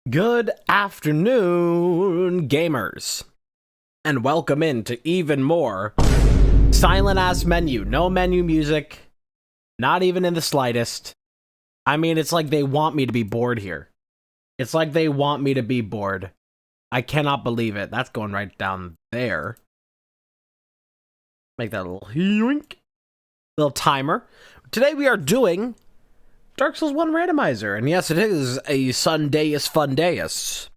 Good afternoon, gamers, and welcome into even more silent-ass menu. No menu music, not even in the slightest. I mean, it's like they want me to be bored here. It's like they want me to be bored. I cannot believe it. That's going right down there. Make that a little yoink. Little timer. Today we are doing Dark Souls 1 Randomizer, and yes, it is a Sundayus Fundayus.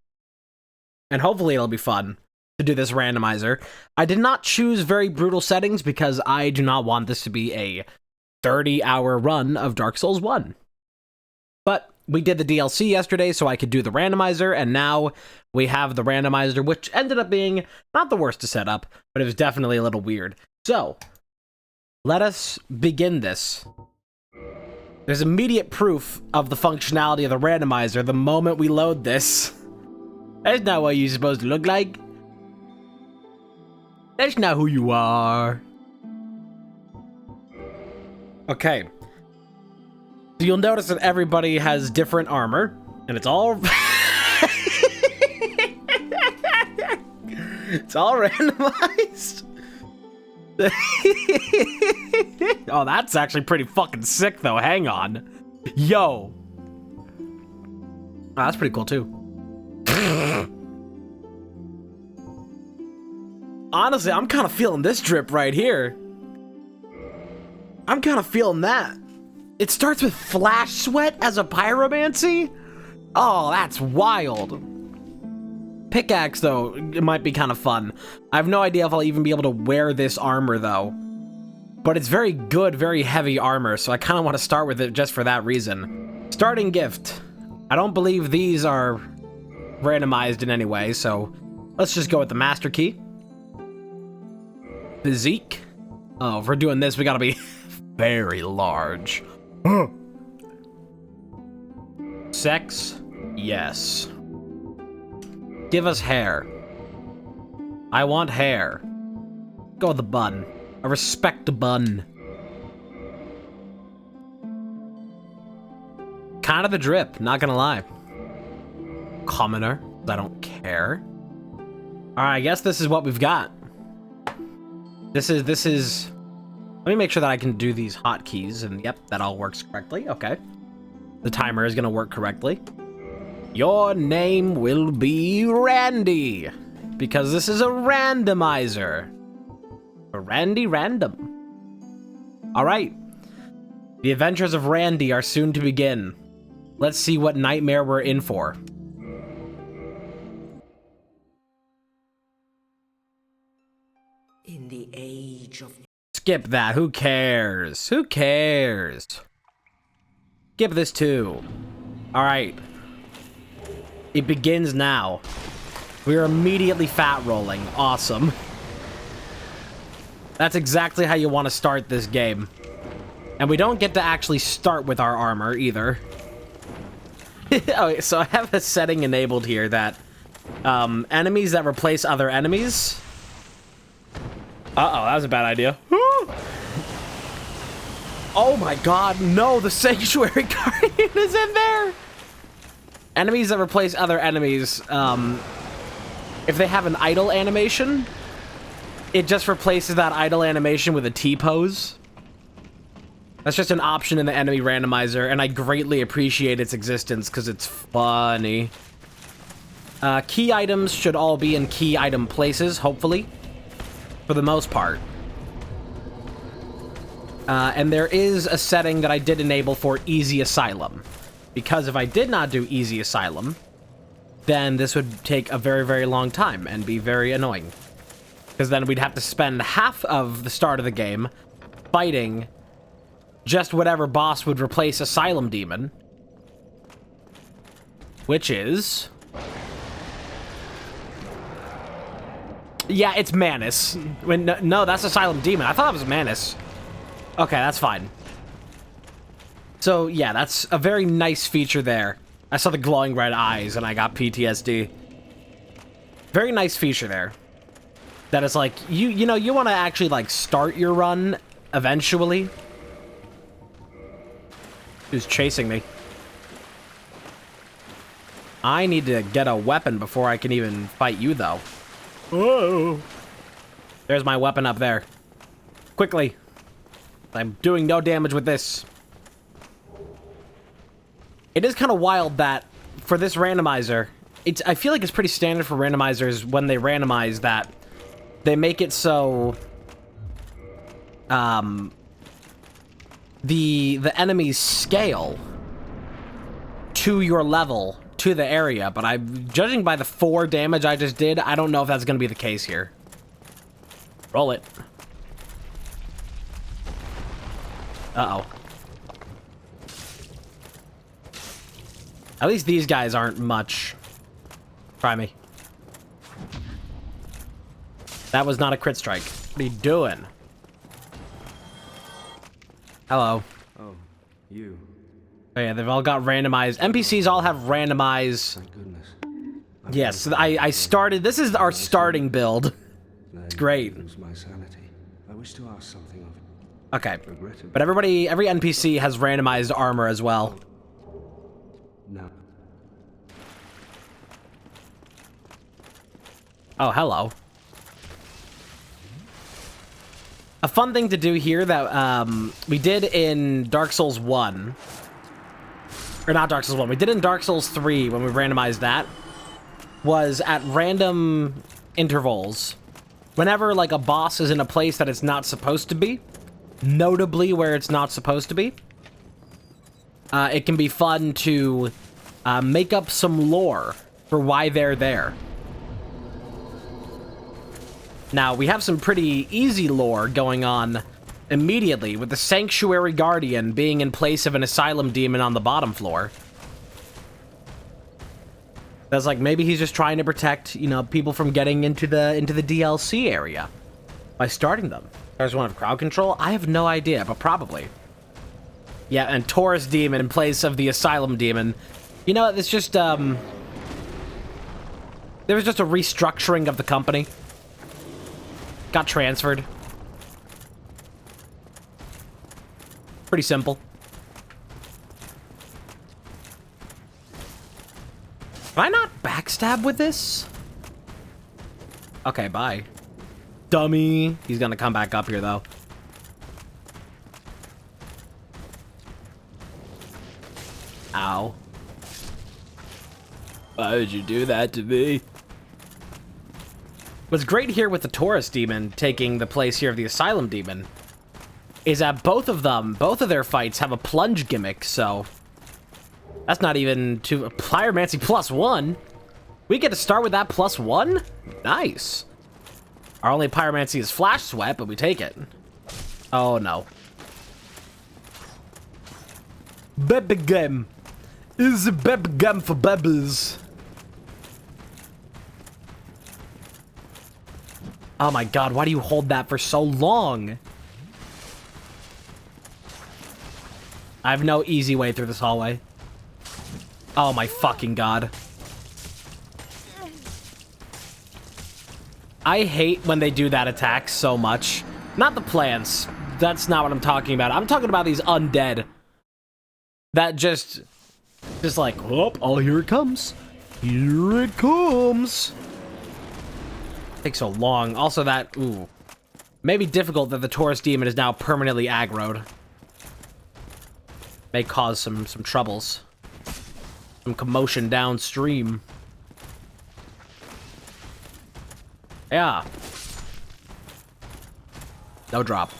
And hopefully it'll be fun to do this randomizer. I did not choose very brutal settings because I do not want this to be a 30-hour run of Dark Souls 1. But we did the DLC yesterday, so I could do the randomizer, and now we have the randomizer, which ended up being not the worst to set up, but it was definitely a little weird. So, let us begin this. There's immediate proof of the functionality of the randomizer the moment we load this. That's not what you're supposed to look like. That's not who you are. Okay. So you'll notice that everybody has different armor, and it's all... it's all randomized. Oh, that's actually pretty fucking sick, though. Hang on. Yo. Oh, that's pretty cool, too. Honestly, I'm kind of feeling this drip right here. I'm kind of feeling that. It starts with flash sweat as a pyromancy? Oh, that's wild. Pickaxe, though, it might be kind of fun. I have no idea if I'll even be able to wear this armor, though. But it's very good, very heavy armor, so I kind of want to start with it just for that reason. Starting gift. I don't believe these are randomized in any way, so let's just go with the master key. Physique. Oh, if we're doing this, we gotta be very large. Sex. Yes. Give us hair. I want hair. Go with the bun. I respect the bun. Kind of the drip, not gonna lie. Commoner. I don't care. Alright, I guess this is what we've got. This is... Let me make sure that I can do these hotkeys, and yep, that all works correctly. Okay. The timer is gonna work correctly. Your name will be Randy, because this is a randomizer. A Randy random. Alright. The adventures of Randy are soon to begin. Let's see what nightmare we're in for. In the age of... Skip that. Who cares? Who cares? Skip this too. Alright. It begins now. We are immediately fat rolling. Awesome. That's exactly how you want to start this game. And we don't get to actually start with our armor either. Okay, so I have a setting enabled here that enemies that replace other enemies. Uh-oh, that was a bad idea. Oh my god, no, the Sanctuary Guardian is in there! Enemies that replace other enemies, if they have an idle animation, it just replaces that idle animation with a T-pose. That's just an option in the enemy randomizer, and I greatly appreciate its existence because it's funny. Key items should all be in key item places, hopefully, for the most part. And there is a setting that I did enable for Easy Asylum. Because if I did not do Easy Asylum, then this would take a very, very long time and be very annoying. Because then we'd have to spend half of the start of the game fighting just whatever boss would replace Asylum Demon. Which is... Yeah, it's Manus. No, that's Asylum Demon. I thought it was Manus. Okay, that's fine. So, yeah, that's a very nice feature there. I saw the glowing red eyes and I got PTSD. Very nice feature there. That is like, you know, you want to actually, like, start your run eventually. Who's chasing me? I need to get a weapon before I can even fight you, though. Whoa. There's my weapon up there. Quickly. I'm doing no damage with this. It is kind of wild that for this randomizer, I feel like it's pretty standard for randomizers when they randomize that they make it so the enemies scale to your level, to the area, but judging by the 4 damage I just did, I don't know if that's going to be the case here. Roll it. Uh-oh. At least these guys aren't much. Try me. That was not a crit strike. What are you doing? Hello. Oh, you. Oh yeah, they've all got randomized. NPCs all have randomized. Thank goodness. Yes, I started. This is our starting build. It's great. Lose my sanity. I wish to ask something of you. Okay, but every NPC has randomized armor as well. No. Oh, hello. A fun thing to do here that we did in Dark Souls 1. Or not Dark Souls 1. We did in Dark Souls 3 when we randomized that. Was at random intervals. Whenever, like, a boss is in a place that it's not supposed to be. Notably where it's not supposed to be. It can be fun to make up some lore for why they're there. Now, we have some pretty easy lore going on immediately, with the Sanctuary Guardian being in place of an Asylum Demon on the bottom floor. That's like, maybe he's just trying to protect, you know, people from getting into the DLC area by starting them. There's one of crowd control? I have no idea, but probably. Yeah, and Taurus Demon in place of the Asylum Demon. You know, it's just, there was just a restructuring of the company. Got transferred. Pretty simple. Can I not backstab with this? Okay, bye. Dummy. He's gonna come back up here, though. Ow. Why would you do that to me? What's great here with the Taurus Demon taking the place here of the Asylum Demon is that both of their fights have a plunge gimmick, so that's not even to Pyromancy +1. We get to start with that +1? Nice. Our only Pyromancy is Flash Sweat, but we take it. Oh no. Baby game. Is a baby game for babies. Oh my god, why do you hold that for so long? I have no easy way through this hallway. Oh my fucking god. I hate when they do that attack so much. Not the plants. That's not what I'm talking about. I'm talking about these undead. That just like, oh, here it comes. Here it comes. Takes so long. Also that, ooh. May be difficult that the Taurus Demon is now permanently aggroed. May cause some troubles. Some commotion downstream. Yeah. No drop.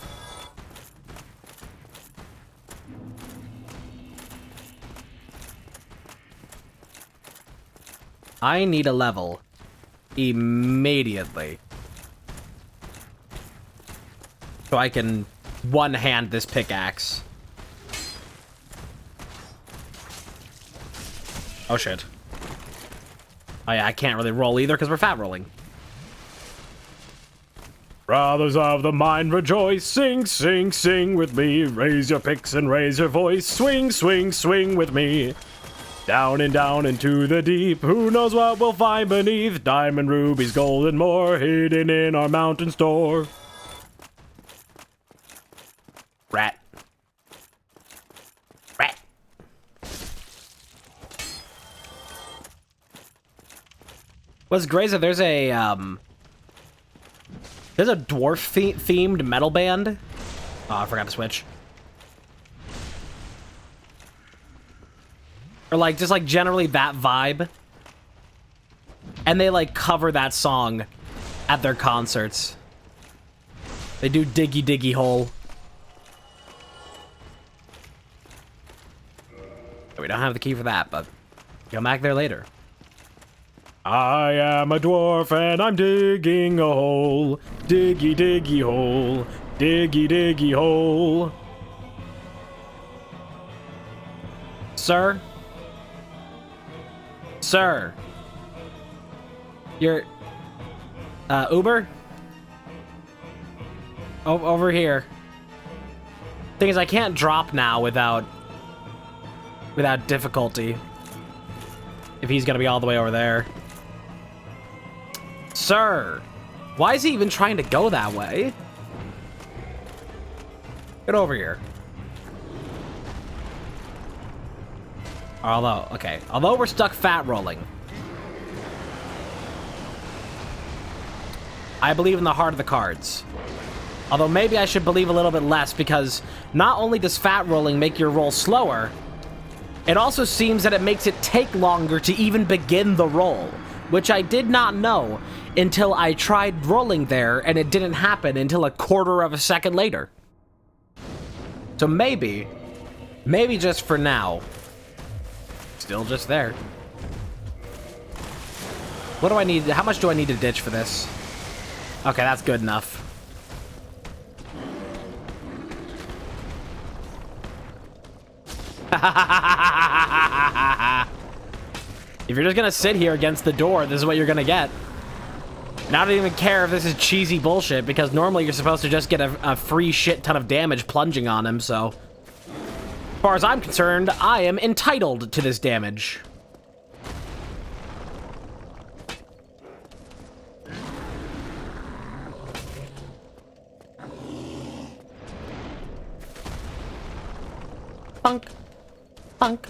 I need a level. Immediately. So I can one-hand this pickaxe. Oh shit. Oh yeah, I can't really roll either because we're fat rolling. Brothers of the mind rejoice, sing, sing, sing with me. Raise your picks and raise your voice, swing, swing, swing with me. Down and down into the deep, who knows what we'll find beneath? Diamond, rubies, gold, and more, hidden in our mountain store. Rat. Rat. What's great is that there's a dwarf themed metal band. Oh, I forgot to switch. Or like just like generally that vibe. And they like cover that song at their concerts. They do Diggy Diggy Hole. We don't have the key for that, but come back there later. I am a dwarf and I'm digging a hole. Diggy diggy hole. Diggy diggy hole. Sir? Sir? You're... Uber? Over here. Thing is, I can't drop now without difficulty. If he's gonna be all the way over there. Sir! Why is he even trying to go that way? Get over here. Although we're stuck fat rolling, I believe in the heart of the cards. Although maybe I should believe a little bit less, because not only does fat rolling make your roll slower, it also seems that it makes it take longer to even begin the roll, which I did not know until I tried rolling there and it didn't happen until a quarter of a second later. So maybe just for now, still just there. What do I need? How much do I need to ditch for this? Okay, that's good enough. If you're just gonna sit here against the door, this is what you're gonna get. And I don't even care if this is cheesy bullshit, because normally you're supposed to just get a free shit ton of damage plunging on him, so... As far as I'm concerned, I am entitled to this damage. Punk. Punk.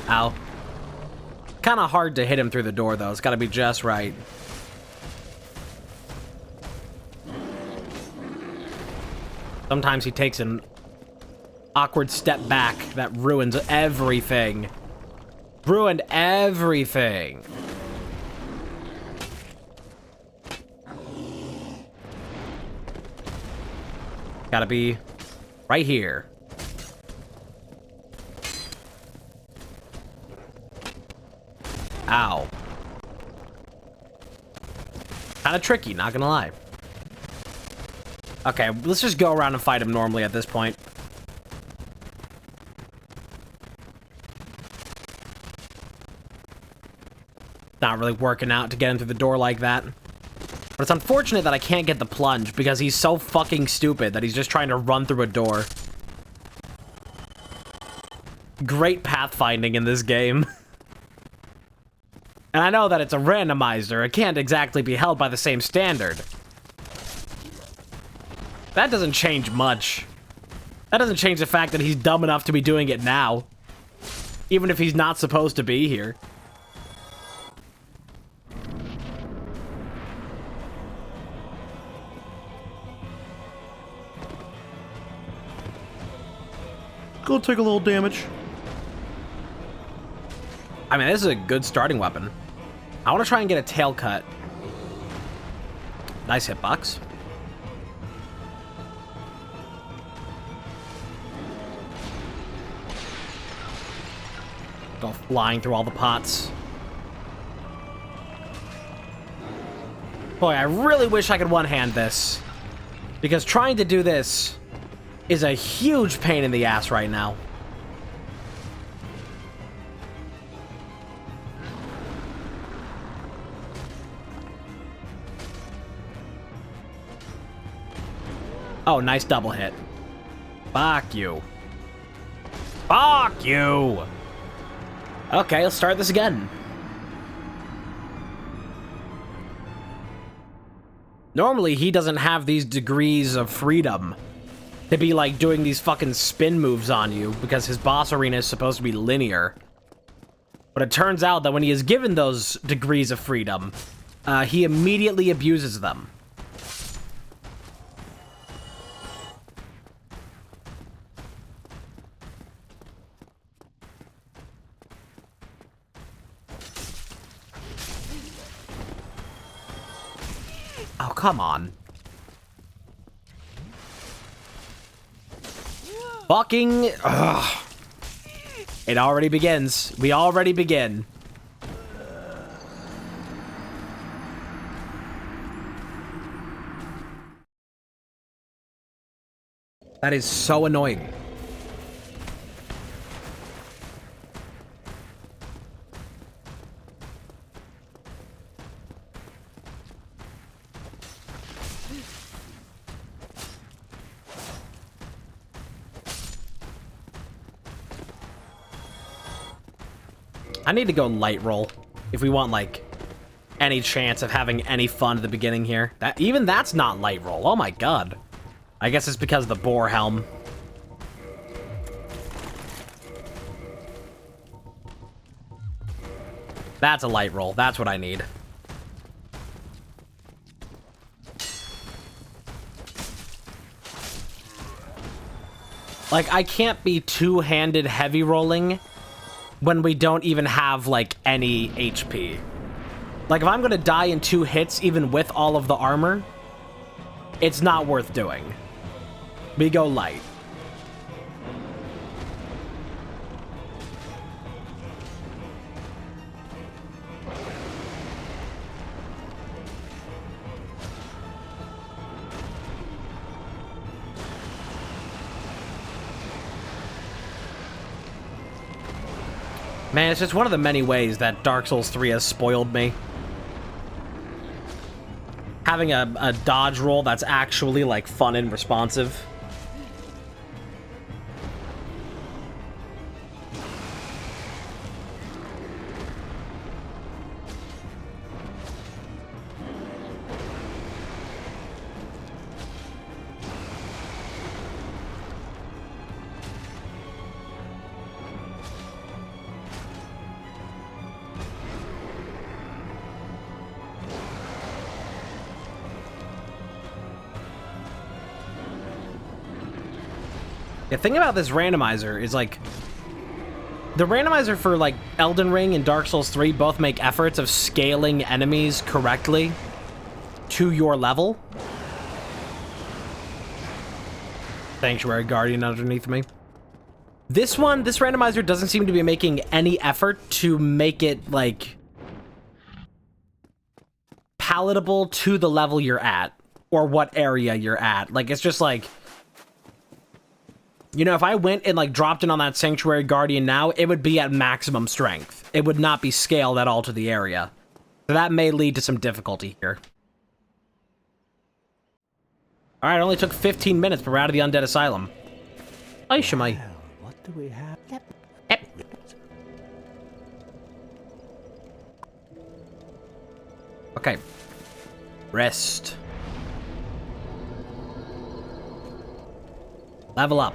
Ow. Kind of hard to hit him through the door, though. It's got to be just right. Sometimes he takes an awkward step back that ruins everything. Ruined everything. Gotta be right here. Ow. Kind of tricky, not gonna lie. Okay, let's just go around and fight him normally at this point. Not really working out to get him through the door like that. But it's unfortunate that I can't get the plunge, because he's so fucking stupid that he's just trying to run through a door. Great pathfinding in this game. And I know that it's a randomizer. It can't exactly be held by the same standard. That doesn't change much. That doesn't change the fact that he's dumb enough to be doing it now. Even if he's not supposed to be here. Gonna take a little damage. I mean, this is a good starting weapon. I want to try and get a tail cut. Nice hitbox. Go flying through all the pots. Boy, I really wish I could one-hand this. Because trying to do this is a huge pain in the ass right now. Oh, nice double hit. Fuck you. Fuck you! Okay, let's start this again. Normally, he doesn't have these degrees of freedom to be, like, doing these fucking spin moves on you, because his boss arena is supposed to be linear. But it turns out that when he is given those degrees of freedom, he immediately abuses them. Oh, come on. Fucking... Ugh. It already begins. We already begin. That is so annoying. I need to go light roll if we want, like, any chance of having any fun at the beginning here. Even that's not light roll. Oh my god. I guess it's because of the boar helm. That's a light roll. That's what I need. Like, I can't be two-handed heavy rolling when we don't even have, like, any HP. Like, if I'm gonna die in 2 hits, even with all of the armor, it's not worth doing. We go light. Man, it's just one of the many ways that Dark Souls 3 has spoiled me. Having a dodge roll that's actually, like, fun and responsive. The thing about this randomizer is, like, the randomizer for, like, Elden Ring and Dark Souls 3 both make efforts of scaling enemies correctly to your level. Sanctuary Guardian underneath me. This randomizer doesn't seem to be making any effort to make it, like, palatable to the level you're at, or what area you're at. Like, it's just like, you know, if I went and, like, dropped in on that Sanctuary Guardian now, it would be at maximum strength. It would not be scaled at all to the area. So that may lead to some difficulty here. Alright, it only took 15 minutes, but we're out of the Undead Asylum. Ay, Shemai. Well, what do we have? Yep. Okay. Rest. Level up.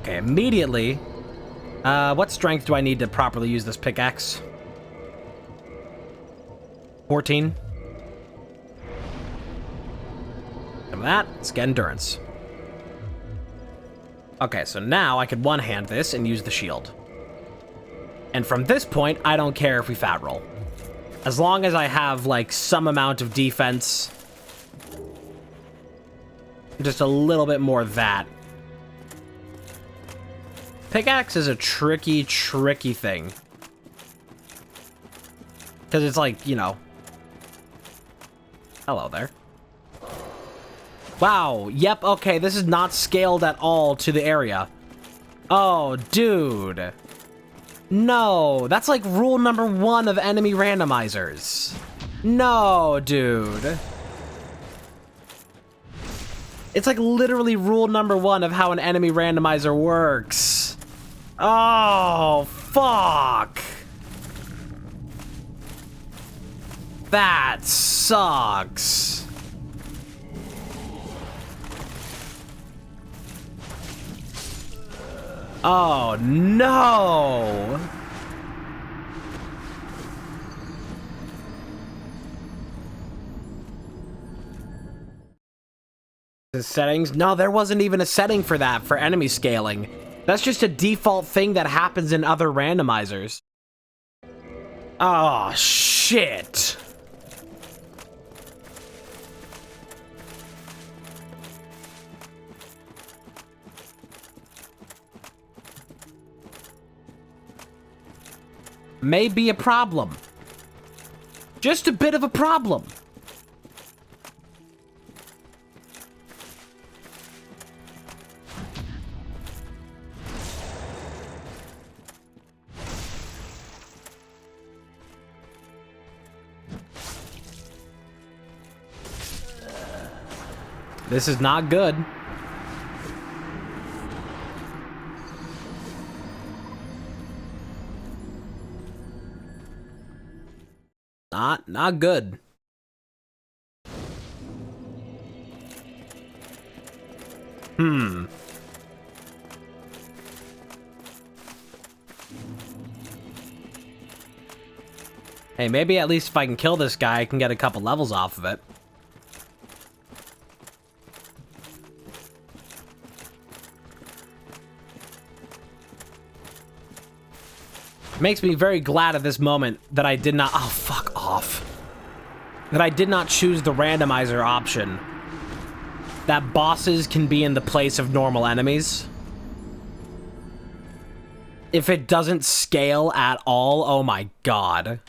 Okay, immediately. What strength do I need to properly use this pickaxe? 14. Some of that. Let's get endurance. Okay, so now I could one-hand this and use the shield. And from this point, I don't care if we fat roll. As long as I have, like, some amount of defense. Just a little bit more of that. Pickaxe is a tricky thing. Because it's like, you know. Hello there. Wow, yep, okay, this is not scaled at all to the area. Oh, dude. No, that's like rule number 1 of enemy randomizers. No, dude. It's like literally rule number 1 of how an enemy randomizer works. Oh, fuck. That sucks. Oh, no. The settings? No, there wasn't even a setting for that, for enemy scaling. That's just a default thing that happens in other randomizers. Oh, shit. May be a problem. Just a bit of a problem. This is not good. Not good. Hey, maybe at least if I can kill this guy, I can get a couple levels off of it. Makes me very glad at this moment that I did not— oh, fuck off. That I did not choose the randomizer option. That bosses can be in the place of normal enemies. If it doesn't scale at all, oh my god.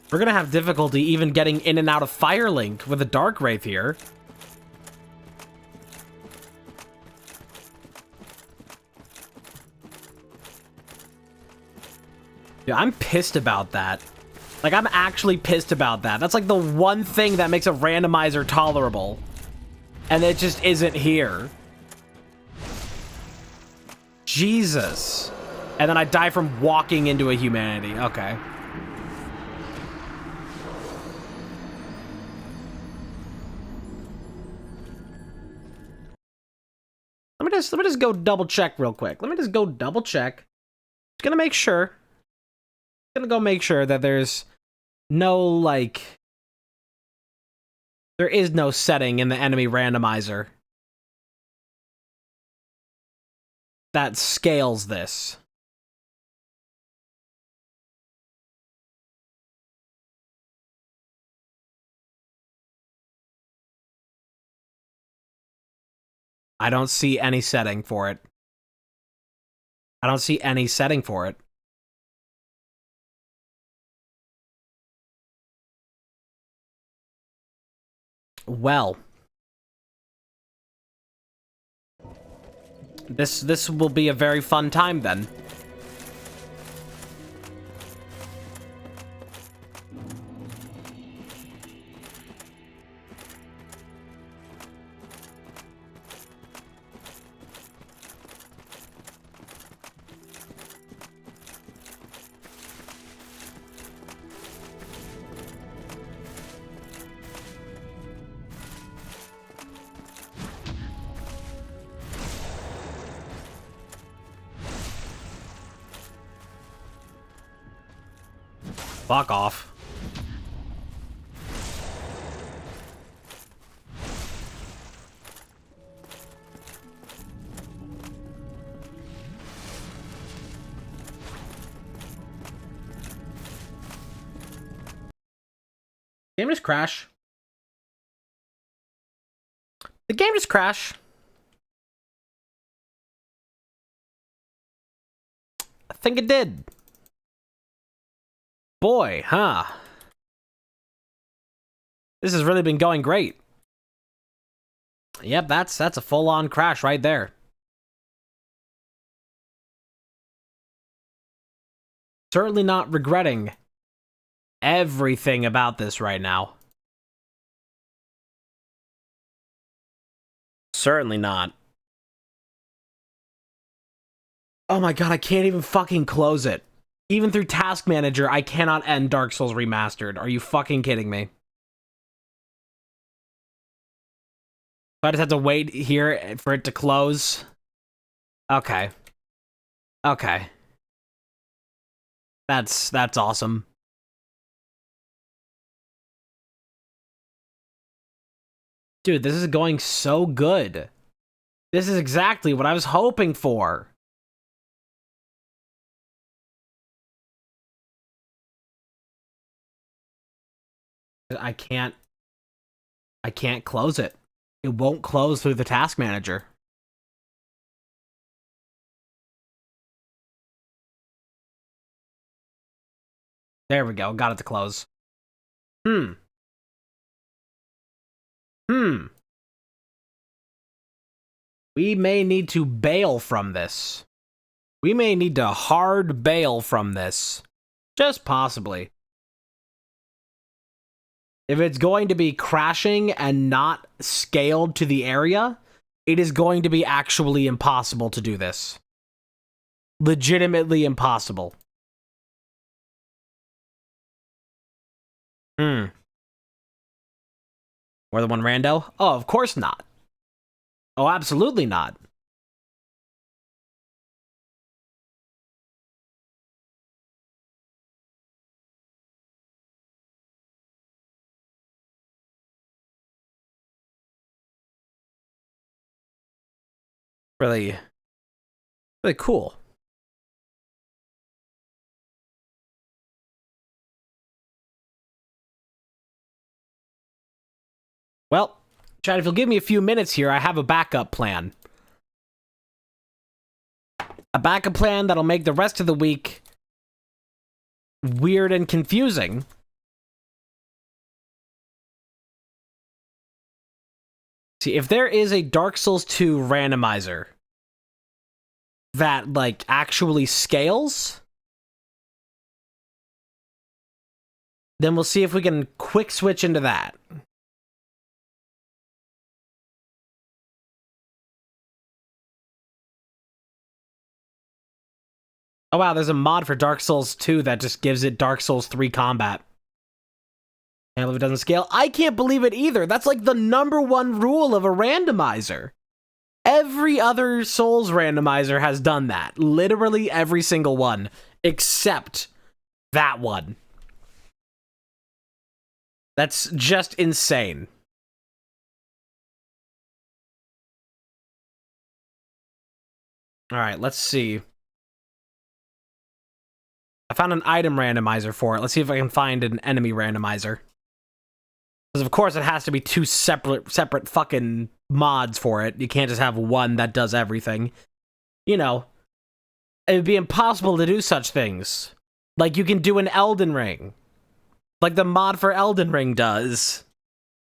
We're gonna have difficulty even getting in and out of Firelink with a Dark Wraith here. Yeah, I'm pissed about that. Like, I'm actually pissed about that. That's like the one thing that makes a randomizer tolerable. And it just isn't here. Jesus. And then I die from walking into a humanity. Okay. Let me just go double check real quick. Let me just go double check. Just gonna make sure. Gonna go make sure that there's no, like, there is no setting in the enemy randomizer that scales this. I don't see any setting for it. I don't see any setting for it. Well, this will be a very fun time then. Fuck off. Game just crash. The game just crash. I think it did. Boy, huh? This has really been going great. Yep, that's a full-on crash right there. Certainly not regretting everything about this right now. Certainly not. Oh my god, I can't even fucking close it. Even through Task Manager, I cannot end Dark Souls Remastered. Are you fucking kidding me? So I just have to wait here for it to close. Okay. Okay. That's awesome. Dude, this is going so good. This is exactly what I was hoping for. I can't close it. It won't close through the task manager. There we go. Got it to close. Hmm. Hmm. We may need to bail from this. We may need to hard bail from this. Just possibly. If it's going to be crashing and not scaled to the area, it is going to be actually impossible to do this. Legitimately impossible. Hmm. More than one rando? Oh, of course not. Oh, absolutely not. Really, really cool. Well, Chad, if you'll give me a few minutes here, I have a backup plan. A backup plan that'll make the rest of the week weird and confusing. See, if there is a Dark Souls 2 randomizer that, like, actually scales, then we'll see if we can quick switch into that. Oh wow, there's a mod for Dark Souls 2 that just gives it Dark Souls 3 combat. And if it doesn't scale, I can't believe it either. That's like the #1 rule of a randomizer. Every other Souls randomizer has done that. Literally every single one. Except that one. That's just insane. Alright, let's see. I found an item randomizer for it. Let's see if I can find an enemy randomizer. Because of course it has to be two separate fucking mods for it. You can't just have one that does everything. You know, it would be impossible to do such things. Like, you can do an Elden Ring. Like the mod for Elden Ring does.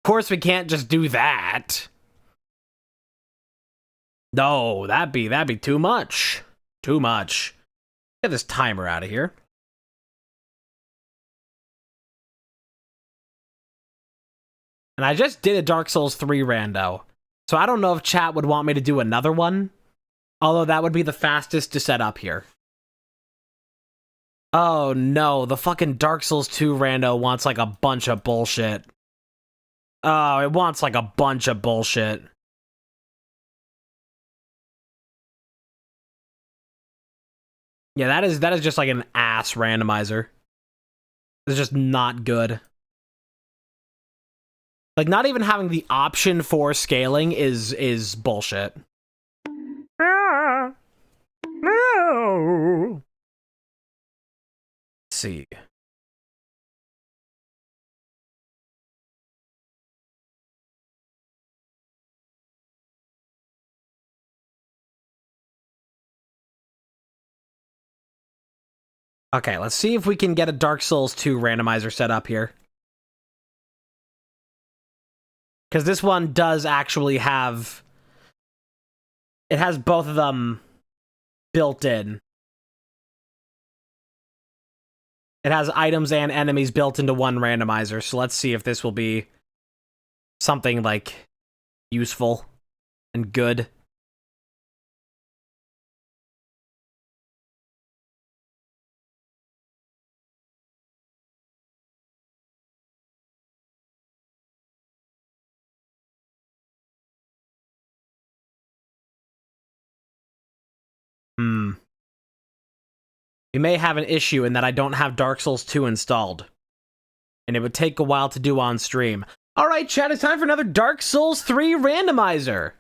Of course we can't just do that. No, that'd be too much. Too much. Get this timer out of here. And I just did a Dark Souls 3 rando. So I don't know if chat would want me to do another one. Although that would be the fastest to set up here. Oh no, the fucking Dark Souls 2 rando wants like a bunch of bullshit. Oh, it wants like a bunch of bullshit. Yeah, that is just like an ass randomizer. It's just not good. Like, not even having the option for scaling is bullshit. No. Let's see. Okay, let's see if we can get a Dark Souls 2 randomizer set up here. Because this one does actually have... It has both of them built in. It has items and enemies built into one randomizer, so let's see if this will be something, like, useful and good. Hmm. we may have an issue in that I don't have Dark Souls 2 installed. And it would take a while to do on stream. Alright, chat, it's time for another Dark Souls 3 randomizer.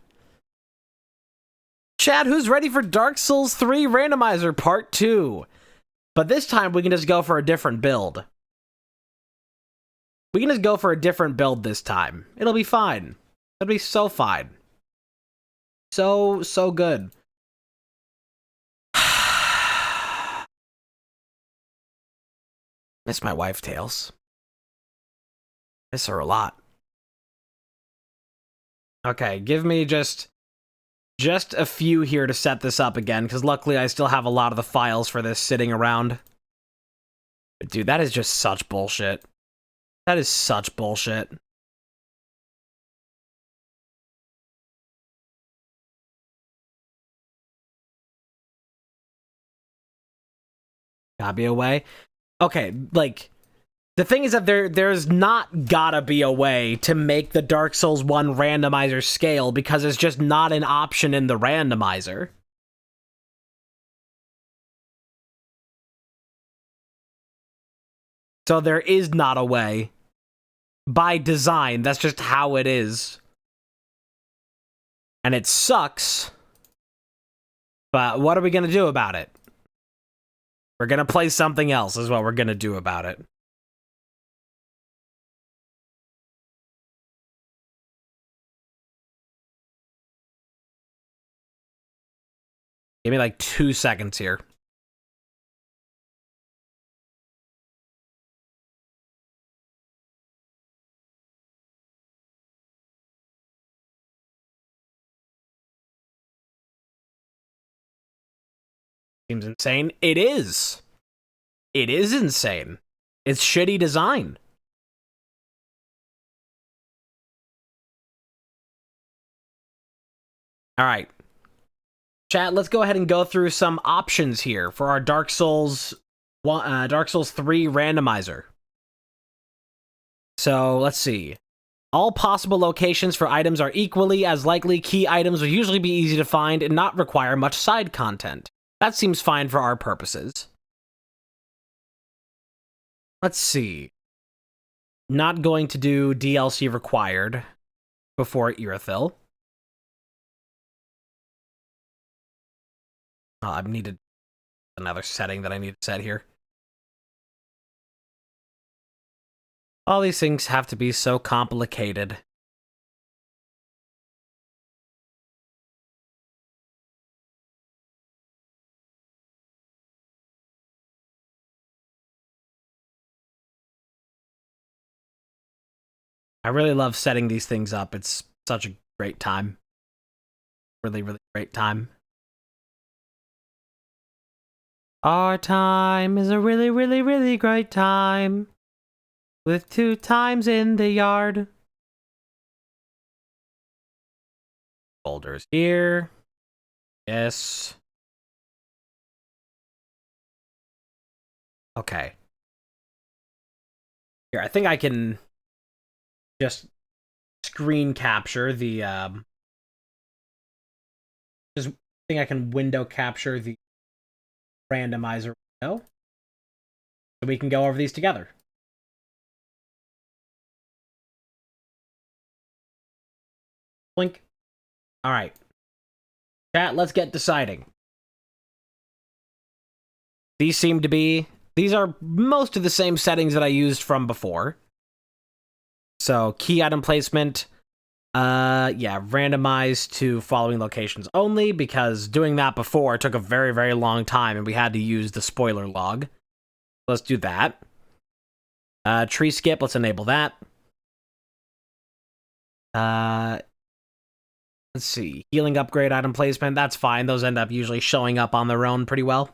Chat, who's ready for Dark Souls 3 randomizer part 2? But this time we can just go for a different build. We can just go for a different build this time. It'll be fine. It'll be so fine. So good. Miss my wife, Tails. Miss her a lot. Okay, give me just a few here to set this up again, because luckily I still have a lot of the files for this sitting around. But dude, that is just such bullshit. That is such bullshit. Gotta be a way. Okay, like, the thing is that there's not gotta be a way to make the Dark Souls 1 randomizer scale because it's just not an option in the randomizer. So there is not a way. By design, that's just how it is. And it sucks. But what are we gonna do about it? We're gonna play something else is what we're gonna do about it. Give me like 2 seconds here. Seems insane. It is. It is insane. It's shitty design. All right. Chat, let's go ahead and go through some options here for our Dark Souls 3 randomizer. So, let's see. All possible locations for items are equally as likely. Key items will usually be easy to find and not require much side content. That seems fine for our purposes. Let's see. Not going to do DLC required before Irithyll. Oh, I needed another setting that I need to set here. All these things have to be so complicated. I really love setting these things up. It's such a great time. Really, really great time. Our time is a really, really, really great time. With 2 times in the yard. Boulders here. Yes. Okay. Here, I think I can just screen capture the, just think I can window capture the randomizer window. So we can go over these together. Blink. Alright. Chat, let's get deciding. These are most of the same settings that I used from before. So, key item placement, yeah, randomized to following locations only, because doing that before took a very, very long time, and we had to use the spoiler log. Let's do that. Tree skip, let's enable that. Let's see, healing upgrade item placement, that's fine. Those end up usually showing up on their own pretty well.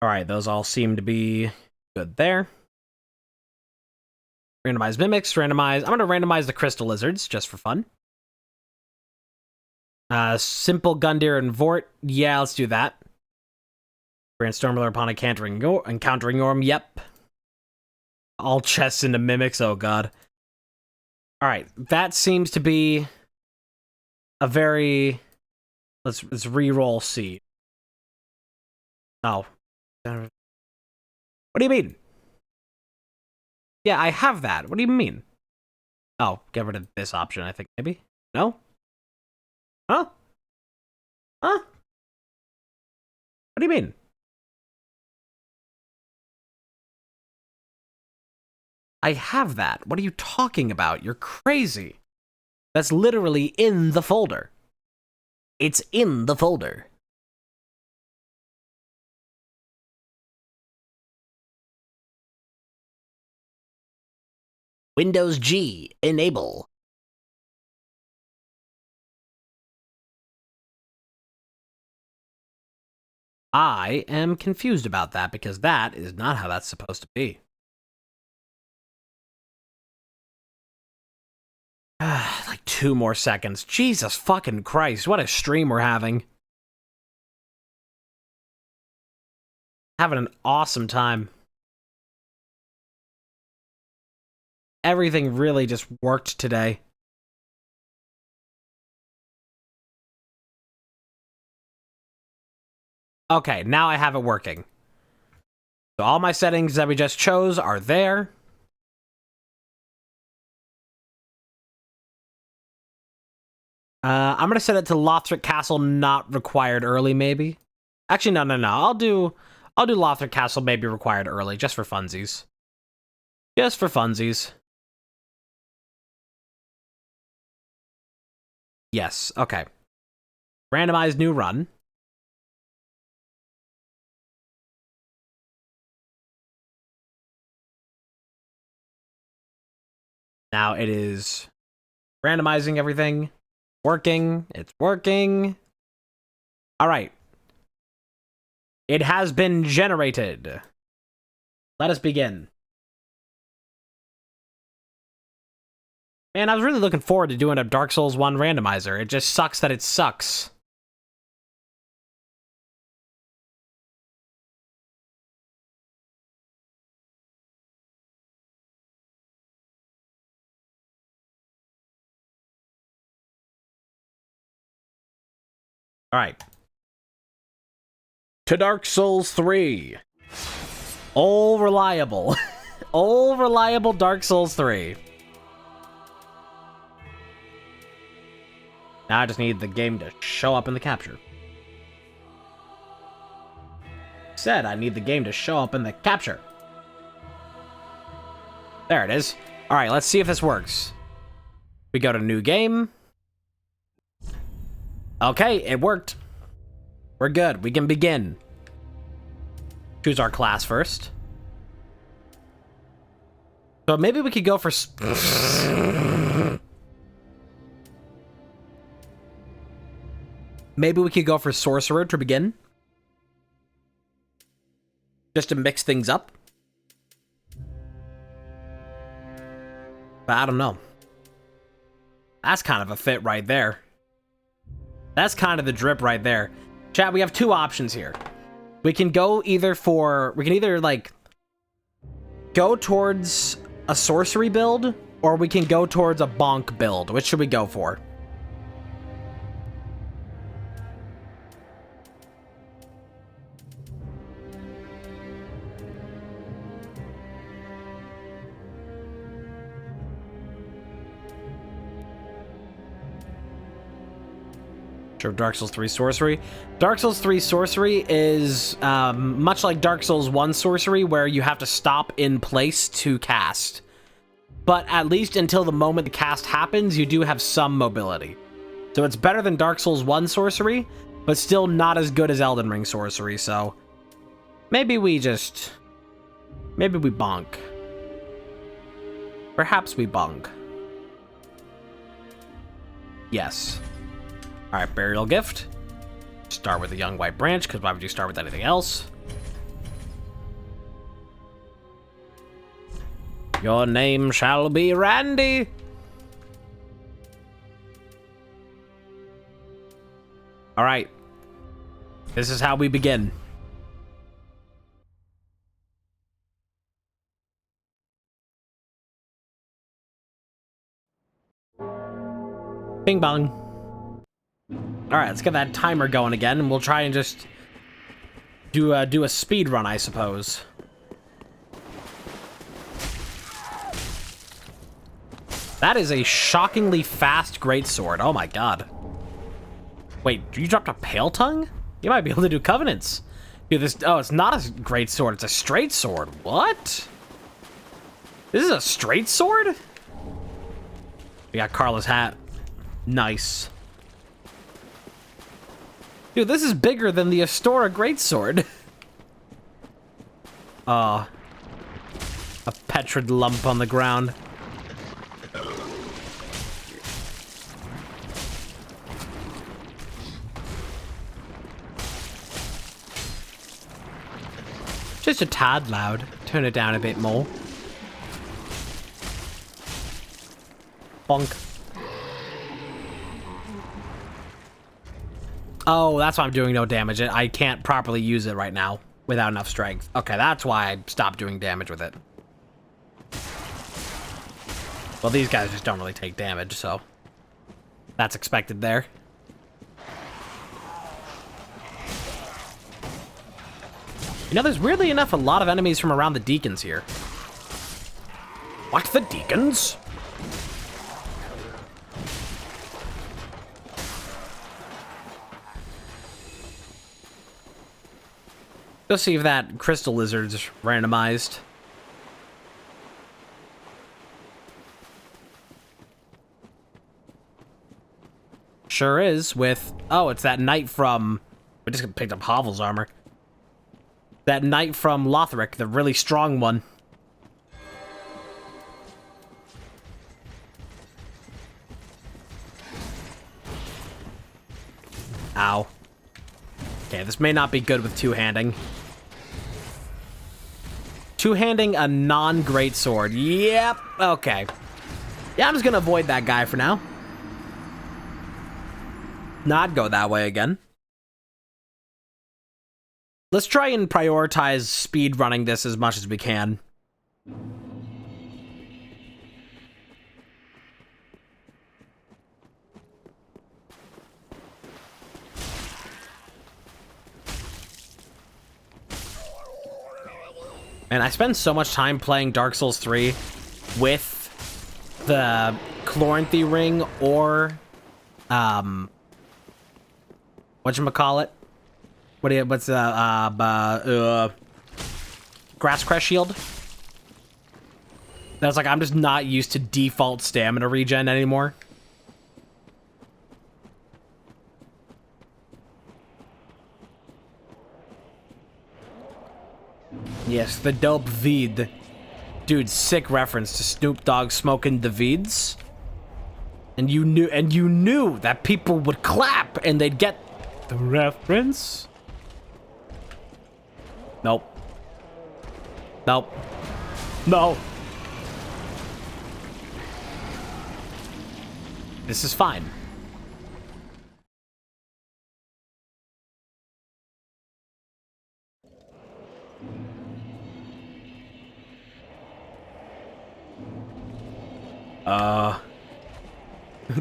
Alright, those all seem to be good there. Randomize mimics, randomize. I'm going to randomize the crystal lizards just for fun. Simple Gundyr and Vort. Yeah, let's do that. Grant Stormler upon encountering Yorm. Yep. All chests into mimics. Oh god. Alright, that seems to be a very... Let's re-roll C. Oh. What do you mean? Yeah, I have that. What do you mean? Oh, get rid of this option, I think, maybe? No? Huh? Huh? What do you mean? I have that. What are you talking about? You're crazy. That's literally in the folder. It's in the folder. Windows G, enable. I am confused about that because that is not how that's supposed to be. Like 2 more seconds. Jesus fucking Christ, what a stream we're having. Having an awesome time. Everything really just worked today. Okay, now I have it working. So all my settings that we just chose are there. I'm gonna set it to Lothric Castle not required early, maybe. Actually, no. I'll do Lothric Castle maybe required early, just for funsies. Just for funsies. Yes, okay. Randomized new run. Now it is randomizing everything. Working. It's working. All right. It has been generated. Let us begin. Man, I was really looking forward to doing a Dark Souls 1 randomizer. It just sucks that it sucks. All right. To Dark Souls 3. All reliable. All reliable Dark Souls 3. Now I just need the game to show up in the capture. Said I need the game to show up in the capture. There it is. All right, let's see if this works. We go to new game. Okay, it worked. We're good. We can begin. Choose our class first. So maybe we could go for... Maybe we could go for Sorcerer to begin. Just to mix things up. But I don't know. That's kind of a fit right there. That's kind of the drip right there. Chat, we have 2 options here. We can go either for... We can either, like... go towards a sorcery build, or we can go towards a bonk build. Which should we go for? Sure, Dark Souls 3 Sorcery. Dark Souls 3 Sorcery is much like Dark Souls 1 Sorcery, where you have to stop in place to cast. But at least until the moment the cast happens, you do have some mobility. So it's better than Dark Souls 1 Sorcery, but still not as good as Elden Ring Sorcery, so... maybe we just... maybe we bonk. Perhaps we bonk. Yes. Alright, Burial Gift. Start with the Young White Branch, because why would you start with anything else? Your name shall be Randy. Alright. This is how we begin. Bing bong. Alright, let's get that timer going again, and we'll try and just Do a speed run, I suppose. That is a shockingly fast greatsword. Oh my god. Wait, you dropped a pale tongue? You might be able to do covenants. Dude, this. Oh, it's not a great sword. It's a straight sword. What? This is a straight sword? We got Carla's hat. Nice. Dude, this is bigger than the Astora greatsword. Oh. A petrid lump on the ground. Just a tad loud. Turn it down a bit more. Bonk. Oh, that's why I'm doing no damage. I can't properly use it right now without enough strength. Okay, that's why I stopped doing damage with it. Well, these guys just don't really take damage, so that's expected there. You know, there's weirdly enough a lot of enemies from around the Deacons here. What, the Deacons? Go see if that crystal lizard's randomized. Sure is, with... Oh, it's that knight from... We just picked up Hovel's armor. That knight from Lothric, the really strong one. Ow. Okay, this may not be good with two-handing. Two-handing a non-greatsword. Yep, okay. Yeah, I'm just gonna avoid that guy for now. Not go that way again. Let's try and prioritize speed running this as much as we can. And I spend so much time playing Dark Souls 3 with the Chloranthy ring or whatchamacallit? What's Grass Crest Shield? That's like, I'm just not used to default stamina regen anymore. Yes, the dope Vide. Dude, sick reference to Snoop Dogg smoking the Vides. And you knew that people would clap and they'd get the reference. Nope. Nope. No. This is fine.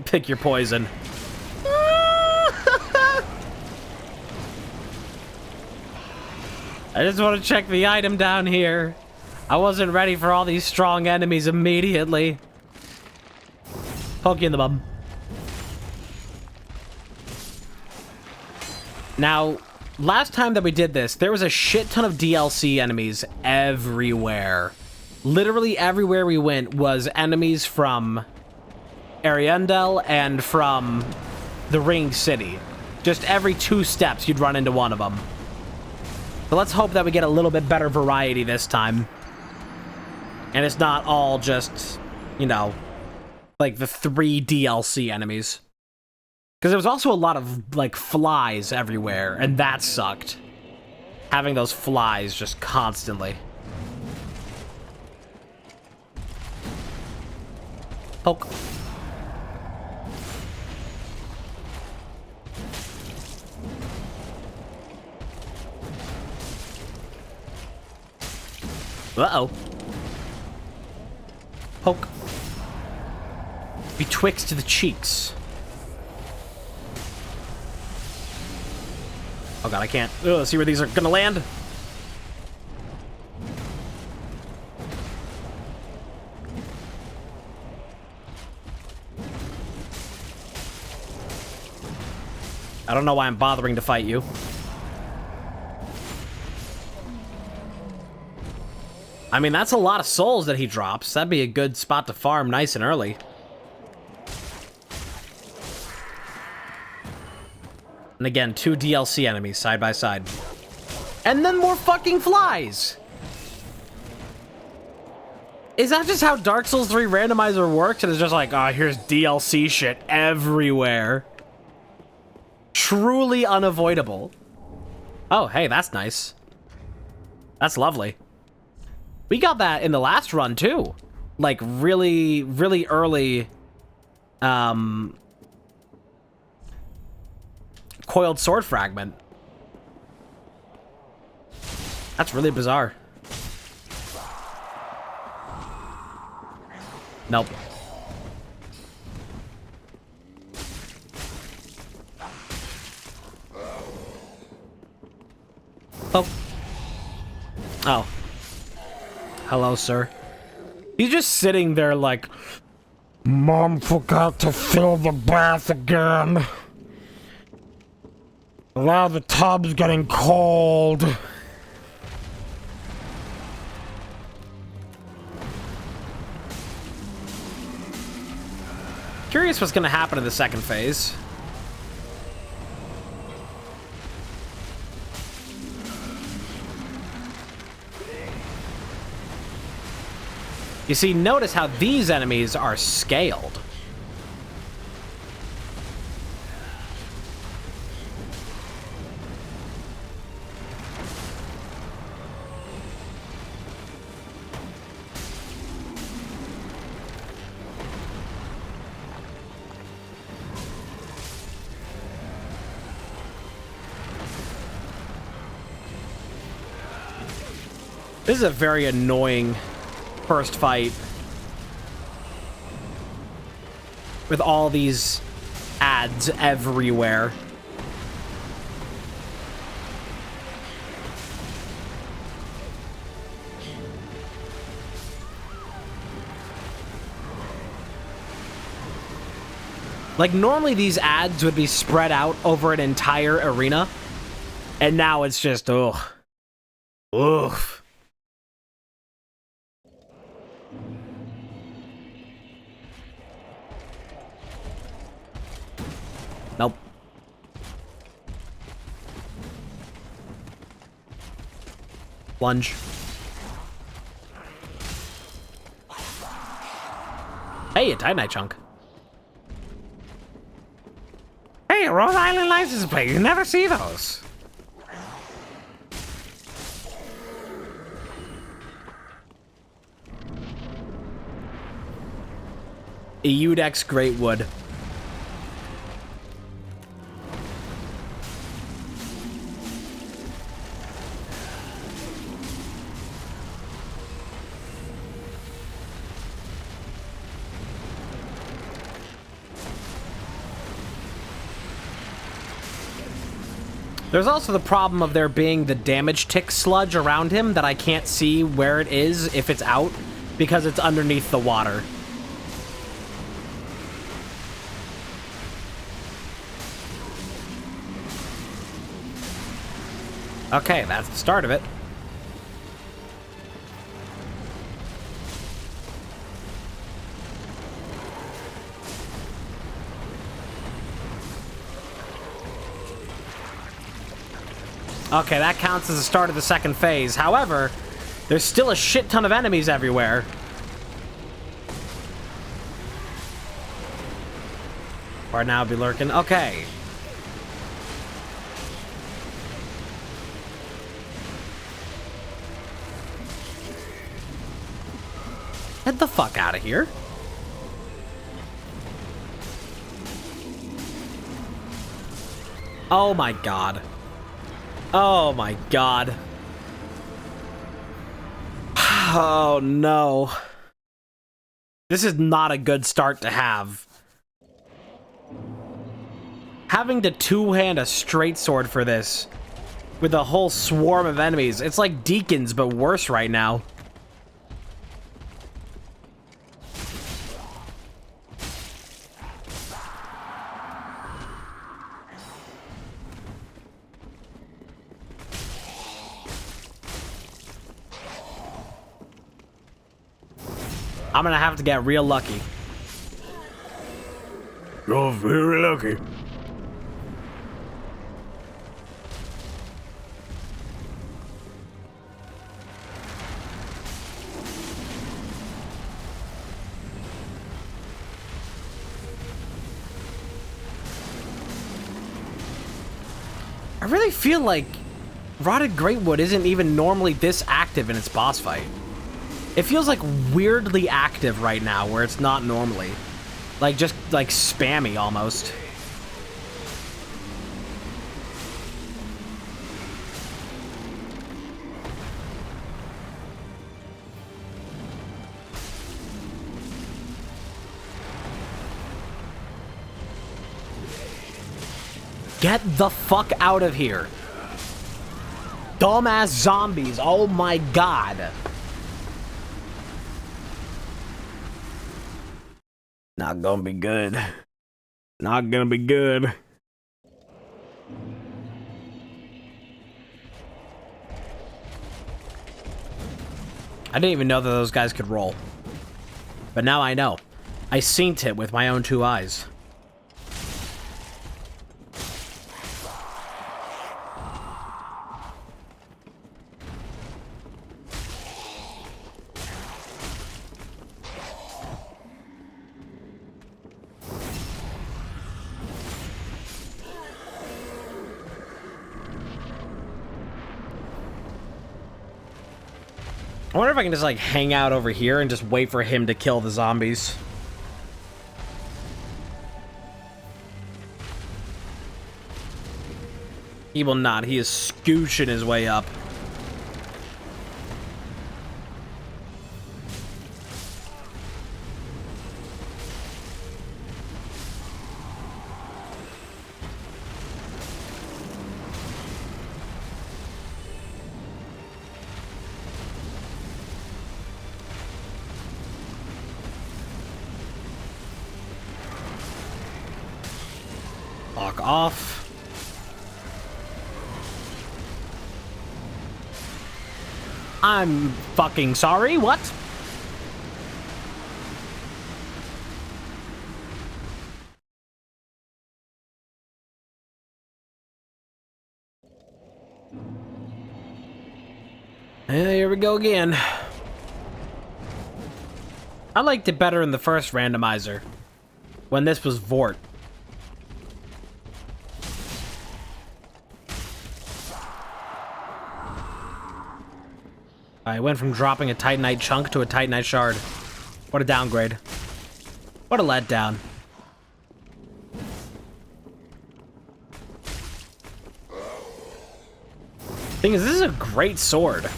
Pick your poison. I just want to check the item down here. I wasn't ready for all these strong enemies immediately. Poke you in the bum. Now, last time that we did this, there was a shit ton of DLC enemies everywhere. Literally everywhere we went was enemies from Ariandel and from the Ring City. Just every 2 steps, you'd run into one of them. So let's hope that we get a little bit better variety this time. And it's not all just, you know, like the 3 DLC enemies. Because there was also a lot of, like, flies everywhere, and that sucked. Having those flies just constantly. Poke. Uh-oh. Poke. Betwixt the cheeks. Oh god, I can't. Ugh, see where these are gonna land? I don't know why I'm bothering to fight you. I mean, that's a lot of souls that he drops. That'd be a good spot to farm nice and early. And again, 2 DLC enemies side by side. And then more fucking flies! Is that just how Dark Souls 3 Randomizer works? And it's just like, oh, here's DLC shit everywhere. Truly unavoidable. Oh, hey, that's nice. That's lovely. We got that in the last run, too. Like, really, really early, coiled sword fragment. That's really bizarre. Nope. Oh. Oh. Hello, sir. He's just sitting there like, Mom forgot to fill the bath again. Now the tub's getting cold. Curious what's gonna happen in the second phase. You see, notice how these enemies are scaled. This is a very annoying first fight. With all these ads everywhere. Like, normally these ads would be spread out over an entire arena. And now it's just, ugh. Ugh. Nope. Lunge. Hey, a Titanite chunk. Hey, a Rhode Island license plate. You never see those. Eudex Greatwood. There's also the problem of there being the damage tick sludge around him that I can't see where it is if it's out because it's underneath the water. Okay, that's the start of it. Okay, that counts as the start of the second phase. However, there's still a shit ton of enemies everywhere. Or now be lurking. Okay. Get the fuck out of here. Oh my god. Oh my god. Oh no. This is not a good start to have. Having to two-hand a straight sword for this with a whole swarm of enemies. It's like Deacons, but worse right now. I'm gonna have to get real lucky. You're very lucky. I really feel like Rotted Greatwood isn't even normally this active in its boss fight. It feels like weirdly active right now, where it's not normally. Like, just, like, spammy, almost. Get the fuck out of here. Dumbass zombies, oh my god. Not gonna be good. Not gonna be good. I didn't even know that those guys could roll. But now I know. I seen it with my own 2 eyes. I wonder if I can just, like, hang out over here and just wait for him to kill the zombies. He will not. He is scooching his way up. Lock off. I'm fucking sorry, what? Here we go again. I liked it better in the first randomizer, when this was Vort. I went from dropping a Titanite chunk to a Titanite shard. What a downgrade. What a letdown. Thing is, this is a great sword.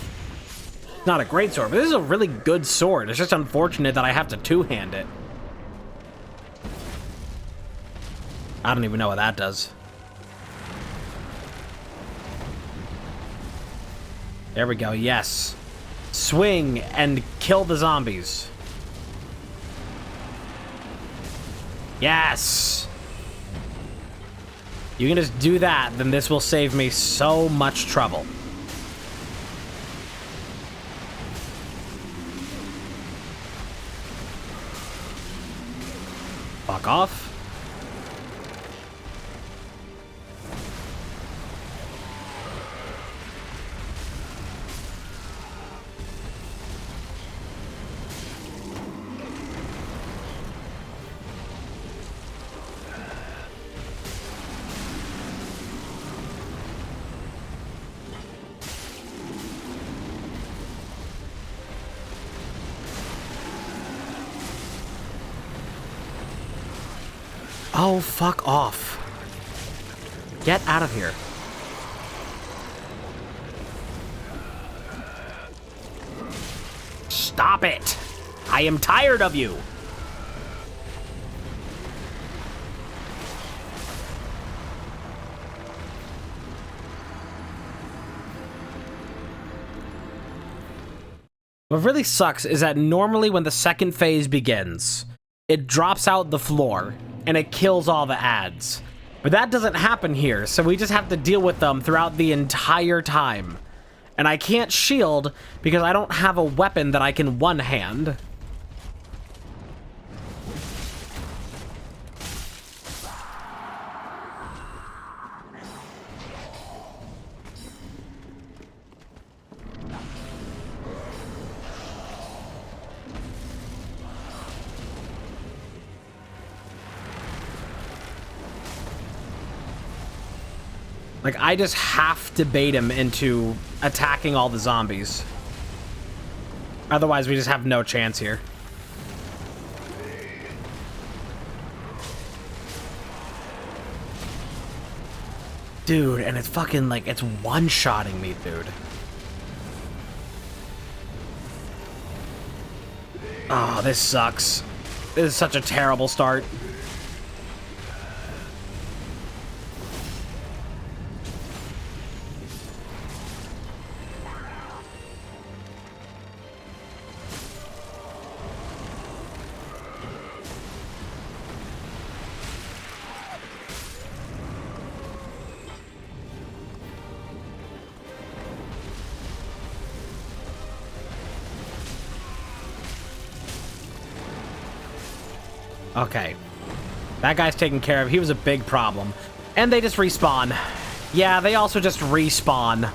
Not a great sword, but this is a really good sword. It's just unfortunate that I have to two-hand it. I don't even know what that does. There we go, yes. Swing and kill the zombies. Yes! You can just do that, then this will save me so much trouble. Fuck off. Oh, fuck off. Get out of here. Stop it! I am tired of you! What really sucks is that normally when the second phase begins, it drops out the floor and it kills all the ads. But that doesn't happen here, so we just have to deal with them throughout the entire time. And I can't shield because I don't have a weapon that I can one-hand. Like, I just have to bait him into attacking all the zombies. Otherwise, we just have no chance here. Dude, and it's fucking, like, it's one-shotting me, dude. Oh, this sucks. This is such a terrible start. Okay. That guy's taken care of. He was a big problem. And they just respawn. Yeah, they also just respawn.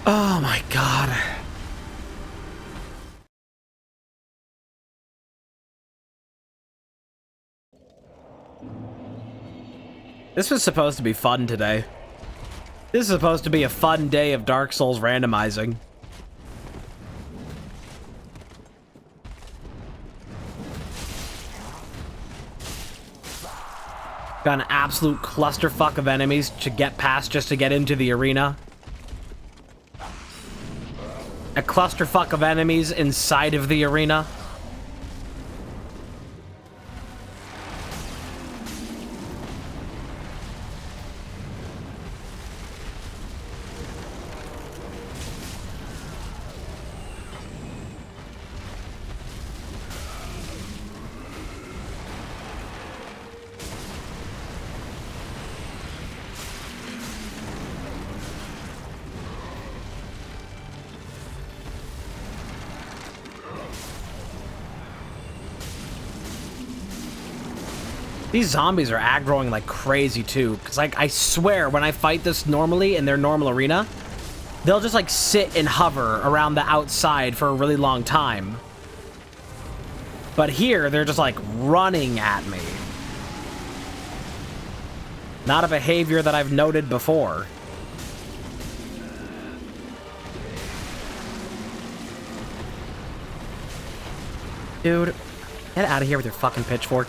Oh my god. This was supposed to be fun today. This is supposed to be a fun day of Dark Souls randomizing. Got an absolute clusterfuck of enemies to get past just to get into the arena. A clusterfuck of enemies inside of the arena. These zombies are aggroing like crazy too, because like I swear when I fight this normally in their normal arena, they'll just like sit and hover around the outside for a really long time. But here they're just like running at me. Not a behavior that I've noted before. Dude, get out of here with your fucking pitchfork.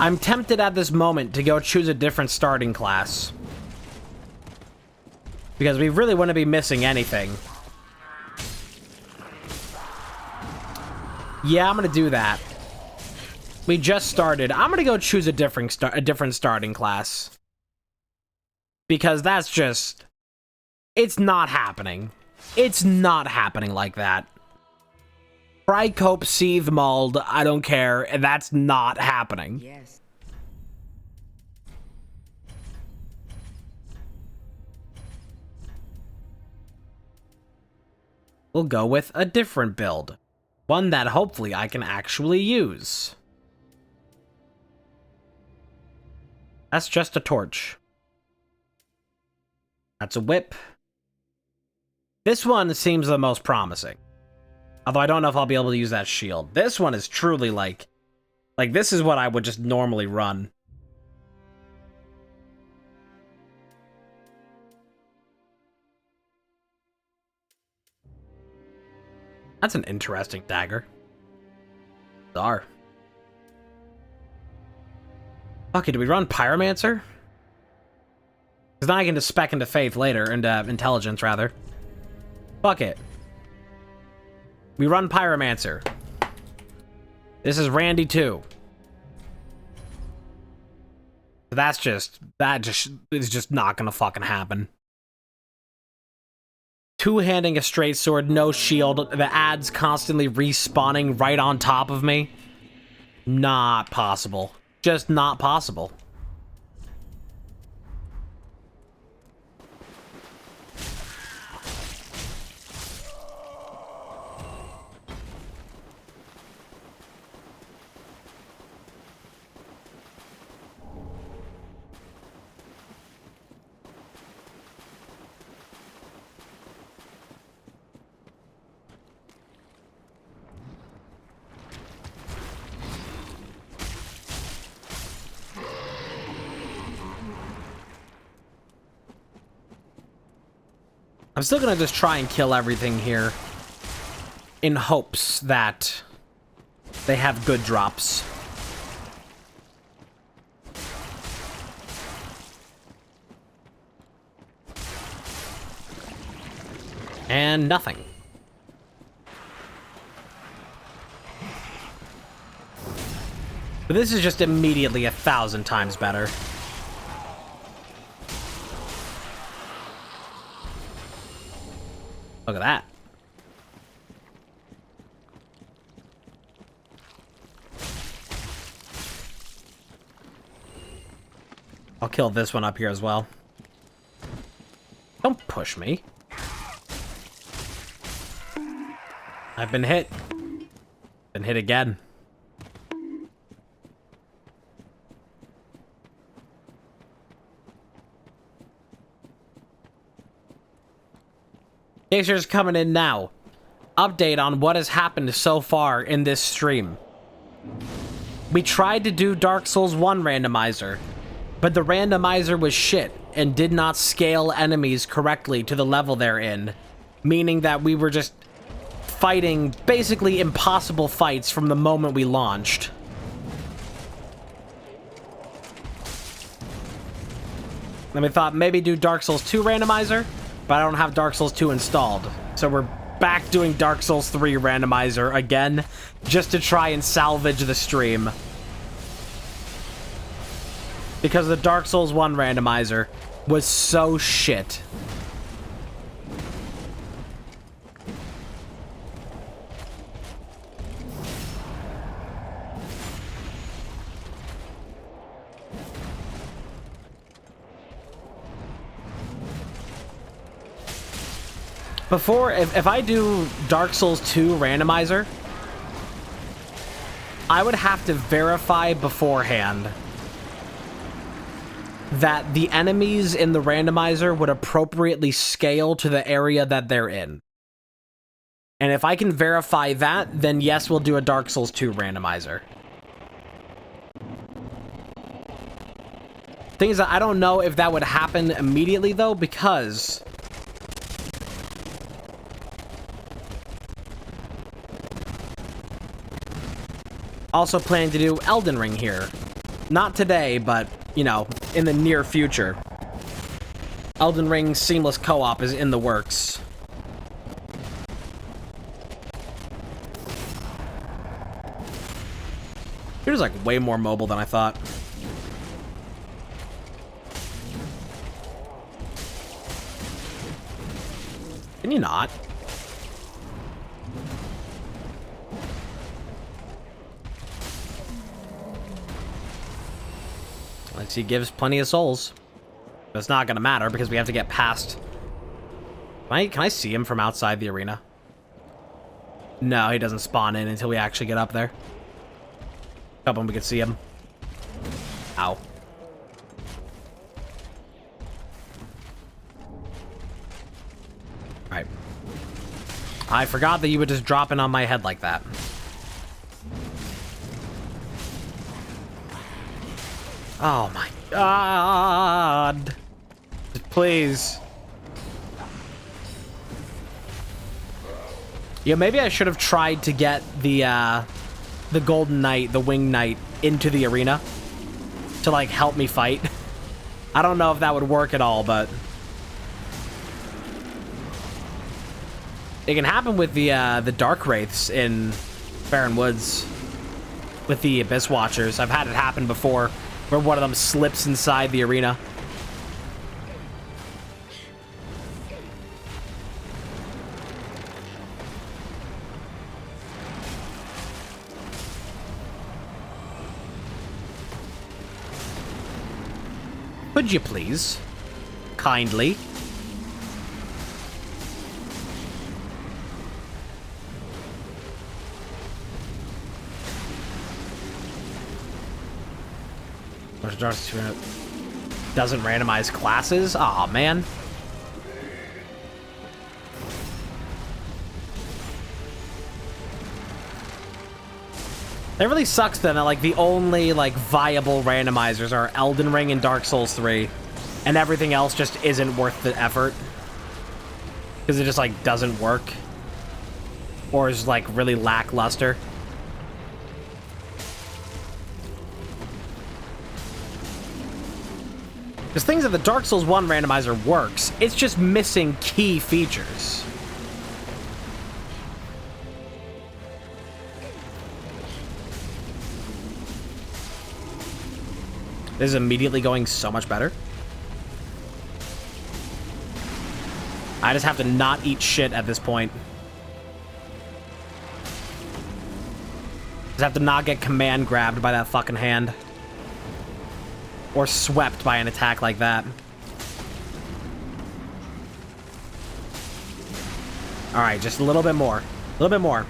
I'm tempted at this moment to go choose a different starting class. Because we really wouldn't be missing anything. Yeah, I'm gonna do that. We just started. I'm gonna go choose a different starting class. Because that's just... It's not happening. It's not happening like that. Fry, cope, seethe, mauled, I don't care. That's not happening. Yes. We'll go with a different build. One that hopefully I can actually use. That's just a torch. That's a whip. This one seems the most promising. Although I don't know if I'll be able to use that shield. This one is truly like this is what I would just normally run. That's an interesting dagger. Bizarre. Okay, do we run Pyromancer? Because then I can just spec into faith later, into intelligence, rather. Fuck it. We run Pyromancer. This is Randy 2. That is just not gonna fucking happen. Two-handing a straight sword, no shield, the ads constantly respawning right on top of me. Not possible. Just not possible. I'm still gonna just try and kill everything here in hopes that they have good drops. And nothing. But this is just immediately 1,000 times better. Look at that. I'll kill this one up here as well. Don't push me. I've been hit. Been hit again. Gangsters coming in now. Update on what has happened so far in this stream. We tried to do Dark Souls 1 randomizer, but the randomizer was shit and did not scale enemies correctly to the level they're in, meaning that we were just fighting basically impossible fights from the moment we launched. Then we thought maybe do Dark Souls 2 randomizer, but I don't have Dark Souls 2 installed. So we're back doing Dark Souls 3 randomizer again, just to try and salvage the stream. Because the Dark Souls 1 randomizer was so shit. Before, if I do Dark Souls 2 randomizer, I would have to verify beforehand that the enemies in the randomizer would appropriately scale to the area that they're in. And if I can verify that, then yes, we'll do a Dark Souls 2 randomizer. Thing is that I don't know if that would happen immediately, though, because also planning to do Elden Ring here. Not today, but, you know, in the near future. Elden Ring seamless co-op is in the works. You're just, like, way more mobile than I thought. Can you not? He gives plenty of souls. But it's not gonna matter because we have to get past. Can I see him from outside the arena? No, he doesn't spawn in until we actually get up there. Hoping we can see him. Ow. Alright. I forgot that you would just drop in on my head like that. Oh my god. Please. Yeah, maybe I should have tried to get the Golden Knight, the Wing Knight, into the arena to, like, help me fight. I don't know if that would work at all, but it can happen with the Dark Wraiths in Barren Woods with the Abyss Watchers. I've had it happen before where one of them slips inside the arena. Could you please? Kindly. Doesn't randomize classes? Aw, man. It really sucks then that, like, the only, like, viable randomizers are Elden Ring and Dark Souls 3, and everything else just isn't worth the effort. Because it just, like, doesn't work. Or is, like, really lackluster. Because things that the Dark Souls 1 randomizer works, it's just missing key features. This is immediately going so much better. I just have to not eat shit at this point. Just have to not get command grabbed by that fucking hand. Or swept by an attack like that. Alright, just a little bit more. A little bit more.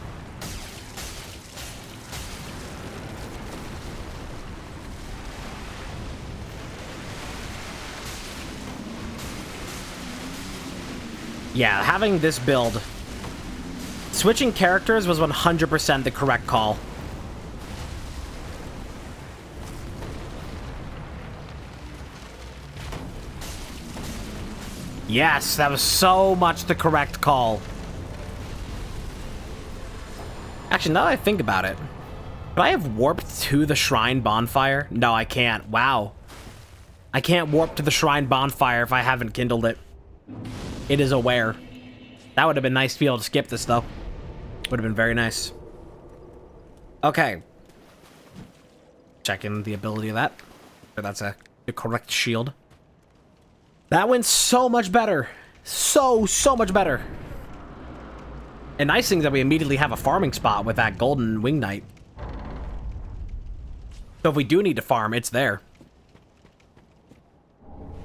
Yeah, having this build, switching characters was 100% the correct call. Yes, that was so much the correct call. Actually, now that I think about it, could I have warped to the Shrine Bonfire? No, I can't. Wow. I can't warp to the Shrine Bonfire if I haven't kindled it. It is aware. That would have been nice to be able to skip this, though. Would have been very nice. Okay. Checking the ability of that. Sure, that's the correct shield. That went so much better. So much better. And nice thing is that we immediately have a farming spot with that golden wing knight. So if we do need to farm, it's there.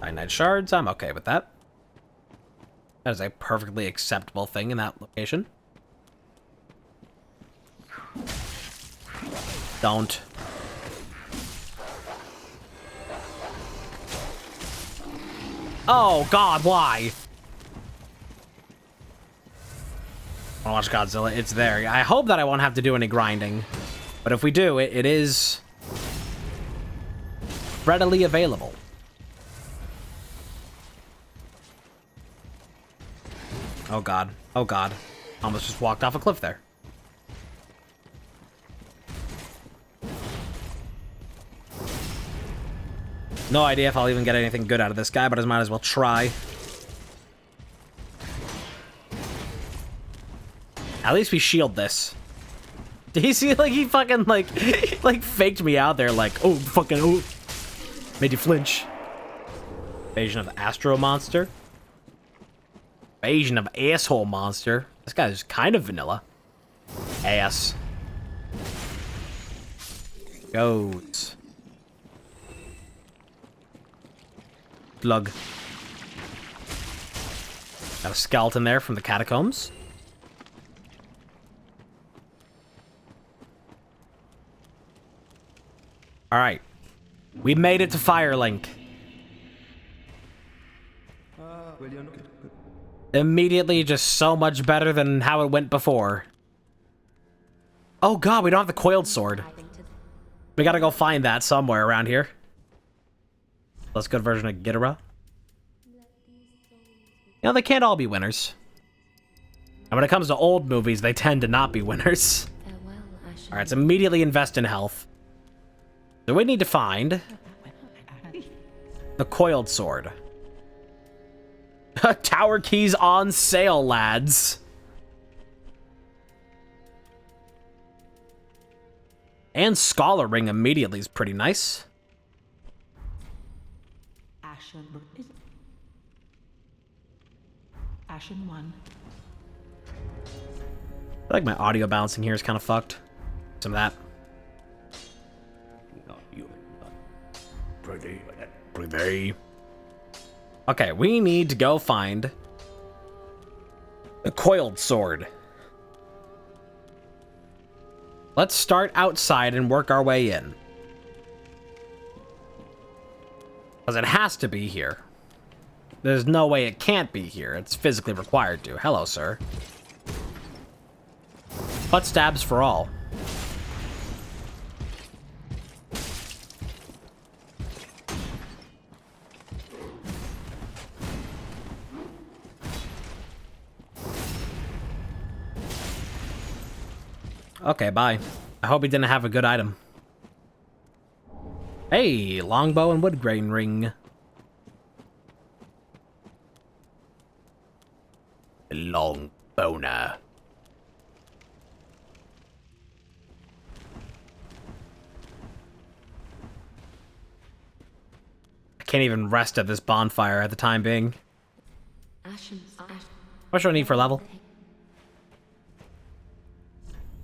9 shards, I'm okay with that. That is a perfectly acceptable thing in that location. Don't. Oh, God, why? I want to watch Godzilla. It's there. I hope that I won't have to do any grinding. But if we do, it is readily available. Oh, God. Oh, God. Almost just walked off a cliff there. No idea if I'll even get anything good out of this guy, but I might as well try. At least we shield this. Did he see, like, he fucking, like faked me out there, like, oh, fucking, oh. Made you flinch. Invasion of Astro Monster. Invasion of Asshole Monster. This guy's kind of vanilla. Ass. Goats. Slug. Got a skeleton there from the catacombs. Alright. We made it to Firelink. Immediately just so much better than how it went before. Oh god, we don't have the coiled sword. We gotta go find that somewhere around here. Let's go to version of Ghidorah. You know, they can't all be winners. And when it comes to old movies, they tend to not be winners. Alright, let's immediately invest in health. So we need to find The coiled sword. Tower keys on sale, lads. And Scholar Ring immediately is pretty nice. Ashen 1. I feel like my audio balancing here is kind of fucked. Some of that. Pretty. Okay, we need to go find the coiled sword. Let's start outside and work our way in. Because it has to be here. There's no way it can't be here. It's physically required to. Hello, sir. Butt stabs for all. Okay, bye. I hope he didn't have a good item. Hey, longbow and wood grain ring. Long boner. I can't even rest at this bonfire at the time being. What do I need for level?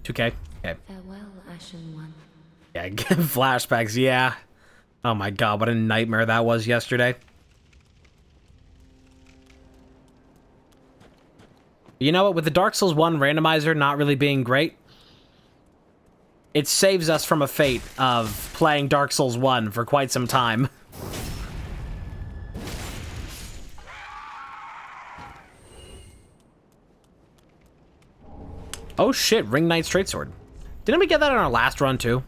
2K? Okay. Farewell, Ashen 1. Yeah, flashbacks, yeah. Oh my god, what a nightmare that was yesterday. You know what, with the Dark Souls 1 randomizer not really being great, it saves us from a fate of playing Dark Souls 1 for quite some time. Oh shit, Ring Knight Straight Sword. Didn't we get that in our last run too?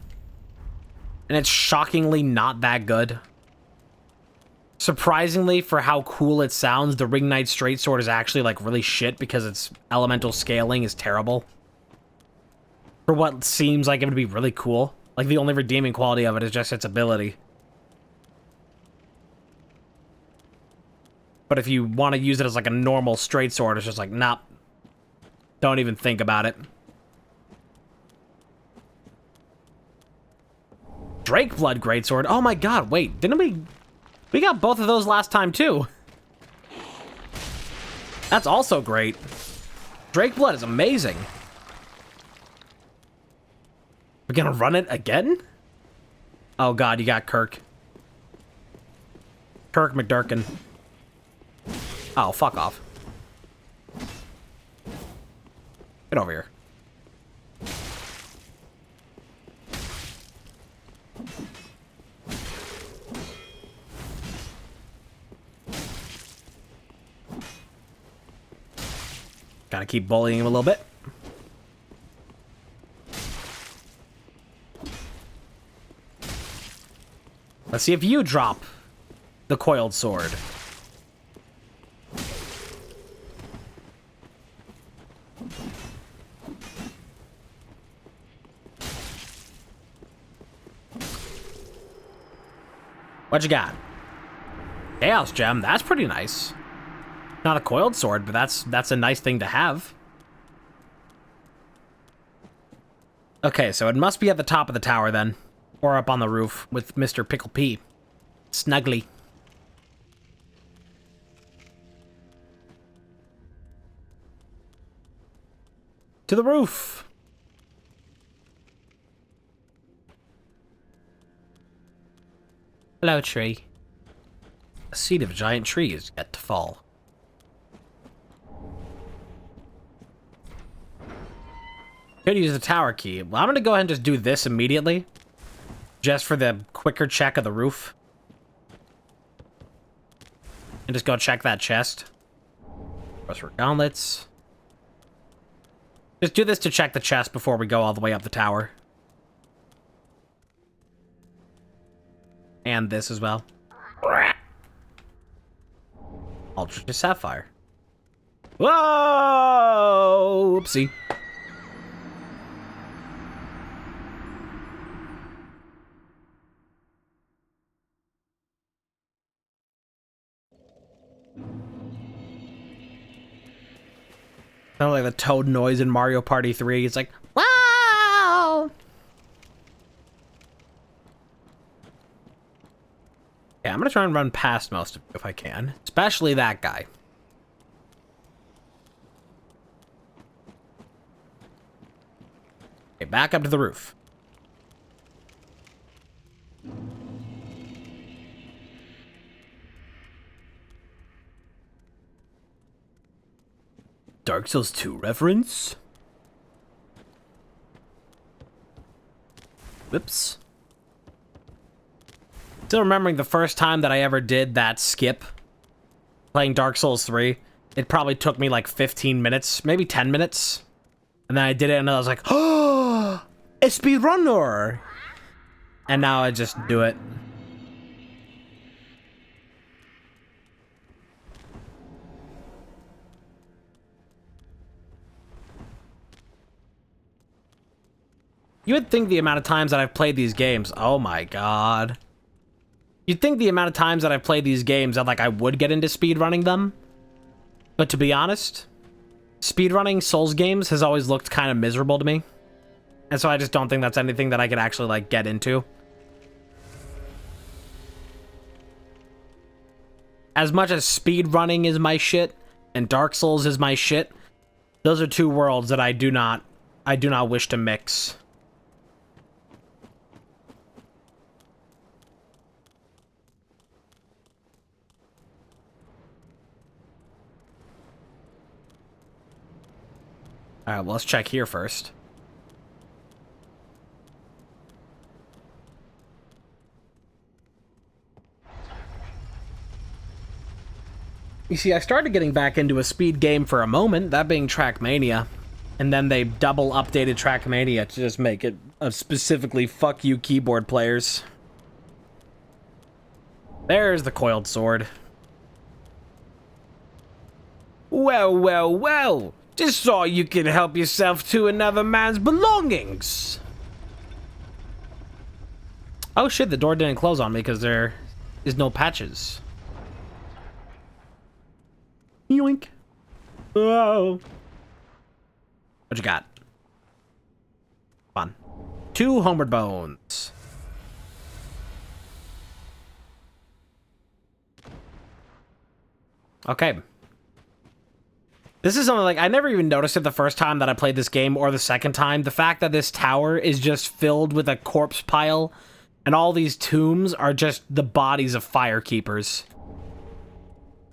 And it's shockingly not that good. Surprisingly, for how cool it sounds, the Ring Knight Straight Sword is actually like really shit because its elemental scaling is terrible. For what seems like it would be really cool. Like the only redeeming quality of it is just its ability. But if you want to use it as like a normal straight sword, it's just like, nah. Don't even think about it. Drake Blood Greatsword. Oh my god, wait, didn't we... We got both of those last time too. That's also great. Drake Blood is amazing. We're gonna run it again? Oh god, you got Kirk. Kirk McDurkin. Oh, fuck off. Get over here. Gotta keep bullying him a little bit. Let's see if you drop the coiled sword. What you got? Chaos Gem, that's pretty nice. Not a coiled sword, but that's a nice thing to have. Okay, so it must be at the top of the tower then. Or up on the roof with Mr. Pickle P. Snuggly. To the roof! Hello, tree. A seed of a giant tree is yet to fall. Could use the tower key. Well, I'm gonna go ahead and just do this immediately. Just for the quicker check of the roof. And just go check that chest. Press for gauntlets. Just do this to check the chest before we go all the way up the tower. And this as well. Ultra Sapphire. Whoa! Oopsie. Kind of like the Toad noise in Mario Party 3. It's like, wow! Yeah, I'm gonna try and run past most of it if I can. Especially that guy. Okay, back up to the roof. Dark Souls 2 reference? Whoops. Still remembering the first time that I ever did that skip playing Dark Souls 3. It probably took me like 15 minutes, maybe 10 minutes. And then I did it and I was like, oh, a speedrunner! And now I just do it. You would think the amount of times that I've played these games, oh my god. You'd think the amount of times that I've played these games that like I would get into speedrunning them. But to be honest, speedrunning Souls games has always looked kind of miserable to me. And so I just don't think that's anything that I could actually like get into. As much as speedrunning is my shit and Dark Souls is my shit, those are two worlds that I do not wish to mix. Alright, well, let's check here first. You see, I started getting back into a speed game for a moment, that being Trackmania. And then they double updated Trackmania to just make it a specifically fuck you keyboard players. There's the coiled sword. Well, well, well. Just saw you could help yourself to another man's belongings. Oh shit, the door didn't close on me because there is no patches. Yoink. Oh. What you got? Fun. 2 homeward bones. Okay. This is something like, I never even noticed it the first time that I played this game or the second time. The fact that this tower is just filled with a corpse pile and all these tombs are just the bodies of firekeepers.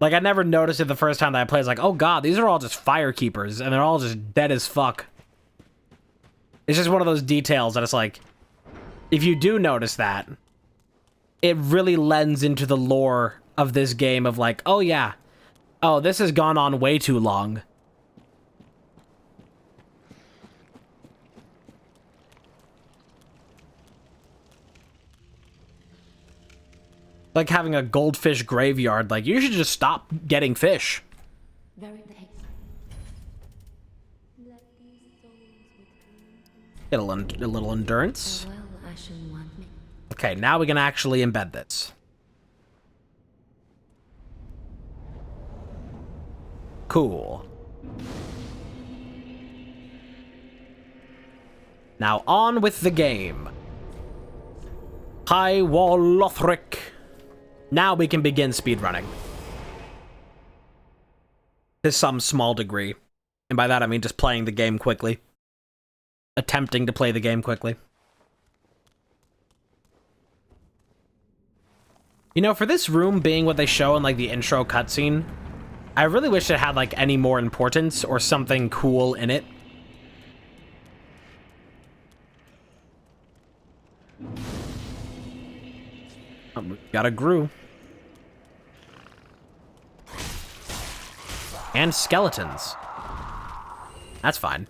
Like, I never noticed it the first time that I played. It's like, oh god, these are all just firekeepers and they're all just dead as fuck. It's just one of those details that it's like, if you do notice that, it really lends into the lore of this game of like, oh yeah, oh, this has gone on way too long. Like having a goldfish graveyard. Like, you should just stop getting fish. Very thanks. Get a little endurance. Well, Ashen One. Okay, now we can actually embed this. Cool. Now on with the game. High Wall Lothric. Now we can begin speedrunning. To some small degree. And by that I mean just playing the game quickly. Attempting to play the game quickly. You know, for this room being what they show in like the intro cutscene, I really wish it had like any more importance or something cool in it. Got a Gru. And skeletons. That's fine.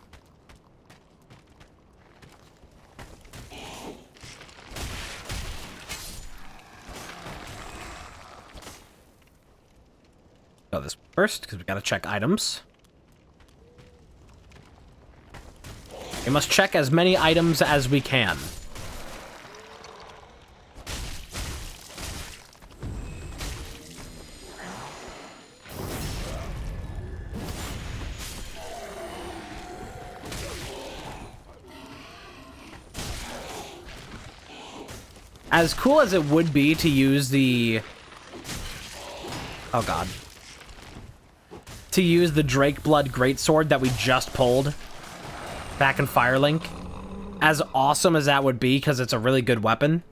Go this first, because we gotta check items. We must check as many items as we can. As cool as it would be to use the... Oh, God. To use the Drake Blood Greatsword that we just pulled back in Firelink. As awesome as that would be, because it's a really good weapon.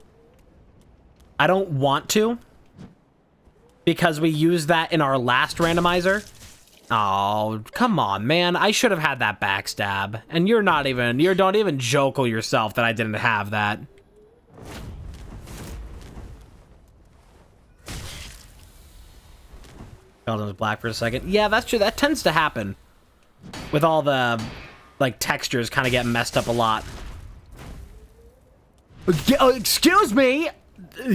I don't want to. Because we used that in our last randomizer. Oh, come on, man. I should have had that backstab. And you're not even... You don't even jokel yourself that I didn't have that. Held was black for a second. Yeah, that's true. That tends to happen. With all the, like, textures kind of getting messed up a lot. Excuse me!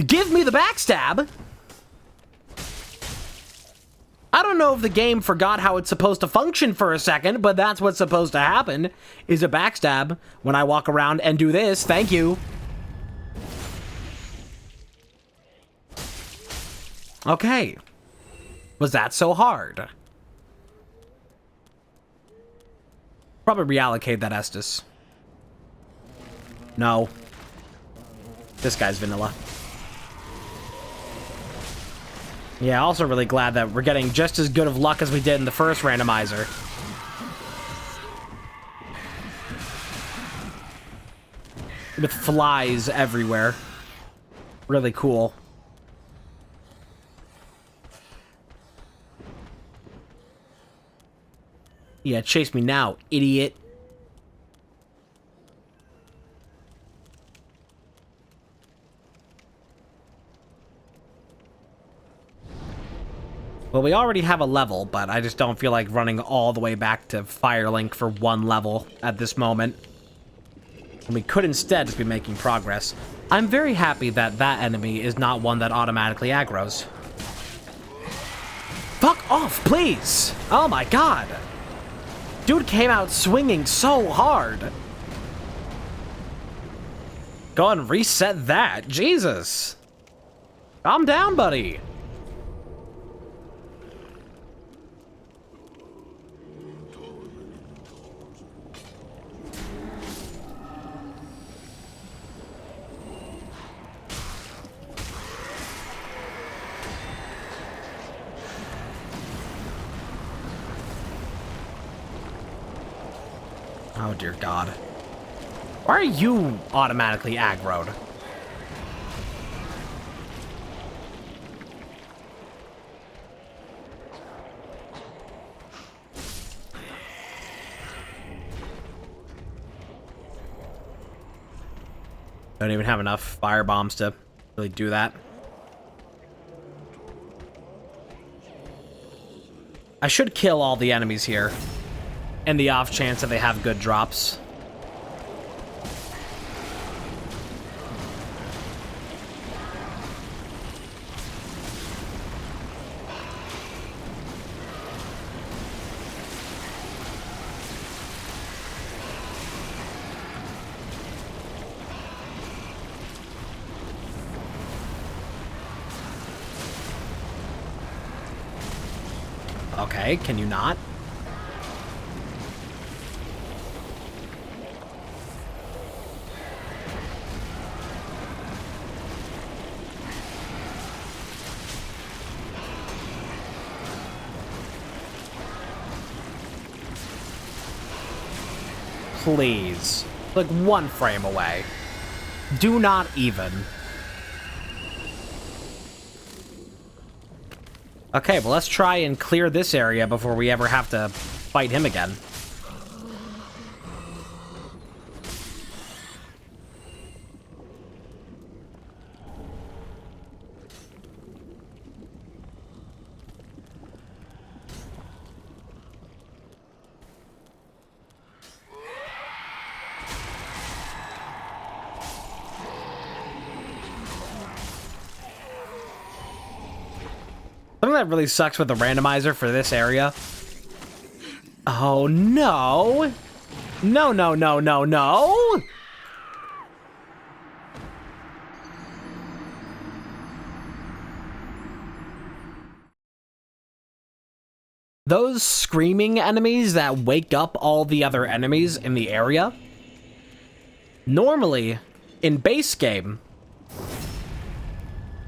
Give me the backstab! I don't know if the game forgot how it's supposed to function for a second, but that's what's supposed to happen, is a backstab when I walk around and do this. Thank you. Okay. Was that so hard? Probably reallocate that Estus. No. This guy's vanilla. Yeah, also really glad that we're getting just as good of luck as we did in the first randomizer. With flies everywhere. Really cool. Yeah, chase me now, idiot. Well, we already have a level, but I just don't feel like running all the way back to Firelink for one level at this moment. And we could instead just be making progress. I'm very happy that that enemy is not one that automatically aggroes. Fuck off, please! Oh my god! Dude came out swinging so hard. Go and reset that. Jesus. Calm down, buddy. Oh, dear God. Why are you automatically aggroed? Don't even have enough fire bombs to really do that. I should kill all the enemies here. And the off chance that they have good drops. Okay, can you not? Please. Like one frame away. Do not even. Okay, well let's try and clear this area before we ever have to fight him again. Something that really sucks with the randomizer for this area. Oh, no. No, no, no, no, no. Those screaming enemies that wake up all the other enemies in the area, normally, in base game,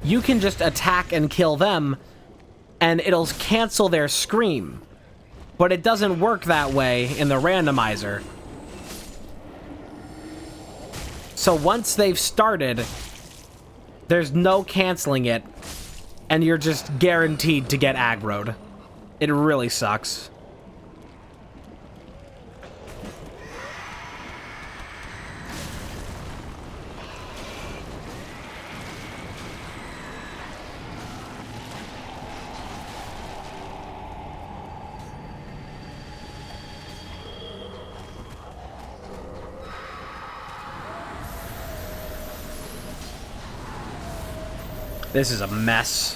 you can just attack and kill them, and it'll cancel their scream. But it doesn't work that way in the randomizer. So once they've started, there's no canceling it, and you're just guaranteed to get aggroed. It really sucks. This is a mess.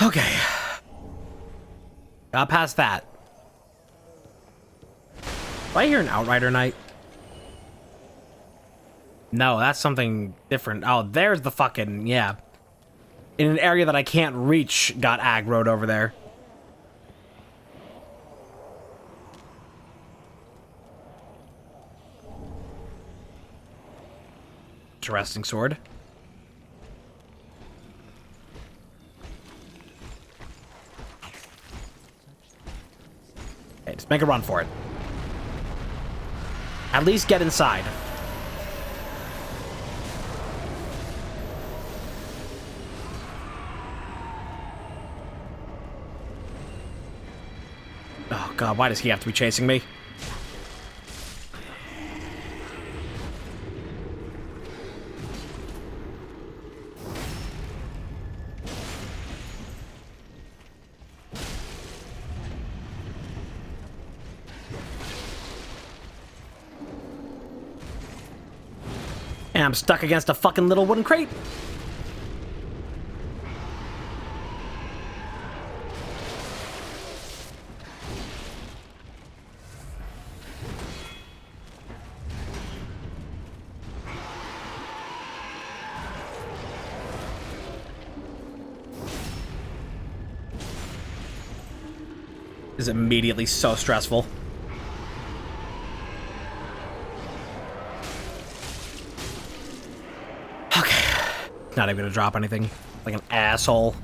Okay. Got past that. Do I hear an Outrider Knight? No, that's something different. Oh, there's the fucking, yeah. In an area that I can't reach, got aggroed over there. Interesting sword. Okay, just make a run for it. At least get inside. Oh god, why does he have to be chasing me? And I'm stuck against a fucking little wooden crate. This is immediately so stressful. Not even gonna drop anything. Like an asshole.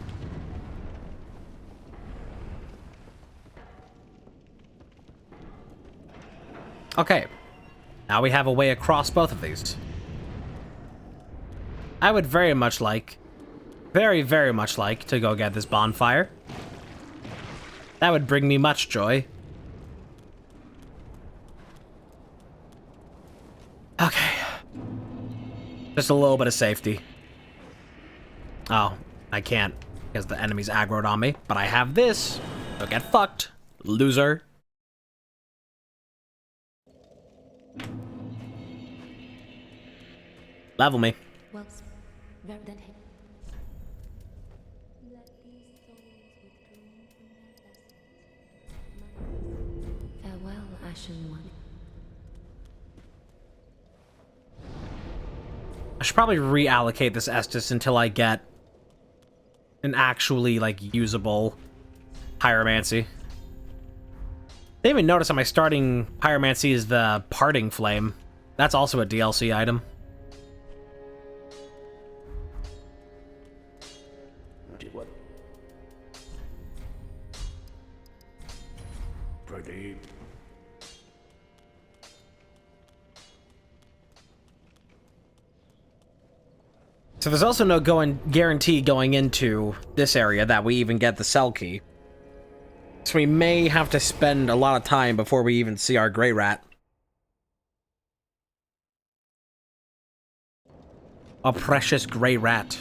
Okay. Now we have a way across both of these. I would very much like, very much like, to go get this bonfire. That would bring me much joy. Okay. Just a little bit of safety. Oh, I can't, because the enemy's aggroed on me. But I have this, so get fucked, loser. Level me. Well, very that farewell, Ashen One. I should probably reallocate this Estus until I get an actually, like, usable pyromancy. They even notice on my starting pyromancy is the parting flame. That's also a DLC item. What? Pradeep. So there's also no guarantee going into this area that we even get the cell key. So we may have to spend a lot of time before we even see our gray rat. A precious gray rat.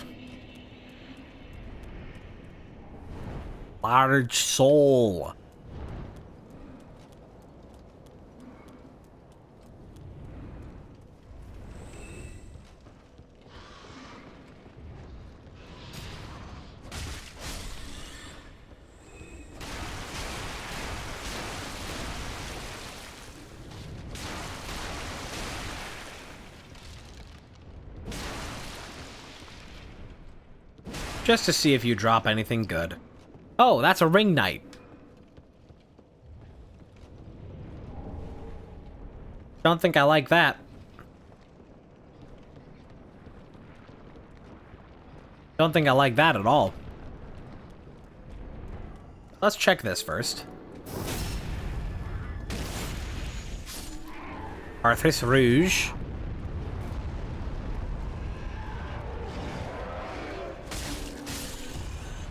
Large soul. Just to see if you drop anything good. Oh, that's a ring knight. Don't think I like that. Don't think I like that at all. Let's check this first. Arthas Rouge.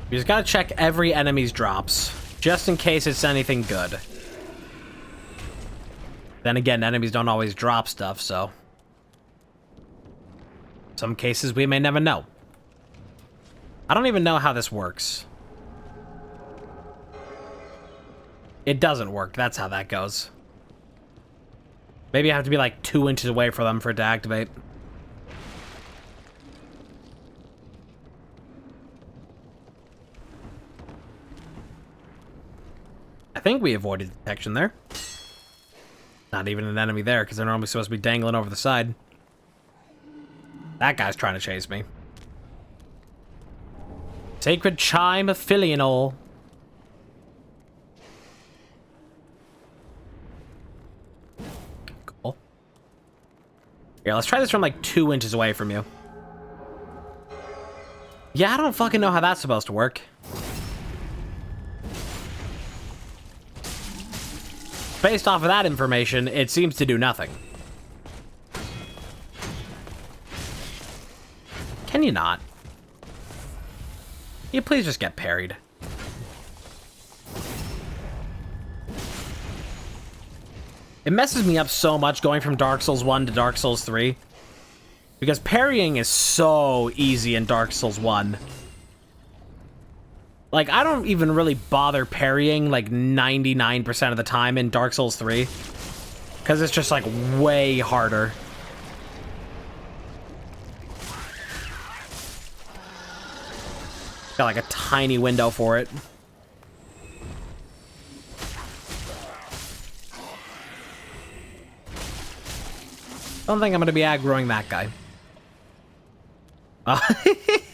You just gotta check every enemy's drops, just in case it's anything good. Then again, enemies don't always drop stuff, so... some cases we may never know. I don't even know how this works. It doesn't work, that's how that goes. Maybe I have to be like 2 inches away from them for it to activate. I think we avoided detection there. Not even an enemy there, because they're normally supposed to be dangling over the side. That guy's trying to chase me. Sacred Chime of Filianol. Cool. Here, let's try this from like 2 inches away from you. Yeah, I don't fucking know how that's supposed to work. Based off of that information, it seems to do nothing. Can you not? Can you please just get parried? It messes me up so much going from Dark Souls 1 to Dark Souls 3. Because parrying is so easy in Dark Souls 1. Like, I don't even really bother parrying, like, 99% of the time in Dark Souls 3. Because it's just, like, way harder. Got, like, a tiny window for it. Don't think I'm gonna be aggroing that guy.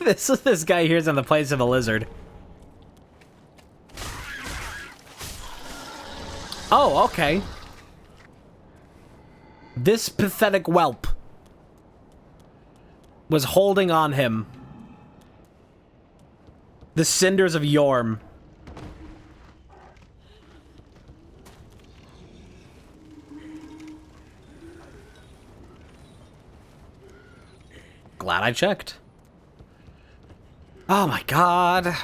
This guy here's in the place of a lizard. Oh, okay. This pathetic whelp was holding on him. The cinders of Yorm. Glad I checked. Oh my god.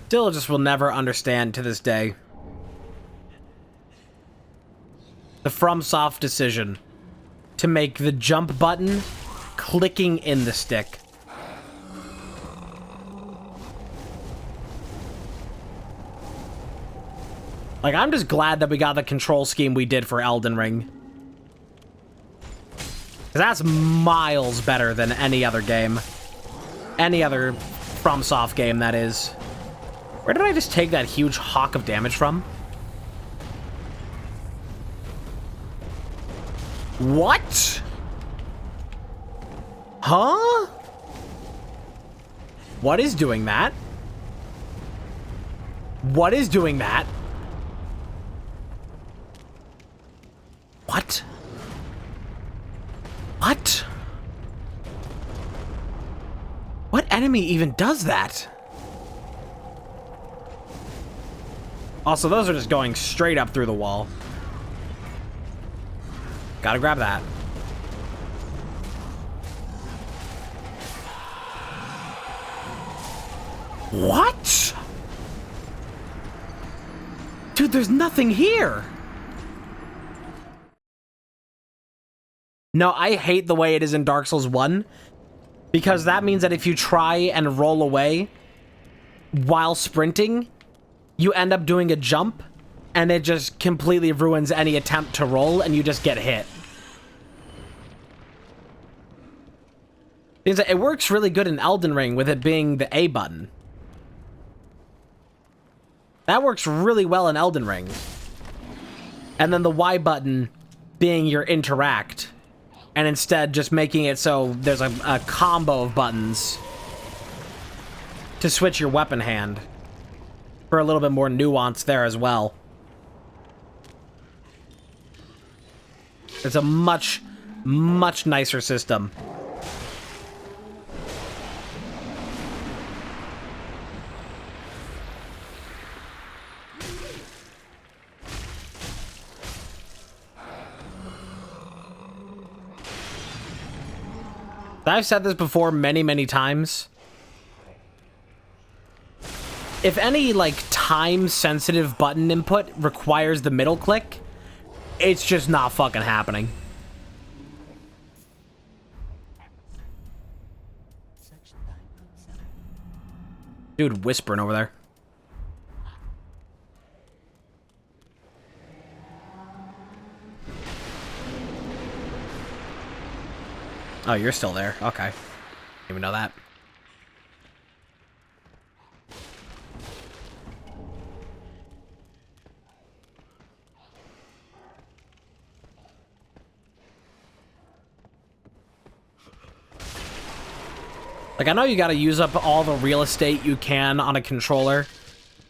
Still just will never understand to this day the FromSoft decision to make the jump button clicking in the stick. Like, I'm just glad that we got the control scheme we did for Elden Ring. 'Cause that's miles better than any other game. Any other FromSoft game, that is. Where did I just take that huge hawk of damage from? What? Huh? What is doing that? What is doing that? What? What? What enemy even does that? Also, those are just going straight up through the wall. Gotta grab that. What? Dude, there's nothing here. No, I hate the way it is in Dark Souls 1. Because that means that if you try and roll away while sprinting, you end up doing a jump, and it just completely ruins any attempt to roll, and you just get hit. It works really good in Elden Ring with it being the A button. That works really well in Elden Ring. And then the Y button being your interact. And instead just making it so there's a combo of buttons to switch your weapon hand. For a little bit more nuance there as well. It's a much, much nicer system. I've said this before many, many times. If any, like, time-sensitive button input requires the middle click, it's just not fucking happening. Dude, whispering over there. Oh, you're still there. Okay. Didn't even know that. Like, I know you gotta use up all the real estate you can on a controller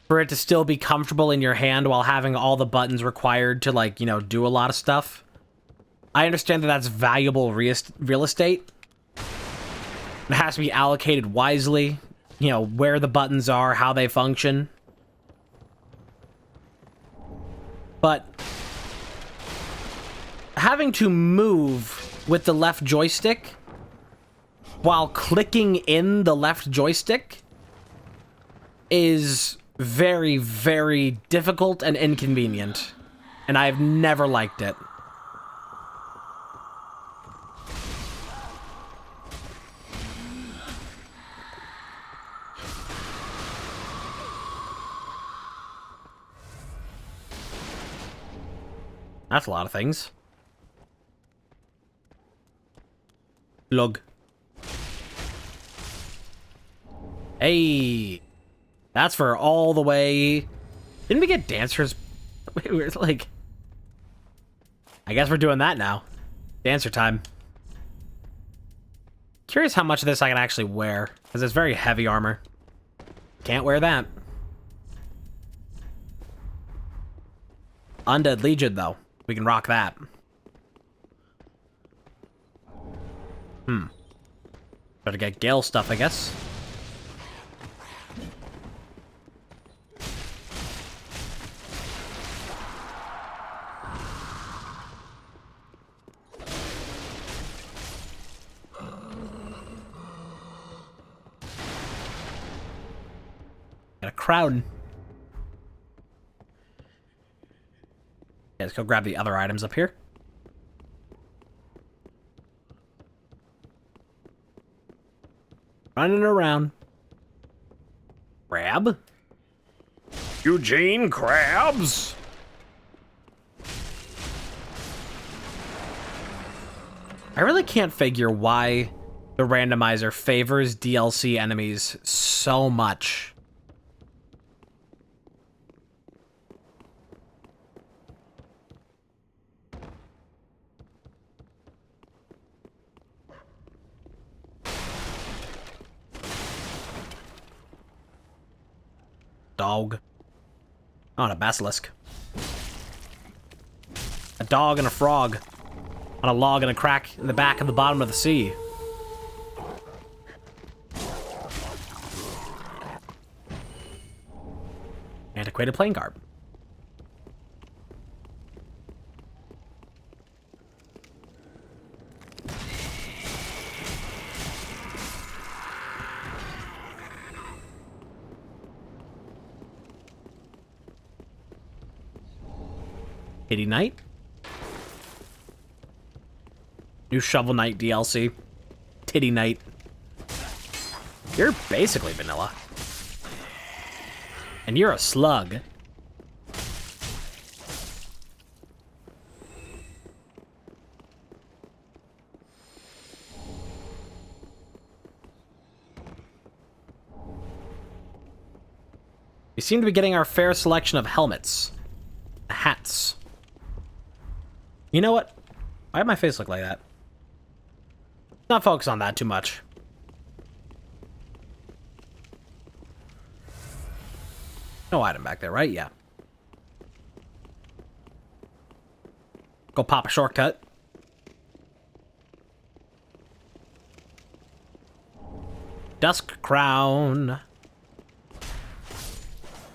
for it to still be comfortable in your hand while having all the buttons required to, like, you know, do a lot of stuff. I understand that that's valuable real estate. It has to be allocated wisely, you know, where the buttons are, how they function. But having to move with the left joystick while clicking in the left joystick is very, very difficult and inconvenient. And I've never liked it. That's a lot of things. Lug. Hey. That's for all the way. Didn't we get dancers? We were like... I guess we're doing that now. Dancer time. Curious how much of this I can actually wear. Because it's very heavy armor. Can't wear that. Undead Legion, though. We can rock that. Better get Gale stuff, I guess. Got a crown. Yeah, let's go grab the other items up here. Running around. Crab? Eugene Krabs? I really can't figure why the randomizer favors DLC enemies so much. Dog. Oh, and a basilisk. A dog and a frog. On a log and a crack in the back of the bottom of the sea. Antiquated playing garb. Kitty Knight. New Shovel Knight DLC. Titty Knight. You're basically vanilla. And you're a slug. We seem to be getting our fair selection of helmets. Hats. You know what? Why did my face look like that? Not focus on that too much. No item back there, right? Yeah. Go pop a shortcut. Dusk Crown.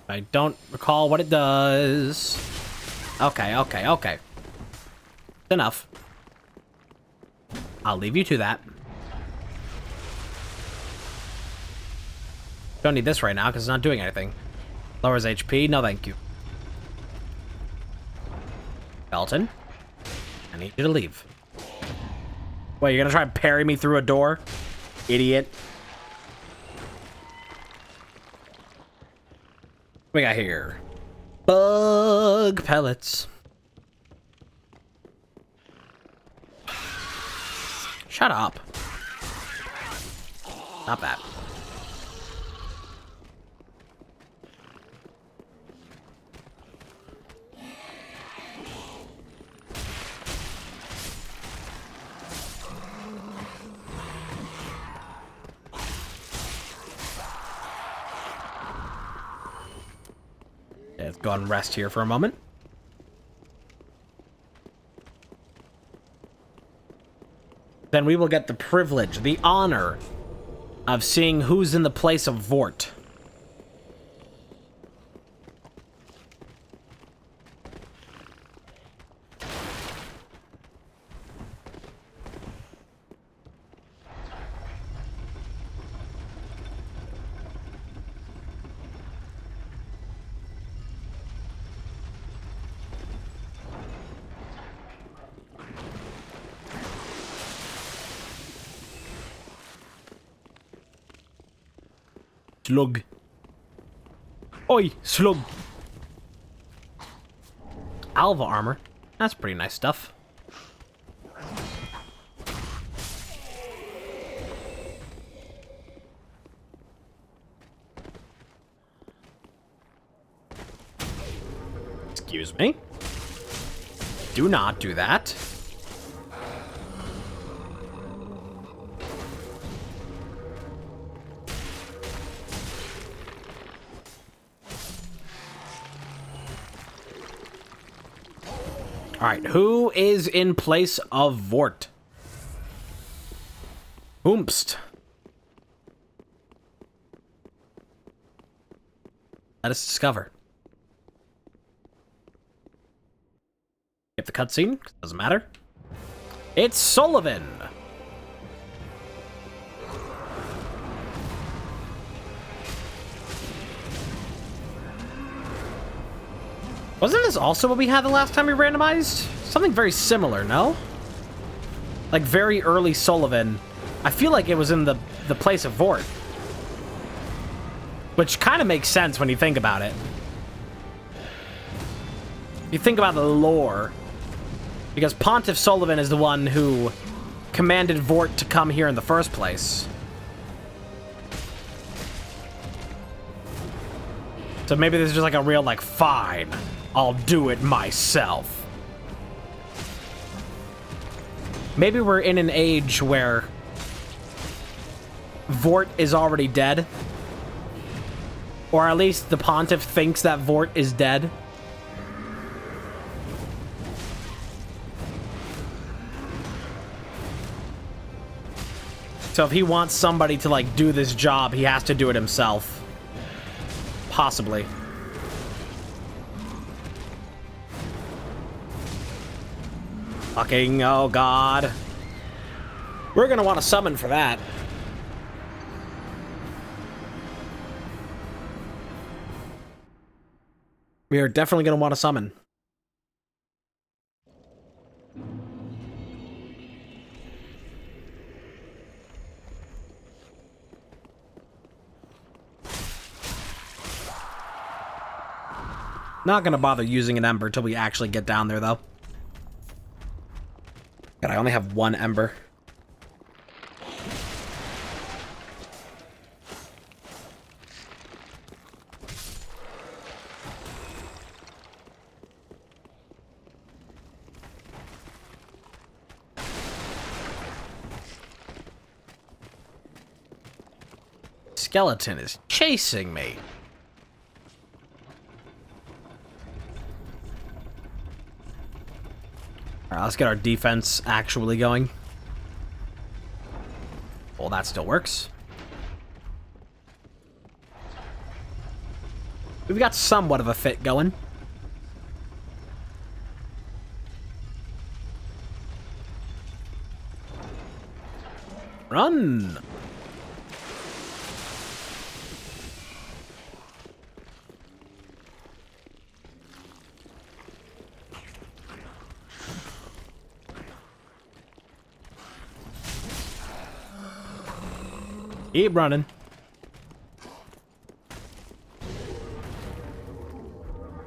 I don't recall what it does. Okay, okay, okay. Enough. I'll leave you to that. Don't need this right now because it's not doing anything. Lowers HP. No, thank you. Belton, I need you to leave. Wait, you're gonna try and parry me through a door? Idiot. What we got here? Bug pellets. Shut up. Not bad. Let's go and rest here for a moment. Then we will get the privilege, the honor of seeing who's in the place of Vort. Slug. Oi, slug. Alva armor. That's pretty nice stuff. Excuse me. Do not do that. Alright, who is in place of Vort? Oomst. Let us discover. Skip the cutscene, doesn't matter. It's Sullivan! Wasn't this also what we had the last time we randomized? Something very similar, no? Like very early Sullivan. I feel like it was in the place of Vort. Which kind of makes sense when you think about it. You think about the lore. Because Pontiff Sullivan is the one who commanded Vort to come here in the first place. So maybe this is just like a real, like, fine, I'll do it myself. Maybe we're in an age where Vort is already dead. Or at least the Pontiff thinks that Vort is dead. So if he wants somebody to, like, do this job, he has to do it himself. Possibly. Fucking, oh god. We're gonna want to summon for that. We are definitely gonna want to summon. Not gonna bother using an ember till we actually get down there, though. God, I only have one ember. skeleton is chasing me. Alright, let's get our defense actually going. Well, that still works. We've got somewhat of a fit going. Run! Keep running.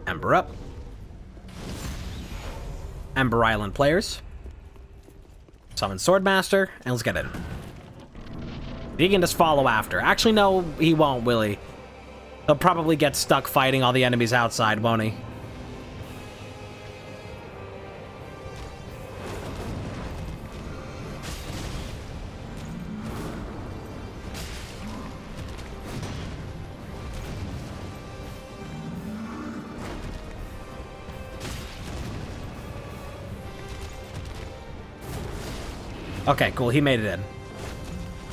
Ember up. Ember Island players. Summon Swordmaster, and let's get in. He can just follow after. Actually, no, he won't, will he? He'll probably get stuck fighting all the enemies outside, won't he? Okay, cool. He made it in.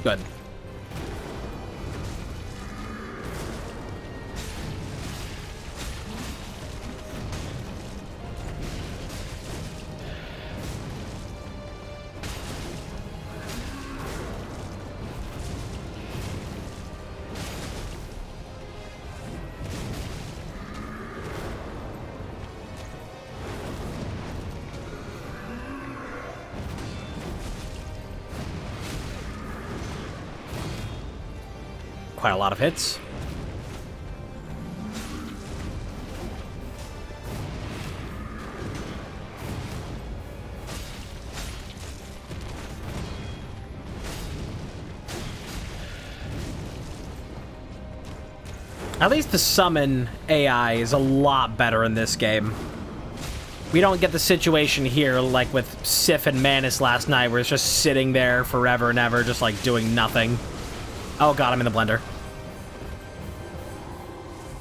Good. Quite a lot of hits. At least the summon AI is a lot better in this game. We don't get the situation here like with Sif and Manus last night where it's just sitting there forever and ever just like doing nothing. Oh god, I'm in the blender.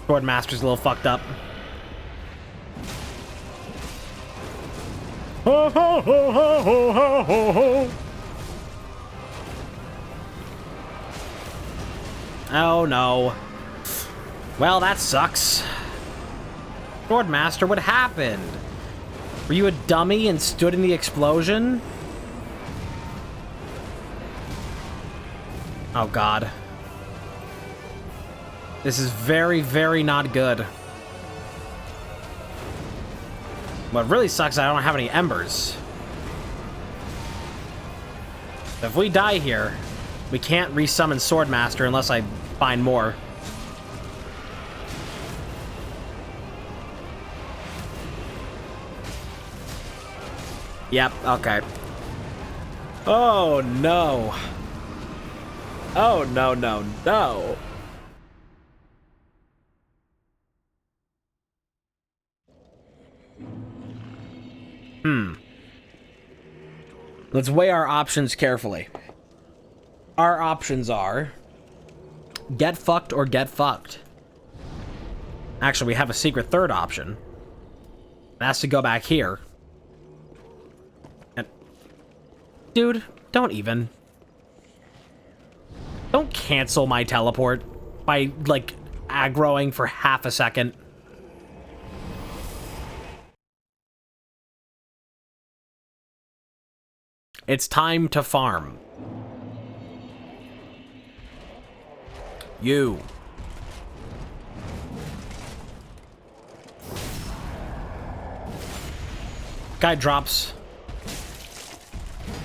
Swordmaster's a little fucked up. Ho ho ho ho ho ho ho ho. Oh no. Well, that sucks. Swordmaster, what happened? Were you a dummy and stood in the explosion? Oh god. This is very, very not good. What really sucks is I don't have any embers. If we die here, we can't resummon Swordmaster unless I find more. Yep, okay. Oh no. Oh no, no, no. Let's weigh our options carefully. Our options are get fucked or get fucked. Actually, we have a secret third option. It has to go back here. And dude, don't even. Don't cancel my teleport by, like, aggroing for half a second. It's time to farm. You. Guy drops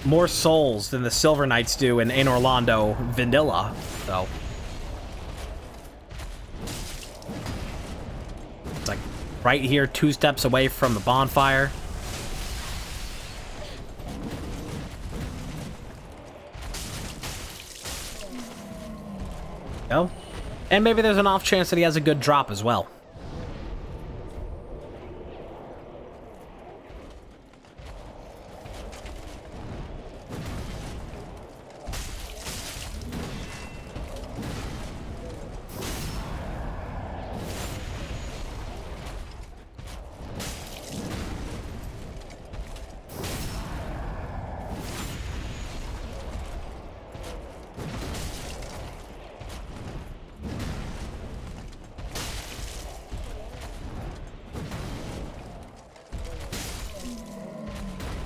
more souls than the Silver Knights do in Orlando vanilla, so. It's like right here, 2 steps away from the bonfire. Go. And maybe there's an off chance that he has a good drop as well.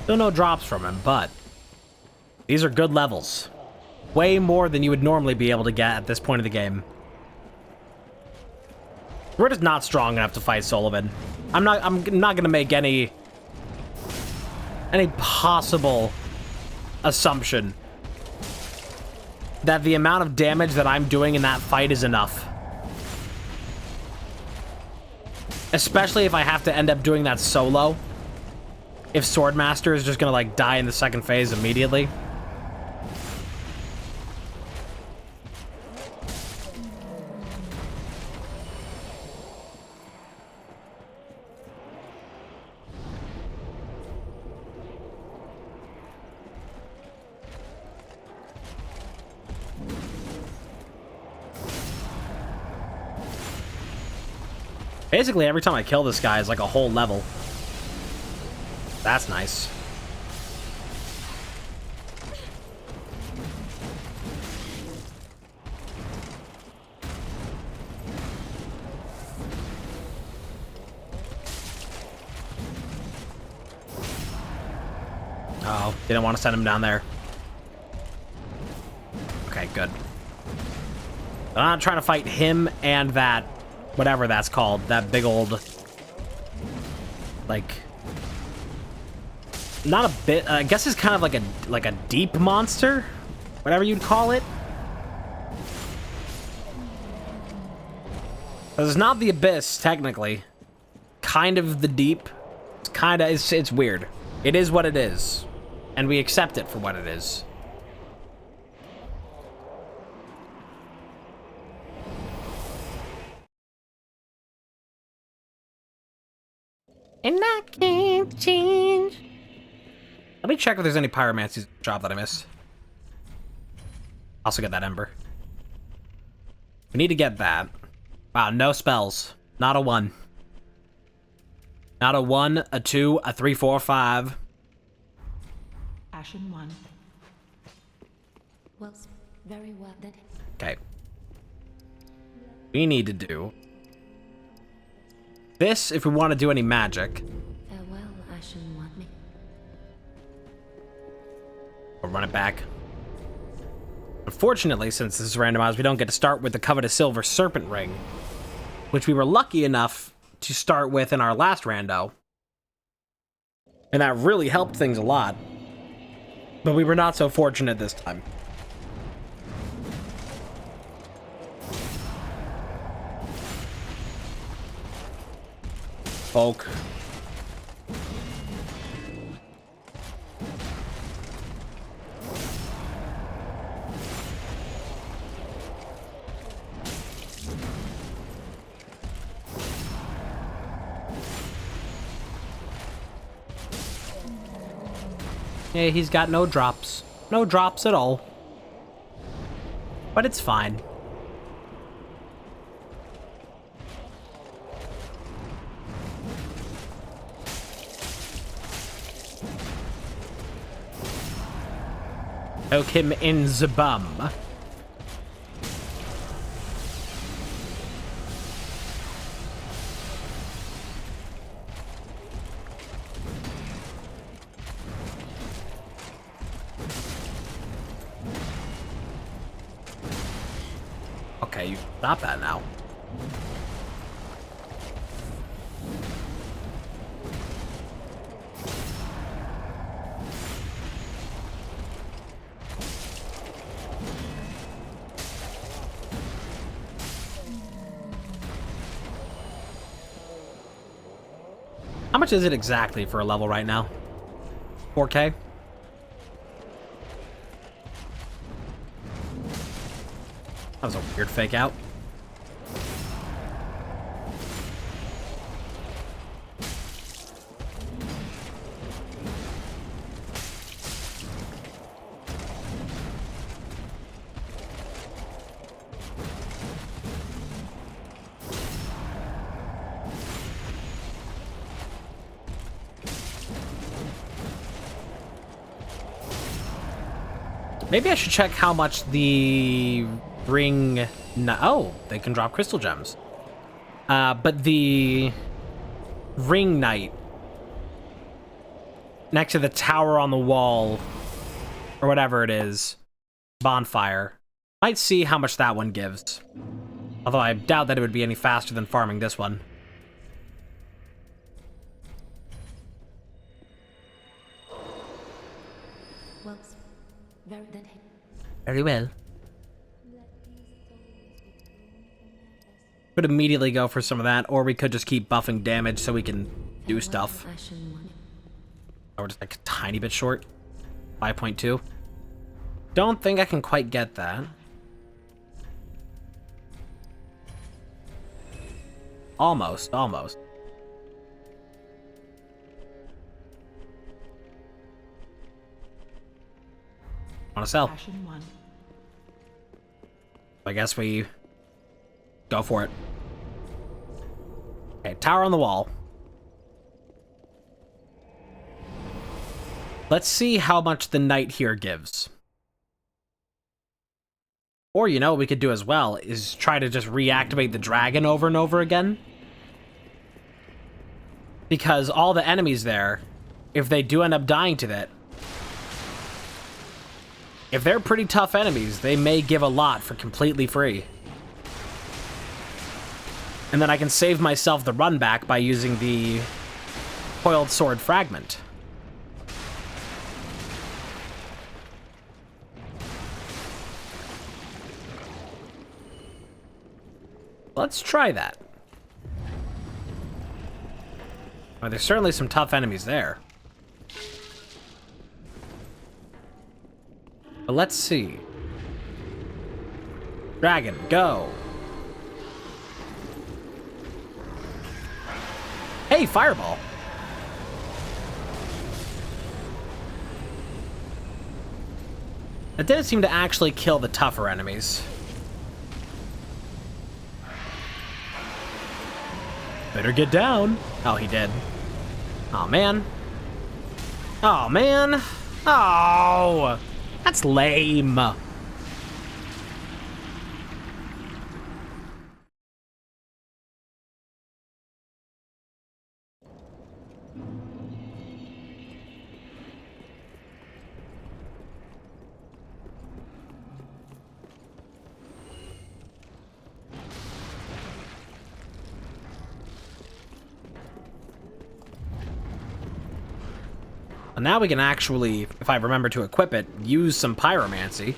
Still no drops from him, but these are good levels. Way more than you would normally be able to get at this point of the game. We're just not strong enough to fight Sullivan. I'm not gonna make any possible assumption that the amount of damage that I'm doing in that fight is enough. Especially if I have to end up doing that solo. If Swordmaster is just gonna, like, die in the second phase immediately. Basically, every time I kill this guy is like a whole level. That's nice. Oh, didn't want to send him down there. Okay, good. But I'm not trying to fight him and that, whatever that's called, that big old, like, not a bit, I guess it's kind of like a deep monster, whatever you'd call it. It's not the abyss, technically. Kind of the deep. It's kind of, it's weird. It is what it is. And we accept it for what it is. And I can't change. Let me check if there's any pyromancy job that I missed. Also get that ember. We need to get that. Wow, no spells. Not a 1. Not a 1, a 2, a 3, 4, 5. Ashen 1. Well, very well then. Okay. We need to do this if we want to do any magic. Farewell, Ashen 1. We'll run it back. Unfortunately, since this is randomized, we don't get to start with the coveted silver serpent ring, which we were lucky enough to start with in our last rando. And that really helped things a lot. But we were not so fortunate this time. Folk. Yeah, he's got no drops. No drops at all. But it's fine. Poke him in the bum. Okay, you stop that now. How much is it exactly for a level right now? 4K? That was a weird fake out. Maybe I should check how much the ring... Oh, they can drop crystal gems. But the ring knight next to the tower on the wall, or whatever it is, bonfire. Might see how much that one gives. Although I doubt that it would be any faster than farming this one. Well, very then. Very well. Could immediately go for some of that, or we could just keep buffing damage so we can do stuff. Ashen one. Oh, we're just like a tiny bit short. 5.2. Don't think I can quite get that. Almost, almost. Want to sell? Ashen one. I guess we go for it. Okay, tower on the wall. Let's see how much the knight here gives. Or, you know, what we could do as well is try to just reactivate the dragon over and over again. Because all the enemies there, if they do end up dying to that, if they're pretty tough enemies, they may give a lot for completely free. And then I can save myself the run back by using the coiled sword fragment. Let's try that. Oh, there's certainly some tough enemies there. But let's see. Dragon, go. Hey, fireball. That didn't seem to actually kill the tougher enemies. Better get down. Oh, he did. Oh, man. Oh, man. Oh, that's lame. And now we can actually, if I remember to equip it, use some pyromancy.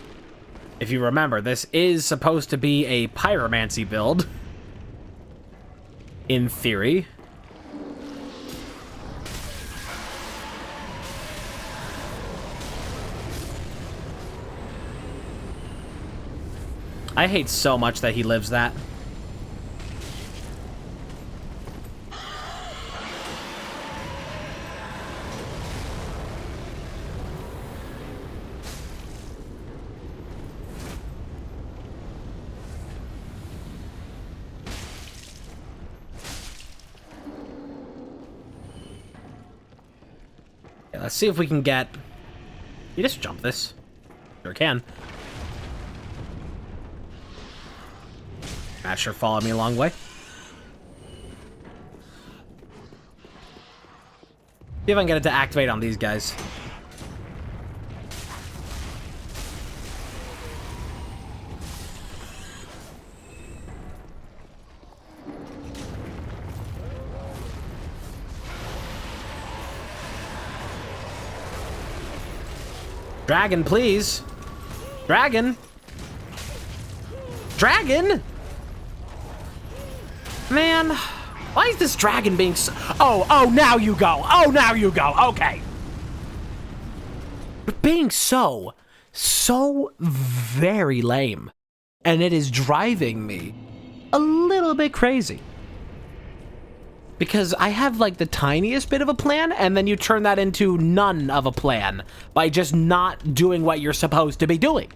If you remember, this is supposed to be a pyromancy build. In theory. I hate so much that he lives that. Let's see if we can get... You just jump this. Sure can. That sure followed me a long way. See if I can get it to activate on these guys. Dragon, please. Dragon. Dragon? Man, why is this dragon being so... Oh, now you go. Oh, now you go. Okay. But being so very lame. And it is driving me a little bit crazy. Because I have, like, the tiniest bit of a plan, and then you turn that into none of a plan by just not doing what you're supposed to be doing.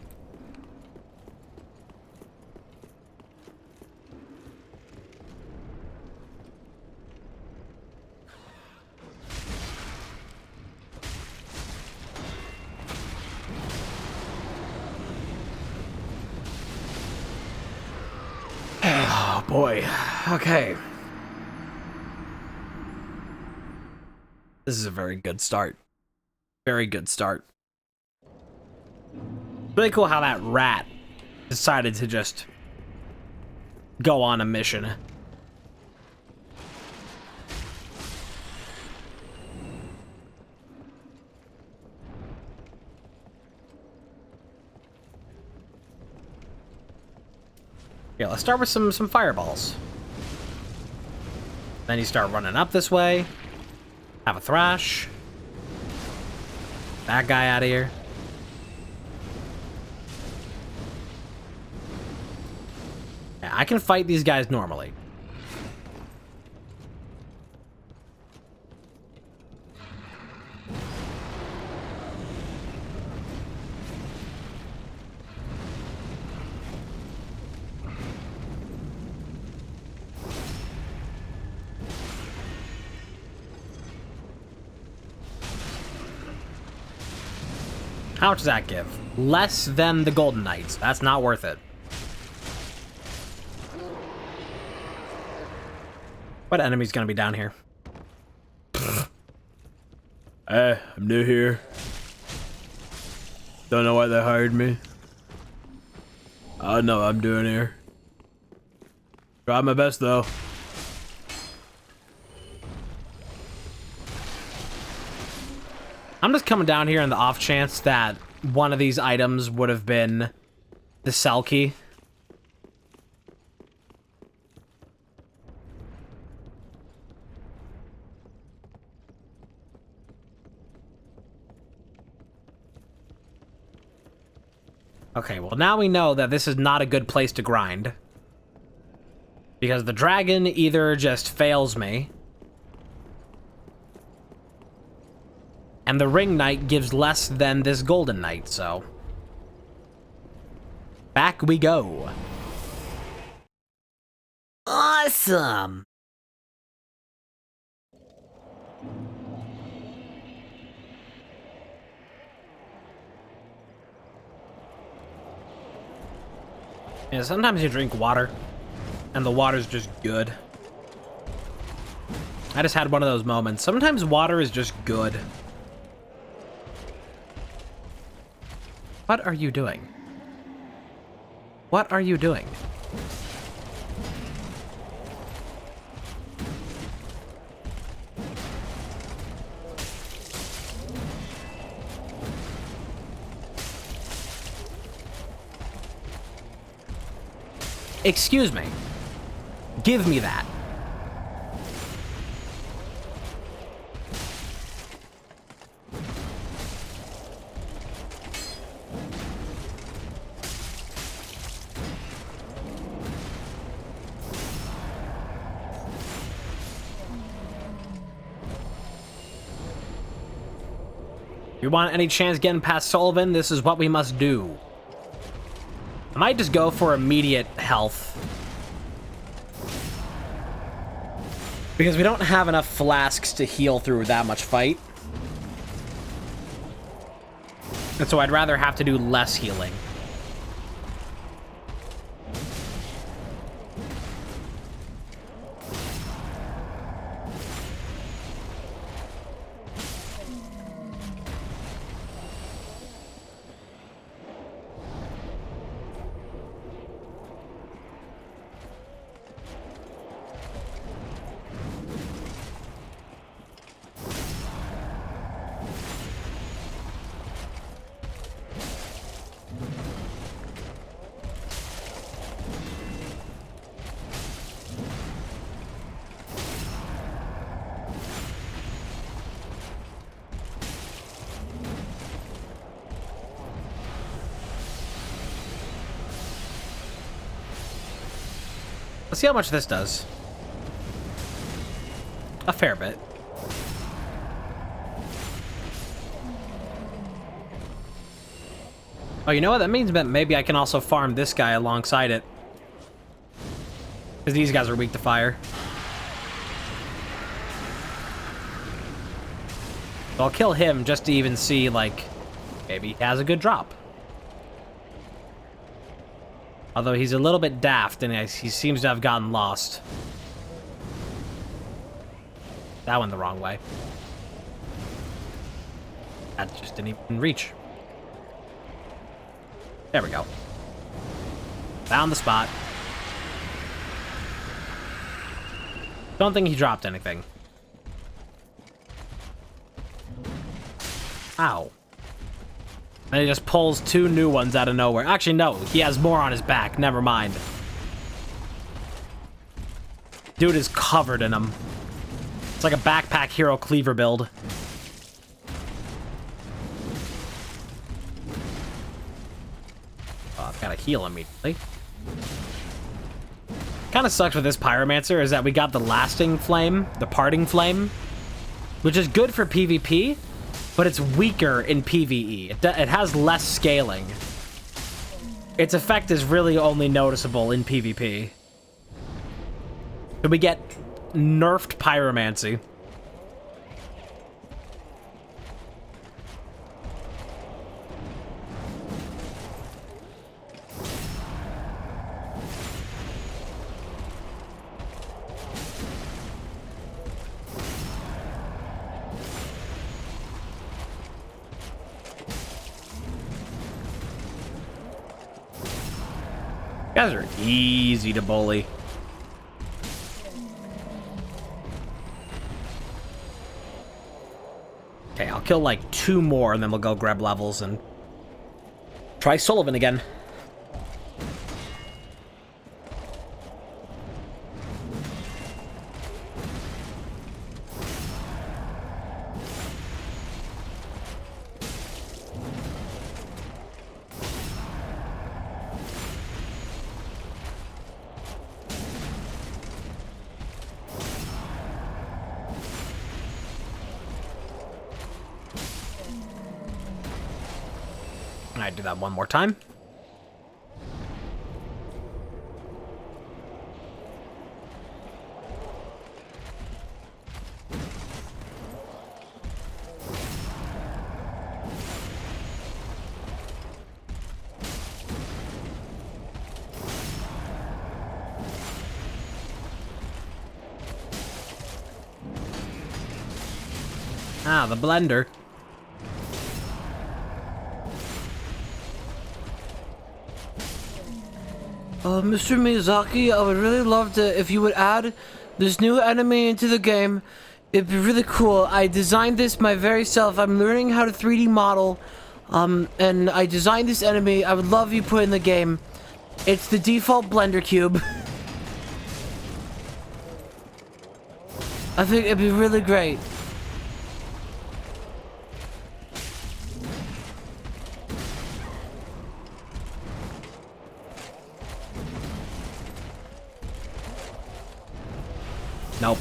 Oh, boy. Okay. This is a very good start. Very good start. Really cool how that rat decided to just go on a mission. Yeah, let's start with some fireballs. Then you start running up this way. Have a thrash. That guy out of here. Yeah, I can fight these guys normally. How much does that give? Less than the Golden Knights. That's not worth it. What enemy's gonna be down here? Hey, I'm new here. Don't know why they hired me. I know what I'm doing here. Try my best, though. I'm just coming down here on the off chance that one of these items would have been the cell key. Okay, well now we know that this is not a good place to grind. Because the dragon either just fails me, and the ring knight gives less than this golden knight, so back we go. Awesome. Yeah, sometimes you drink water, and the water's just good. I just had one of those moments. Sometimes water is just good. What are you doing? What are you doing? Excuse me. Give me that. If you want any chance getting past Sullivan, this is what we must do. I might just go for immediate health. Because we don't have enough flasks to heal through that much fight. And so I'd rather have to do less healing. Let's see how much this does. A fair bit. Oh, you know what? That means that maybe I can also farm this guy alongside it. Because these guys are weak to fire. So I'll kill him just to even see, like, maybe he has a good drop. Although he's a little bit daft, and he seems to have gotten lost. That went the wrong way. That just didn't even reach. There we go. Found the spot. Don't think he dropped anything. Ow. And he just pulls 2 new ones out of nowhere. Actually, no. He has more on his back. Never mind. Dude is covered in them. It's like a backpack hero cleaver build. Oh, I've got to heal immediately. Kind of sucks with this pyromancer is that we got the lasting flame, the parting flame, which is good for PvP, but it's weaker in PvE. It has less scaling. Its effect is really only noticeable in PvP. So we get nerfed pyromancy. You guys are easy to bully. Okay, I'll kill like 2 more and then we'll go grab levels and try Sullivan again. I do that one more time. Ah, the blender. Mr. Miyazaki, I would really love to, if you would add this new enemy into the game. It'd be really cool. I designed this my very self. I'm learning how to 3D model, and I designed this enemy. I would love you put in the game. It's the default Blender Cube. I think it'd be really great. Nope.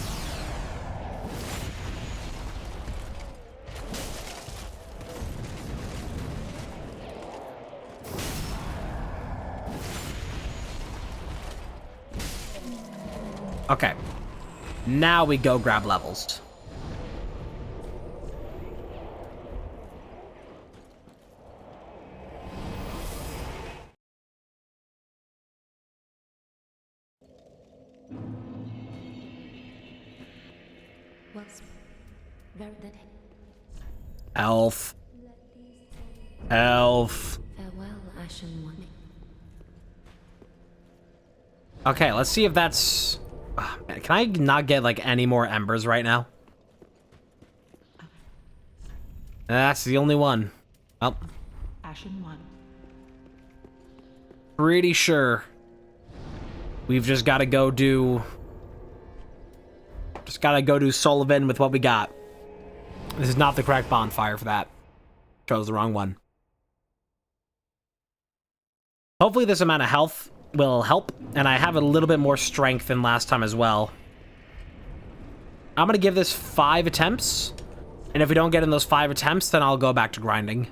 Okay. Now we go grab levels. Was very that Elf. Elf. farewell, Ashen One. Okay, let's see if that's... Oh, man, can I not get, like, any more embers right now? That's the only one. Oh. Ashen One. Pretty sure we've just got to go do... Just gotta go do Sullivan with what we got. This is not the correct bonfire for that. Chose the wrong one. Hopefully this amount of health will help, and I have a little bit more strength than last time as well. I'm gonna give this 5 attempts, and if we don't get in those 5 attempts, then I'll go back to grinding.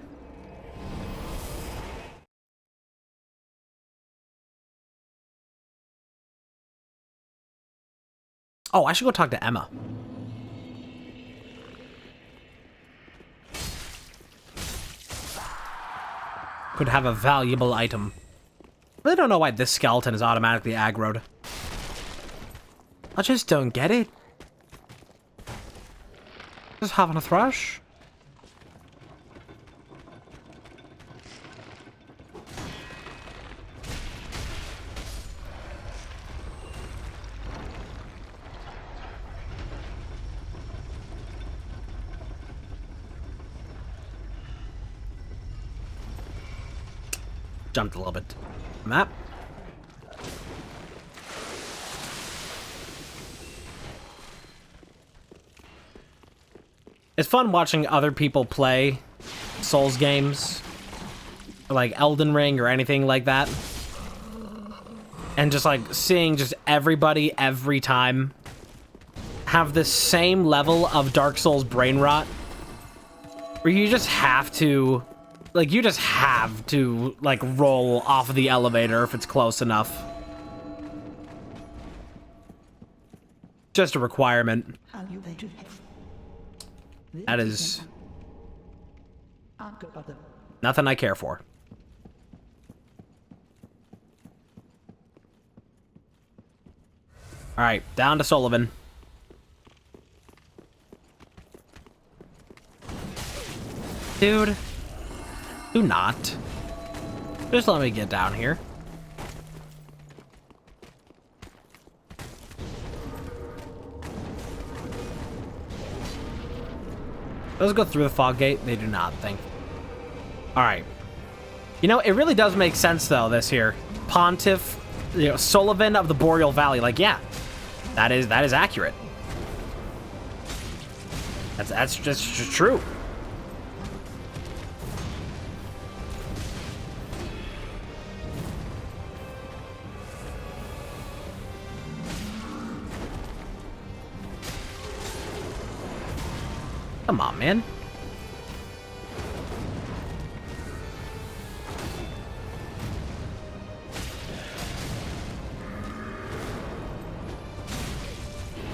Oh, I should go talk to Emma. Could have a valuable item. Really don't know why this skeleton is automatically aggroed. I just don't get it. Just having a thrush. jumped a little bit. Map. It's fun watching other people play Souls games, or like Elden Ring or anything like that, and just like seeing just everybody every time have the same level of Dark Souls brain rot, where you just have to, like, like roll off of the elevator if it's close enough. Just a requirement. That is nothing I care for. All right, down to Sullivan. Dude, do not. Just let me get down here. Let's go through the fog gate. They do not, thank. All right. You know, it really does make sense, though, this here. Pontiff, you know, Sullivan of the Boreal Valley. Like, yeah, that is accurate. That's just true. Come on, man.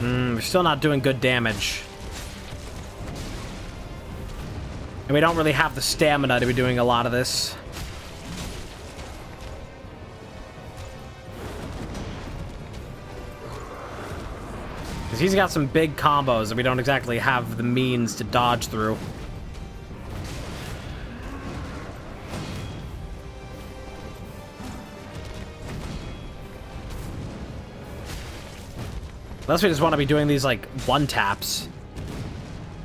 We're still not doing good damage. And we don't really have the stamina to be doing a lot of this. Because he's got some big combos that we don't exactly have the means to dodge through. Unless we just want to be doing these, like, one-taps.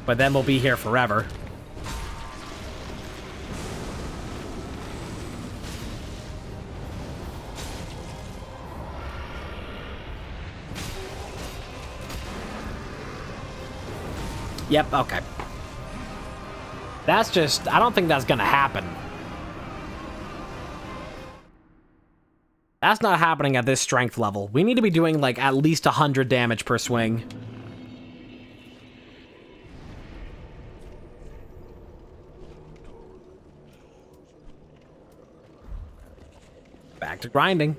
But then we'll be here forever. Yep, okay. That's just... I don't think that's gonna happen. That's not happening at this strength level. We need to be doing, like, at least 100 damage per swing. Back to grinding.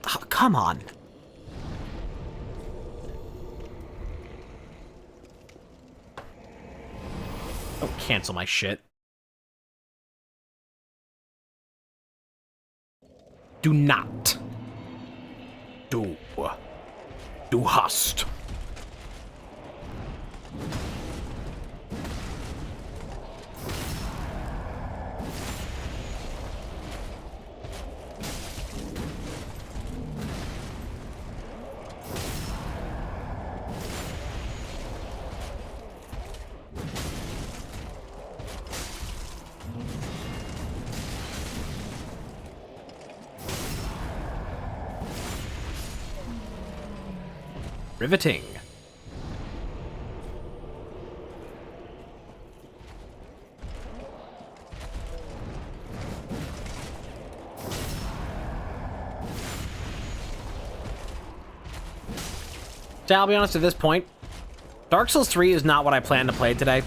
Oh, come on. Don't cancel my shit. Do not. Du hast. Riveting. So I'll be honest, at this point, Dark Souls 3 is not what I plan to play today.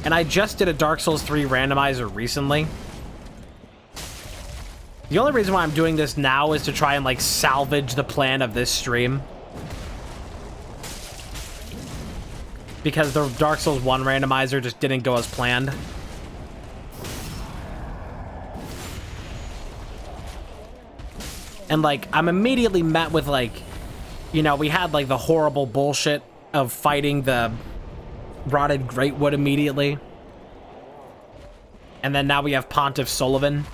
And I just did a Dark Souls 3 randomizer recently. The only reason why I'm doing this now is to try and, like, salvage the plan of this stream. Because the Dark Souls 1 randomizer just didn't go as planned. And, like, I'm immediately met with, like, you know, we had, like, the horrible bullshit of fighting the rotted Greatwood immediately. And then now we have Pontiff Sullivan.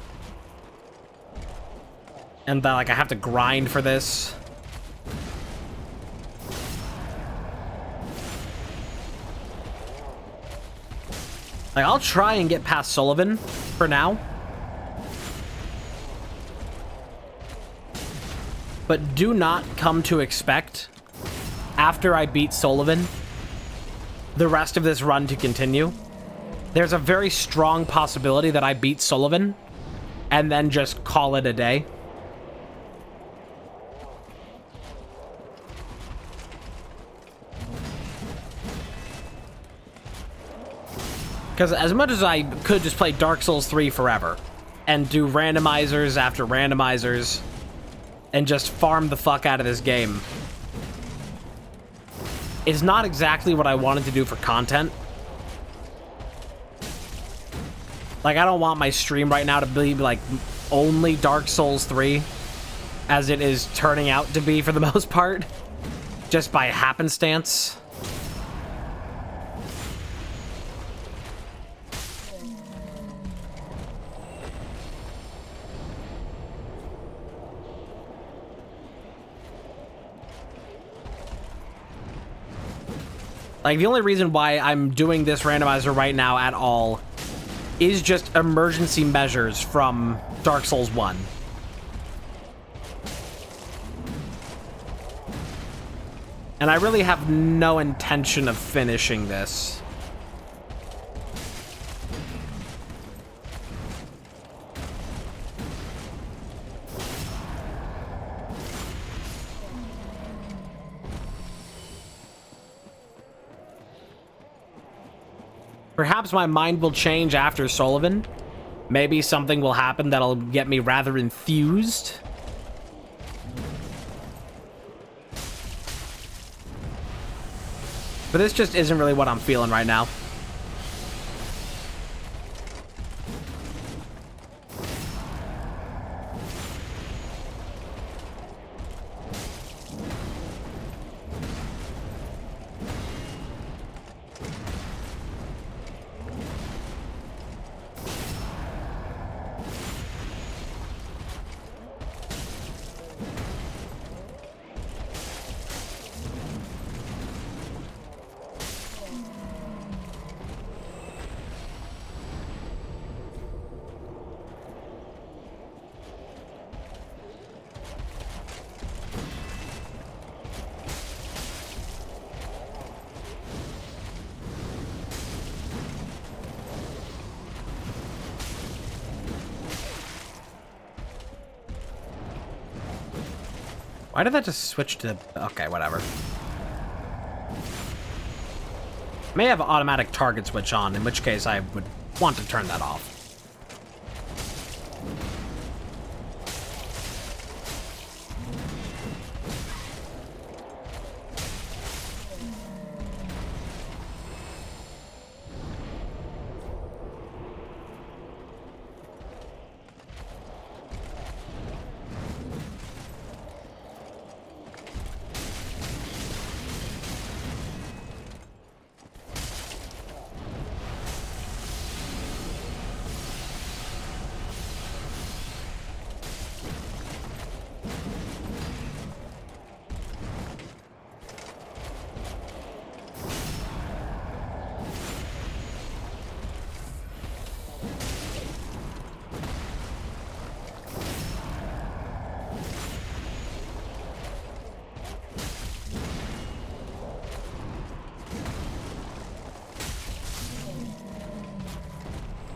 And, like, I have to grind for this. Like, I'll try and get past Sullivan for now. but do not come to expect, after I beat Sullivan, the rest of this run to continue. There's a very strong possibility that I beat Sullivan and then just call it a day. Because as much as I could just play Dark Souls 3 forever and do randomizers after randomizers and just farm the fuck out of this game, it's not exactly what I wanted to do for content. Like, I don't want my stream right now to be, like, only Dark Souls 3, as it is turning out to be for the most part, just by happenstance. Like, the only reason why I'm doing this randomizer right now at all is just emergency measures from Dark Souls 1. And I really have no intention of finishing this. Perhaps my mind will change after Sullivan. Maybe something will happen that'll get me rather enthused. But this just isn't really what I'm feeling right now. Why did that just switch to... Okay, whatever. May have automatic target switch on, in which case I would want to turn that off.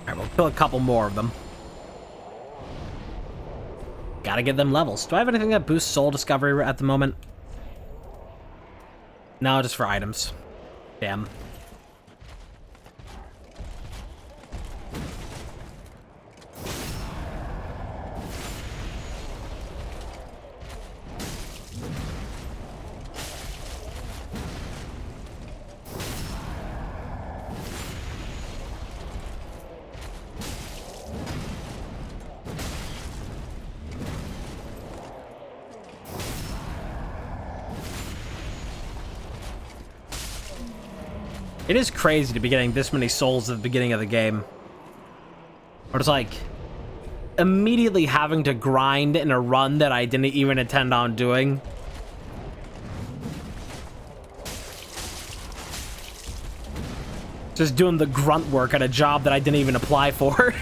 Alright, we'll kill a couple more of them. Gotta get them levels. Do I have anything that boosts soul discovery at the moment? No, just for items. Damn. It is crazy to be getting this many souls at the beginning of the game. Or it's like, immediately having to grind in a run that I didn't even intend on doing. Just doing the grunt work at a job that I didn't even apply for.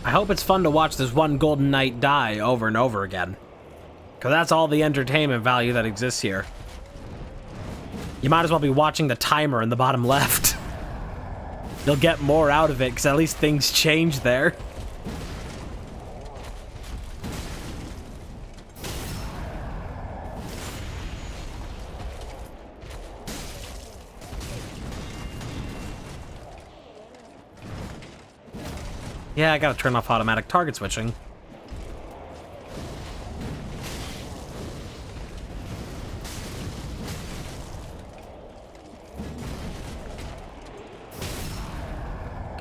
I hope it's fun to watch this one Golden Knight die over and over again. Because that's all the entertainment value that exists here. You might as well be watching the timer in the bottom left. You'll get more out of it, because at least things change there. Yeah, I gotta turn off automatic target switching.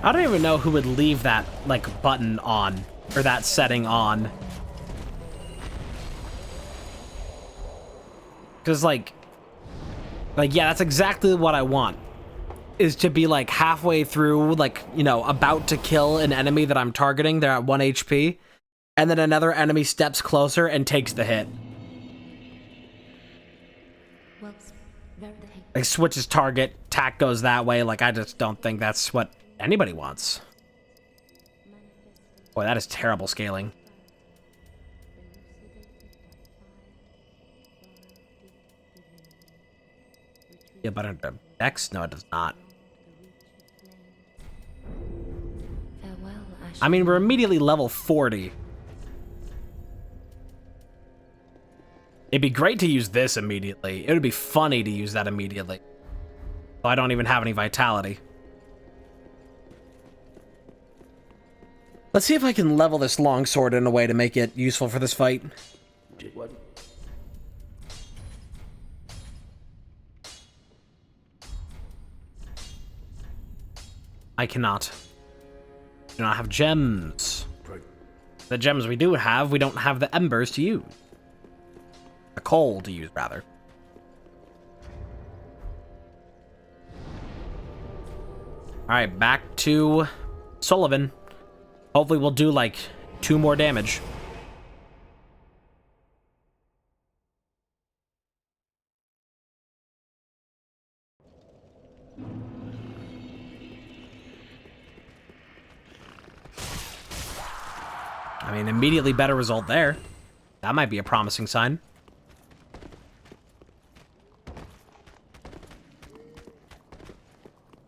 I don't even know who would leave that, like, button on, or that setting on. Because, like, yeah, that's exactly what I want. Is to be, like, halfway through, like, you know, about to kill an enemy that I'm targeting. They're at 1 HP. And then another enemy steps closer and takes the hit. Like, switches target, tack goes that way. Like, I just don't think that's what anybody wants. Boy, that is terrible scaling. Yeah, but under Dex? No, it does not. I mean, we're immediately level 40. It'd be great to use this immediately. It would be funny to use that immediately. So I don't even have any vitality. Let's see if I can level this longsword in a way to make it useful for this fight. I cannot. Do not have gems. The gems we do have, we don't have the embers to use. The coal to use, rather. Alright, back to Sullivan. Hopefully we'll do, like, 2 more damage. I mean, immediately better result there. That might be a promising sign.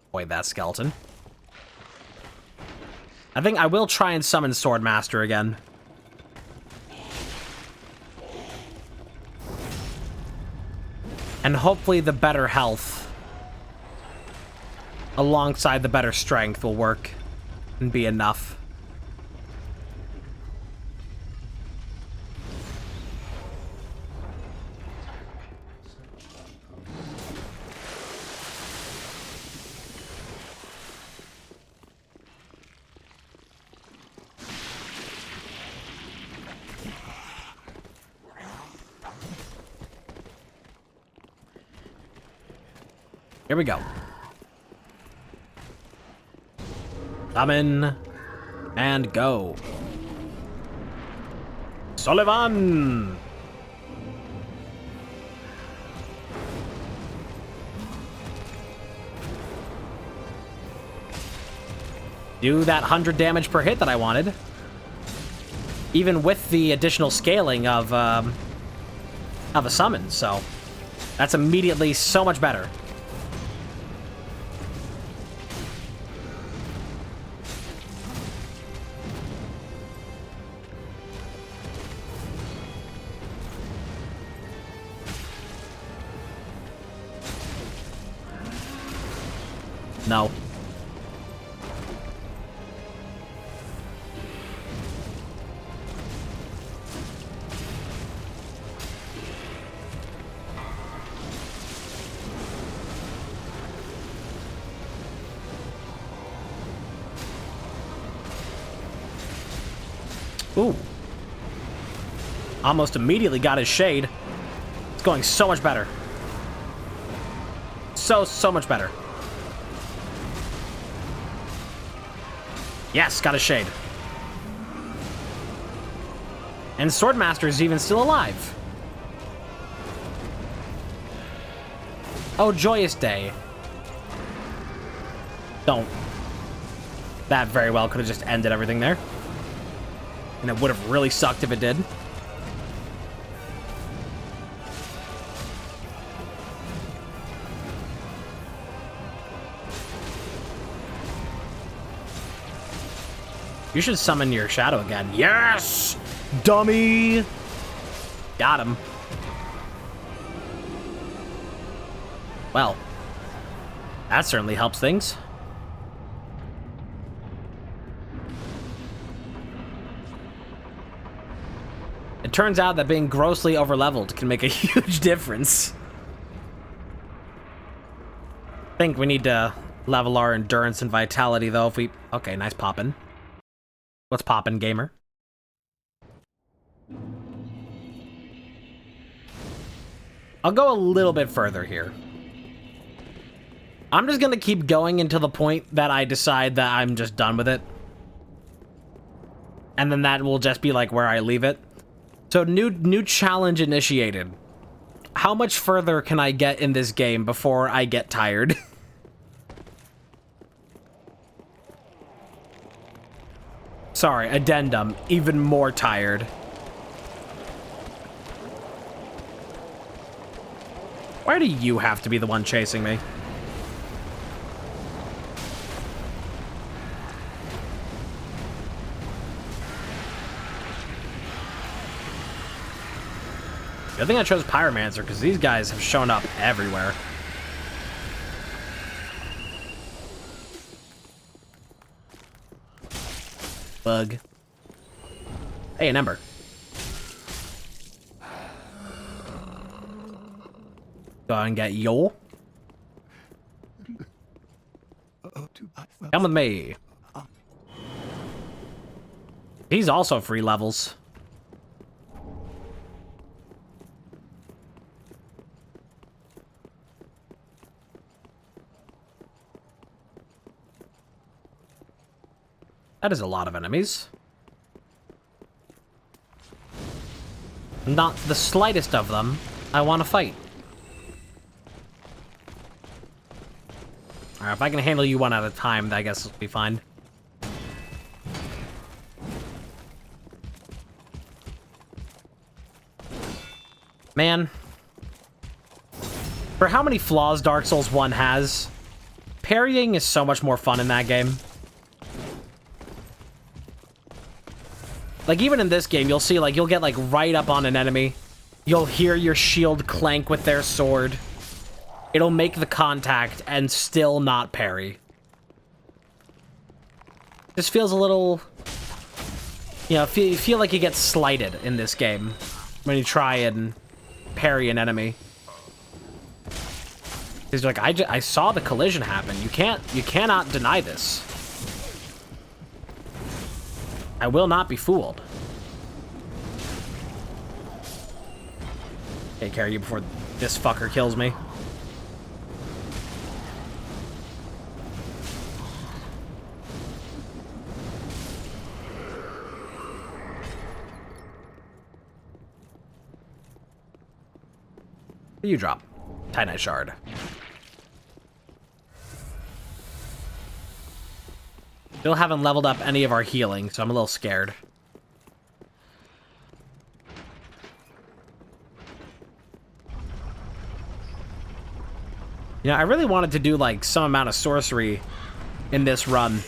Avoid that skeleton. I think I will try and summon Swordmaster again. And hopefully the better health alongside the better strength will work and be enough. Here we go. Summon and go. Sullivan! Do that 100 damage per hit that I wanted. Even with the additional scaling of a summon, so that's immediately so much better. No. Ooh. Almost immediately got his shade. It's going so much better. So much better. Yes, got a shade. And Swordmaster is even still alive. Oh, joyous day. Don't. That very well could have just ended everything there. And it would have really sucked if it did. You should summon your shadow again. Yes! Dummy! Got him. Well, that certainly helps things. It turns out that being grossly overleveled can make a huge difference. I think we need to level our endurance and vitality, though, if we... Okay, nice poppin'. What's poppin', gamer? I'll go a little bit further here. I'm just gonna keep going until the point that I decide that I'm just done with it. And then that will just be like where I leave it. So new challenge initiated. How much further can I get in this game before I get tired? Sorry, addendum. Even more tired. Why do you have to be the one chasing me? I think I chose Pyromancer because these guys have shown up everywhere. Bug. Hey, an ember. Go ahead and get Yol. Come with me. He's also free levels. That is a lot of enemies. Not the slightest of them I want to fight. Alright, if I can handle you one at a time, I guess it'll be fine. Man. For how many flaws Dark Souls 1 has, parrying is so much more fun in that game. Like, even in this game, you'll see, like, you'll get, like, right up on an enemy. You'll hear your shield clank with their sword. It'll make the contact and still not parry. This feels a little... You know, you feel like you get slighted in this game when you try and parry an enemy. He's like, I saw the collision happen. You cannot deny this. I will not be fooled. Take care of you before this fucker kills me. You drop. Titanite shard. Still haven't leveled up any of our healing, so I'm a little scared. You know, I really wanted to do, like, some amount of sorcery in this run.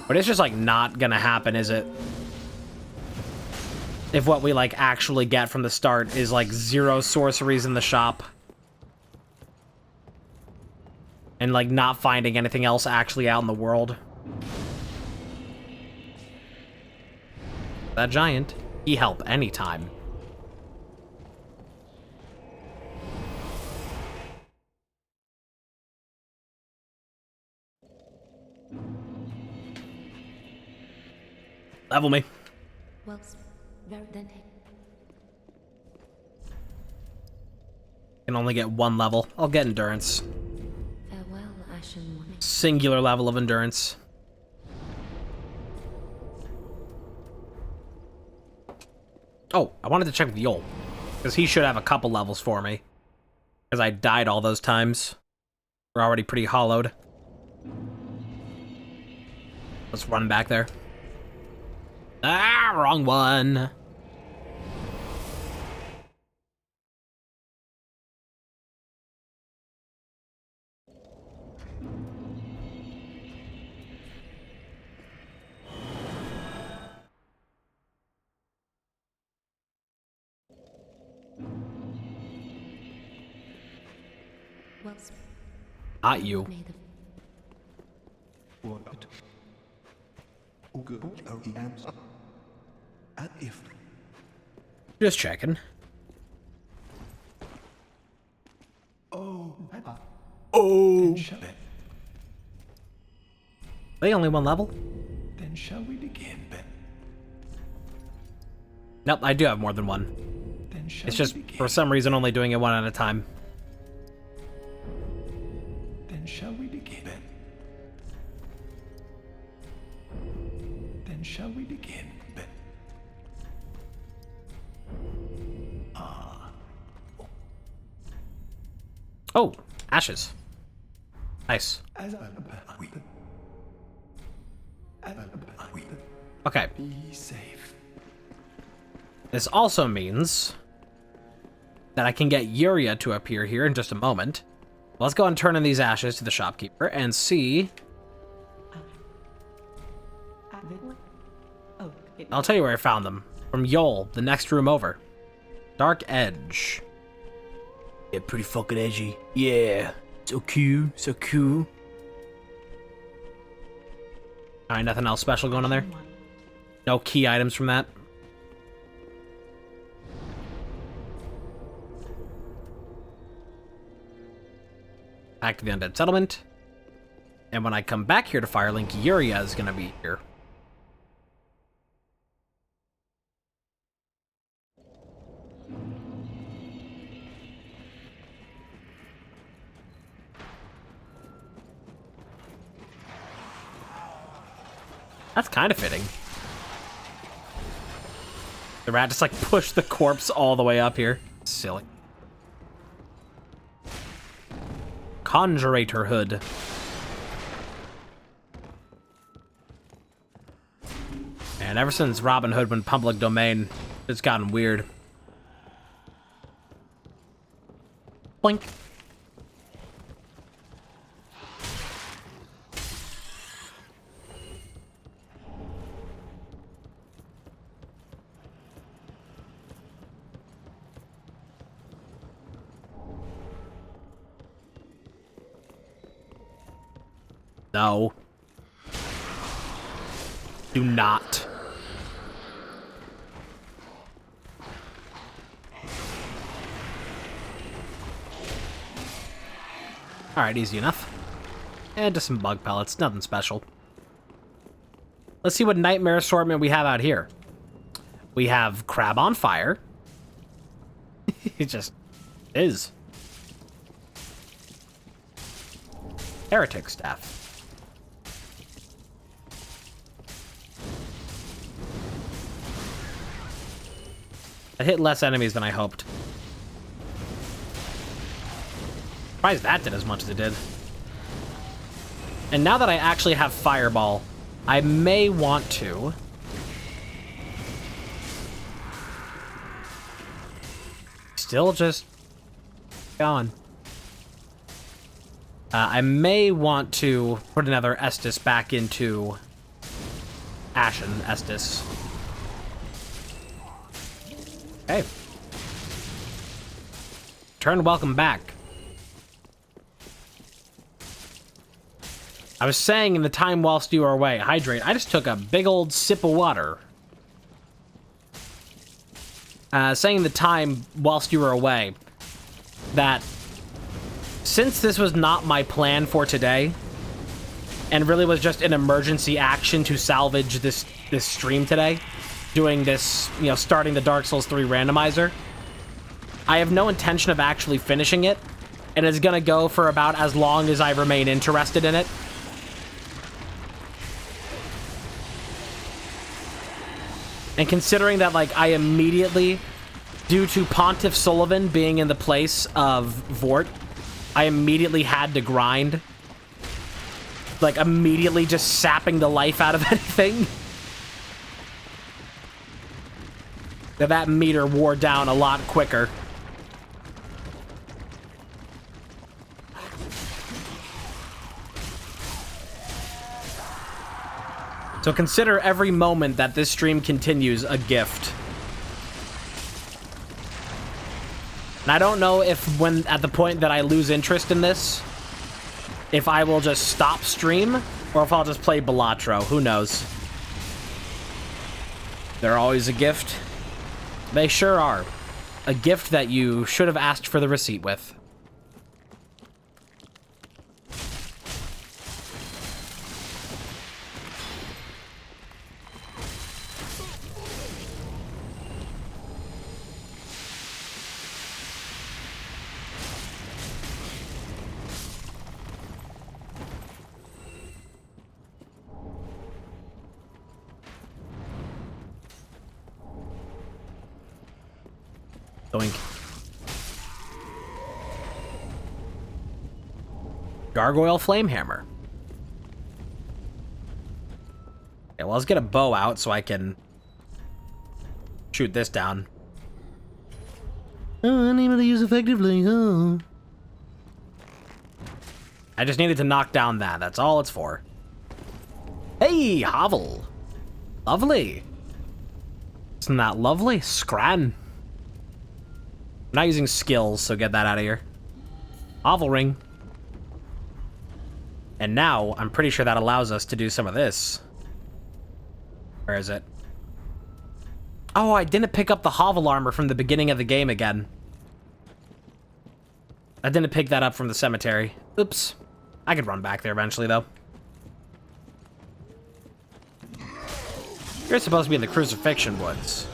But it's just, like, not gonna happen, is it? If what we, like, actually get from the start is, like, 0 sorceries in the shop. And, like, not finding anything else actually out in the world. That giant, he help anytime. Level me. Well, very then. Can only get 1 level. I'll get endurance. Farewell, Ashen One. Singular level of endurance. Oh, I wanted to check with Yol. Because he should have a couple levels for me. Because I died all those times. We're already pretty hollowed. Let's run back there. Ah, wrong one. Well, Not you. may the What? Good. If Just checking. oh, Shall it? They only one level? Then shall we begin, Ben? Nope, I do have more than one. Then shall It's just, we begin? for some reason, only doing it one at a time. Then shall we begin, Ben? Then shall we begin, Ben? Oh, ashes. Nice. As we Okay. be safe. This also means that I can get Yuria to appear here in just a moment. Let's go and turn in these ashes to the shopkeeper and see. I'll tell you where I found them. From Yol, the next room over. Dark Edge. Yeah, pretty fucking edgy. Yeah. So cute, so cool. Alright, nothing else special going on there? No key items from that? Back to the Undead Settlement. And when I come back here to Firelink, Yuria is gonna be here. That's kind of fitting. The rat just like pushed the corpse all the way up here. Silly. Conjurator Hood. And ever since Robin Hood went public domain, it's gotten weird. Blink. No. Do not. Alright, easy enough. And just some bug pellets, nothing special. Let's see what nightmare assortment we have out here. We have Crab on Fire. It just is. Heretic Staff. It hit less enemies than I hoped. Surprised that did as much as it did. And now that I actually have Fireball, I may want to... Still just... gone. I may want to put another Estus back into... Ashen Estus. Hey. Turn welcome back. I was saying in the time whilst you were away, hydrate. I just took a big old sip of water. Saying the time whilst you were away, that since this was not my plan for today, and really was just an emergency action to salvage this stream today, doing this, you know, starting the Dark Souls 3 randomizer, I have no intention of actually finishing it, and it's gonna go for about as long as I remain interested in it. And considering that, like, I immediately, due to Pontiff Sullivan being in the place of Vort, I immediately had to grind. Like, immediately just sapping the life out of anything. that meter wore down a lot quicker. So consider every moment that this stream continues a gift. And I don't know if when at the point that I lose interest in this, if I will just stop stream or if I'll just play Balatro. Who knows? They're always a gift. They sure are. A gift that you should have asked for the receipt with. Doink. Gargoyle Flamehammer. Okay, well, let's get a bow out so I can shoot this down. Oh, unable to use effectively, oh. I just needed to knock down that. That's all it's for. Hey, Hovel. Lovely. Isn't that lovely? Scran. I'm not using skills, so get that out of here. Hovel ring. And now, I'm pretty sure that allows us to do some of this. Where is it? Oh, I didn't pick up the Hovel armor from the beginning of the game again. I didn't pick that up from the cemetery. Oops. I could run back there eventually, though. You're supposed to be in the Crucifixion Woods.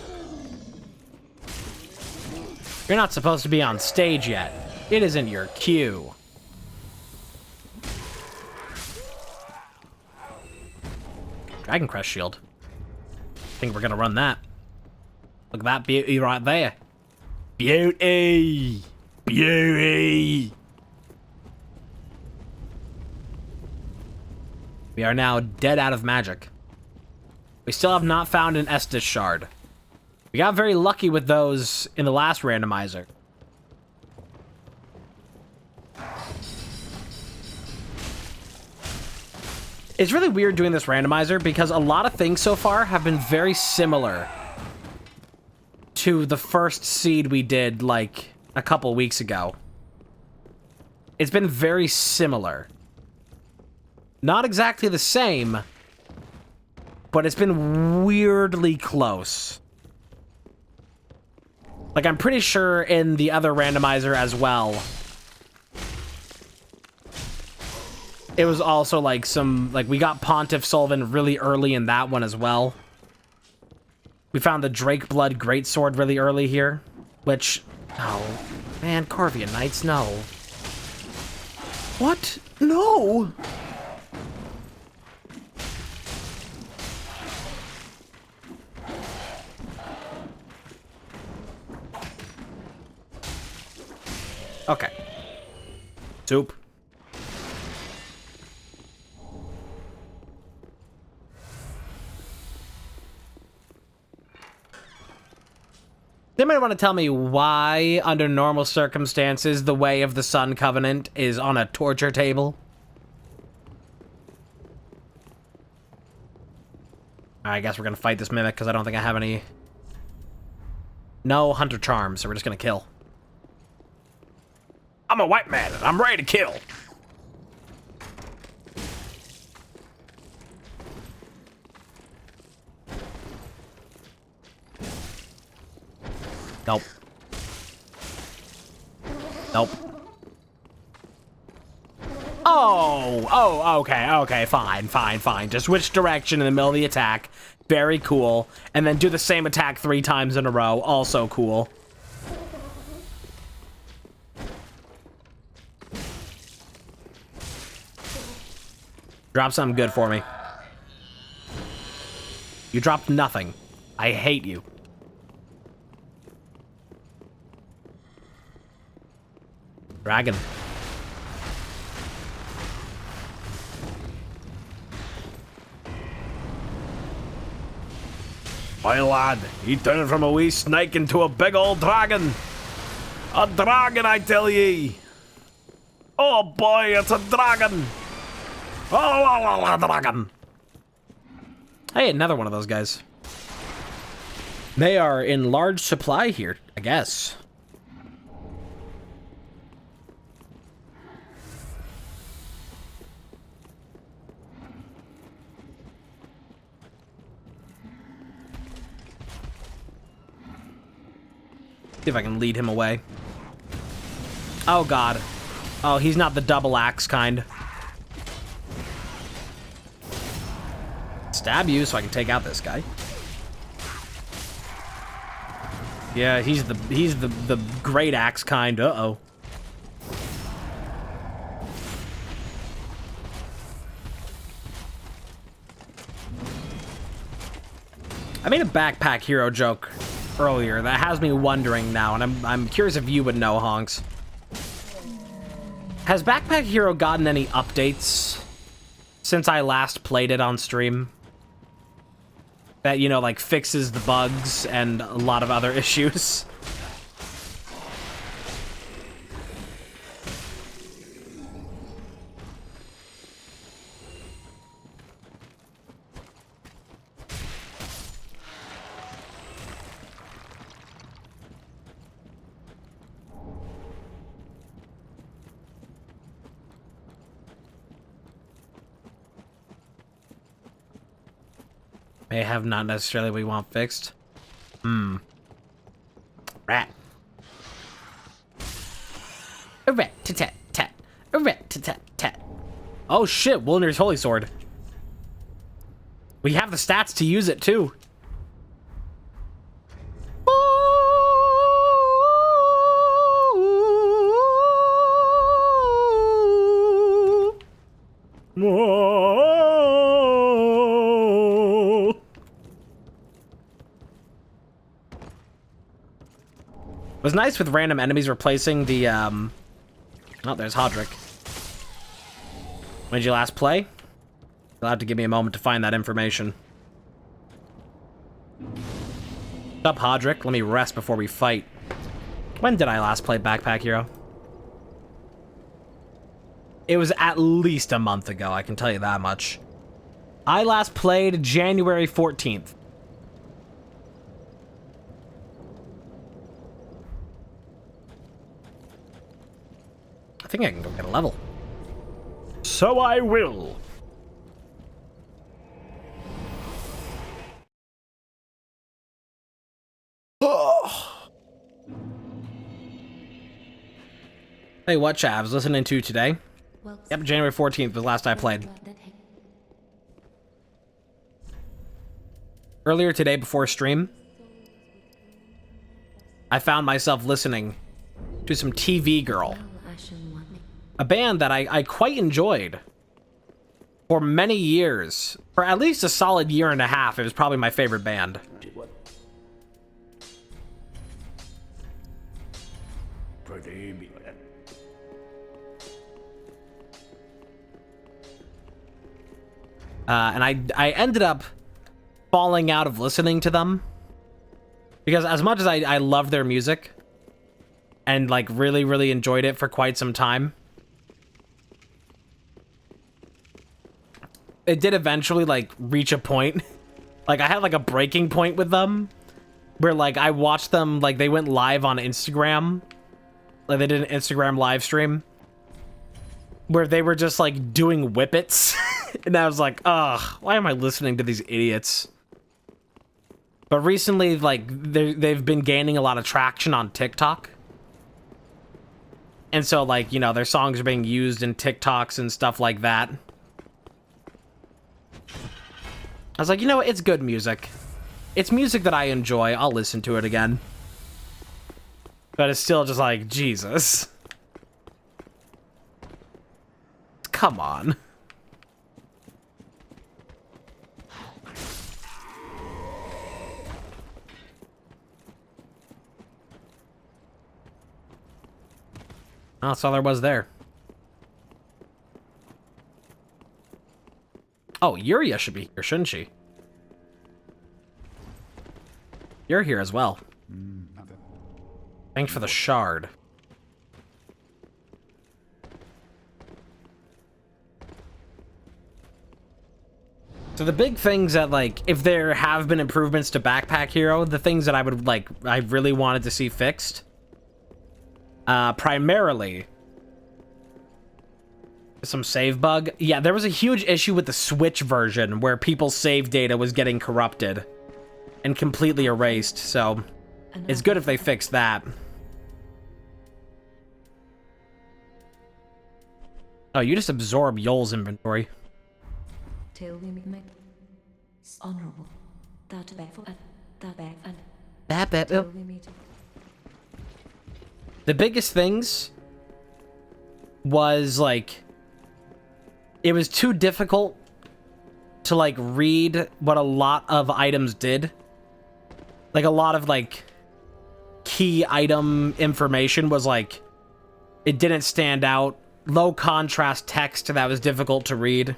You're not supposed to be on stage yet. It isn't your cue. Dragon Crest Shield. I think we're gonna run that. Look at that beauty right there. Beauty! Beauty! We are now dead out of magic. We still have not found an Estus shard. We got very lucky with those in the last randomizer. It's really weird doing this randomizer because a lot of things so far have been very similar to the first seed we did like a couple weeks ago. It's been very similar. Not exactly the same, but it's been weirdly close. Like, I'm pretty sure in the other randomizer as well, it was also like some, like, we got Pontiff Sullivan really early in that one as well. We found the Drake Blood Greatsword really early here, which, oh, man, Corvian Knights, no. What? No! Okay. Soup. They might want to tell me why, under normal circumstances, the Way of the Sun Covenant is on a torture table. I guess we're gonna fight this mimic, because I don't think I have any... No Hunter Charms, so we're just gonna kill. I'm a white man, and I'm ready to kill. Nope. Nope. Oh, okay, fine. Just switch direction in the middle of the attack. Very cool. And then do the same attack 3 times in a row. Also cool. Drop something good for me. You dropped nothing. I hate you. Dragon. My lad, he turned from a wee snake into a big old dragon. A dragon, I tell ye. Oh boy, it's a dragon. Oh, la, la, la, dragon. Hey, another one of those guys. They are in large supply here, I guess. See if I can lead him away. Oh god. Oh, he's not the double axe kind. Stab you so I can take out this guy. Yeah, he's the great axe kind. Uh-oh. I made a backpack hero joke earlier that has me wondering now, and I'm curious if you would know, Honks. Has Backpack Hero gotten any updates since I last played it on stream? That, you know, like, fixes the bugs and a lot of other issues? May have not necessarily what we want fixed. Rat. A rat-tat-tat-tat. A rat-tat-tat-tat. Oh shit, Wilner's Holy Sword. We have the stats to use it too. It was nice with random enemies replacing the, oh, there's Hodrick. When did you last play? You'll have to give me a moment to find that information. What's up, Hodrick? Let me rest before we fight. When did I last play Backpack Hero? It was at least a month ago, I can tell you that much. I last played January 14th. I think I can go get a level. So I will. Hey, what chat I was listening to today? Well, Yep, January 14th was the last I played. Earlier today before stream, I found myself listening to some TV Girl. A band that I quite enjoyed for many years. For at least a solid year and a half, it was probably my favorite band. And I ended up falling out of listening to them. Because as much as I love their music, and like really, really enjoyed it for quite some time, it did eventually like reach a point. Like I had like a breaking point with them where like I watched them, like they went live on Instagram. Like they did an Instagram live stream where they were just like doing whippets. And I was like, ugh, why am I listening to these idiots? But recently, like they've been gaining a lot of traction on TikTok. And so like, you know, their songs are being used in TikToks and stuff like that. I was like, you know what? It's good music. It's music that I enjoy. I'll listen to it again. But it's still just like, Jesus. Come on. Oh, that's all there was there. Oh, Yuria should be here, shouldn't she? You're here as well. Thanks for the shard. So the big things that, like, if there have been improvements to Backpack Hero, the things that I would, like, I really wanted to see fixed, primarily, some save bug. Yeah, there was a huge issue with the Switch version where people's save data was getting corrupted and completely erased, so it's good if they fix that. Oh, you just absorb Yoel's inventory. Till we make honorable. That back and that back and That till we meet. The biggest things was, like, it was too difficult to, like, read what a lot of items did. Like, a lot of, like, key item information was, like, it didn't stand out. Low contrast text that was difficult to read.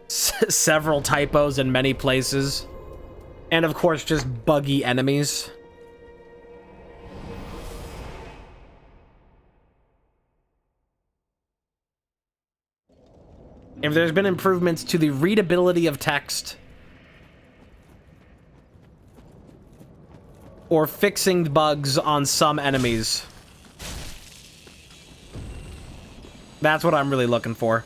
Several typos in many places. And, of course, just buggy enemies. If there's been improvements to the readability of text, or fixing bugs on some enemies, that's what I'm really looking for.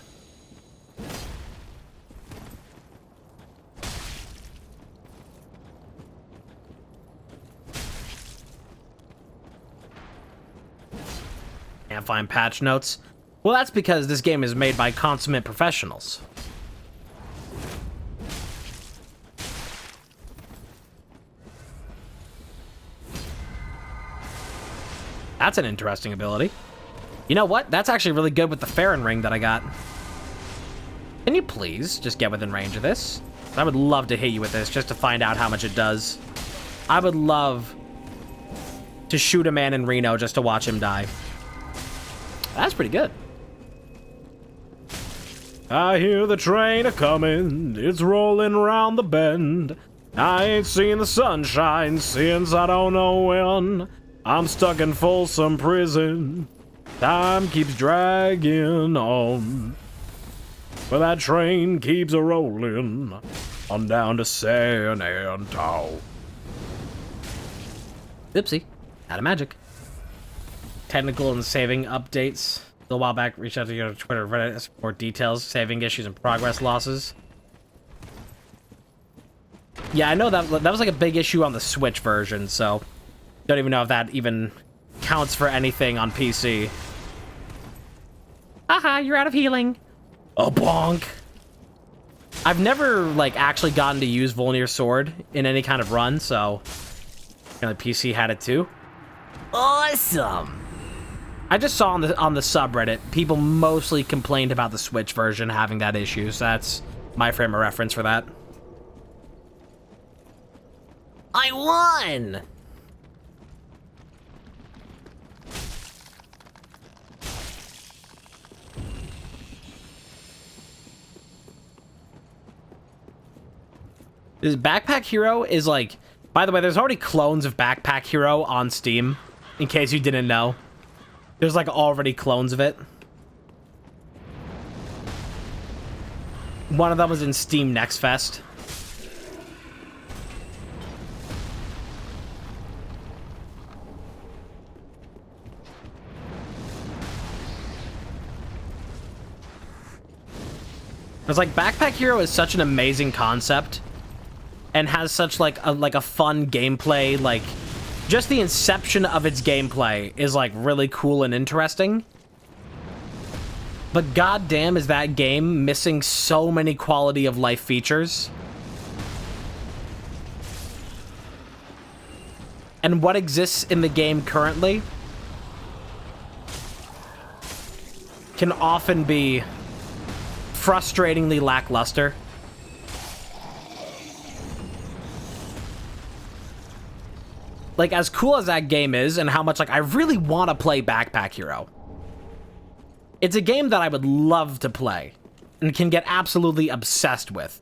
Can't find patch notes. Well, that's because this game is made by consummate professionals. That's an interesting ability. You know what? That's actually really good with the Farron ring that I got. Can you please just get within range of this? I would love to hit you with this just to find out how much it does. I would love to shoot a man in Reno just to watch him die. That's pretty good. I hear the train a-comin', it's rolling round the bend. I ain't seen the sunshine since I don't know when. I'm stuck in Folsom Prison. Time keeps dragging on. But that train keeps a-rollin' on down to San Antonio. Oopsie. Out of magic. Technical and saving updates. A while back, reached out to your Twitter, Reddit for more details, saving issues, and progress losses. Yeah, I know that was like a big issue on the Switch version, so don't even know if that even counts for anything on PC. Aha, you're out of healing. A bonk. I've never, like, actually gotten to use Volnir's sword in any kind of run, so apparently PC had it too. Awesome. I just saw on the subreddit, people mostly complained about the Switch version having that issue, so that's my frame of reference for that. I won! This Backpack Hero is like... By the way, there's already clones of Backpack Hero on Steam, in case you didn't know. There's, like, already clones of it. One of them was in Steam Next Fest. It's like, Backpack Hero is such an amazing concept, and has such, like a fun gameplay, like... Just the inception of its gameplay is, like, really cool and interesting. But goddamn is that game missing so many quality of life features. And what exists in the game currently can often be frustratingly lackluster. Like, as cool as that game is, and how much, like, I really want to play Backpack Hero. It's a game that I would love to play, and can get absolutely obsessed with.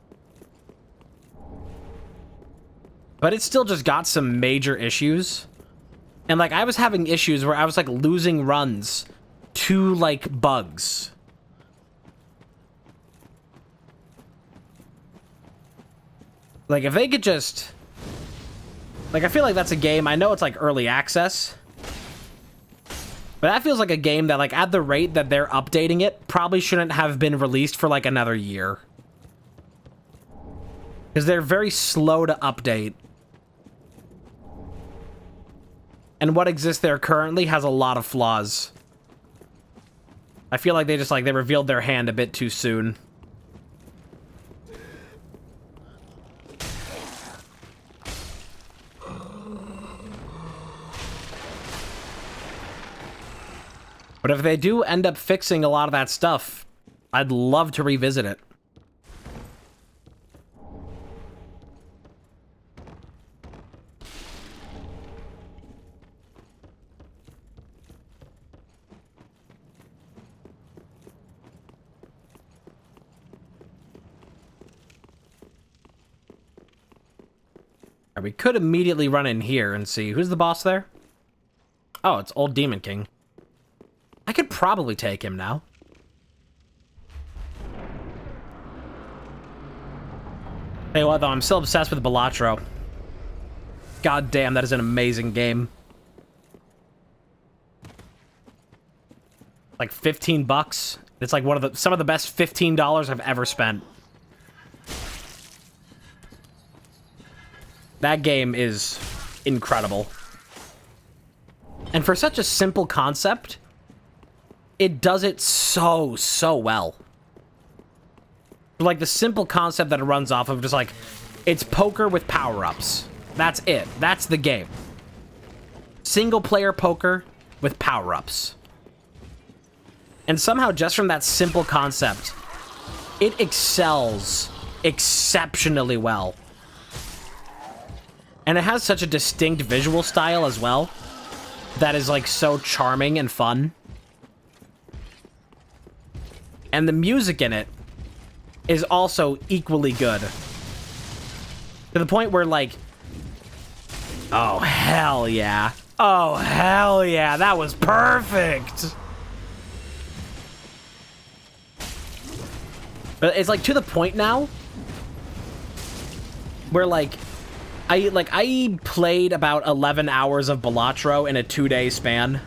But it's still just got some major issues. And, like, I was having issues where I was, like, losing runs to, like, bugs. Like, if they could just... Like, I feel like that's a game... I know it's, like, early access. But that feels like a game that, like, at the rate that they're updating it, probably shouldn't have been released for, like, another year. Because they're very slow to update. And what exists there currently has a lot of flaws. I feel like they just, like, they revealed their hand a bit too soon. But if they do end up fixing a lot of that stuff, I'd love to revisit it. We could immediately run in here and see. Who's the boss there? Oh, it's Old Demon King. I could probably take him now. Hey, what though? I'm still obsessed with Balatro. God damn, that is an amazing game. Like 15 bucks. It's like some of the best $15 I've ever spent. That game is incredible. And for such a simple concept, it does it so well. Like, the simple concept that it runs off of, just like, it's poker with power-ups. That's it. That's the game. Single-player poker with power-ups. And somehow, just from that simple concept, it excels exceptionally well. And it has such a distinct visual style as well that is, like, so charming and fun. And the music in it is also equally good. To the point where, like... Oh, hell yeah. Oh, hell yeah. That was perfect. But it's, like, to the point now where, like... I played about 11 hours of Balatro in a 2-day span.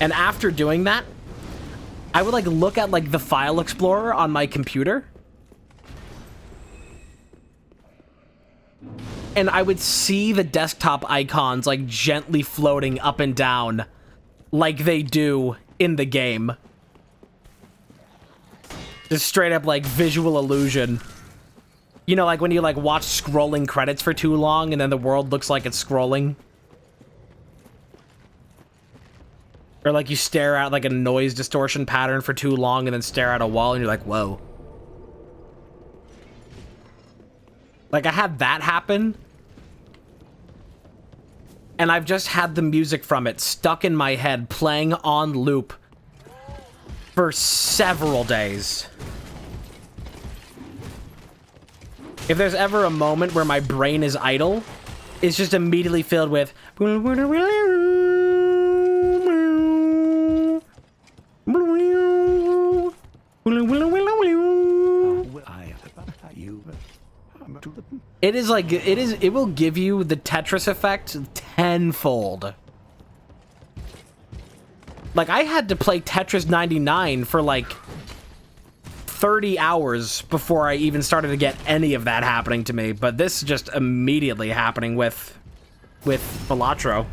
And after doing that, I would, like, look at, like, the file explorer on my computer. And I would see the desktop icons, like, gently floating up and down like they do in the game. Just straight up, like, visual illusion. You know, like when you, like, watch scrolling credits for too long and then the world looks like it's scrolling. Or, like, you stare at, like, a noise distortion pattern for too long and then stare at a wall and you're like, whoa. Like, I had that happen. And I've just had the music from it stuck in my head, playing on loop for several days. If there's ever a moment where my brain is idle, it's just immediately filled with... It is like, it will give you the Tetris effect tenfold. Like, I had to play Tetris 99 for, like, 30 hours before I even started to get any of that happening to me, but this is just immediately happening with Balatro.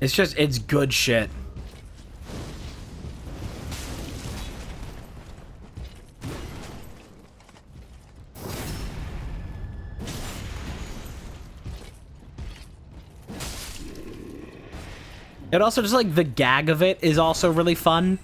It's good shit. It also just, like, the gag of it is also really fun.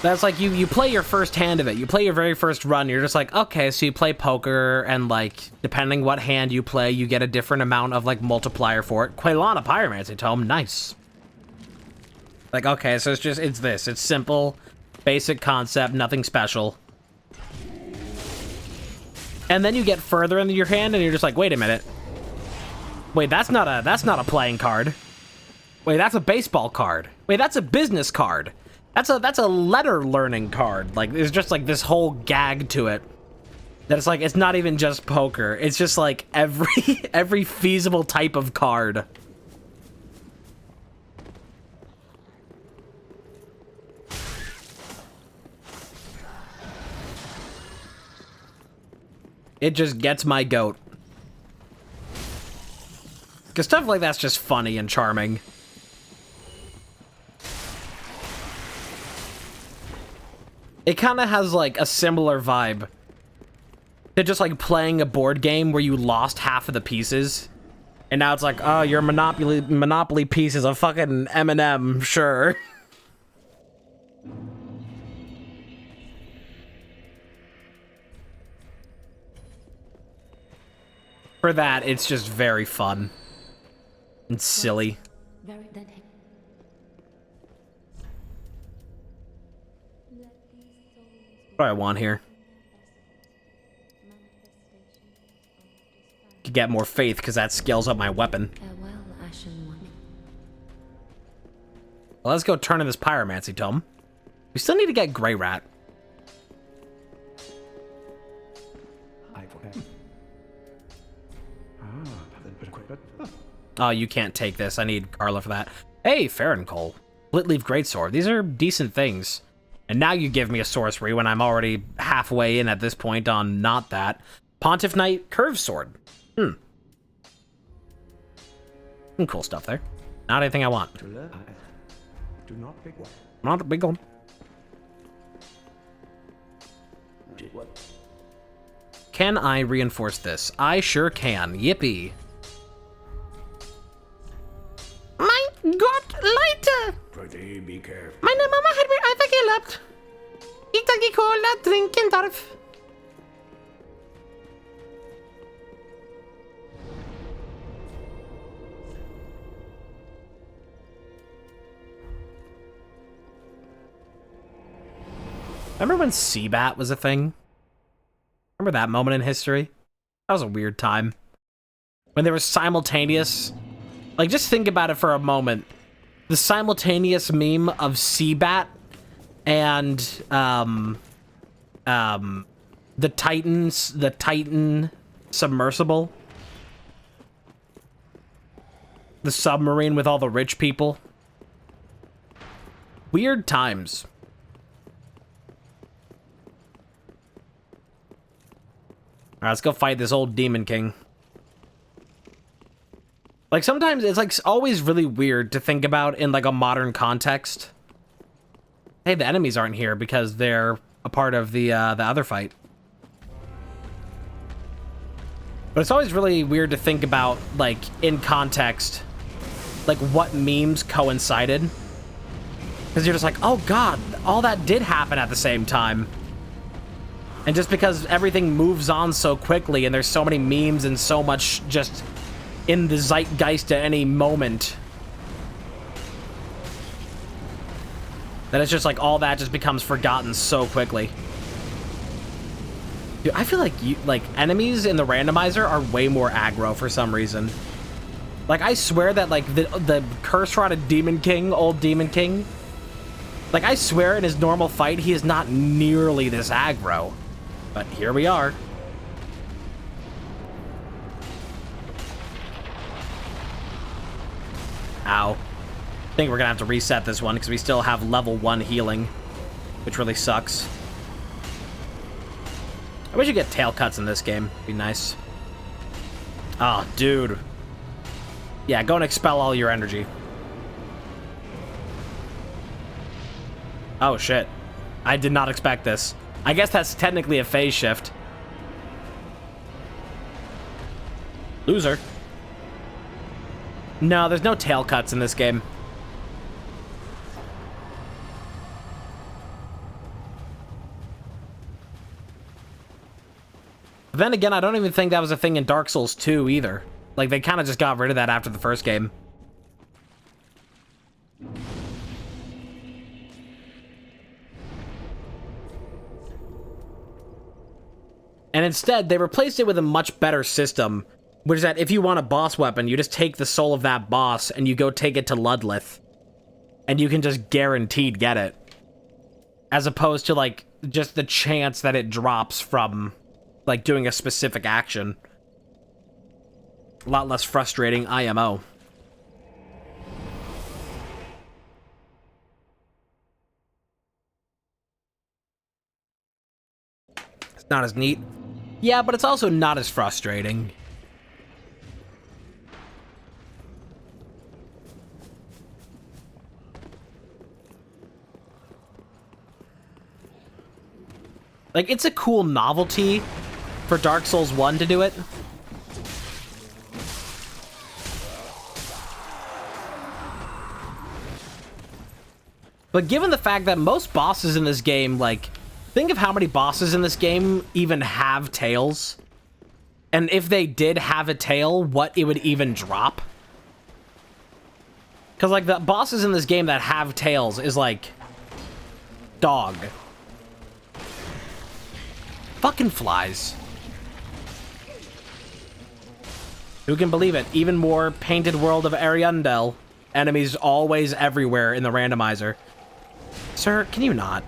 That's like you play your first hand of it. You play your very first run. You're just like, okay, so you play poker, and like depending what hand you play, you get a different amount of like multiplier for it. Quailana Pyromancy Tome, nice. Like, okay, so it's simple, basic concept, nothing special. And then you get further into your hand, and you're just like, wait a minute. Wait, that's not a playing card. Wait, that's a baseball card. Wait, that's a business card. That's a letter learning card. Like, there's just like this whole gag to it. That it's like, it's not even just poker. It's just like every feasible type of card. It just gets my goat. Because stuff like that's just funny and charming. It kind of has like a similar vibe to just like playing a board game where you lost half of the pieces. And now it's like, oh, your Monopoly piece is a fucking M&M, sure. For that, it's just very fun. And silly. Very dead. What do I want here? Could get more faith, because that scales up my weapon. Farewell, Ashen One. Well, let's go turn in this Pyromancy Tome. We still need to get Grey Rat. Oh, you can't take this. I need Carla for that. Hey, Farron Cole. Splitleaf Greatsword. These are decent things. And now you give me a sorcery when I'm already halfway in at this point on not that. Pontiff Knight Curved Sword. Some cool stuff there. Not anything I want. Do not pick one. Not a big one. Can I reinforce this? I sure can. Yippee. My God, Leute! Pretty be careful. Meine Mama hat mir einfach erlaubt. Ich die Cola trinken darf. Remember when Seabat was a thing? Remember that moment in history? That was a weird time. When there was simultaneous... Like, just think about it for a moment. The simultaneous meme of Seabat and, the Titan submersible. The submarine with all the rich people. Weird times. Alright, let's go fight this old Demon King. Like, sometimes it's, like, always really weird to think about in, like, a modern context. Hey, the enemies aren't here because they're a part of the other fight. But it's always really weird to think about, like, in context, like, what memes coincided. Because you're just like, oh god, all that did happen at the same time. And just because everything moves on so quickly and there's so many memes and so much just in the zeitgeist at any moment, that it's just like all that just becomes forgotten so quickly. Dude, I feel like enemies in the randomizer are way more aggro for some reason. Like, I swear that like the curse-rotted Demon King, old Demon King, like I swear in his normal fight he is not nearly this aggro. But here we are. Ow. I think we're gonna have to reset this one because we still have level 1 healing, which really sucks. I wish you get tail cuts in this game. Be nice. Oh, dude. Yeah, go and expel all your energy. Oh, shit. I did not expect this. I guess that's technically a phase shift. Loser. No, there's no tail cuts in this game. then again, I don't even think that was a thing in Dark Souls 2 either. Like, they kind of just got rid of that after the first game. And instead, they replaced it with a much better system, which is that if you want a boss weapon, you just take the soul of that boss and you go take it to Ludlith. And you can just guaranteed get it. As opposed to, like, just the chance that it drops from, like, doing a specific action. A lot less frustrating IMO. It's not as neat. Yeah, but it's also not as frustrating. Like, it's a cool novelty for Dark Souls 1 to do it. But given the fact that most bosses in this game, like, think of how many bosses in this game even have tails. And if they did have a tail, what it would even drop. Because, like, the bosses in this game that have tails is, like, dog. Fucking flies. Who can believe it? Even more Painted World of Ariandel. Enemies always everywhere in the randomizer. Sir, can you not?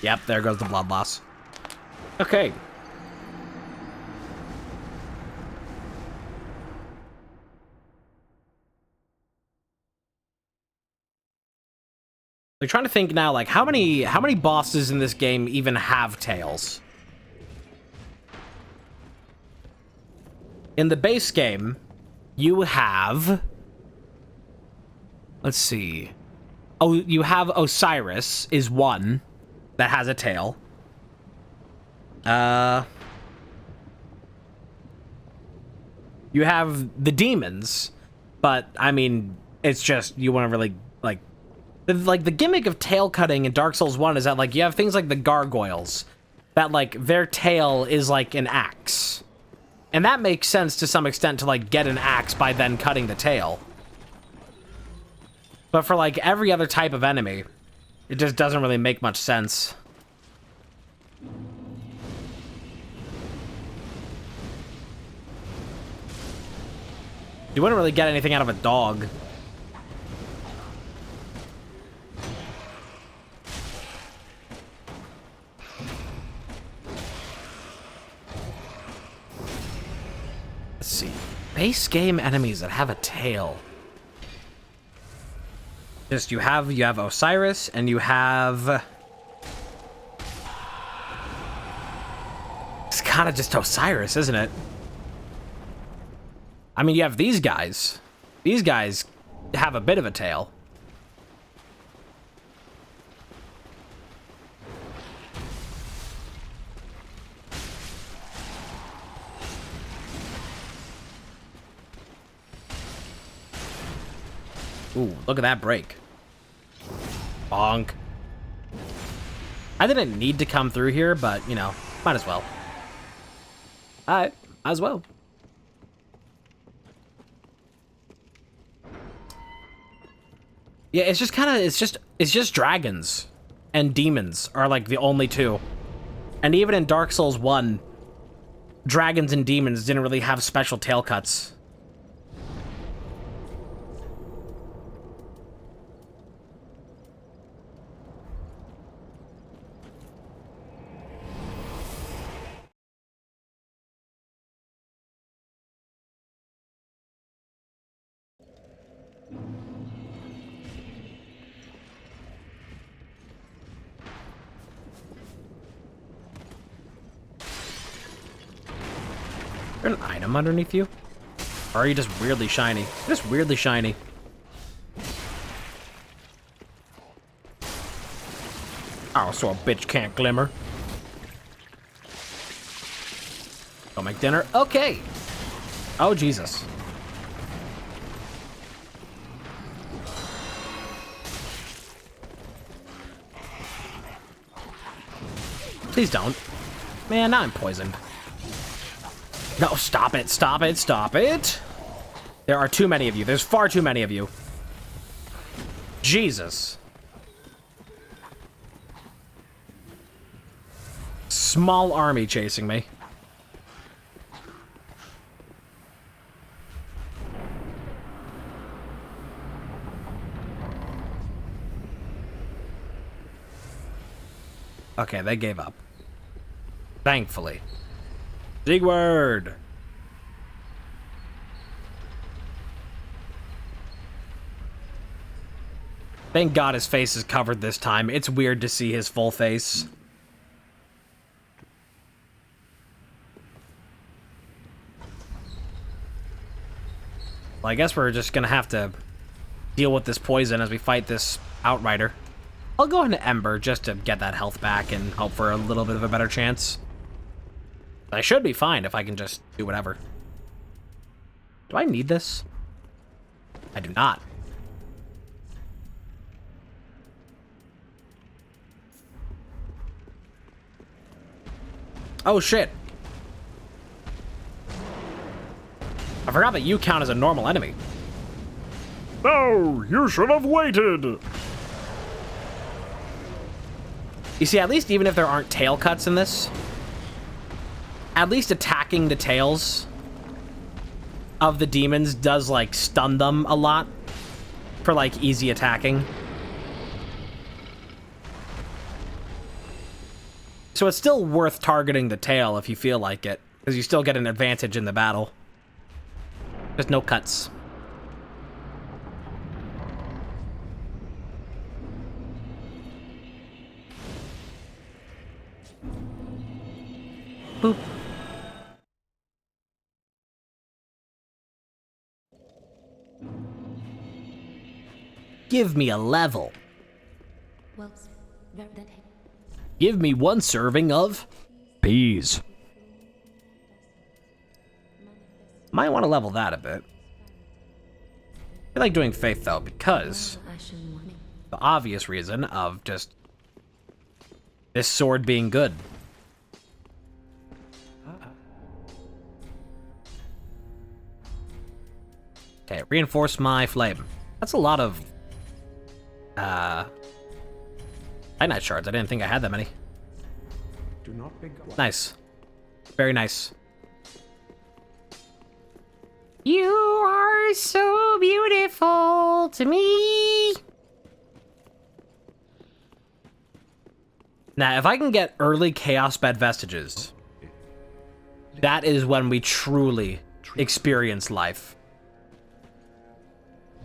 Yep, there goes the blood loss. Okay. Like, trying to think now, like, how many bosses in this game even have tails? In the base game, you have... Let's see. Oh, you have Osiris is one that has a tail. You have the demons, but, I mean, it's just, you want to really, like... the gimmick of tail cutting in Dark Souls 1 is that, like, you have things like the gargoyles. That, like, their tail is like an axe. And that makes sense to some extent to, like, get an axe by then cutting the tail. But for, like, every other type of enemy, it just doesn't really make much sense. You wouldn't really get anything out of a dog. Let's see. Base game enemies that have a tail. Just you have Osiris and you have... It's kind of just Osiris, isn't it? I mean, you have these guys. These guys have a bit of a tail. Ooh, look at that break. Bonk. I didn't need to come through here, but, you know, might as well. Alright, might as well. Yeah, it's just kind of, it's just dragons and demons are, like, the only two. And even in Dark Souls 1, dragons and demons didn't really have special tail cuts. Is there an item underneath you? Or are you just weirdly shiny? You're just weirdly shiny. Oh, so a bitch can't glimmer. Go make dinner? Okay. Oh, Jesus. Please don't. Man, now I'm poisoned. No, stop it, stop it, stop it. There are too many of you. There's far too many of you. Jesus. Small army chasing me. Okay, they gave up. Thankfully. Sigward! Thank God his face is covered this time. It's weird to see his full face. Well, I guess we're just gonna have to deal with this poison as we fight this Outrider. I'll go into Ember just to get that health back and hope for a little bit of a better chance. I should be fine if I can just do whatever. Do I need this? I do not. Oh shit. I forgot that you count as a normal enemy. No, you should have waited. You see, at least even if there aren't tail cuts in this, at least attacking the tails of the demons does, like, stun them a lot for, like, easy attacking. So it's still worth targeting the tail if you feel like it, because you still get an advantage in the battle. There's no cuts. Boop. Give me a level. Well, that Give me one serving of peas. Might want to level that a bit. I like doing faith though, because the obvious reason of just this sword being good. Okay, reinforce my flame. That's a lot of Night shards. I didn't think I had that many. Do not begrudge. Nice. Very nice. You are so beautiful to me. Now, if I can get early Chaos Bed Vestiges, that is when we truly experience life.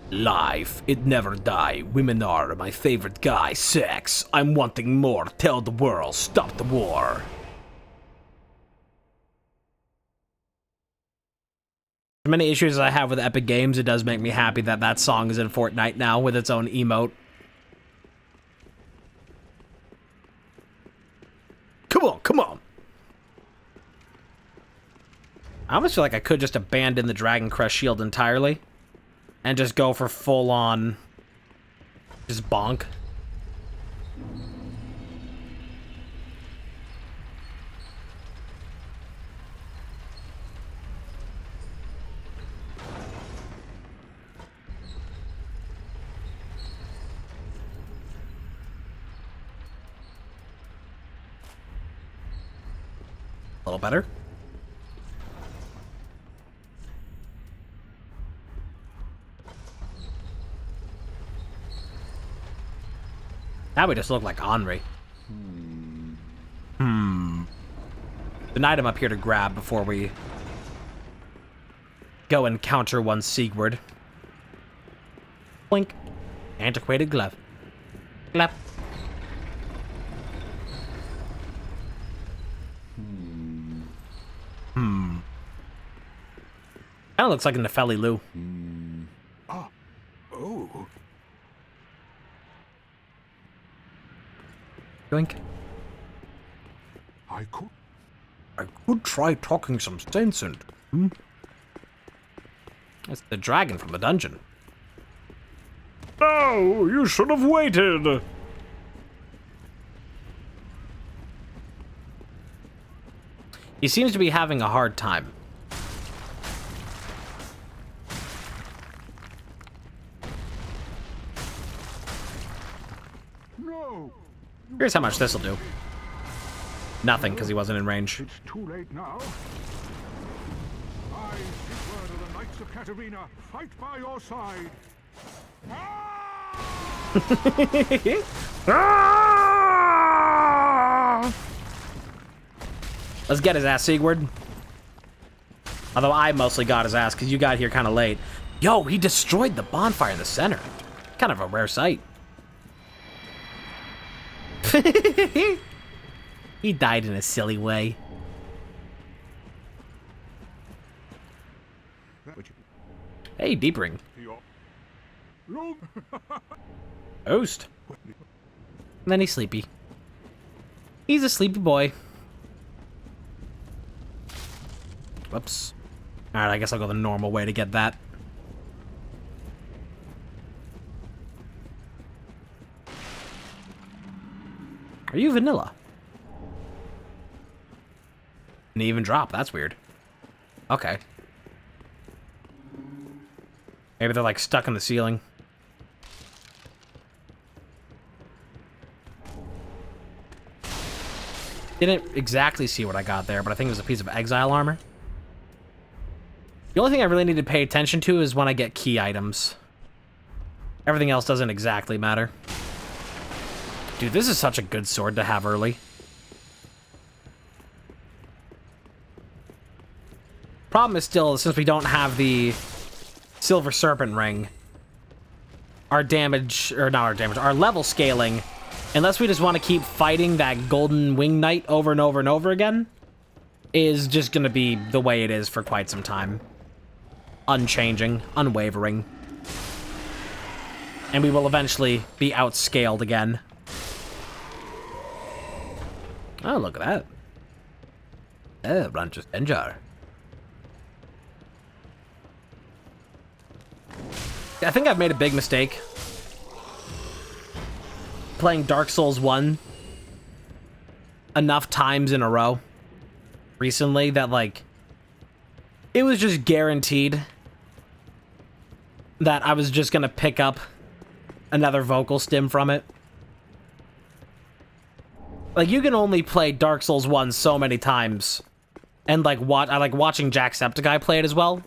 Life, it never die. Women are my favorite guy. Sex, I'm wanting more. Tell the world, stop the war. As many issues as I have with Epic Games, it does make me happy that that song is in Fortnite now with its own emote. Come on, come on. I almost feel like I could just abandon the Dragon Crest shield entirely and just go for full-on just bonk. A little better. Now we just look like Henri. An item up here to grab before we go and counter one Sigward. Blink. Antiquated glove. Clap. Kinda looks like a Nefeli Lou. Oh, Yoink. I could try talking some sense into him. It's the dragon from the dungeon. No, you should have waited. He seems to be having a hard time. No! Here's how much this'll do. Nothing, because he wasn't in range. It's too late now. I, Sigurd of the Knights of Katarina, fight by your side. Let's get his ass, Sigurd. Although I mostly got his ass, because you got here kind of late. Yo, he destroyed the bonfire in the center. Kind of a rare sight. He died in a silly way. Hey, deep ring. Host. And then he's sleepy. He's a sleepy boy. Whoops. Alright, I guess I'll go the normal way to get that. Are you vanilla? Didn't even drop. That's weird. Okay. Maybe they're like stuck in the ceiling. Didn't exactly see what I got there, but I think it was a piece of exile armor. The only thing I really need to pay attention to is when I get key items. Everything else doesn't exactly matter. Dude, this is such a good sword to have early. Problem is still, since we don't have the Silver Serpent Ring, our damage, or not our damage, our level scaling, unless we just want to keep fighting that Golden Wing Knight over and over and over again, is just going to be the way it is for quite some time. Unchanging, unwavering. And we will eventually be outscaled again. Oh, look at that. Oh, Rancher's Danger. I think I've made a big mistake playing Dark Souls 1 enough times in a row recently that, like, it was just guaranteed that I was just gonna pick up another vocal stim from it. Like, you can only play Dark Souls 1 so many times. And, like, I like watching Jacksepticeye play it as well.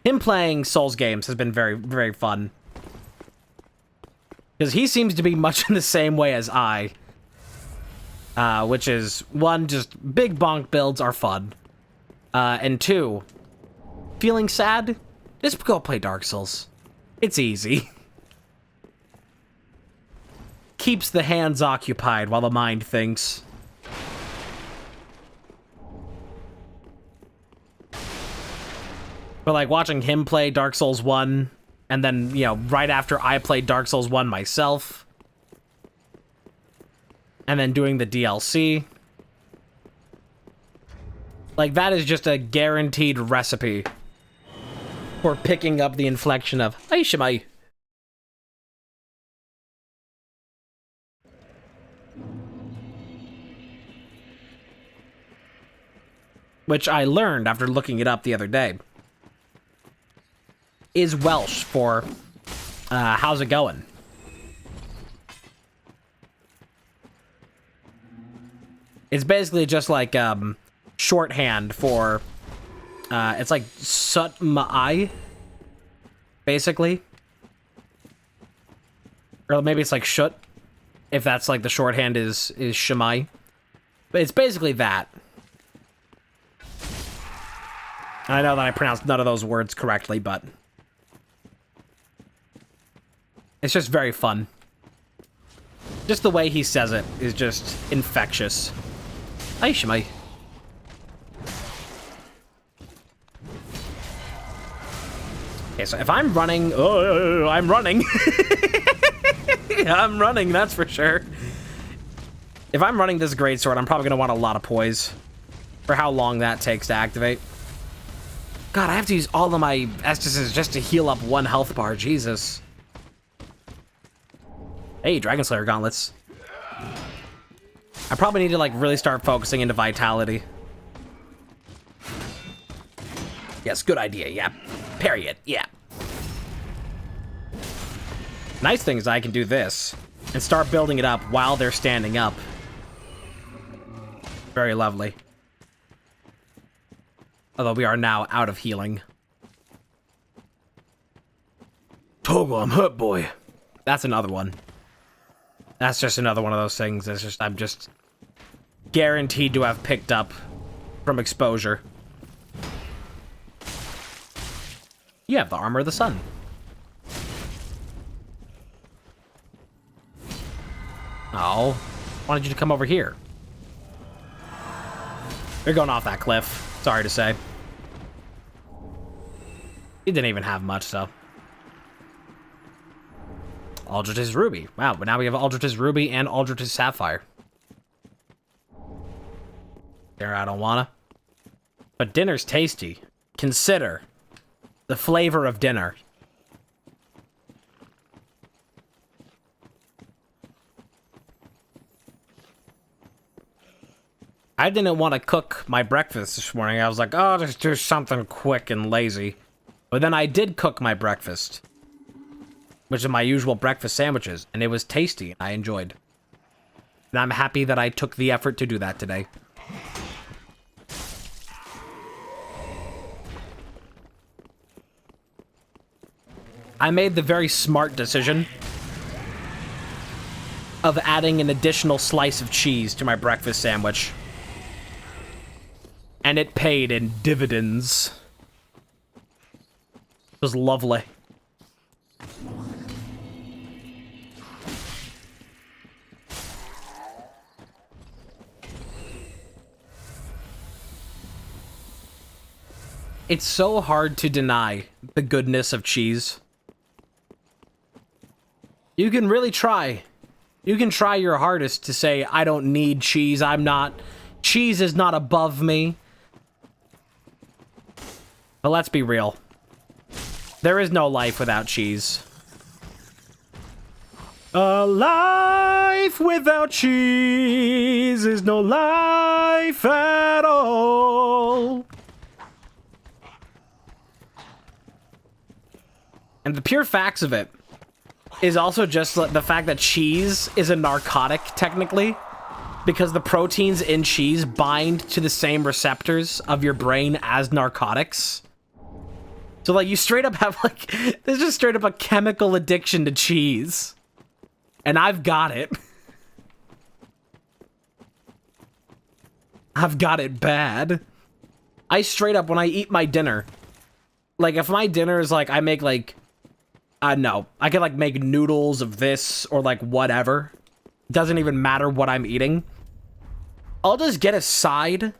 Him playing Souls games has been very, very fun. Because he seems to be much in the same way as I. Which is, one, just big bonk builds are fun. And two, feeling sad? Just go play Dark Souls. It's easy. Keeps the hands occupied while the mind thinks. But like watching him play Dark Souls 1, and then, you know, right after I played Dark Souls 1 myself, and then doing the DLC. Like, that is just a guaranteed recipe for picking up the inflection of Aishimai. Which I learned after looking it up the other day, is Welsh for, how's it going? It's basically just like, shorthand for, it's like Sut Ma'ai, basically. Or maybe it's like Shut, if that's like the shorthand is Shemai. But it's basically that. I know that I pronounced none of those words correctly, but it's just very fun. Just the way he says it is just infectious. Hi, Shemai. Okay, so if I'm running... Oh, I'm running. I'm running, that's for sure. If I'm running this greatsword, I'm probably going to want a lot of poise for how long that takes to activate. God, I have to use all of my Estuses just to heal up one health bar. Jesus. Hey, Dragon Slayer gauntlets. I probably need to, like, really start focusing into vitality. Yes, good idea, yeah. Parry it, yeah. Nice thing is I can do this and start building it up while they're standing up. Very lovely. Although we are now out of healing. Togo, I'm hurt, boy. That's another one. That's just another one of those things. It's just, I'm just guaranteed to have picked up from exposure. You have the armor of the sun. Oh, wanted you to come over here. You're going off that cliff. Sorry to say. He didn't even have much, so. Aldrich's Ruby. Wow, but now we have Aldrich's Ruby and Aldrich's Sapphire. There, I don't wanna. But dinner's tasty. Consider the flavor of dinner. I didn't want to cook my breakfast this morning. I was like, oh, just do something quick and lazy. But then I did cook my breakfast, which is my usual breakfast sandwiches, and it was tasty. I enjoyed. And I'm happy that I took the effort to do that today. I made the very smart decision of adding an additional slice of cheese to my breakfast sandwich. And it paid in dividends. It was lovely. It's so hard to deny the goodness of cheese. You can really try. You can try your hardest to say, I don't need cheese, cheese is not above me. But let's be real. There is no life without cheese. A life without cheese is no life at all. And the pure facts of it is also just the fact that cheese is a narcotic, technically, because the proteins in cheese bind to the same receptors of your brain as narcotics. So, like, you straight up have, like, there's just straight up a chemical addiction to cheese. And I've got it. I've got it bad. I straight up, when I eat my dinner, like, if my dinner is, like, I make, like, no, I can, like, make noodles of this or, like, whatever. Doesn't even matter what I'm eating. I'll just get a side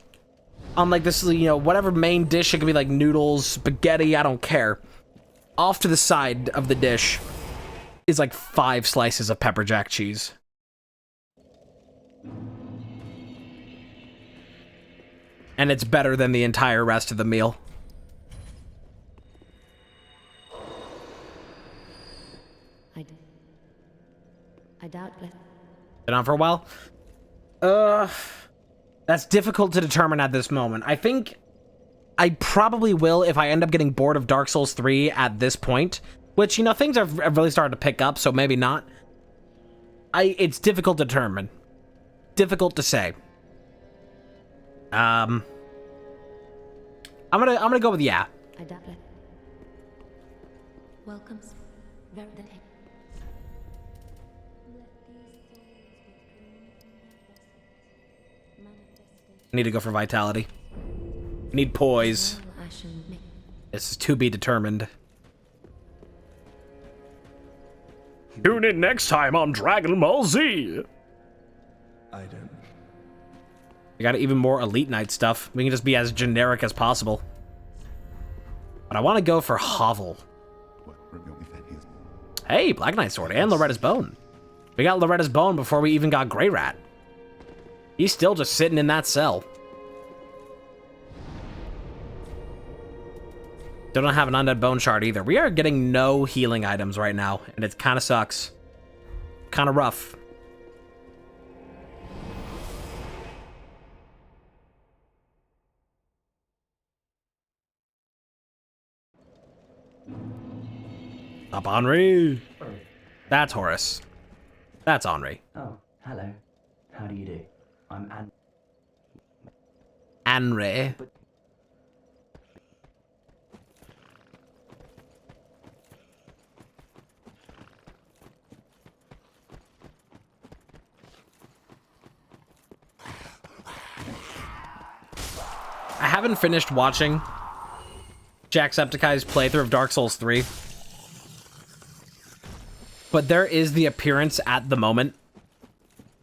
on, like, this, you know, whatever main dish. It could be, like, noodles, spaghetti, I don't care. Off to the side of the dish is, like, 5 slices of pepper jack cheese. And it's better than the entire rest of the meal. I doubt that. Been on for a while? That's difficult to determine at this moment. I think I probably will if I end up getting bored of Dark Souls 3 at this point. Which, you know, things have really started to pick up, so maybe not. It's difficult to determine. Difficult to say. I'm gonna go with yeah. I doubt that. Welcomes. Very the heck. I need to go for vitality. I need poise. This is to be determined. Tune in next time on Dragon Ball Z. I don't. We got even more Elite Knight stuff. We can just be as generic as possible. But I want to go for Hovel. Hey, Black Knight Sword and Loretta's Bone. We got Loretta's Bone before we even got Grey Rat. He's still just sitting in that cell. Still don't have an Undead Bone Shard either. We are getting no healing items right now, and it kind of sucks. Kind of rough. Up, Henri. That's Horace. That's Henri. Oh, hello. How do you do? I'm Henri. I haven't finished watching Jacksepticeye's playthrough of Dark Souls 3. But there is the appearance at the moment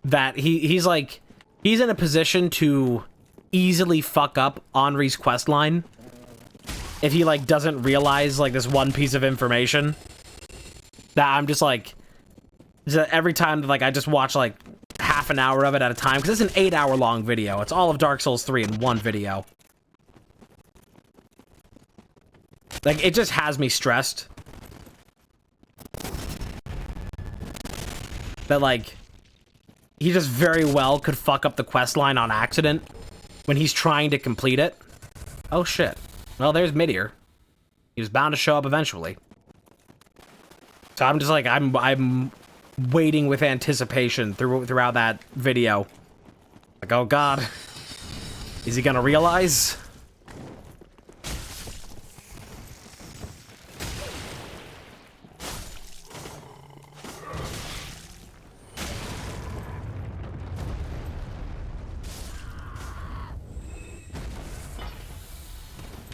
that he's in a position to easily fuck up Henri's questline if he like doesn't realize like this one piece of information. That I'm just like, every time like I just watch like half an hour of it at a time, because it's an 8-hour long video. It's all of Dark Souls 3 in one video. Like, it just has me stressed that, like, he just very well could fuck up the questline on accident when he's trying to complete it. Oh, shit. Well, there's Midir. He was bound to show up eventually. So I'm just like, I'm waiting with anticipation throughout that video. Like, oh, God. Is he gonna realize?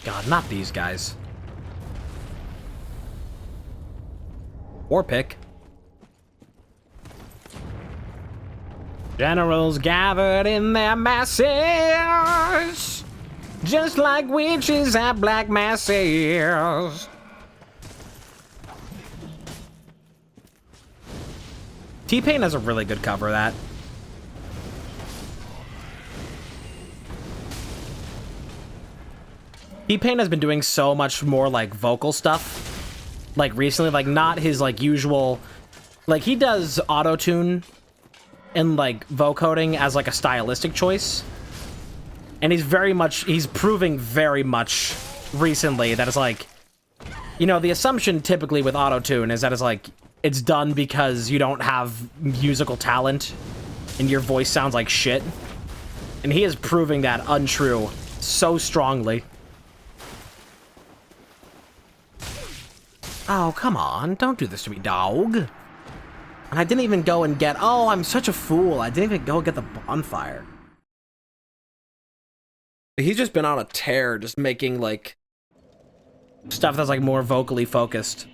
God, not these guys. War pick. Generals gathered in their masses, just like witches at black masses. T-Pain has a really good cover of that. T-Pain has been doing so much more, like, vocal stuff, like, recently, like, not his, like, usual, like, he does auto-tune and, like, vocoding as, like, a stylistic choice, and he's proving very much recently that it's, like, you know, the assumption typically with auto-tune is that it's, like, it's done because you don't have musical talent and your voice sounds like shit, and he is proving that untrue so strongly. Oh, come on. Don't do this to me, dog. And I didn't even go and get... Oh, I'm such a fool. I didn't even go get the bonfire. He's just been on a tear, just making, like, stuff that's, like, more vocally focused.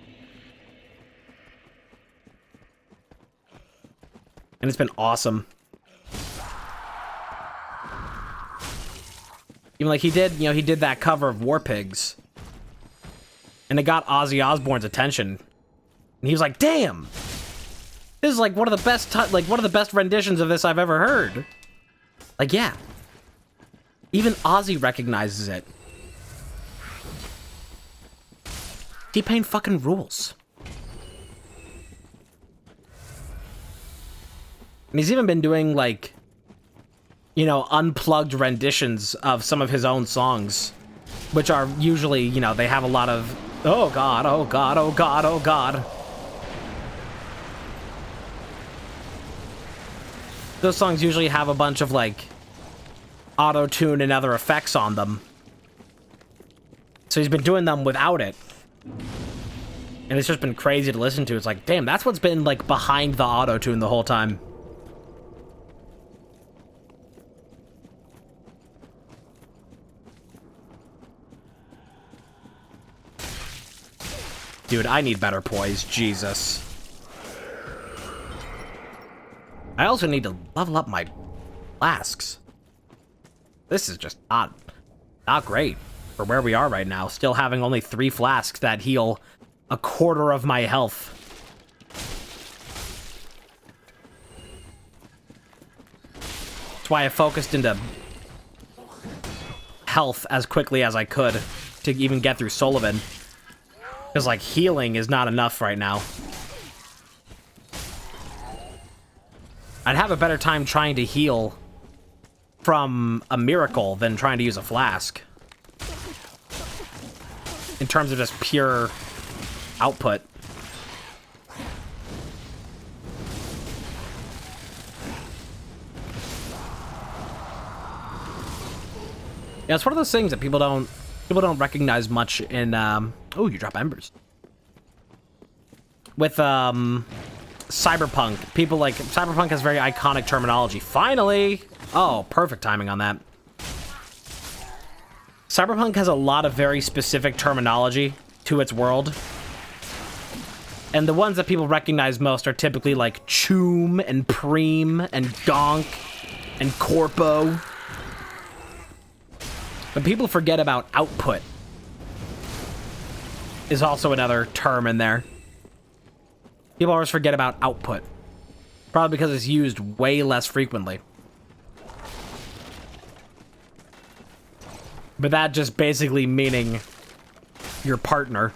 And it's been awesome. Even, like, he did that cover of War Pigs. And it got Ozzy Osbourne's attention. And he was like, damn! This is like one of the best renditions of this I've ever heard. Like, yeah. Even Ozzy recognizes it. T-Pain fucking rules. And he's even been doing, like, you know, unplugged renditions of some of his own songs. Which are usually, you know, they have a lot of... Oh god, oh god, oh god, oh god. Those songs usually have a bunch of, like, auto-tune and other effects on them. So he's been doing them without it. And it's just been crazy to listen to. It's like, damn, that's what's been, like, behind the auto-tune the whole time. Dude, I need better poise. Jesus. I also need to level up my flasks. This is just not great for where we are right now. Still having only 3 flasks that heal a quarter of my health. That's why I focused into health as quickly as I could to even get through Sullivan. Because, like, healing is not enough right now. I'd have a better time trying to heal from a miracle than trying to use a flask. In terms of just pure output. Yeah, it's one of those things that people don't recognize much in oh, you drop embers. With Cyberpunk. Cyberpunk has very iconic terminology. Finally! Oh, perfect timing on that. Cyberpunk has a lot of very specific terminology to its world. And the ones that people recognize most are typically like choom and preem and gonk and corpo. But people forget about output. Is also another term in there. People always forget about output. Probably because it's used way less frequently. But that just basically meaning your partner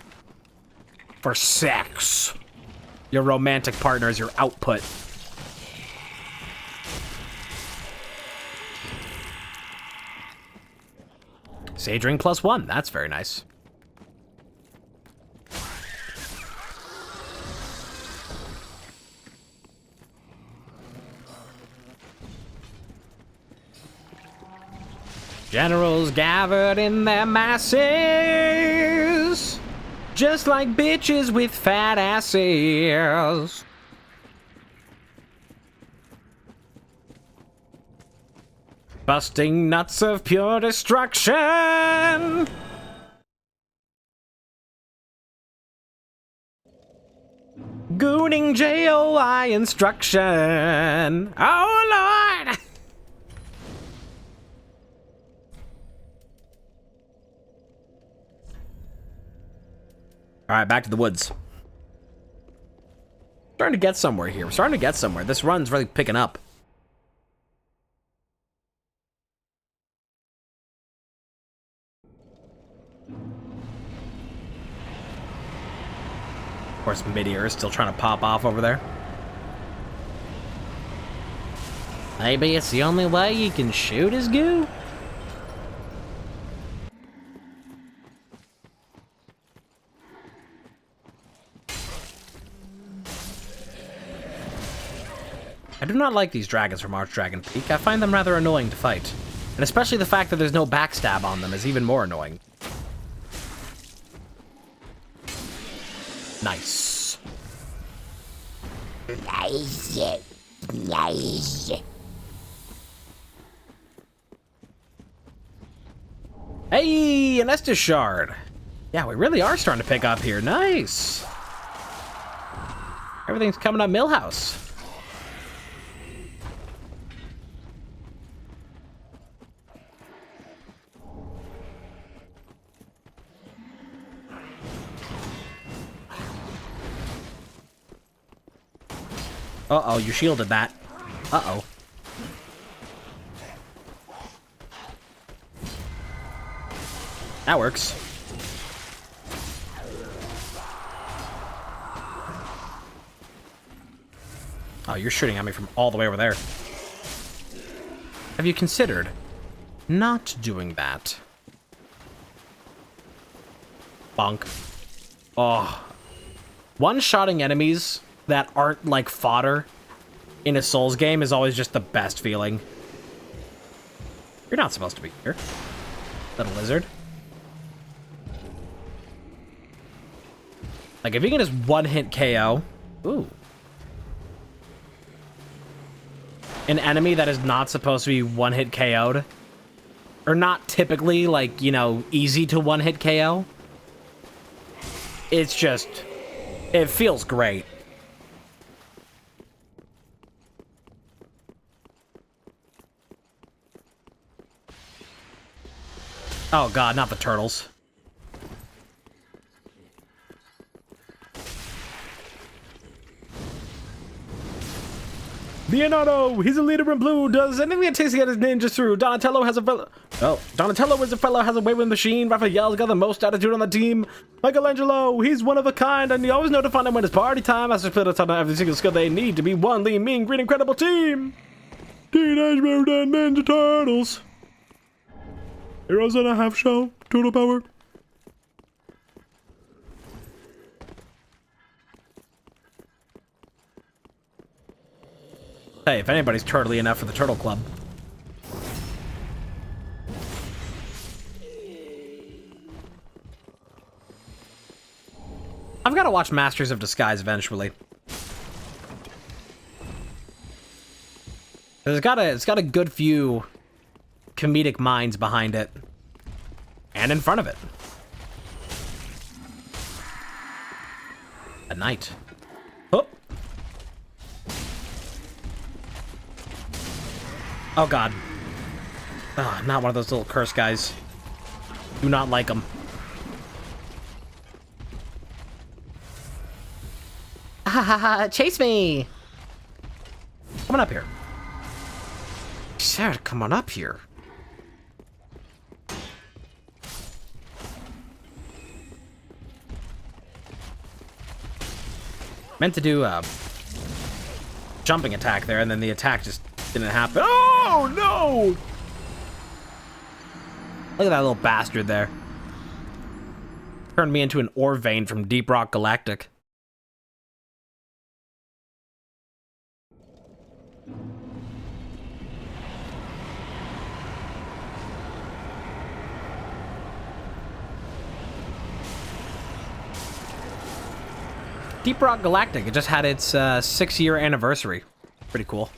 for sex. Your romantic partner is your output. Sage ring +1. That's very nice. Generals gathered in their masses, just like bitches with fat asses. Busting nuts of pure destruction. Gooning JOI instruction. Oh, Lord! All right, back to the woods. Starting to get somewhere here. We're starting to get somewhere. This run's really picking up. Of course, Midair is still trying to pop off over there. Maybe it's the only way you can shoot his goo? I do not like these dragons from Archdragon Peak. I find them rather annoying to fight. And especially the fact that there's no backstab on them is even more annoying. Nice. Nice. Nice. Hey, an Estus Shard. Yeah, we really are starting to pick up here. Nice. Everything's coming up Millhouse. Uh-oh, you shielded that. Uh-oh. That works. Oh, you're shooting at me from all the way over there. Have you considered not doing that? Bonk. Oh. One-shotting enemies that aren't like fodder in a Souls game is always just the best feeling. You're not supposed to be here, little lizard. Like, if you can just one-hit KO... Ooh. An enemy that is not supposed to be one-hit KO'd, or not typically, like, you know, easy to one-hit KO, it's just... it feels great. Oh god, not the turtles. Leonardo, he's a leader in blue. Does anything it takes to get his ninjas through? Donatello has a fellow. Oh, Donatello is a fellow, has a way with machine. Raphael's got the most attitude on the team. Michelangelo, he's one of a kind, and you always know to find him when it's party time. Has to split a ton of every single skill they need to be one lean, mean, green, incredible team. Teenage Mutant Ninja Turtles. Heroes in a half shell. Turtle power. Hey, if anybody's turtly enough for the Turtle Club. I've got to watch Masters of Disguise eventually. It's got a good few comedic minds behind it. And in front of it. A knight. Oh. Oh god. Oh, not one of those little curse guys. Do not like them. Ha ha ha, chase me! Come on up here. Sarah, come on up here. Meant to do a jumping attack there, and then the attack just didn't happen. Oh, no! Look at that little bastard there. Turned me into an ore vein from Deep Rock Galactic. Deep Rock Galactic, it just had its 6-year anniversary. Pretty cool.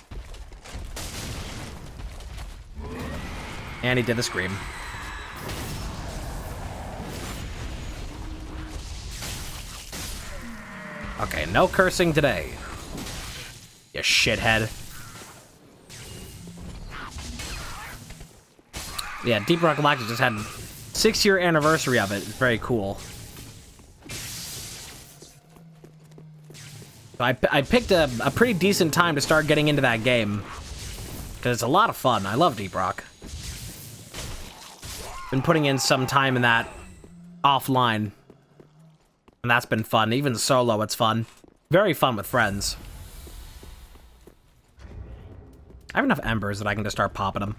And he did the scream. Okay, no cursing today. You shithead. Yeah, Deep Rock Galactic just had 6-year anniversary of it. It's very cool. I picked a pretty decent time to start getting into that game. Because it's a lot of fun. I love Deep Rock. Been putting in some time in that offline. And that's been fun. Even solo, it's fun. Very fun with friends. I have enough embers that I can just start popping them.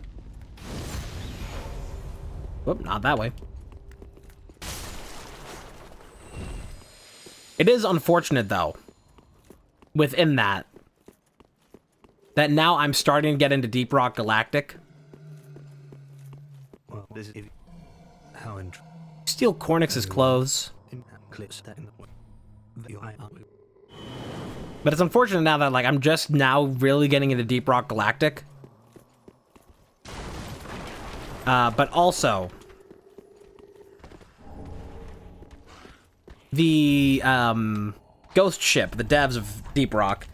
Whoop, not that way. It is unfortunate, though, within that now I'm starting to get into Deep Rock Galactic. Well, this is how Steal Cornix's clothes. But it's unfortunate now that, like, I'm just now really getting into Deep Rock Galactic. But also, the Ghost Ship, the devs of Deep Rock,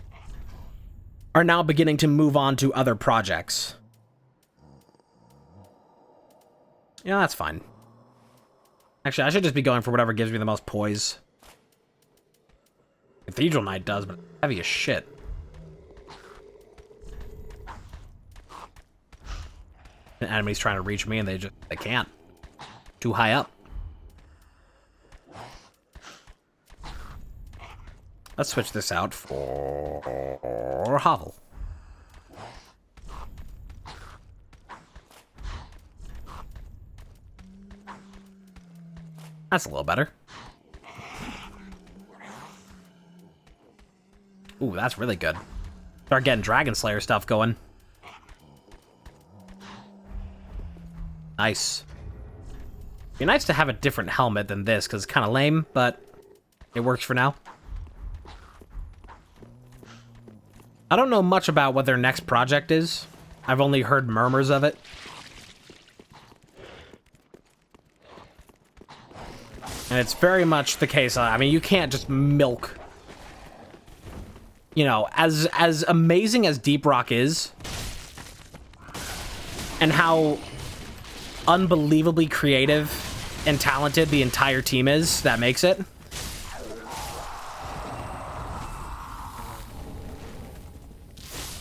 are now beginning to move on to other projects. Yeah, that's fine. Actually, I should just be going for whatever gives me the most poise. Cathedral Knight does, but heavy as shit. An enemy's trying to reach me and they can't. Too high up. Let's switch this out for Hovel. That's a little better. Ooh, that's really good. Start getting Dragon Slayer stuff going. Nice. Be nice to have a different helmet than this, because it's kind of lame, but it works for now. I don't know much about what their next project is. I've only heard murmurs of it. And it's very much the case. I mean, you can't just milk. You know, as amazing as Deep Rock is, and how unbelievably creative and talented the entire team is that makes it.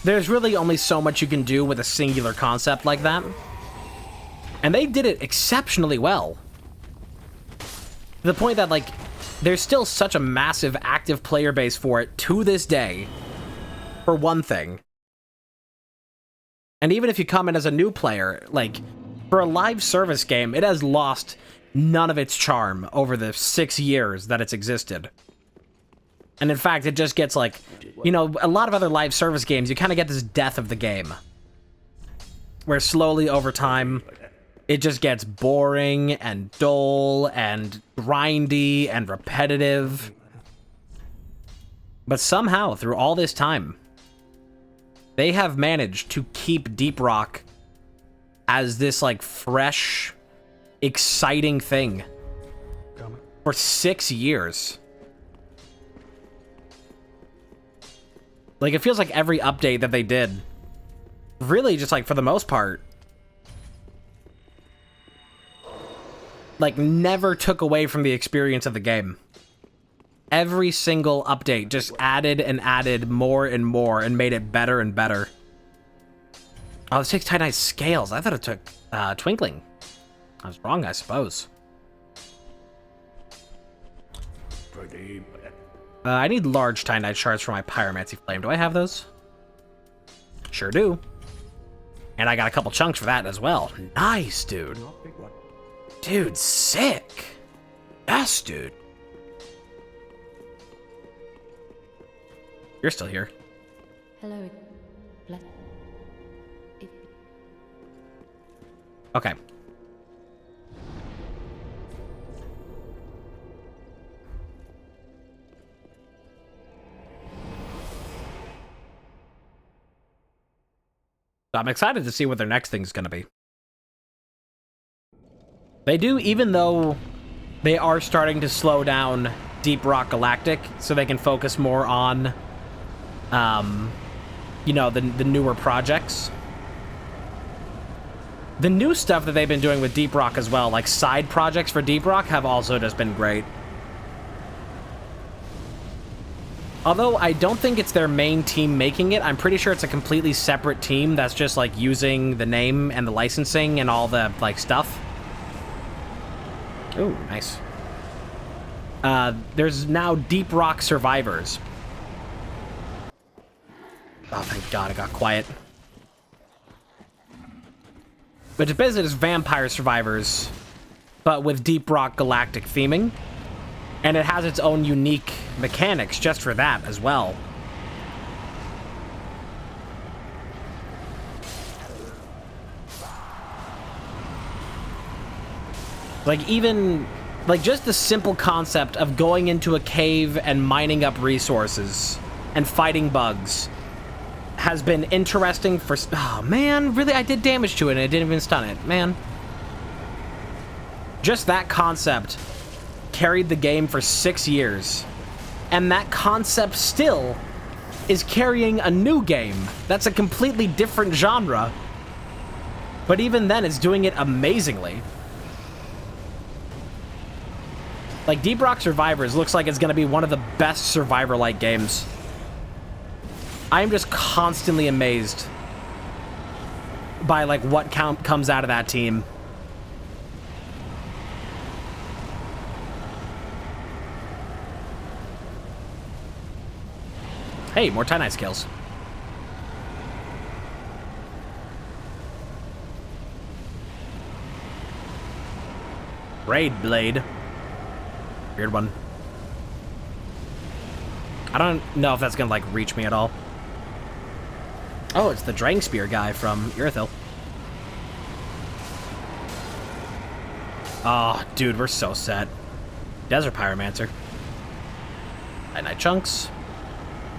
There's really only so much you can do with a singular concept like that. And they did it exceptionally well. To the point that, like, there's still such a massive active player base for it to this day, for one thing. And even if you come in as a new player, like, for a live service game, it has lost none of its charm over the 6 years that it's existed. And in fact, it just gets, like, you know, a lot of other live service games, you kind of get this death of the game. Where slowly over time, it just gets boring and dull and grindy and repetitive. But somehow, through all this time, they have managed to keep Deep Rock as this, like, fresh, exciting thing for 6 years. Like, it feels like every update that they did, really just, like, for the most part, like, never took away from the experience of the game. Every single update just added and added more and more and made it better and better. Oh, this takes Titanite scales. I thought it took Twinkling. I was wrong, I suppose. I need large Titanite shards for my Pyromancy Flame. Do I have those? Sure do. And I got a couple chunks for that as well. Nice, dude. Dude, sick. Yes, dude. You're still here. Hello. Okay. So I'm excited to see what their next thing's going to be. They do, even though they are starting to slow down Deep Rock Galactic so they can focus more on, you know, the newer projects. The new stuff that they've been doing with Deep Rock as well, like side projects for Deep Rock, have also just been great. Although I don't think it's their main team making it, I'm pretty sure it's a completely separate team that's just, like, using the name and the licensing and all the, like, stuff. Ooh, nice. There's now Deep Rock Survivors. Oh, thank God it got quiet. Which is basically just Vampire Survivors, but with Deep Rock Galactic theming. And it has its own unique mechanics just for that as well. Like, even, like, just the simple concept of going into a cave and mining up resources and fighting bugs has been interesting for... Oh, man, really? I did damage to it and it didn't even stun it. Man. Just that concept carried the game for 6 years. And that concept still is carrying a new game. That's a completely different genre. But even then, it's doing it amazingly. Like, Deep Rock Survivors looks like it's going to be one of the best Survivor-like games. I am just constantly amazed by, like, what comes out of that team. Hey, more Titanite scales. Raid Blade. Weird one. I don't know if that's gonna, like, reach me at all. Oh, it's the Drang Spear guy from Irithyll. Oh, dude, we're so set. Desert Pyromancer. Titanite chunks.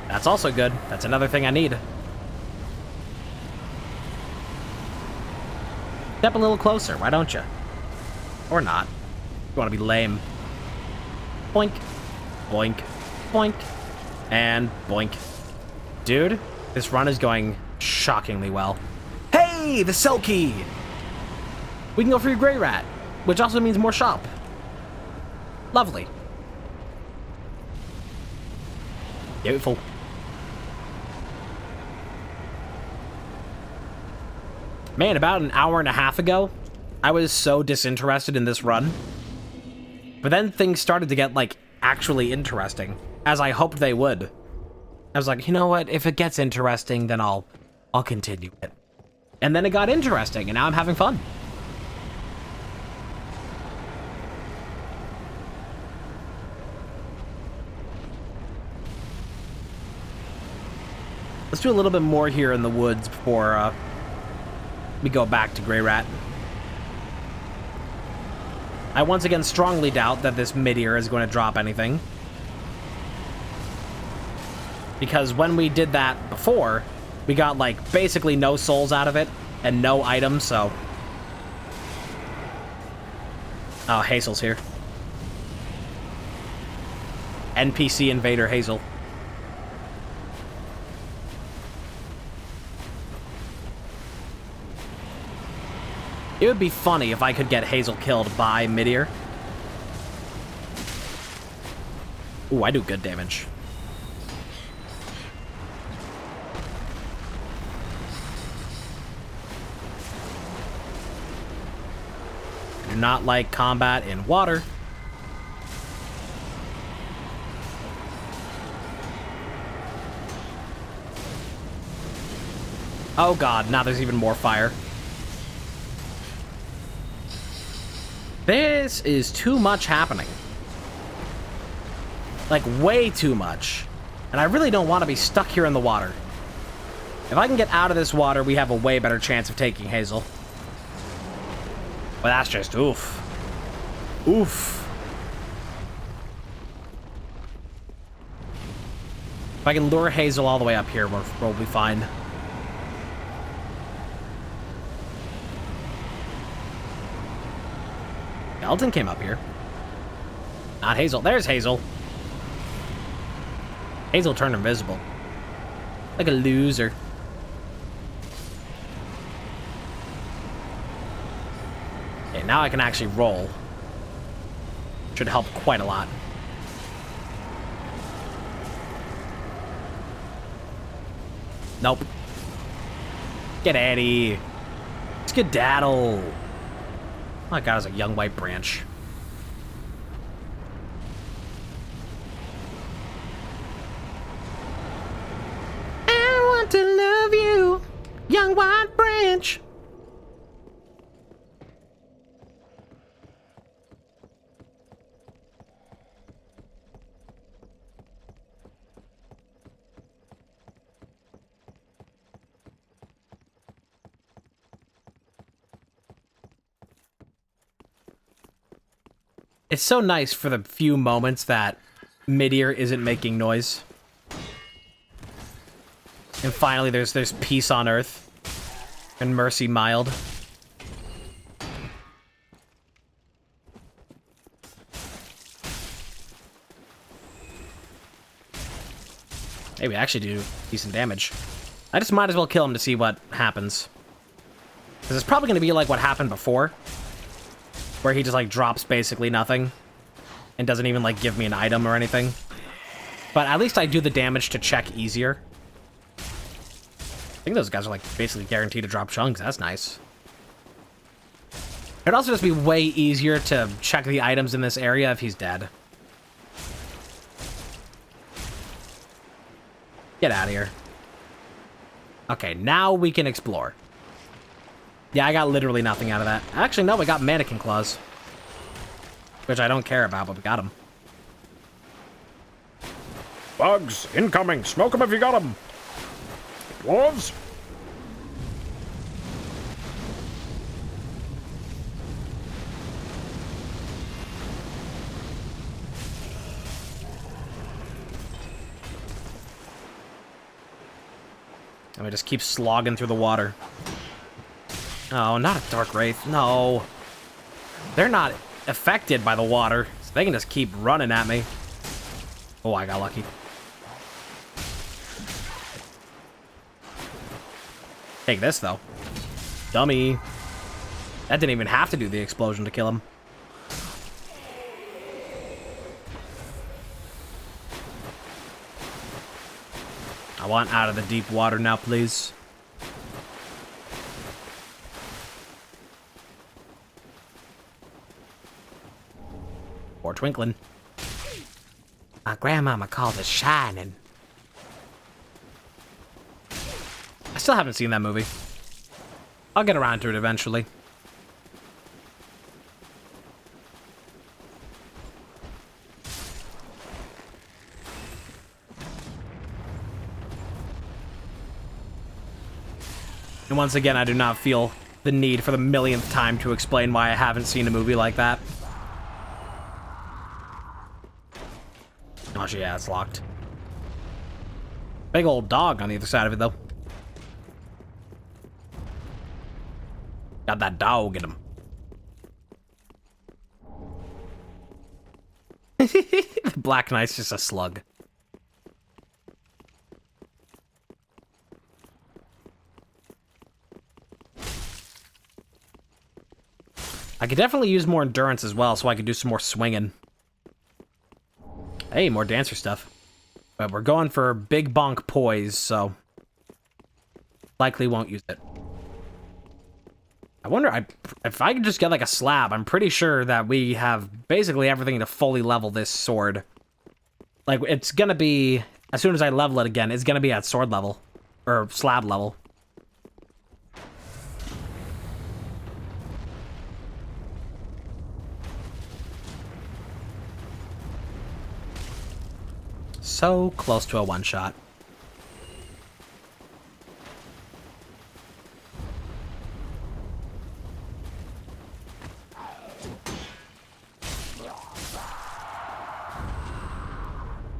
That's also good. That's another thing I need. Step a little closer, why don't you? Or not. You want to be lame. Boink. Boink. Boink. And boink. Dude, this run is going shockingly well. Hey, the Selkie! We can go for your Grey Rat, which also means more shop. Lovely. Beautiful. Man, about an hour and a half ago, I was so disinterested in this run. But then things started to get, like, actually interesting, as I hoped they would. I was like, you know what? If it gets interesting, then I'll continue it. And then it got interesting, and now I'm having fun. Let's do a little bit more here in the woods before we go back to Grey Rat. I once again strongly doubt that this mid-ear is going to drop anything. Because when we did that before, we got, like, basically no souls out of it and no items, so... Oh, Hazel's here. NPC Invader Hazel. It would be funny if I could get Hazel killed by Midir. Ooh, I do good damage. I do not like combat in water. Oh god, now there's even more fire. This is too much happening. Like, way too much. And I really don't want to be stuck here in the water. If I can get out of this water, we have a way better chance of taking Hazel. But that's just oof. Oof. If I can lure Hazel all the way up here, we'll be fine. Elton came up here. Not Hazel. There's Hazel. Hazel turned invisible. Like a loser. Okay, now I can actually roll. Should help quite a lot. Nope. Get out of here. Skedaddle. Oh my god, it's a young white branch. I want to love you, young white branch. It's so nice for the few moments that Midir isn't making noise. And finally there's peace on Earth. And mercy mild. Hey, we actually do decent damage. I just might as well kill him to see what happens. Because it's probably going to be like what happened before. Where he just, like, drops basically nothing. And doesn't even, like, give me an item or anything. But at least I do the damage to check easier. I think those guys are, like, basically guaranteed to drop chunks. That's nice. It'd also just be way easier to check the items in this area if he's dead. Get out of here. Okay, now we can explore. Yeah, I got literally nothing out of that. Actually, no, we got mannequin claws. Which I don't care about, but we got them. Bugs, incoming. Smoke them if you got them. Dwarves. And we just keep slogging through the water. Oh, not a Dark Wraith. No. They're not affected by the water, so they can just keep running at me. Oh, I got lucky. Take this, though. Dummy. That didn't even have to do the explosion to kill him. I want out of the deep water now, please. Or twinkling. My grandmama called it shining. I still haven't seen that movie. I'll get around to it eventually. And once again, I do not feel the need for the millionth time to explain why I haven't seen a movie like that. Oh, yeah, it's locked. Big old dog on the other side of it, though. Got that dog in him. The Black Knight's just a slug. I could definitely use more endurance as well, so I could do some more swinging. Hey, more dancer stuff. But we're going for big bonk poise, so likely won't use it. I wonder if I could just get like a slab. I'm pretty sure that we have basically everything to fully level this sword. Like, it's gonna be, as soon as I level it again, it's gonna be at sword level. Or slab level. So close to a one-shot.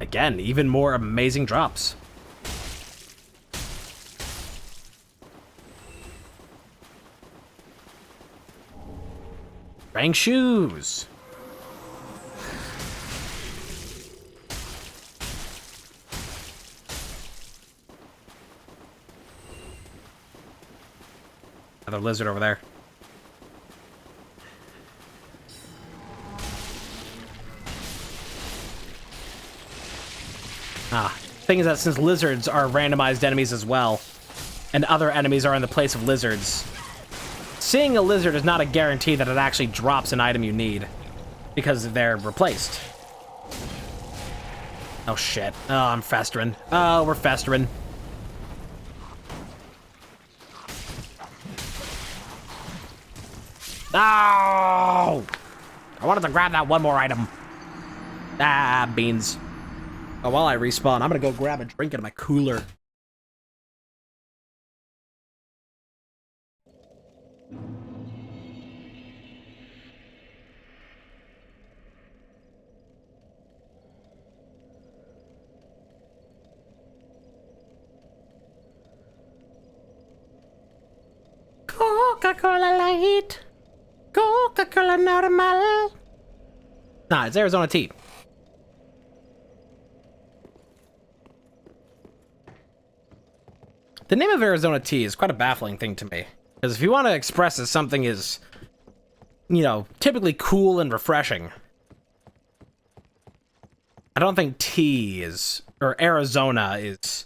Again, even more amazing drops. Rank shoes. Another lizard over there. Thing is that since lizards are randomized enemies as well, and other enemies are in the place of lizards, seeing a lizard is not a guarantee that it actually drops an item you need, because they're replaced. Oh shit. Oh, I'm festering. Oh, we're festering. No! I wanted to grab that one more item. Ah, beans. Oh, while I respawn, I'm gonna go grab a drink out of my cooler. Coca-Cola Light. Coca-Cola Normal. Nah, it's Arizona tea. The name of Arizona tea is quite a baffling thing to me. Because if you want to express that something is, you know, typically cool and refreshing, I don't think tea is, or Arizona is,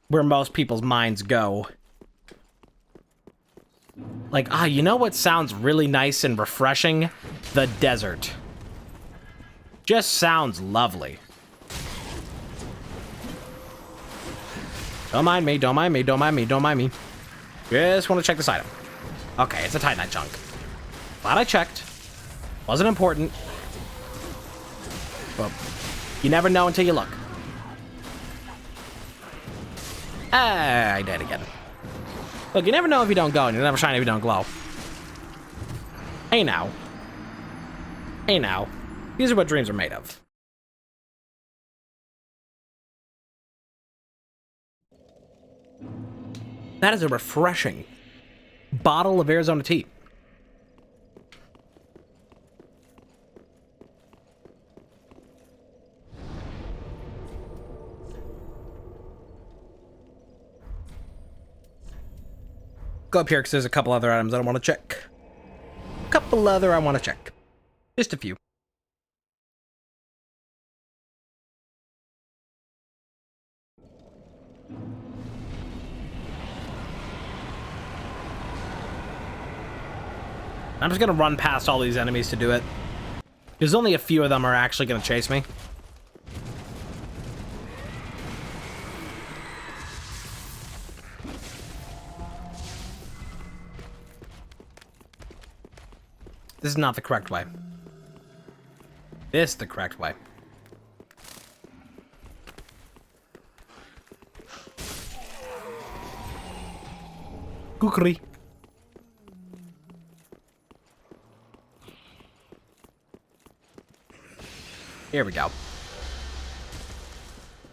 where most people's minds go. Like, you know what sounds really nice and refreshing? The desert. Just sounds lovely. Don't mind me, don't mind me, don't mind me, don't mind me. Just want to check this item. Okay, it's a Titanite chunk. Glad I checked. Wasn't important. But you never know until you look. I did again. Look, you never know if you don't go, and you never shine if you don't glow. Hey now. Hey now. These are what dreams are made of. That is a refreshing bottle of Arizona tea. Go up here because there's a couple other items I want to check. Couple other I want to check. Just a few. I'm just gonna run past all these enemies to do it. There's only a few of them are actually gonna chase me. This is not the correct way. This is the correct way. Kukri. Here we go.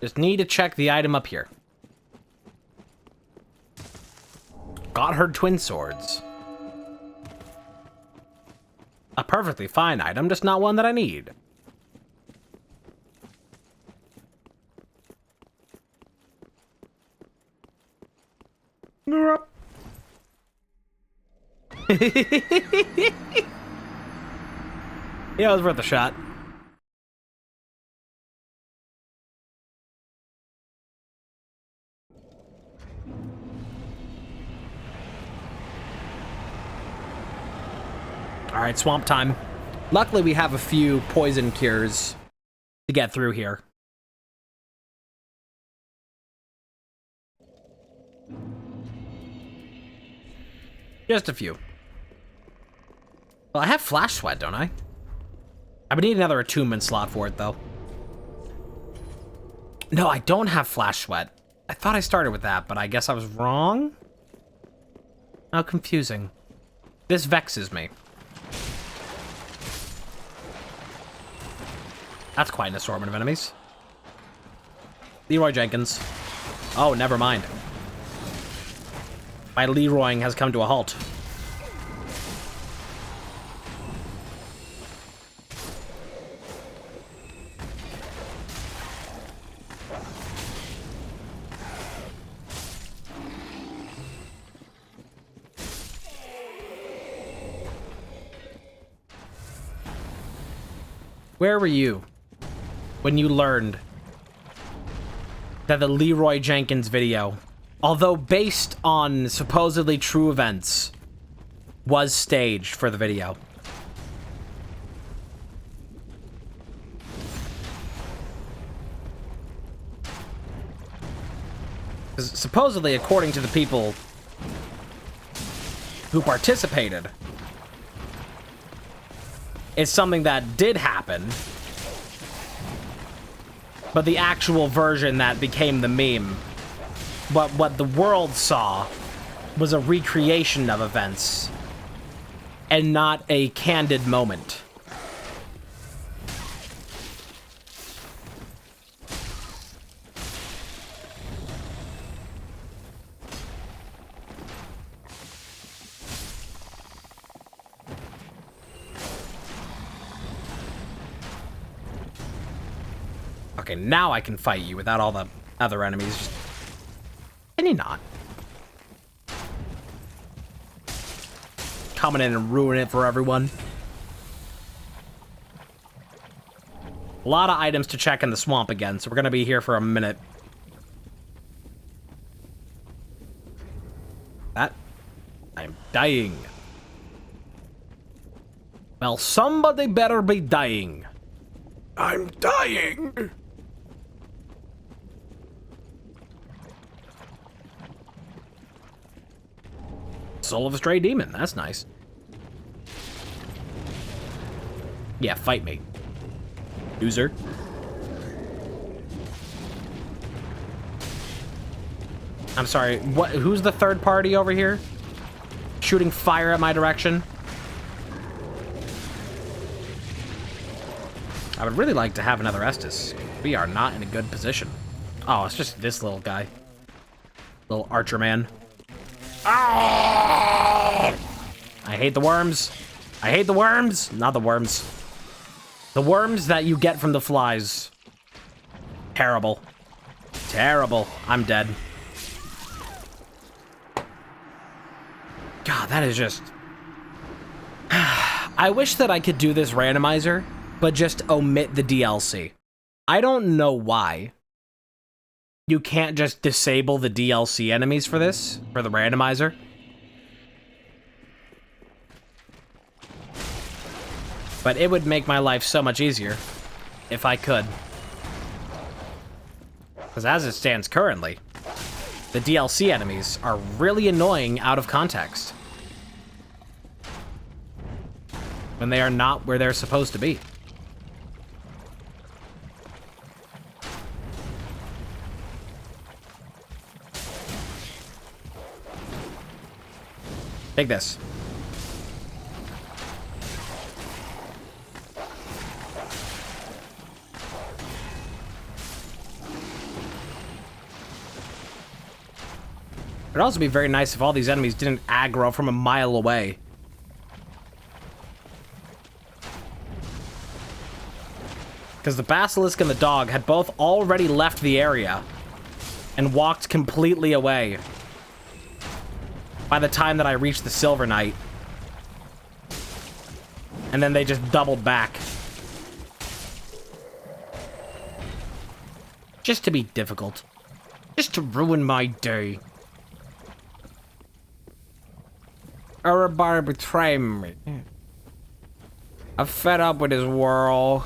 Just need to check the item up here. Got her twin swords. A perfectly fine item, just not one that I need. Yeah, it was worth a shot. Alright, swamp time. Luckily, we have a few poison cures to get through here. Just a few. Well, I have Flash Sweat, don't I? I would need another attunement slot for it, though. No, I don't have Flash Sweat. I thought I started with that, but I guess I was wrong? How confusing. This vexes me. That's quite an assortment of enemies. Leroy Jenkins. Oh, never mind. My Leroying has come to a halt. Where were you when you learned that the Leroy Jenkins video, although based on supposedly true events, was staged for the video? 'Cause supposedly, according to the people who participated, it's something that did happen, but the actual version that became the meme, what the world saw, was a recreation of events and not a candid moment. Okay, now I can fight you without all the other enemies. Can you not? Coming in and ruin it for everyone. A lot of items to check in the swamp again, so we're gonna be here for a minute. That... I'm dying. Well, somebody better be dying. I'm dying. Soul of a stray demon. That's nice. Yeah, fight me. Loser. I'm sorry, what? Who's the third party over here? Shooting fire at my direction? I would really like to have another Estus. We are not in a good position. Oh, it's just this little guy. Little archer man. Ah! I hate the worms. I hate the worms. Not the worms. The worms that you get from the flies. Terrible. Terrible. I'm dead. God, that is just... I wish that I could do this randomizer, but just omit the DLC. I don't know why you can't just disable the DLC enemies for this, for the randomizer. But it would make my life so much easier if I could. Because as it stands currently, the DLC enemies are really annoying out of context. When they are not where they're supposed to be. Take this. It'd also be very nice if all these enemies didn't aggro from a mile away. Because the basilisk and the dog had both already left the area and walked completely away by the time that I reached the Silver Knight. And then they just doubled back. Just to be difficult. Just to ruin my day. Everybody betray me. I'm fed up with this world.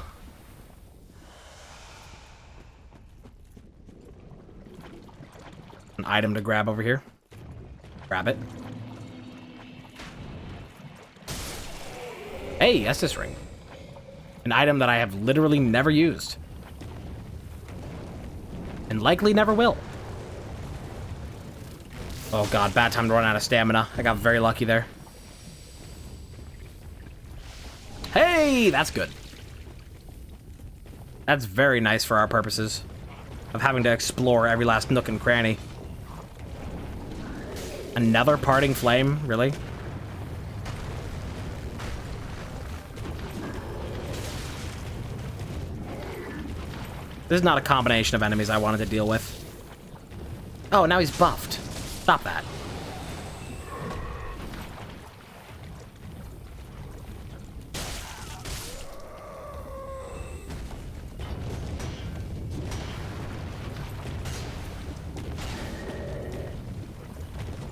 An item to grab over here. Grab it. Hey, Estus ring. An item that I have literally never used. And likely never will. Oh god, bad time to run out of stamina. I got very lucky there. Hey, that's good. That's very nice for our purposes of having to explore every last nook and cranny. Another parting flame? Really? This is not a combination of enemies I wanted to deal with. Oh, now he's buffed. Stop that.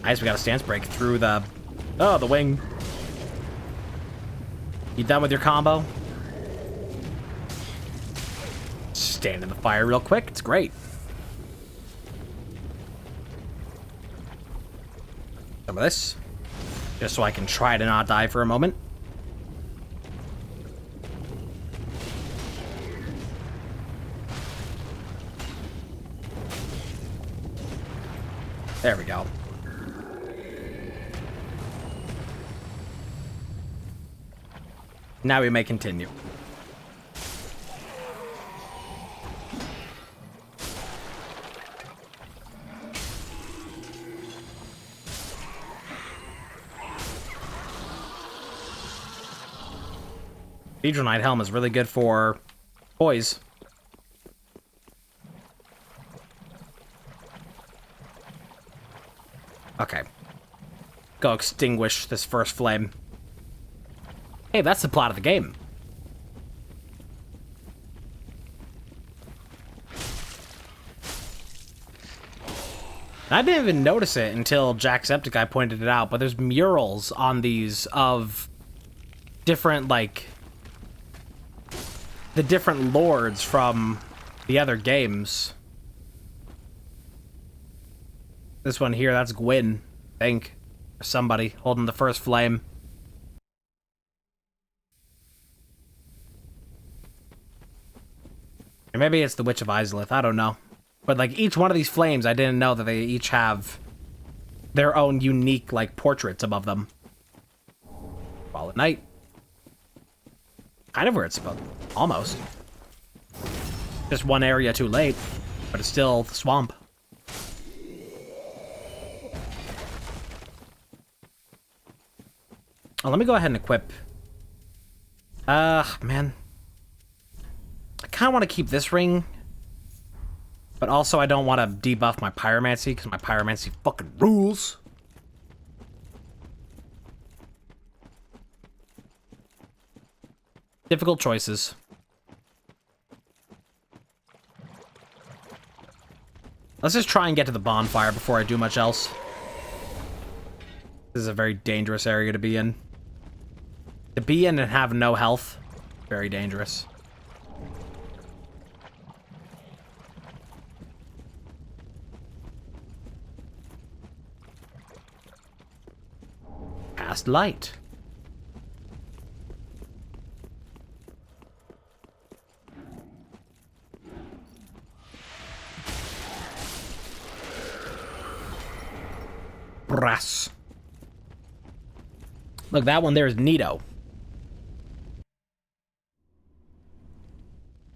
Nice, we got a stance break through the... Oh, the wing. You done with your combo? Stand in the fire real quick. It's great. Some of this. Just so I can try to not die for a moment. There we go. Now we may continue. Hedronite helm is really good for boys. Okay. Go extinguish this first flame. Hey, that's the plot of the game. I didn't even notice it until Jacksepticeye pointed it out, but there's murals on these of different, like, the different lords from the other games. This one here, that's Gwyn, I think. Or somebody holding the first flame. Or maybe it's the Witch of Izalith, I don't know. But, like, each one of these flames, I didn't know that they each have their own unique, like, portraits above them. Fall at night. Kind of where it's supposed to be. Almost. Just one area too late, but it's still the swamp. Oh, let me go ahead and equip. Man. I kind of want to keep this ring, but also I don't want to debuff my pyromancy, because my pyromancy fucking rules. Difficult choices. Let's just try and get to the bonfire before I do much else. This is a very dangerous area to be in. To be in and have no health, very dangerous. Cast light. Brass. Look, that one there is Nito.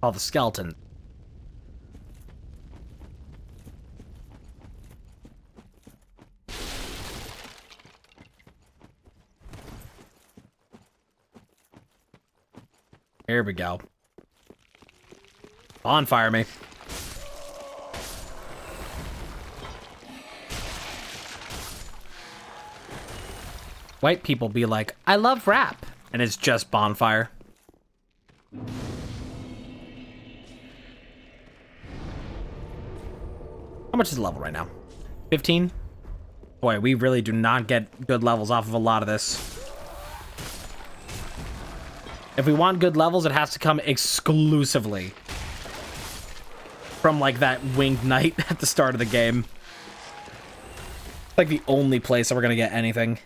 Oh, the skeleton. Here we go. Bonfire me. White people be like, I love rap. And it's just bonfire. How much is the level right now? 15? Boy, we really do not get good levels off of a lot of this. If we want good levels, it has to come exclusively from, like, that winged knight at the start of the game. Like, the only place that we're gonna get anything.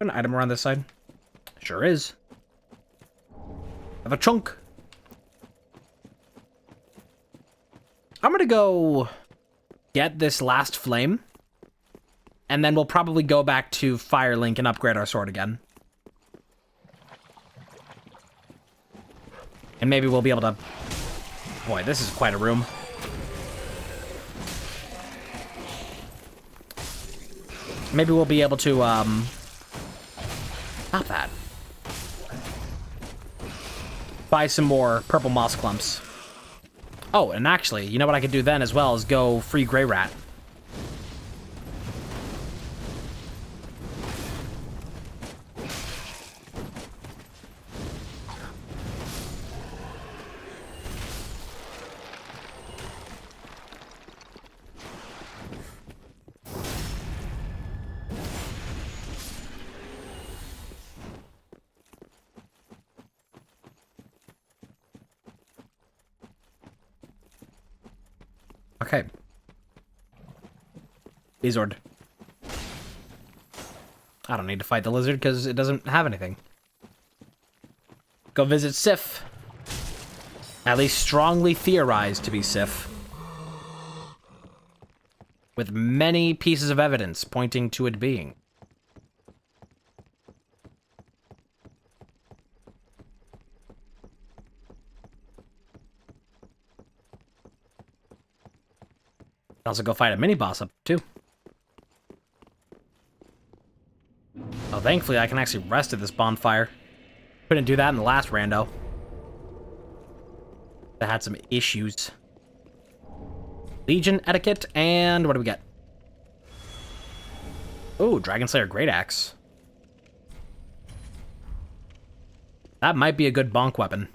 An item around this side? Sure is. Have a chunk. I'm gonna go get this last flame. And then we'll probably go back to Firelink and upgrade our sword again. And maybe we'll be able to... Boy, this is quite a room. Maybe we'll be able to, Not that. Buy some more purple moss clumps. Oh, and actually, you know what I could do then as well is go free gray rat. Okay. Lizard. I don't need to fight the lizard because it doesn't have anything. Go visit Sif. At least strongly theorized to be Sif. With many pieces of evidence pointing to it being. Also go fight a mini-boss up, too. Oh, thankfully I can actually rest at this bonfire. Couldn't do that in the last rando. That had some issues. Legion etiquette, and what do we get? Oh, Dragon Slayer Great Axe. That might be a good bonk weapon.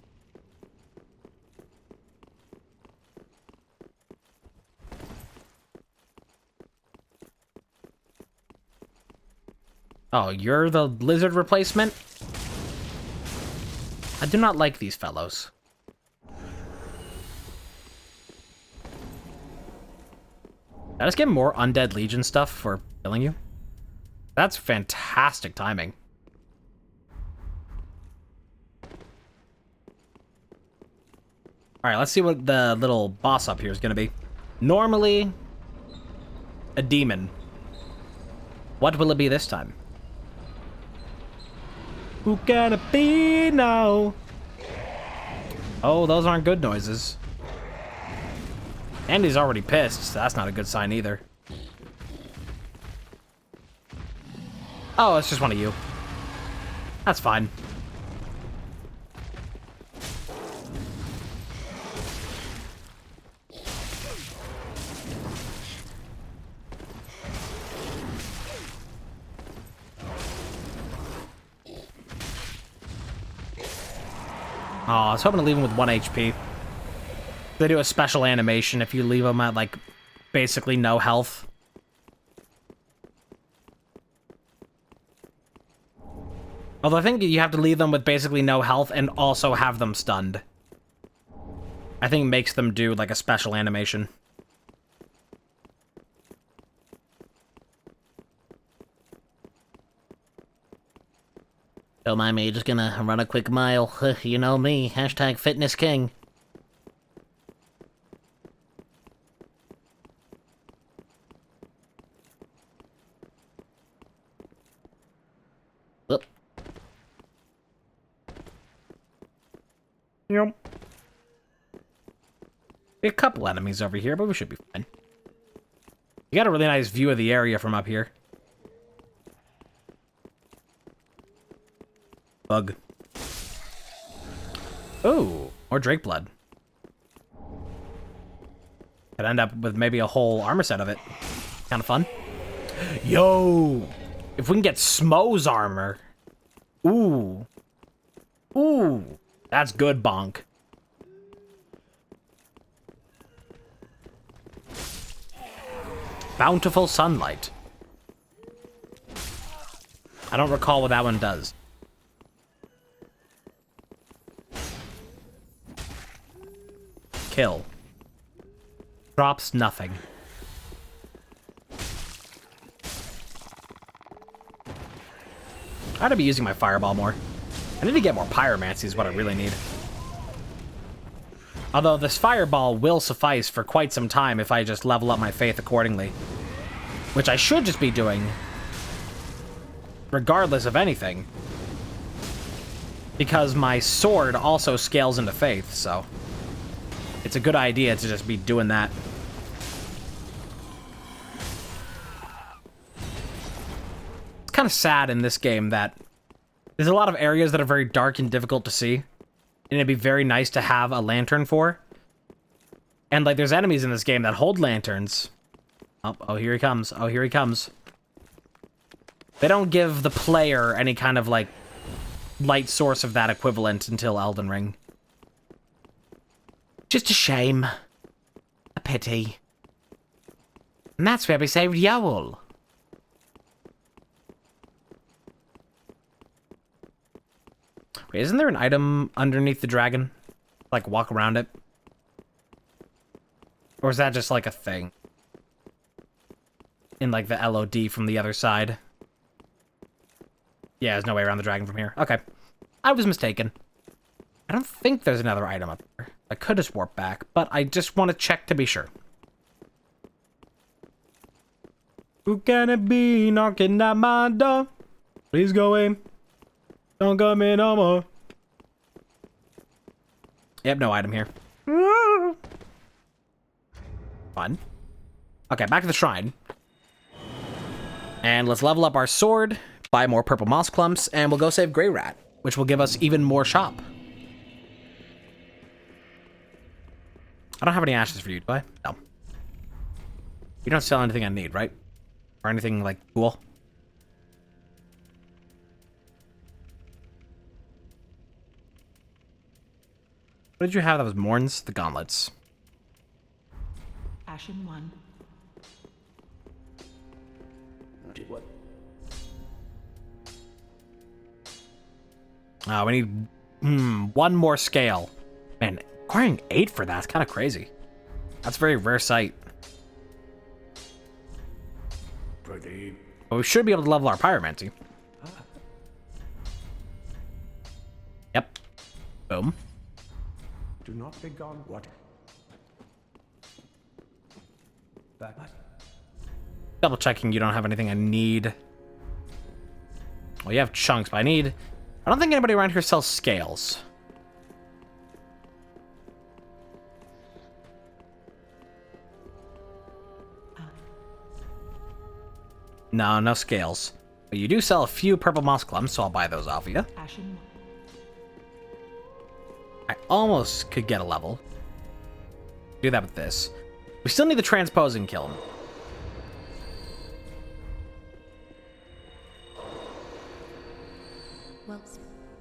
Oh, you're the lizard replacement? I do not like these fellows. Did I just get more Undead Legion stuff for killing you? That's fantastic timing. Alright, let's see what the little boss up here is gonna be. Normally, a demon. What will it be this time? Who can it be now? Oh, those aren't good noises. Andy's already pissed, so that's not a good sign either. Oh, it's just one of you. That's fine. Oh, I was hoping to leave him with 1 HP. They do a special animation if you leave them at, like, basically no health. Although I think you have to leave them with basically no health and also have them stunned. I think it makes them do, like, a special animation. Don't mind me, just gonna run a quick mile. You know me, hashtag fitness king. Oop. Yep. A couple enemies over here, but we should be fine. You got a really nice view of the area from up here. Bug. Ooh, more Drake blood. Could end up with maybe a whole armor set of it. Kind of fun. Yo! If we can get Smo's armor. Ooh. Ooh. That's good, bonk. Bountiful sunlight. I don't recall what that one does. Kill. Drops nothing. I ought to be using my fireball more. I need to get more pyromancy is what I really need. Although this fireball will suffice for quite some time if I just level up my faith accordingly. Which I should just be doing. Regardless of anything. Because my sword also scales into faith, so... it's a good idea to just be doing that. It's kind of sad in this game that there's a lot of areas that are very dark and difficult to see. And it'd be very nice to have a lantern for. And, like, there's enemies in this game that hold lanterns. Oh, here he comes. Oh, here he comes. They don't give the player any kind of, like, light source of that equivalent until Elden Ring. Just a shame. A pity. And that's where we saved Yowl. Wait, isn't there an item underneath the dragon? Like, walk around it? Or is that just, like, a thing? In, like, the LOD from the other side? Yeah, there's no way around the dragon from here. Okay. I was mistaken. I don't think there's another item up there. I could just warp back, but I just want to check to be sure. Who can it be knocking at my door? Please go away. Don't come in no more. Yep, no item here. Fun. Okay, back to the shrine. And let's level up our sword, buy more purple moss clumps, and we'll go save Grey Rat, which will give us even more shop. I don't have any ashes for you, do I? No. You don't sell anything I need, right? Or anything, like, cool? What did you have that was Morn's? The gauntlets. Ashen 1. What? We need one more scale. Man, acquiring 8 for that's kind of crazy. That's a very rare sight. But we should be able to level our pyromancy. Yep. Boom. Do not be gone. What? Back. Double checking you don't have anything I need. Well, you have chunks, but I don't think anybody around here sells scales. No, no scales. But you do sell a few purple moss clumps, so I'll buy those off of you. Ashen 1. I almost could get a level. Do that with this. We still need the transposing kiln. Well,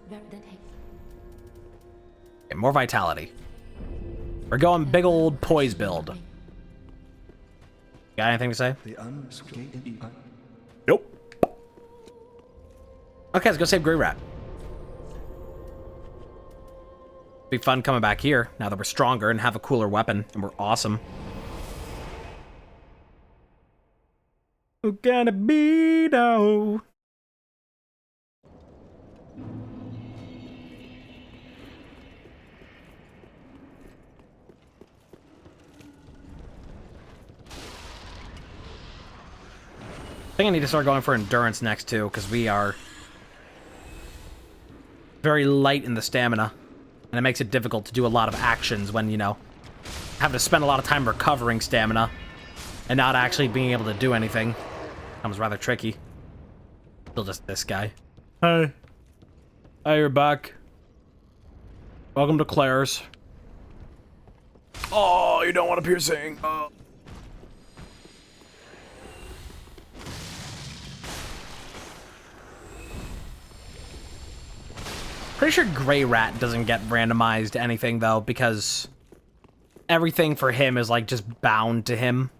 very then hey. Okay, more vitality. We're going big old poise build. Got anything to say? Nope. Okay, let's go save Grey Rat. Be fun coming back here now that we're stronger and have a cooler weapon and we're awesome. Who can it be now? I think I need to start going for endurance next too, because we are very light in the stamina. And it makes it difficult to do a lot of actions when, you know, having to spend a lot of time recovering stamina and not actually being able to do anything. Becomes rather tricky. Still just this guy. Hey. Hey, you're back. Welcome to Claire's. Oh, you don't want a piercing. Pretty sure Gray Rat doesn't get randomized anything, though, because everything for him is, like, just bound to him.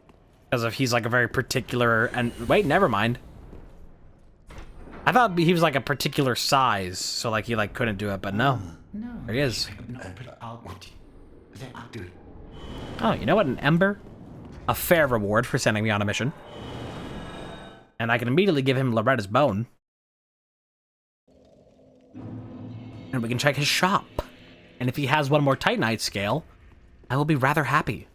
Because if he's, like, a very particular... And wait, never mind. I thought he was, like, a particular size, so, like, he, like, couldn't do it, but no. There he is. Oh, you know what? An ember? A fair reward for sending me on a mission. And I can immediately give him Loretta's bone. And we can check his shop. And if he has one more Titanite scale, I will be rather happy.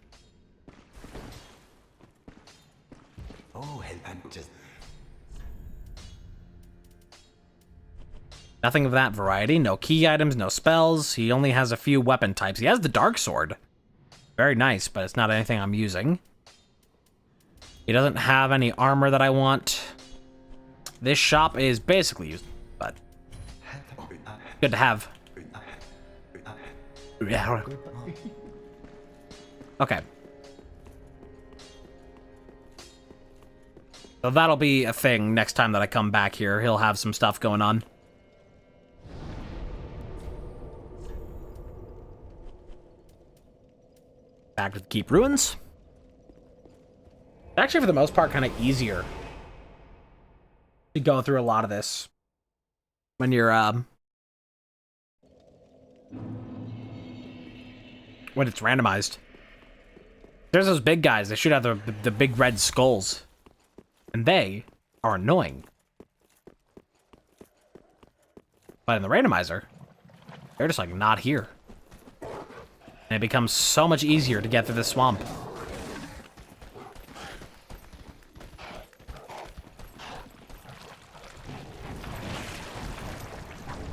Nothing of that variety. No key items, no spells. He only has a few weapon types. He has the Dark Sword. Very nice, but it's not anything I'm using. He doesn't have any armor that I want. This shop is basically used, but good to have. Yeah. Okay. So that'll be a thing next time that I come back here. He'll have some stuff going on. Back to the Keep Ruins. Actually, for the most part, kind of easier to go through a lot of this when you're, when it's randomized. There's those big guys. They shoot out the big red skulls. And they are annoying. But in the randomizer, they're just, like, not here. And it becomes so much easier to get through this swamp.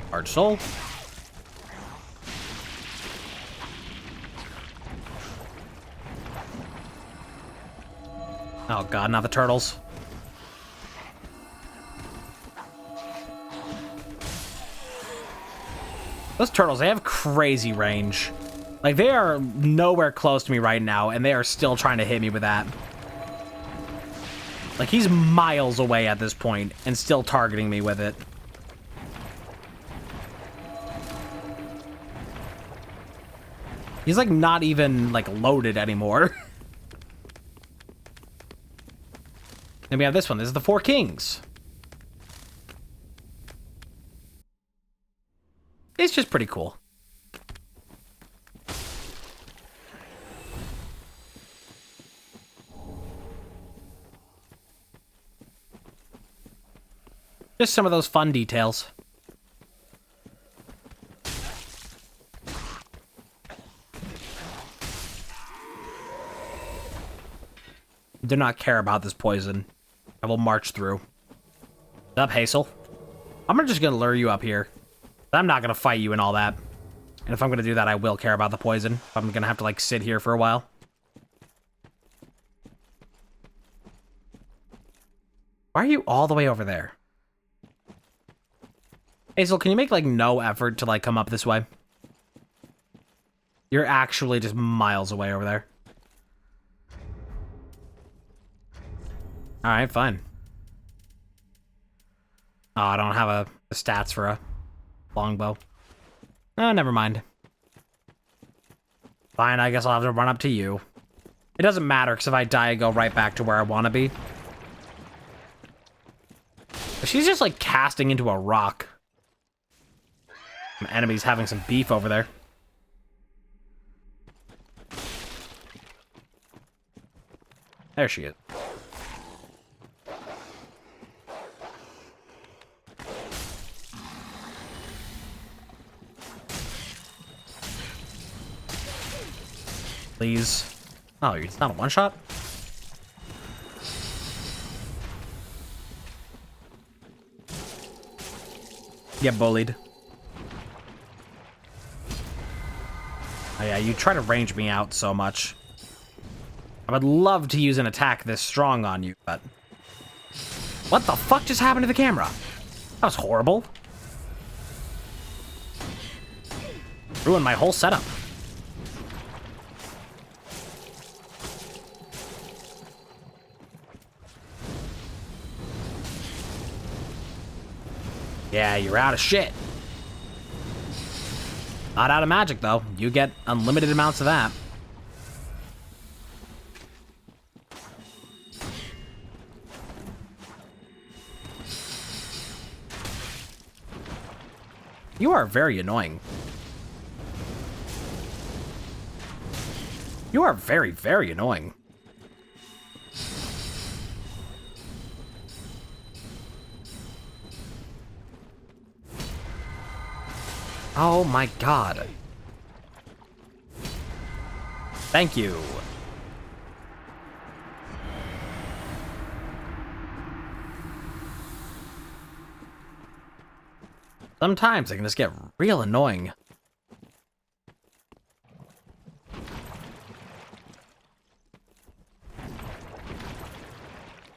Hard soul. Oh god, not the turtles. Those turtles, they have crazy range. Like, they are nowhere close to me right now, and they are still trying to hit me with that. Like, he's miles away at this point, and still targeting me with it. He's, like, not even, like, loaded anymore. Then we have this one. This is the Four Kings. It's just pretty cool. Just some of those fun details. Do not care about this poison. I will march through. What's up, Hazel? I'm just gonna lure you up here. I'm not gonna fight you and all that. And if I'm gonna do that, I will care about the poison. I'm gonna have to, like, sit here for a while. Why are you all the way over there? Hazel, can you make, like, no effort to, like, come up this way? You're actually just miles away over there. Alright, fine. Oh, I don't have the stats for a longbow. Oh, never mind. Fine, I guess I'll have to run up to you. It doesn't matter, because if I die, I go right back to where I want to be. But she's just, like, casting into a rock. Some enemies having some beef over there. There she is. Please. Oh, it's not a one-shot? Get bullied. Oh yeah, you try to range me out so much. I would love to use an attack this strong on you, but... What the fuck just happened to the camera? That was horrible. Ruined my whole setup. Yeah, you're out of shit. Not out of magic, though. You get unlimited amounts of that. You are very annoying. You are very, very annoying. Oh my god. Thank you. Sometimes it can just get real annoying.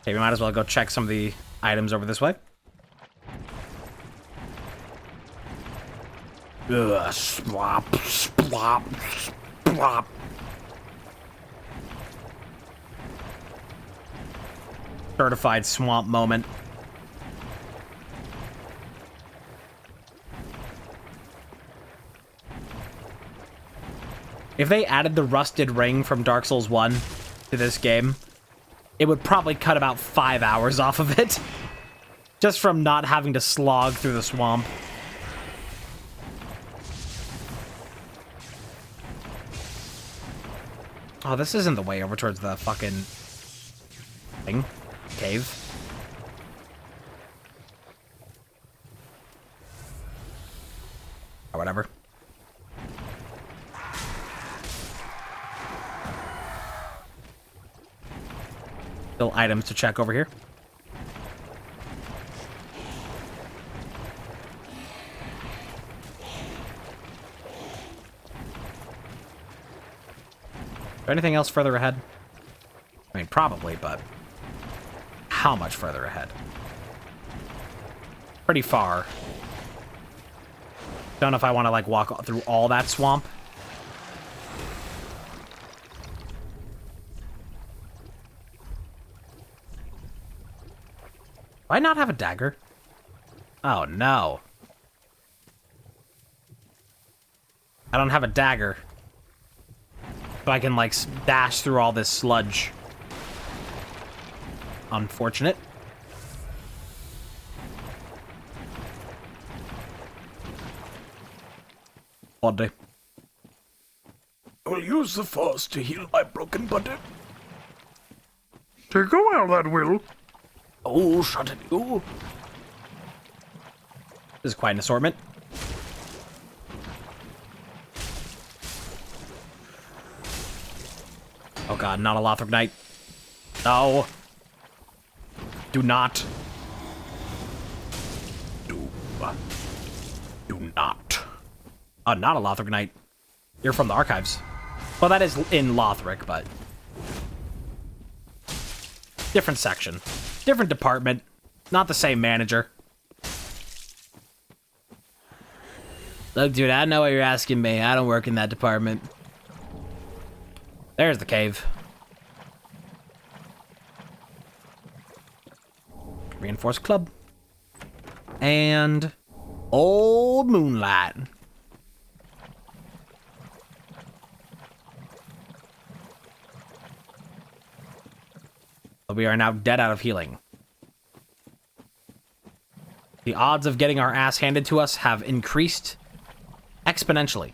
Okay, we might as well go check some of the items over this way. Ugh, splop, splop, splop. Certified swamp moment. If they added the rusted ring from Dark Souls 1 to this game, it would probably cut about 5 hours off of it. Just from not having to slog through the swamp. Oh, this isn't the way over towards the fucking thing. Cave. Or whatever. Still items to check over here. Anything else further ahead? I mean, probably, but how much further ahead? Pretty far. Don't know if I want to, like, walk through all that swamp. Do I not have a dagger? Oh, no. I don't have a dagger. So I can, like, dash through all this sludge. Unfortunate. Body. I'll use the force to heal my broken body. Take a while, that will. Oh, shut it, you. This is quite an assortment. Oh god, not a Lothric Knight. No. Do not. Do not. Not a Lothric Knight. You're from the archives. Well, that is in Lothric, but... different section. Different department. Not the same manager. Look, dude, I know what you're asking me. I don't work in that department. There's the cave. Reinforced club. And... old moonlight. But we are now dead out of healing. The odds of getting our ass handed to us have increased exponentially.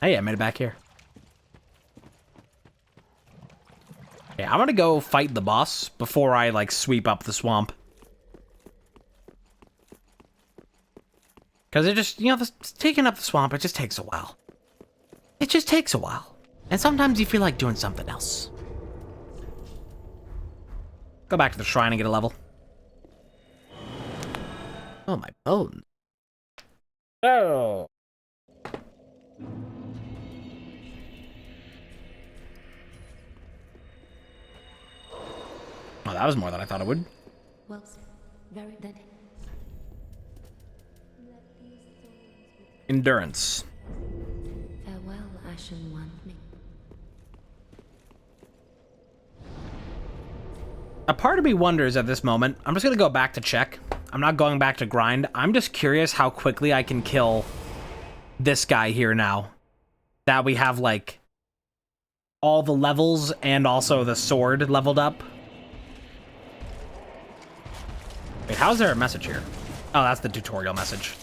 Hey, I made it back here. Yeah, I'm gonna go fight the boss before I, like, sweep up the swamp. Because it just, you know, taking up the swamp, it just takes a while. It just takes a while. And sometimes you feel like doing something else. Go back to the shrine and get a level. Oh, my bones. Oh. Oh, that was more than I thought it would. Well, very dead. Endurance. Farewell, Ashen One. A part of me wonders at this moment, I'm just gonna go back to check. I'm not going back to grind. I'm just curious how quickly I can kill this guy here now. That we have, like, all the levels and also the sword leveled up. Wait, how's there a message here? Oh, that's the tutorial message.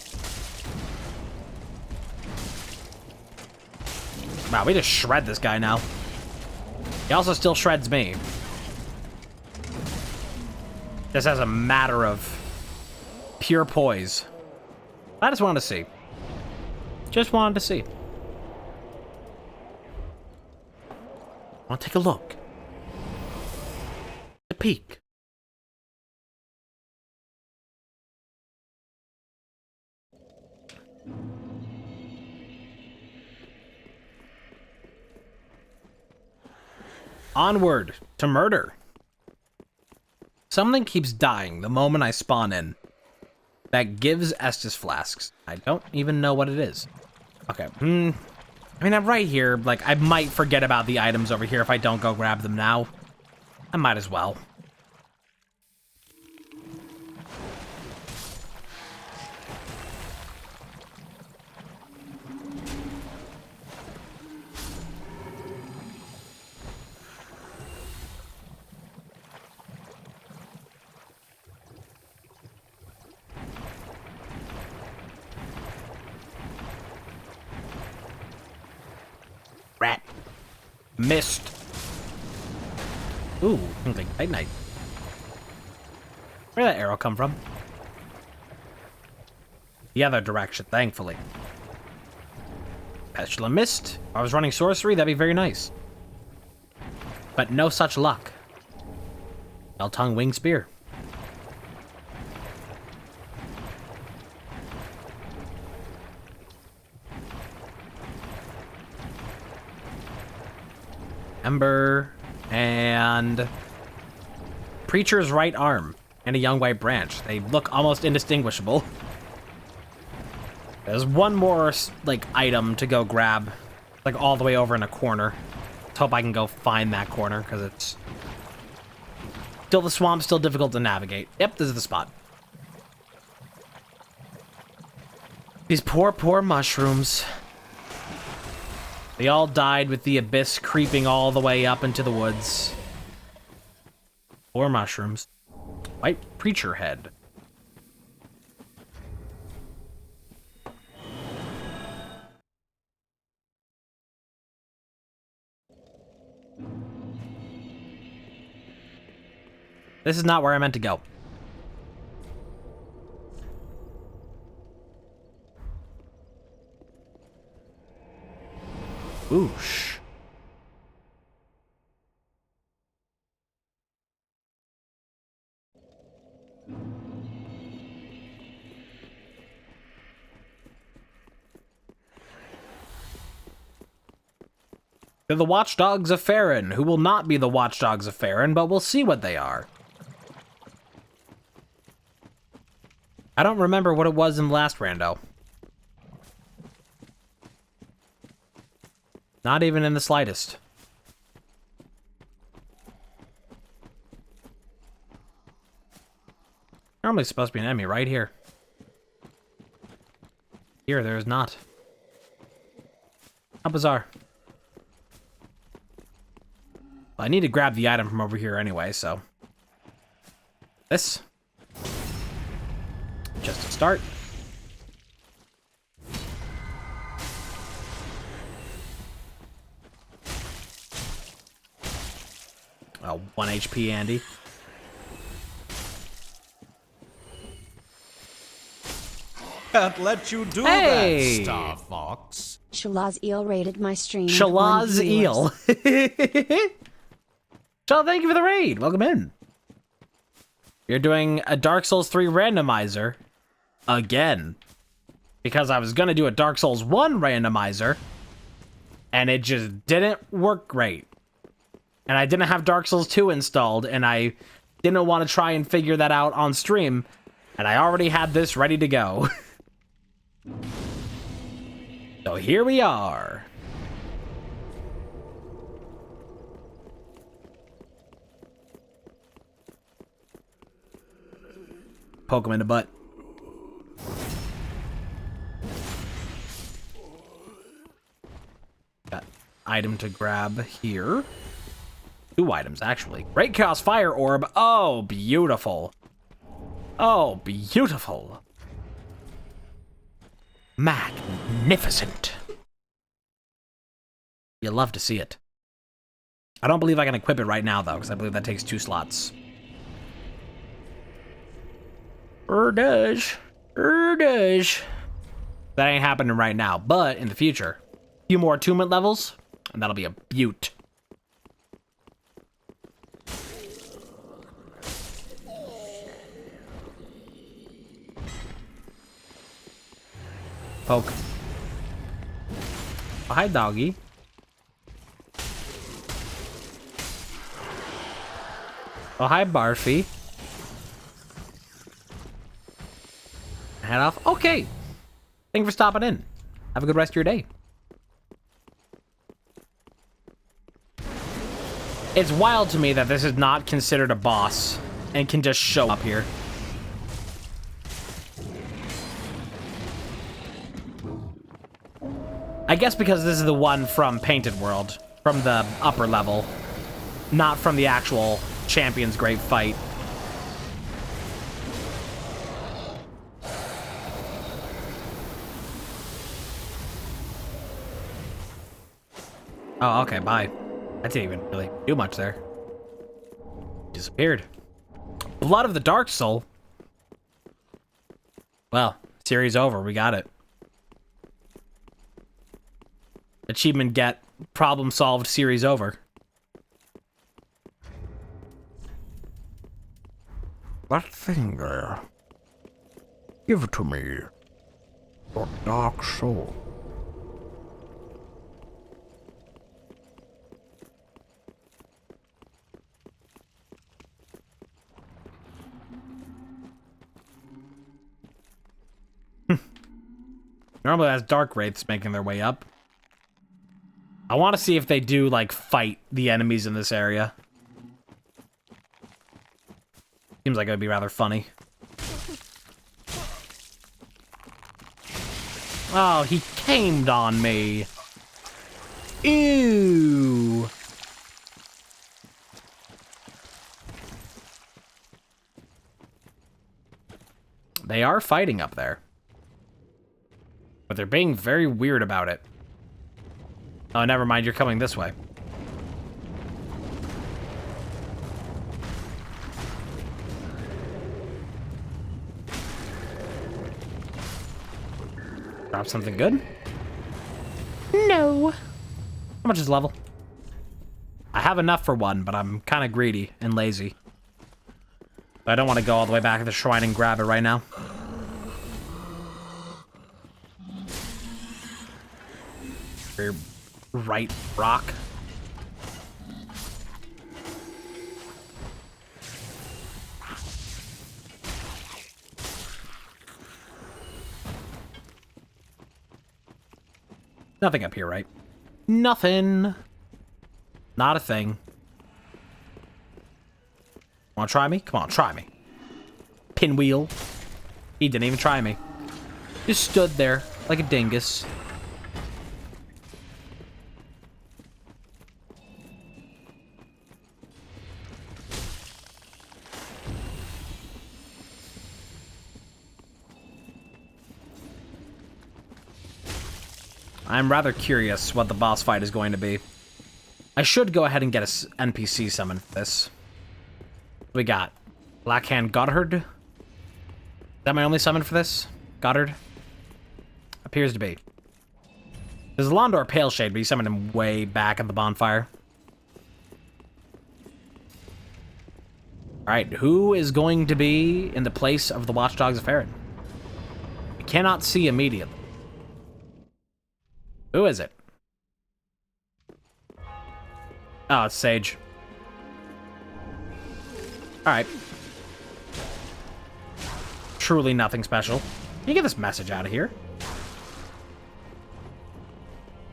Wow, we just shred this guy now. He also still shreds me. This as a matter of pure poise. I just wanted to see. Just wanted to see. Want to take a look. A peek. Onward to murder. Something keeps dying the moment I spawn in. That gives Estus flasks. I don't even know what it is. Okay. I mean, I'm right here. Like, I might forget about the items over here if I don't go grab them now. I might as well. Rat. Missed. Ooh, like night. Where'd that arrow come from? The other direction, thankfully. Pestilent Mist. If I was running sorcery, that'd be very nice. But no such luck. Tongue Wing Spear. Ember, and Preacher's right arm, and a young white branch. They look almost indistinguishable. There's one more, like, item to go grab, like, all the way over in a corner. Let's hope I can go find that corner, because it's still the swamp, still difficult to navigate. Yep, this is the spot. These poor, poor mushrooms. They all died with the abyss creeping all the way up into the woods. Poor mushrooms. White preacher head. This is not where I meant to go. Oosh. They're the watchdogs of Farron, who will not be the watchdogs of Farron, but we'll see what they are. I don't remember what it was in the last rando. Not even in the slightest. Normally supposed to be an enemy right here. Here, there is not. How bizarre. Well, I need to grab the item from over here anyway, so. This. Just to start. Oh, 1 HP, Andy. Can't let you do Hey! that, Star Fox. Shalaz Eel rated my stream. with Shalaz 1 Eel. Shal, thank you for the raid. Welcome in. You're doing a Dark Souls 3 randomizer again. Because I was going to do a Dark Souls 1 randomizer, and it just didn't work great. And I didn't have Dark Souls 2 installed, and I didn't want to try and figure that out on stream, and I already had this ready to go. So here we are. Poke him in the butt. Got item to grab here. 2 items, actually. Great Chaos Fire Orb. Oh, beautiful. Oh, beautiful. Magnificent. You love to see it. I don't believe I can equip it right now, though, because I believe that takes 2 slots. Does. That ain't happening right now, but in the future. A few more attunement levels, and that'll be a beaut. Poke. Oh, hi, doggy. Oh, hi, Barfy. Head off. Okay. Thank you for stopping in. Have a good rest of your day. It's wild to me that this is not considered a boss and can just show up here. I guess because this is the one from Painted World, from the upper level, not from the actual Champion's Great Fight. Oh, okay, bye. I didn't even really do much there. Disappeared. Blood of the Dark Soul. Well, series over. We got it. Achievement get. Problem solved. Series over. That thing there. Give it to me. Your dark soul. Normally that's Dark Wraiths making their way up. I want to see if they do, like, fight the enemies in this area. Seems like it would be rather funny. Oh, he camed on me. Ew. They are fighting up there. But they're being very weird about it. Oh, never mind. You're coming this way. Drop something good? No. How much is level? I have enough for one, but I'm kind of greedy and lazy. I don't want to go all the way back to the shrine and grab it right now. Your right rock. Nothing up here, right? Nothing. Not a thing. Wanna try me? Come on, try me. Pinwheel. He didn't even try me. Just stood there like a dingus. I'm rather curious what the boss fight is going to be. I should go ahead and get an NPC summon for this. We got Blackhand Goddard. Is that my only summon for this? Goddard? Appears to be. There's Londor Paleshade, but he summoned him way back at the bonfire. Alright, who is going to be in the place of the Watchdogs of Farron? We cannot see immediately. Who is it? Oh, it's Sage. Alright. Truly nothing special. Can you get this message out of here?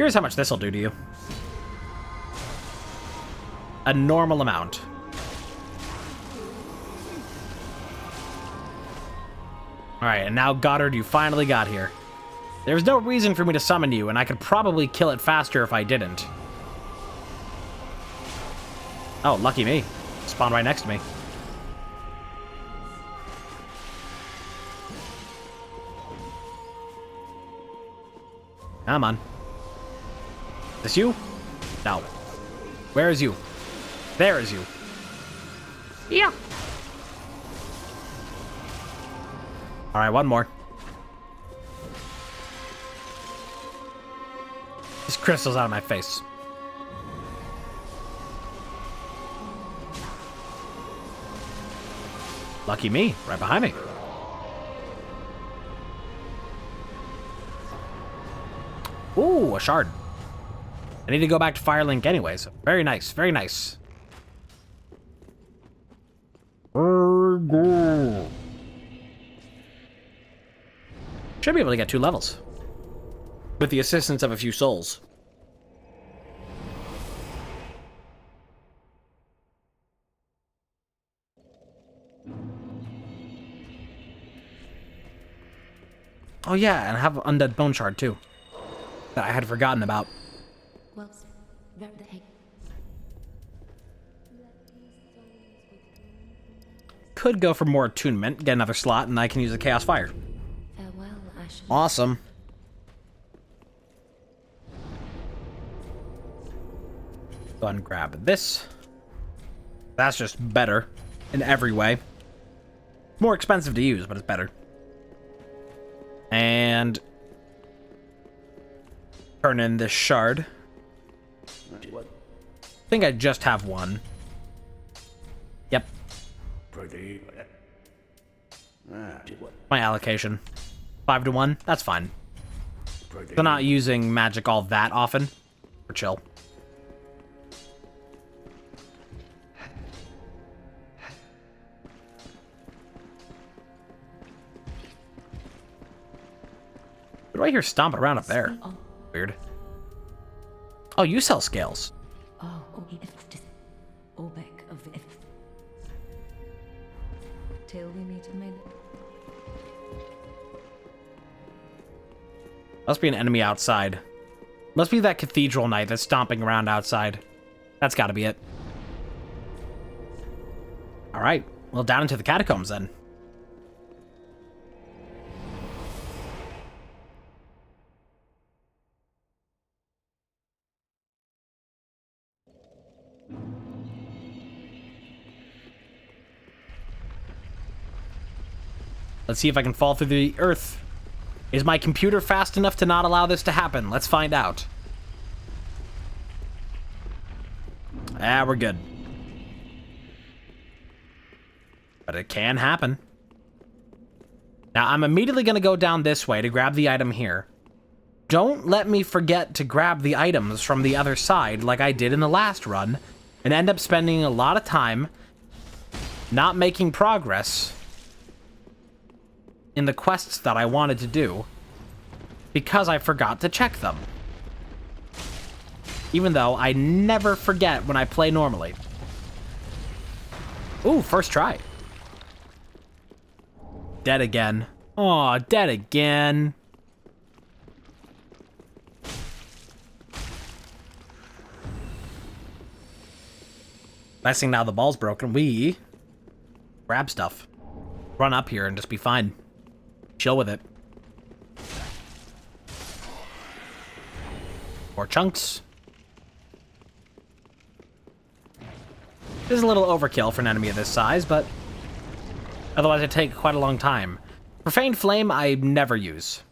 Here's how much this'll do to you. A normal amount. Alright, and now Goddard, you finally got here. There's no reason for me to summon you, and I could probably kill it faster if I didn't. Oh, lucky me. Spawned right next to me. Come on. Is this you? No. Where is you? There is you. Yeah. Alright, one more. This crystal's out of my face. Lucky me, right behind me. Ooh, a shard. I need to go back to Firelink anyways. Very nice, very nice. Should be able to get 2 levels. With the assistance of a few souls. Oh yeah, and I have Undead Bone Shard too. That I had forgotten about. Well, where the heck? Could go for more attunement, get another slot, and I can use a Chaos Fire. Farewell, Ashen. Awesome. Go ahead and grab this. That's just better in every way. More expensive to use, but it's better. And turn in this shard. I think I just have one. Yep. My allocation. 5 to 1. That's fine. So not using magic all that often. We're chill. What do I hear stomping around up there? Weird. Oh, you sell scales. Till we meet again. Must be an enemy outside. Must be that cathedral knight that's stomping around outside. That's gotta be it. Alright, well, down into the catacombs then. Let's see if I can fall through the earth. Is my computer fast enough to not allow this to happen? Let's find out. Ah, we're good. But it can happen. Now, I'm immediately going to go down this way to grab the item here. Don't let me forget to grab the items from the other side like I did in the last run and end up spending a lot of time not making progress in the quests that I wanted to do because I forgot to check them. Even though I never forget when I play normally. Ooh, first try. Dead again. Aw, dead again. Nice thing now the ball's broken. We grab stuff. Run up here and just be fine. Chill with it. More chunks. This is a little overkill for an enemy of this size, but otherwise it'd take quite a long time. Profane Flame, I never use.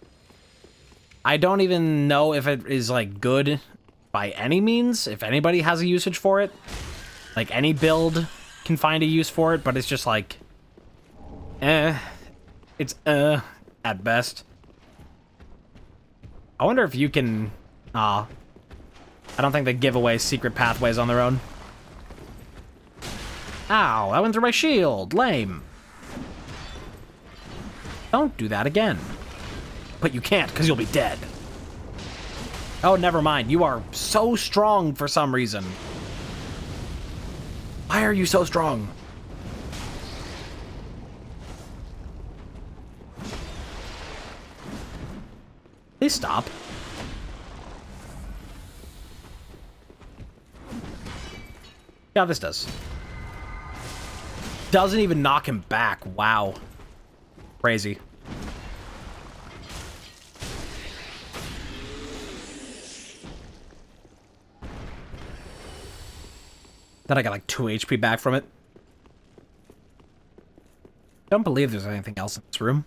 I don't even know if it is, like, good by any means, if anybody has a usage for it. Like, any build can find a use for it, but it's just like, it's, at best. I wonder if you can, I don't think they give away secret pathways on their own. Ow, that went through my shield. Lame. Don't do that again. But you can't, because you'll be dead. Oh, never mind. You are so strong for some reason. Why are you so strong? Please stop. Yeah, this does. Doesn't even knock him back. Wow. Crazy. Then I got like 2 HP back from it. Don't believe there's anything else in this room.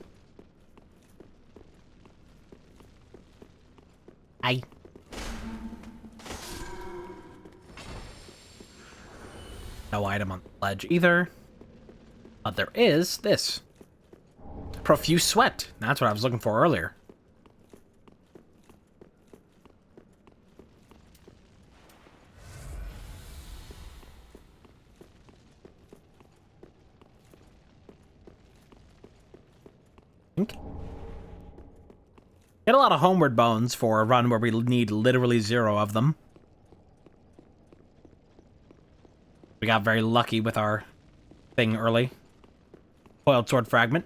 Aye. No item on the ledge either. But there is this. Profuse sweat. That's what I was looking for earlier. Get a lot of homeward bones for a run where we need literally 0 of them. We got very lucky with our thing early. Coiled sword fragment.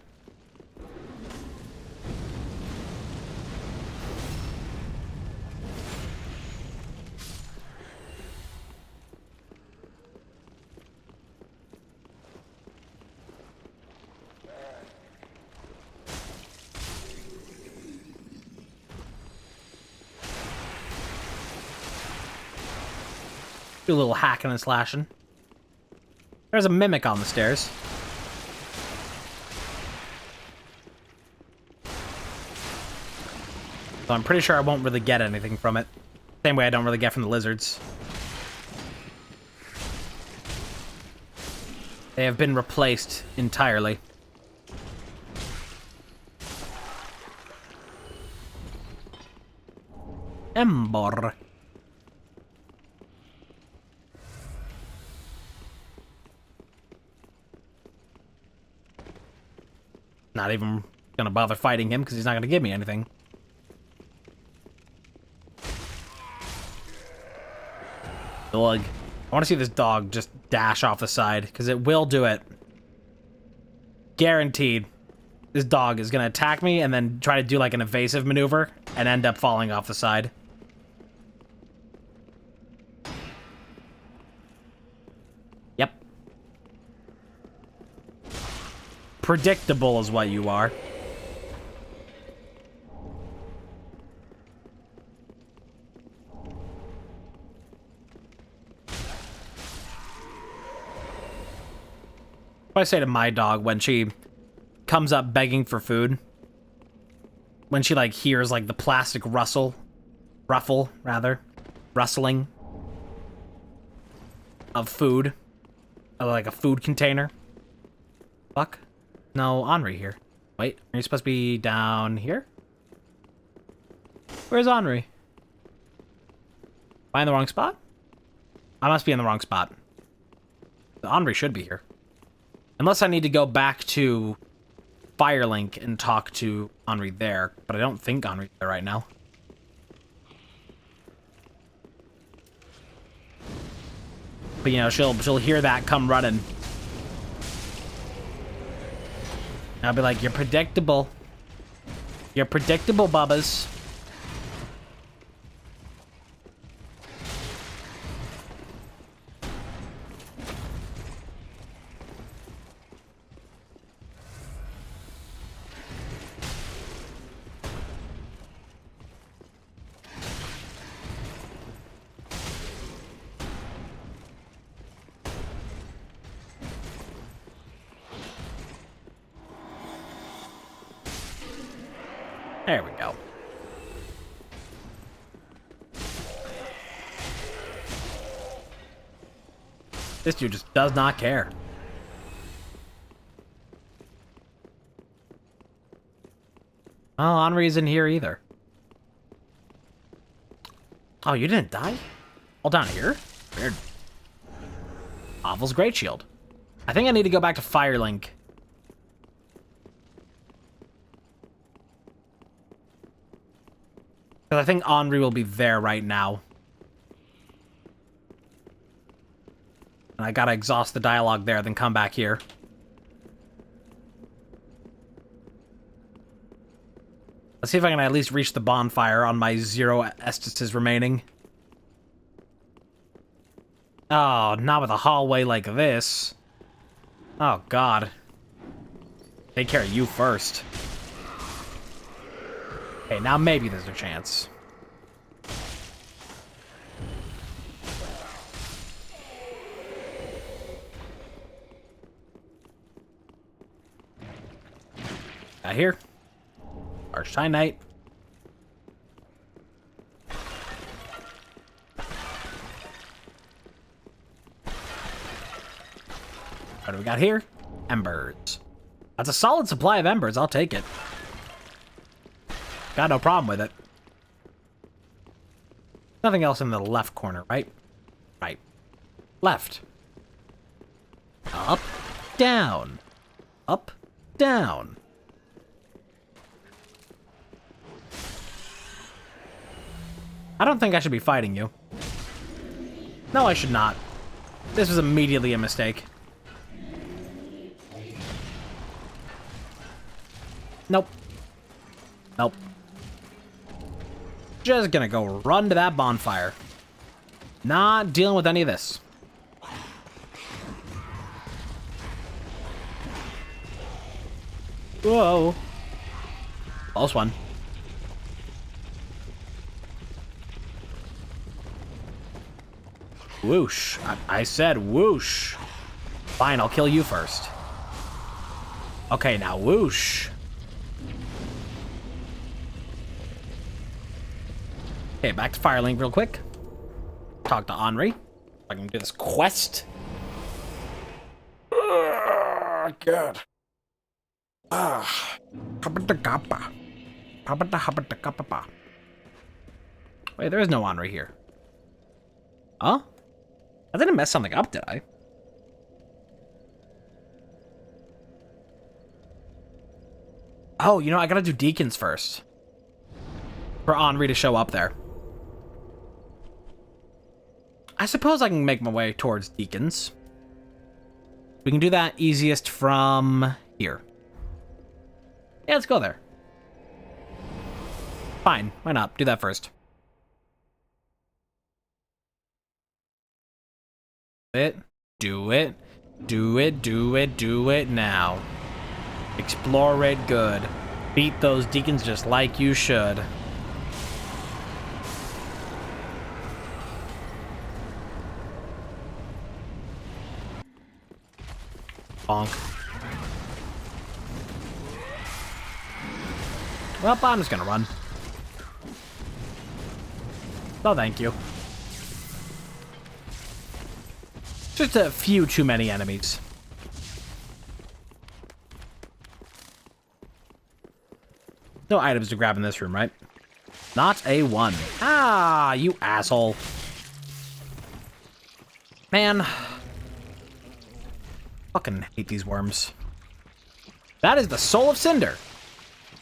Do a little hacking and slashing. There's a mimic on the stairs. So I'm pretty sure I won't really get anything from it. Same way I don't really get from the lizards. They have been replaced entirely. Ember. Not even gonna bother fighting him because he's not gonna give me anything. Dog. I want to see this dog just dash off the side because it will do it. Guaranteed. This dog is gonna attack me and then try to do like an evasive maneuver and end up falling off the side. Yep. Predictable is what you are. What I say to my dog when she comes up begging for food, when she like hears like the plastic rustling of food, like a food container. Fuck. No, Henri here. Wait, are you supposed to be down here? Where's Henri? Am I in the wrong spot? I must be in the wrong spot. Henri should be here. Unless I need to go back to Firelink and talk to Henri there, but I don't think Henri's there right now. But you know, she'll hear that come running. And I'll be like, "You're predictable. You're predictable, Bubbas." There we go. This dude just does not care. Oh, Henri isn't here either. Oh, you didn't die? All down here? Weird. Avel's Great Shield. I think I need to go back to Firelink. Because I think Henri will be there right now. And I gotta exhaust the dialogue there, then come back here. Let's see if I can at least reach the bonfire on my 0 Estises remaining. Oh, not with a hallway like this. Oh, God. Take care of you first. Okay, now maybe there's a chance. Got here. Archtine Knight. What do we got here? Embers. That's a solid supply of embers. I'll take it. Got no problem with it. Nothing else in the left corner, right? Right. Left. Up. Down. Up. Down. I don't think I should be fighting you. No, I should not. This was immediately a mistake. Nope. Nope. Just gonna go run to that bonfire. Not dealing with any of this. Whoa. Close one. Whoosh. I said whoosh. Fine, I'll kill you first. Okay, now whoosh. Okay, back to Firelink real quick. Talk to Henri. If I can do this quest. Good. Wait, there is no Henri here. Huh? I didn't mess something up, did I? Oh, you know, I gotta do Deacons first. For Henri to show up there. I suppose I can make my way towards Deacons. We can do that easiest from here. Yeah, let's go there. Fine, why not? Do that first. Do it, do it, do it, do it now. Explore it good. Beat those Deacons just like you should. Bonk. Well, I'm just gonna run. No, thank you. Just a few too many enemies. No items to grab in this room, right? Not a one. Ah, you asshole. Man. Fucking hate these worms. That is the soul of Cinder.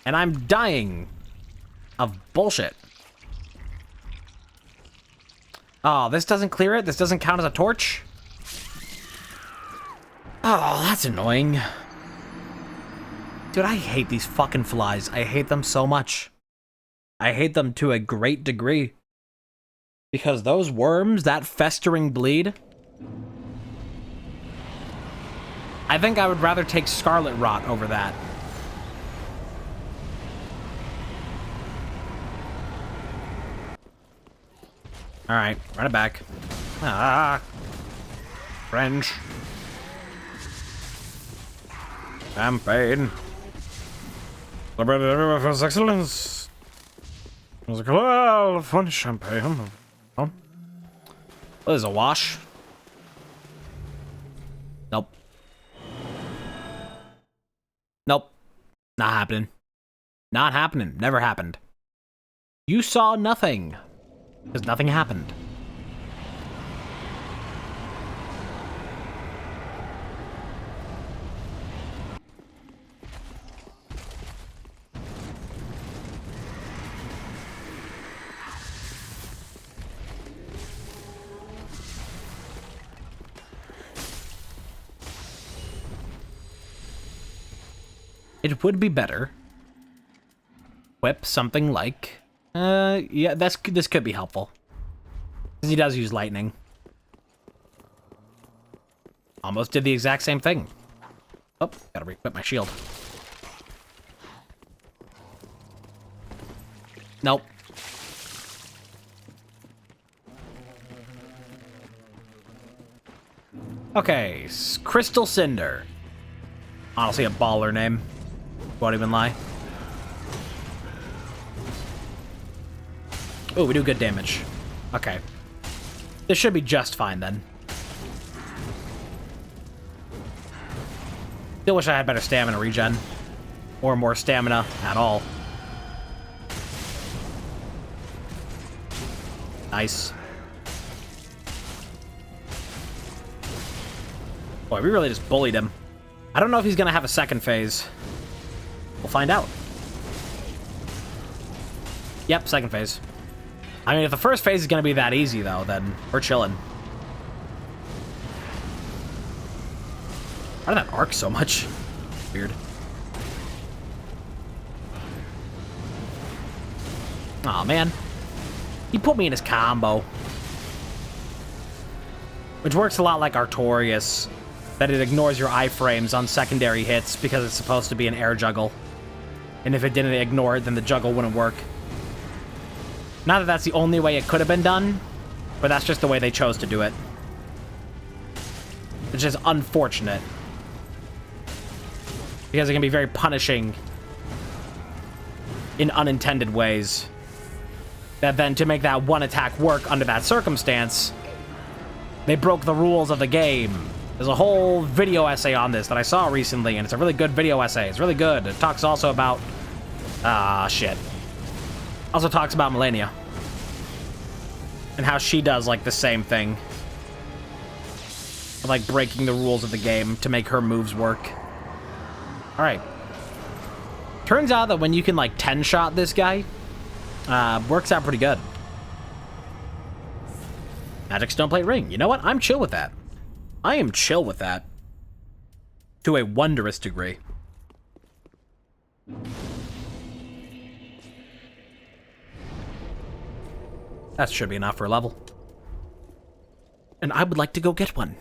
And I'm dying of bullshit. Oh, this doesn't clear it? This doesn't count as a torch? Oh, that's annoying. Dude, I hate these fucking flies. I hate them so much. I hate them to a great degree. Because those worms, that festering bleed... I think I would rather take Scarlet Rot over that. Alright, run it back. Ah. French. Champagne. Celebrated everywhere for its excellence. Musical fun champagne. Oh. What is a wash? Nope. Nope. Not happening. Not happening. Never happened. You saw nothing. Because nothing happened. it would be better. Whip something like... yeah, this could be helpful. Because he does use lightning. Almost did the exact same thing. Oh, gotta re-equip my shield. Nope. Okay, Crystal Cinder. Honestly, a baller name. Won't even lie. Oh, we do good damage. Okay. This should be just fine then. Still wish I had better stamina regen. Or more stamina at all. Nice. Boy, we really just bullied him. I don't know if he's gonna have a second phase. We'll find out. Yep, second phase. I mean, if the first phase is gonna be that easy, though, then we're chilling. Why did that arc so much? Weird. Aw, man. He put me in his combo. Which works a lot like Artorias, that it ignores your iframes on secondary hits because it's supposed to be an air juggle. And if it didn't ignore it, then the juggle wouldn't work. Not that that's the only way it could have been done, but that's just the way they chose to do it. Which is unfortunate. Because it can be very punishing in unintended ways. That then, to make that one attack work under that circumstance, they broke the rules of the game. There's a whole video essay on this that I saw recently, and it's a really good video essay. It's really good. It talks also about... shit. Also talks about Melania. And how she does, like, the same thing. Like, breaking the rules of the game to make her moves work. Alright. Turns out that when you can, like, 10-shot this guy, works out pretty good. Magic Stone Plate Ring. You know what? I'm chill with that. I am chill with that. To a wondrous degree. That should be enough for a level. And I would like to go get one.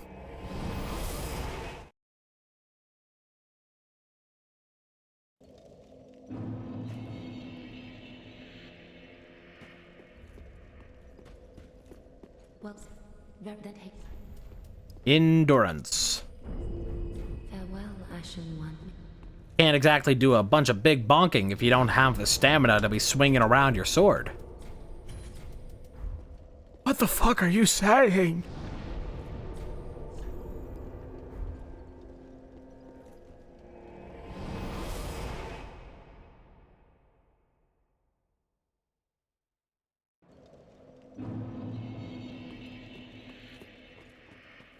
Well, that Endurance. farewell, Ashen One. Can't exactly do a bunch of big bonking if you don't have the stamina to be swinging around your sword. What the fuck are you saying?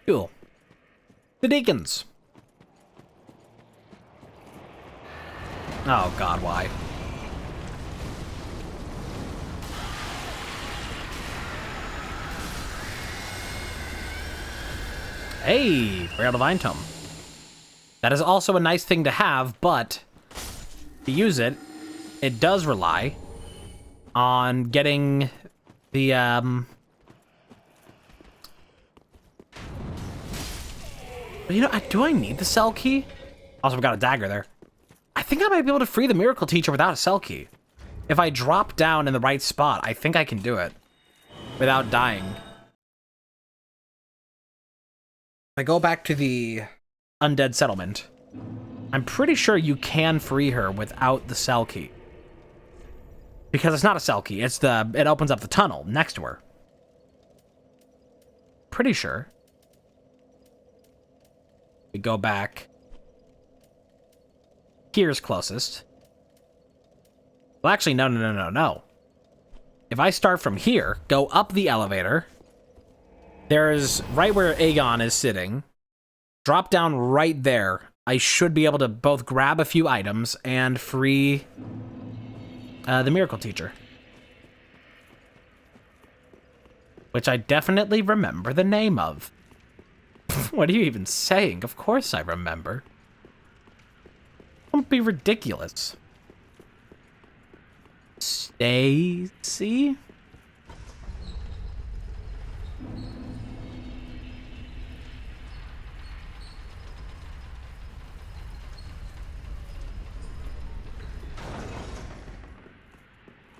Cool. The Deacons. Oh god, why? Hey, Braille Divine Tome. That is also a nice thing to have, but to use it, it does rely on getting the, you know, do I need the cell key? Also, I've got a dagger there. I think I might be able to free the Miracle Teacher without a cell key. If I drop down in the right spot, I think I can do it without dying. If I go back to the Undead Settlement, I'm pretty sure you can free her without the cell key. Because it's not a cell key, it opens up the tunnel next to her. Pretty sure. We go back. Here's closest. Well, actually, no. If I start from here, go up the elevator, there's right where Aegon is sitting. Drop down right there. I should be able to both grab a few items and free the Miracle Teacher. Which I definitely remember the name of. What are you even saying? Of course I remember. Don't be ridiculous. Stacy?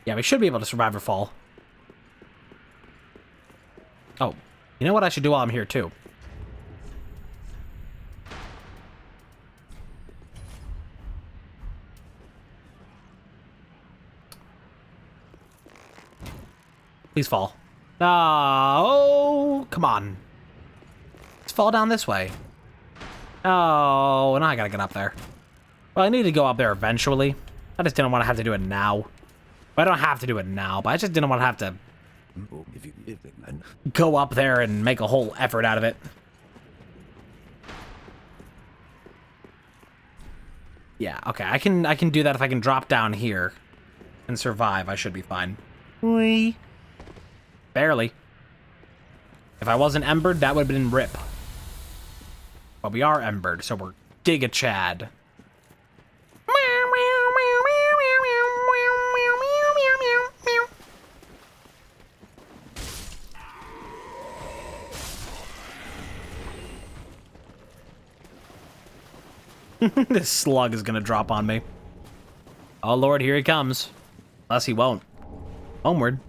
Yeah, we should be able to survive or fall. Oh, you know what I should do while I'm here, too? Please fall. Oh, come on. Let's fall down this way. Oh, now I gotta get up there. Well, I need to go up there eventually. I just didn't want to have to do it now. I don't have to do it now, but I just didn't want to have to go up there and make a whole effort out of it. Yeah, okay, I can do that if I can drop down here and survive. I should be fine. Whee. Barely. If I wasn't embered, that would have been rip. But we are embered, so we're Giga-Chad. This slug is gonna drop on me. Oh lord, here he comes. Unless he won't. Homeward.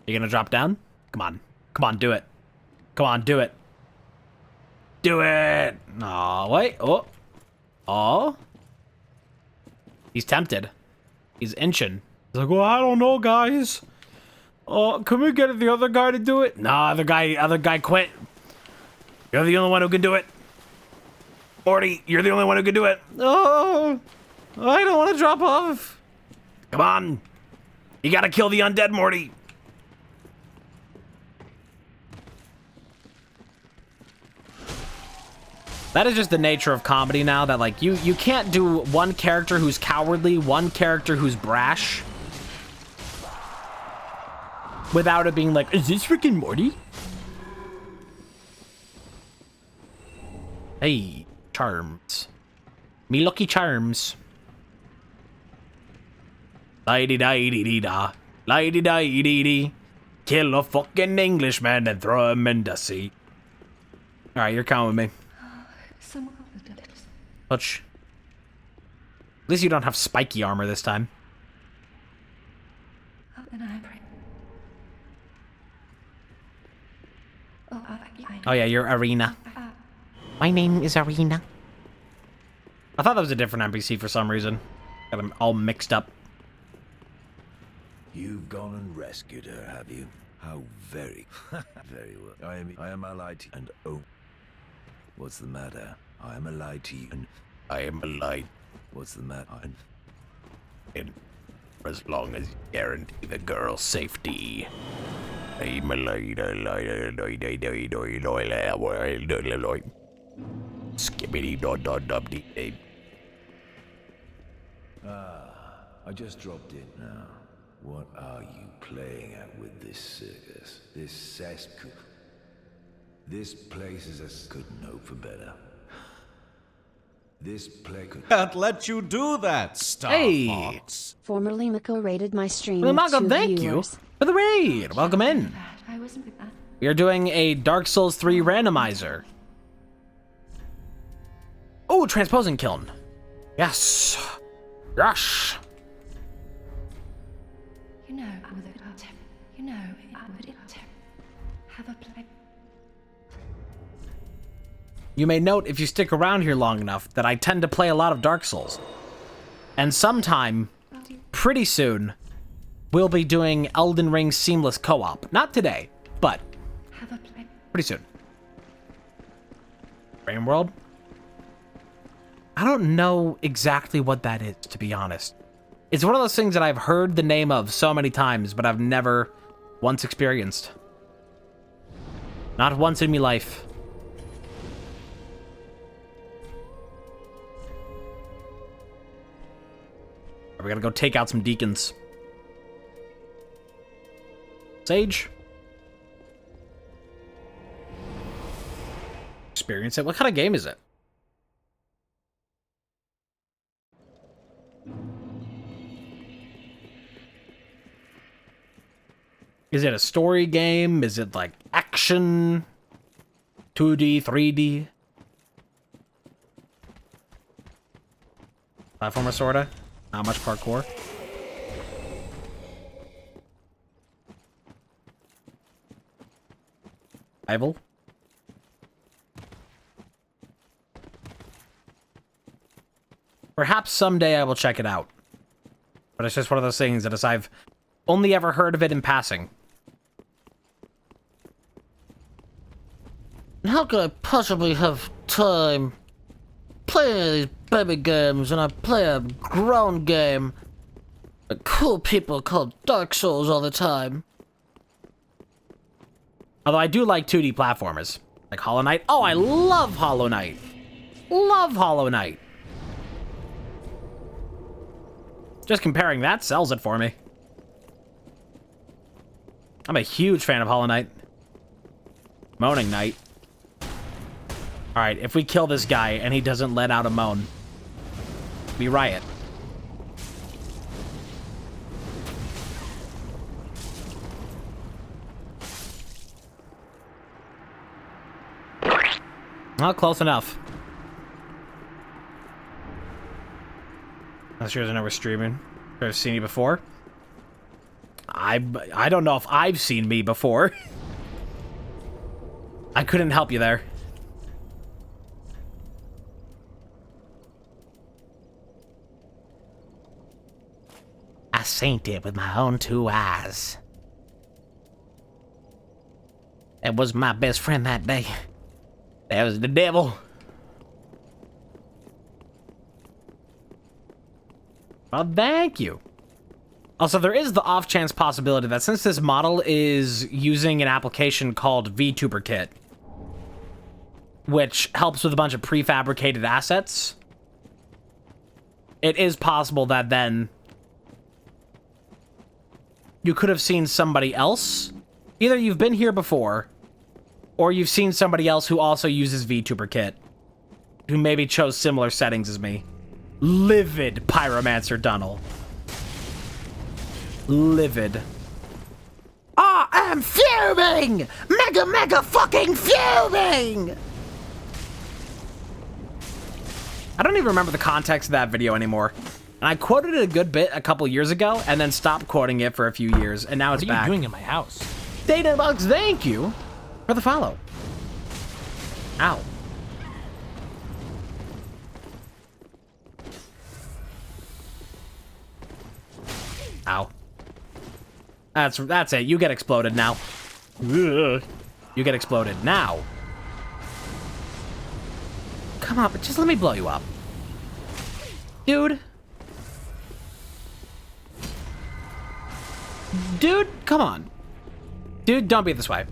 You gonna drop down? Come on. Come on, do it. Come on, do it. Do it! Aw, wait. Oh. Oh. He's tempted. He's inching. He's like, well, I don't know, guys. Oh, can we get the other guy to do it? Nah, other guy quit. You're the only one who can do it. Morty, you're the only one who can do it. Oh, I don't want to drop off. Come on. You gotta kill the undead, Morty. That is just the nature of comedy now, that like you can't do one character who's cowardly, one character who's brash, without it being like, is this freaking Morty? Hey, charms. Me lucky charms. La-di-da-dee-dee-da. La-di-da-dee-dee-dee. Kill a fucking Englishman and throw him in the sea. Alright, you're coming with me. Touch. At least you don't have spiky armor this time. Oh yeah, you're Arena. My name is Arena. I thought that was a different NPC for some reason. Got them all mixed up. You've gone and rescued her, have you? How very, very well. I am allied to you and oh. What's the matter? I am allied to you and I am allied. What's the matter? And for as long as you guarantee the girl's safety. I'm allied, Skibbity dot dot dot dee. I just dropped in now. What are you playing at with this circus? This cesspool? This place is as couldn't hope for better. This play could Can't let you do that, Star Fox. Formerly Mako rated my stream. Well, with Mako, 2 thank viewers. you for the raid. Welcome in. We are doing a Dark Souls 3 randomizer. Oh, transposing kiln. Yes. Yes. You may note, if you stick around here long enough, that I tend to play a lot of Dark Souls. And sometime, pretty soon, we'll be doing Elden Ring Seamless Co-op. Not today, but pretty soon. Brain World? I don't know exactly what that is, to be honest. It's one of those things that I've heard the name of so many times, but I've never once experienced. Not once in my life. We gotta go take out some deacons. Sage? Experience it? What kind of game is it? Is it a story game? Is it like action? 2D, 3D? Platformer, sorta? Not much parkour. Rival? Perhaps someday I will check it out. But it's just one of those things that I've only ever heard of it in passing. How could I possibly have time playing these baby games when I play a grown game that cool people call Dark Souls all the time? Although I do like 2D platformers. Like Hollow Knight. Oh, I love Hollow Knight. Love Hollow Knight. Just comparing that sells it for me. I'm a huge fan of Hollow Knight. Moaning Knight. Alright, if we kill this guy and he doesn't let out a moan, we riot. Not close enough. Not sure I know we're streaming. I've seen you before. I don't know if I've seen me before. I couldn't help you there. I seen it with my own 2 eyes. That was my best friend that day. That was the devil. Well, thank you. Also, there is the off-chance possibility that since this model is using an application called VTuber Kit, which helps with a bunch of prefabricated assets, it is possible that then you could have seen somebody else. Either you've been here before, or you've seen somebody else who also uses VTuber Kit, who maybe chose similar settings as me. Livid Pyromancer Dunnel. Livid. I am fuming! Mega fucking fuming! I don't even remember the context of that video anymore. And I quoted it a good bit a couple years ago, and then stopped quoting it for a few years, and now it's back. What are you doing in my house? Databox, thank you for the follow. Ow. Ow. That's it. You get exploded now. Ugh. You get exploded now. Come on, but just let me blow you up. Dude. Dude, come on. Dude, don't be this way.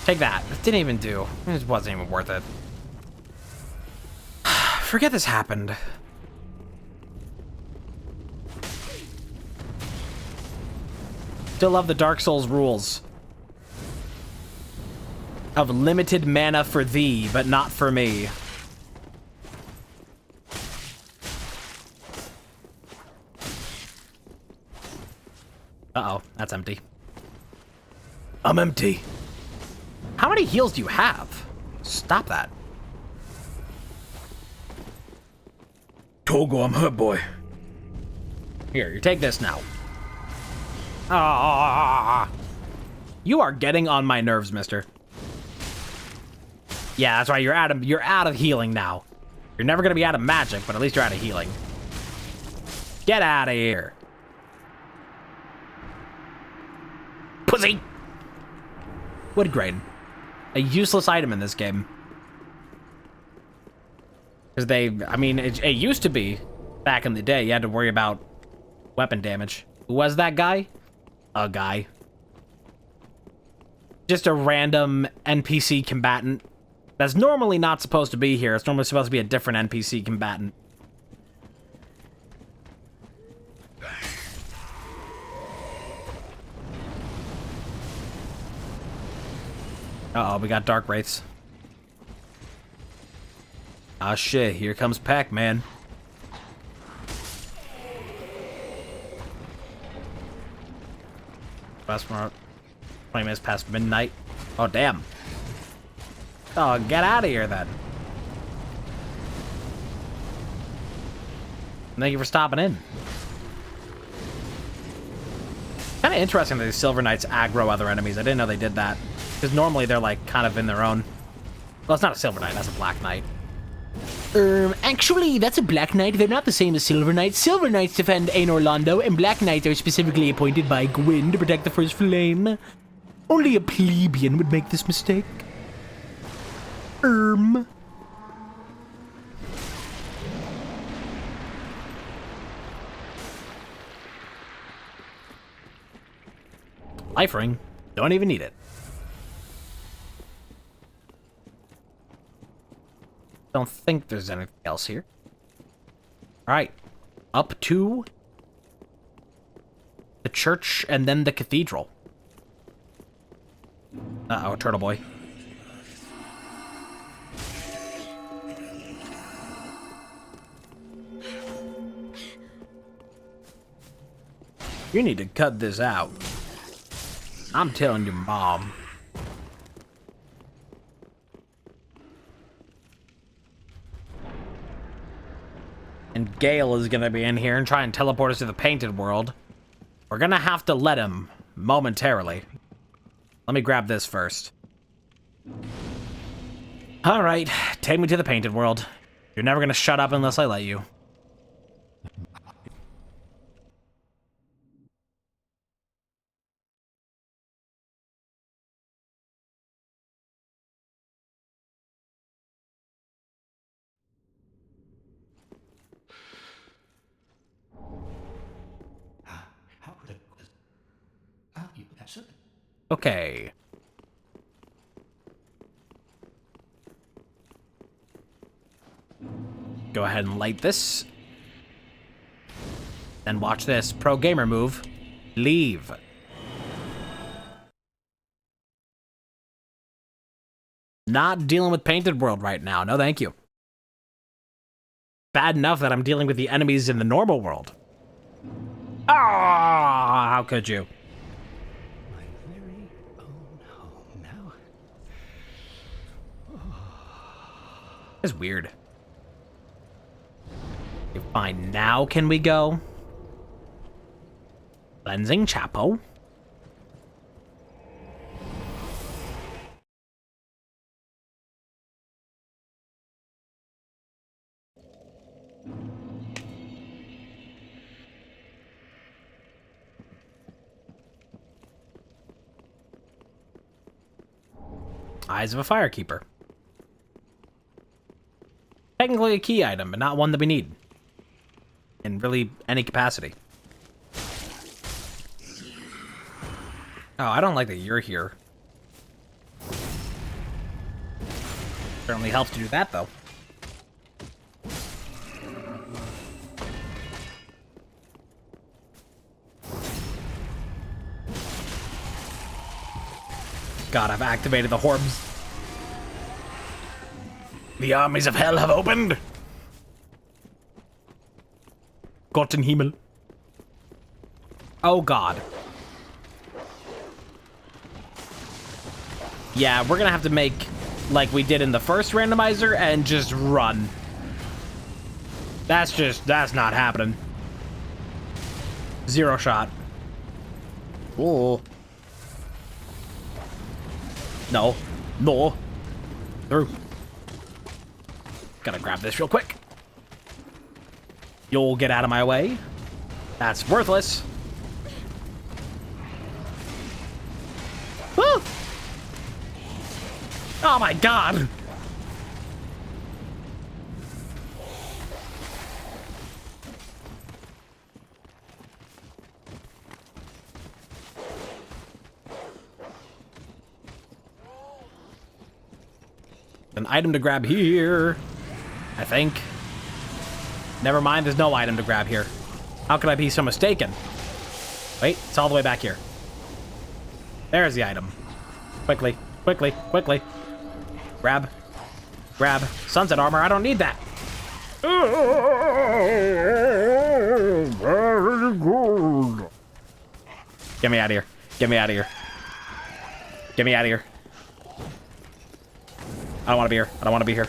Take that. It didn't even do. It wasn't even worth it. Forget this happened. Still love the Dark Souls rules. Of limited mana for thee, but not for me. Uh-oh, that's empty. I'm empty. How many heals do you have? Stop that. Togo, I'm hurt, boy. Here, you take this now. Ah, you are getting on my nerves, mister. Yeah, that's right. You're out of healing now. You're never gonna be out of magic, but at least you're out of healing. Get out of here. Pussy! Wood grain. A useless item in this game. Because I mean, it used to be, back in the day, you had to worry about weapon damage. Who was that guy? A guy. Just a random NPC combatant. That's normally not supposed to be here. It's normally supposed to be a different NPC combatant. Uh-oh, we got Dark Wraiths. Ah, shit. Here comes Pac-Man. Past 20 minutes past midnight. Oh, damn. Oh, get out of here, then. Thank you for stopping in. Kind of interesting that these Silver Knights aggro other enemies. I didn't know they did that. Because normally they're, like, kind of in their own... Well, it's not a Silver Knight. That's a Black Knight. Actually, that's a Black Knight. They're not the same as Silver Knights. Silver Knights defend Ain Orlando, and Black Knights are specifically appointed by Gwyn to protect the First Flame. Only a plebeian would make this mistake. Life ring. Don't even need it. Don't think there's anything else here. Alright. Up to the church and then the cathedral. Uh-oh, Turtle Boy. You need to cut this out. I'm telling your mom. And Gale is gonna be in here and try and teleport us to the painted world. We're gonna have to let him momentarily. Let me grab this first. Alright, take me to the painted world. You're never gonna shut up unless I let you. Okay. Go ahead and light this. Then watch this. Pro gamer move. Leave. Not dealing with Painted World right now. No, thank you. Bad enough that I'm dealing with the enemies in the normal world. Ah, how could you? That's weird. Okay, fine. Now can we go? Cleansing Chapel. Eyes of a Firekeeper. Technically a key item, but not one that we need. In really any capacity. Oh, I don't like that you're here. Certainly helps to do that, though. God, I've activated the Horbs. The armies of hell have opened. Gott in Himmel. Oh God. Yeah, we're gonna have to make like we did in the first randomizer and just run. That's not happening. Zero shot. Oh. No. No. Through. Gotta grab this real quick. You'll get out of my way. That's worthless. Woo! Oh my God! An item to grab here, I think. Never mind, there's no item to grab here. How could I be so mistaken? Wait, it's all the way back here. There's the item. Quickly, quickly, quickly. Grab. Grab. Sunset armor, I don't need that. Very good. Get me out of here. Get me out of here. Get me out of here. I don't want to be here. I don't want to be here.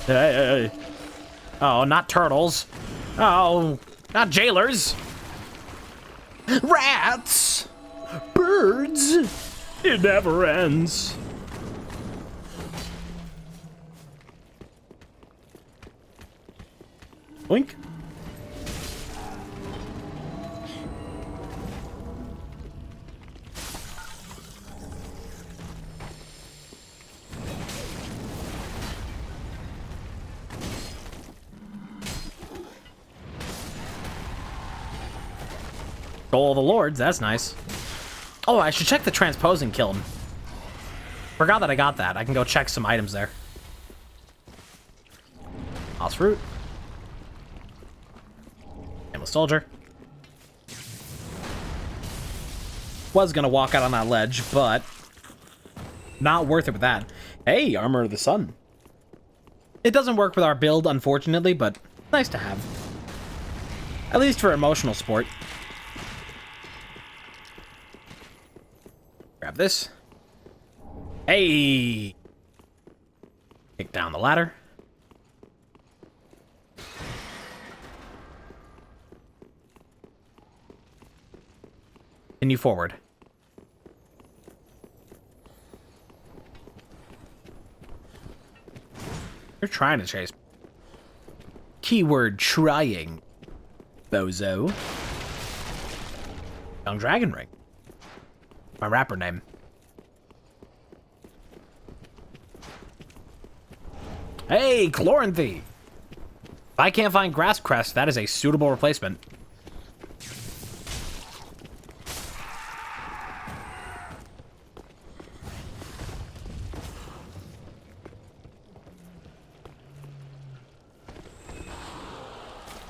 Hey. Oh, not turtles. Oh, not jailers. Rats. Birds. It never ends. Blink. Goal of the Lords, that's nice. Oh, I should check the transposing kiln. Forgot that I got that. I can go check some items there. Moss fruit. Nameless soldier. Was gonna walk out on that ledge, but not worth it with that. Hey, Armor of the Sun. It doesn't work with our build, unfortunately, but nice to have. At least for emotional support. Grab this. Hey! Kick down the ladder. Continue forward. You're trying to chase. Keyword trying. Bozo. Young Dragon Ring. My rapper name. Hey, Chloranthy! If I can't find Grass Crest, that is a suitable replacement.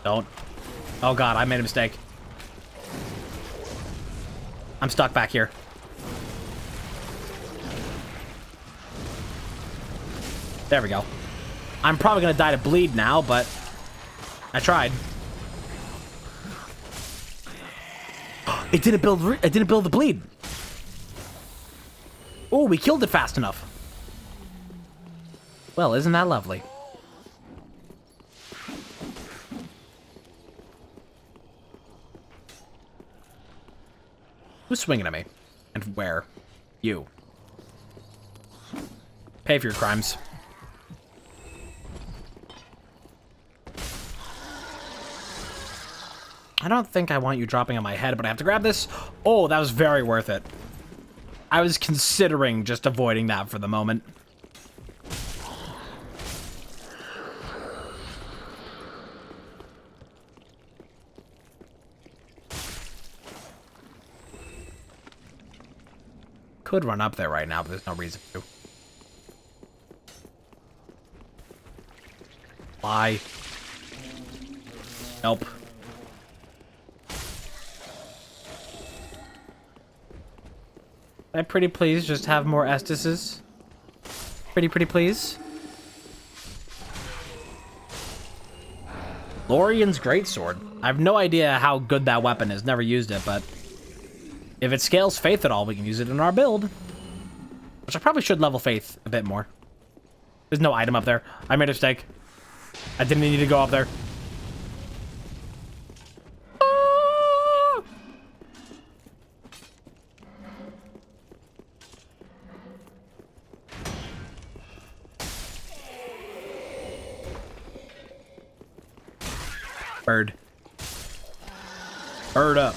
Don't. Oh god, I made a mistake. I'm stuck back here. There we go. I'm probably gonna die to bleed now, but I tried. It didn't build the bleed. Oh, we killed it fast enough. Well, isn't that lovely? Who's swinging at me? And where? You. Pay for your crimes. I don't think I want you dropping on my head, but I have to grab this. Oh, that was very worth it. I was considering just avoiding that for the moment. Could run up there right now, but there's no reason to. Fly. Nope. Can I pretty please just have more Estises? Pretty please. Lorian's Greatsword. I have no idea how good that weapon is. Never used it, but if it scales Faith at all, we can use it in our build. Which I probably should level Faith a bit more. There's no item up there. I made a mistake. I didn't need to go up there. Bird. Bird up.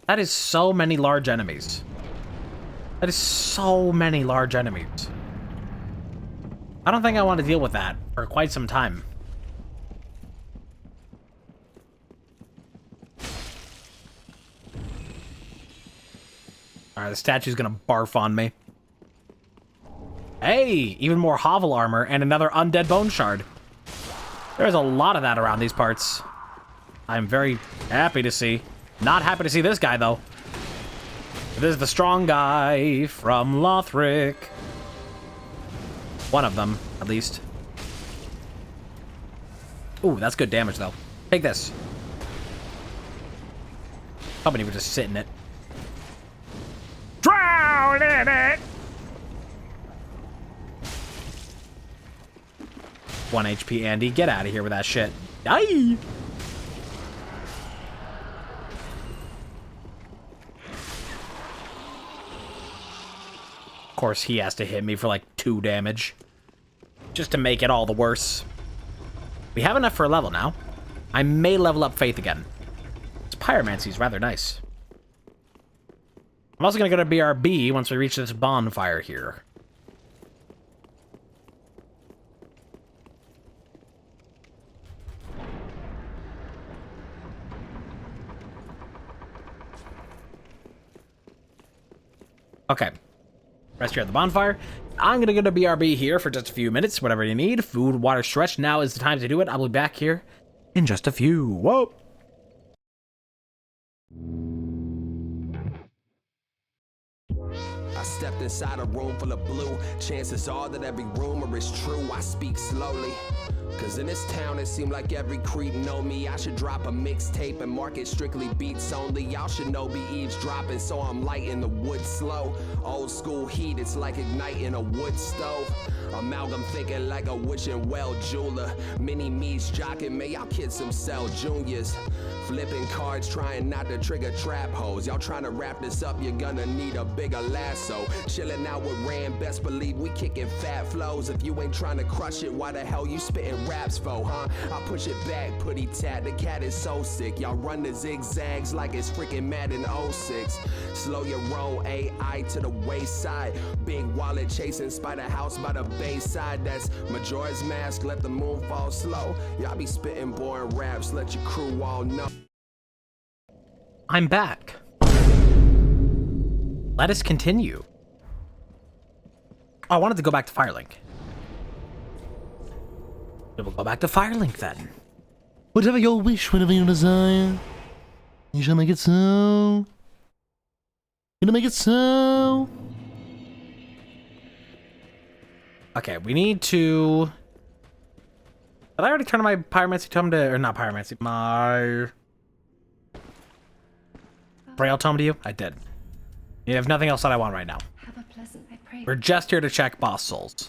That is so many large enemies. That is so many large enemies. I don't think I want to deal with that for quite some time. Alright, the statue's gonna barf on me. Hey, even more hovel armor and another undead bone shard. There's a lot of that around these parts. I'm very happy to see. Not happy to see this guy, though. This is the strong guy from Lothric. One of them, at least. Ooh, that's good damage, though. Take this. Somebody would just sit in it. Drown in it! 1 HP, Andy. Get out of here with that shit. Die! Of course, he has to hit me for like 2 damage. Just to make it all the worse. We have enough for a level now. I may level up Faith again. This pyromancy is rather nice. I'm also going to go to BRB once we reach this bonfire here. Okay. Rest here at the bonfire. I'm going to go to BRB here for just a few minutes. Whatever you need. Food, water, stretch. Now is the time to do it. I'll be back here in just a few. Whoa. I stepped inside a room full of blue. Chances are that every rumor is true. I speak slowly. Cause in this town it seemed like every creep know me. I should drop a mixtape and market strictly beats only. Y'all should know be eavesdropping, so I'm lighting the wood slow. Old school heat, it's like igniting a wood stove. Amalgam thinking like a wishing well jeweler. Mini me's jocking, may y'all kids some sell juniors. Flipping cards, trying not to trigger trap hoes. Y'all trying to wrap this up, you're gonna need a bigger lasso. Chilling out with Rand, best believe we kicking fat flows. If you ain't trying to crush it, why the hell you spitting raps for, huh? I push it back, putty tat, the cat is so sick. Y'all run the zigzags like it's freaking Madden 06. Slow your roll, AI to the wayside. Big wallet chasing Spider House by the Bayside. That's Majora's Mask, let the moon fall slow. Y'all be spitting boring raps, let your crew all know. I'm back. Let us continue. Oh, I wanted to go back to Firelink. We'll go back to Firelink then. Whatever your wish, whatever your desire, you shall make it so. Gonna make it so. Okay, we need to... Did I already turn my pyromancy tome to... Or not pyromancy, my... Braille tome to you? I did. You have nothing else that I want right now. Have a pleasant night, pray. We're just here to check boss souls.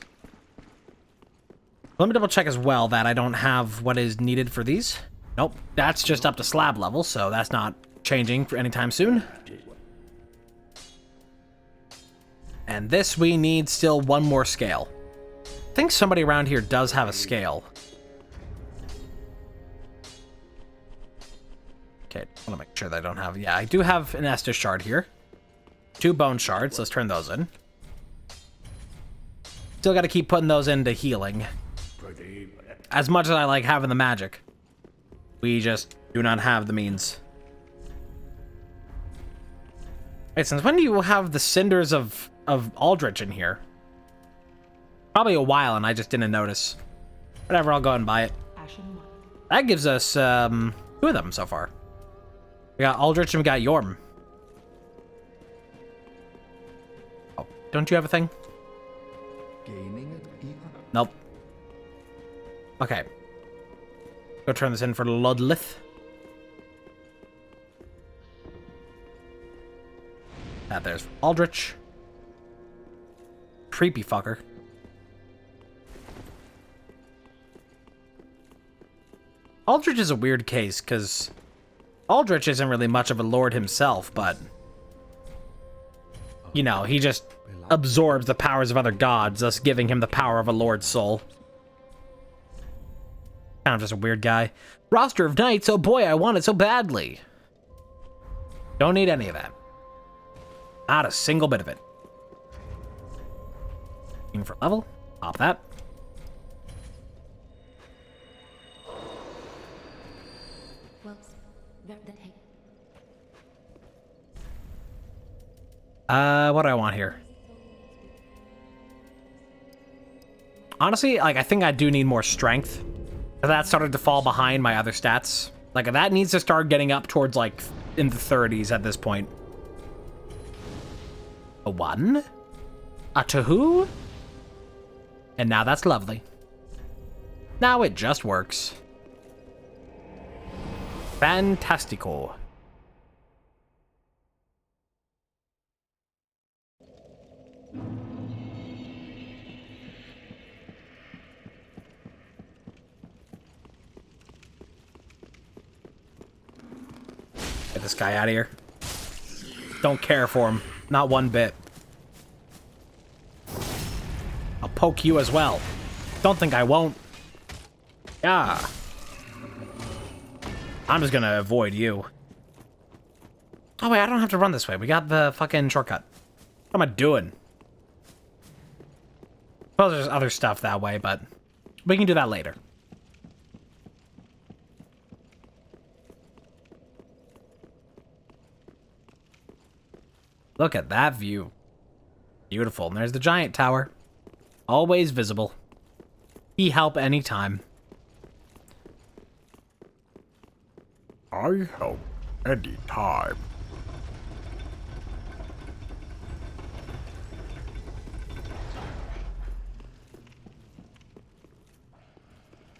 Let me double check as well that I don't have what is needed for these. Nope, that's just up to slab level, so that's not changing for anytime soon. And this, we need still one more scale. I think somebody around here does have a scale. Okay, I want to make sure that I don't have... Yeah, I do have an Estus shard here. 2 bone shards, let's turn those in. Still got to keep putting those into healing. As much as I like having the magic, we just do not have the means. Wait, since when do you have the cinders of Aldrich in here? Probably a while, and I just didn't notice. Whatever, I'll go and buy it. That gives us 2 of them so far. We got Aldrich and we got Yorm. Oh, don't you have a thing? Nope. Okay. Go turn this in for Ludlith. That there's Aldrich. Creepy fucker. Aldrich is a weird case, because Aldrich isn't really much of a lord himself, but... You know, he just absorbs the powers of other gods, thus giving him the power of a lord's soul. Kind of just a weird guy. Roster of knights, oh boy, I want it so badly. Don't need any of that. Not a single bit of it. Looking for level, pop that. What do I want here? Honestly, like, I think I do need more strength. That started to fall behind my other stats. Like, that needs to start getting up towards, like, in the 30s at this point. A 1? A 2? And now that's lovely. Now it just works. Fantastico. Get this guy out of here. Don't care for him. Not one bit. I'll poke you as well. Don't think I won't. Yeah. I'm just gonna avoid you. Oh wait, I don't have to run this way. We got the fucking shortcut. What am I doing? Well, there's other stuff that way, but we can do that later. Look at that view. Beautiful. And there's the giant tower. Always visible. He help anytime. I help anytime.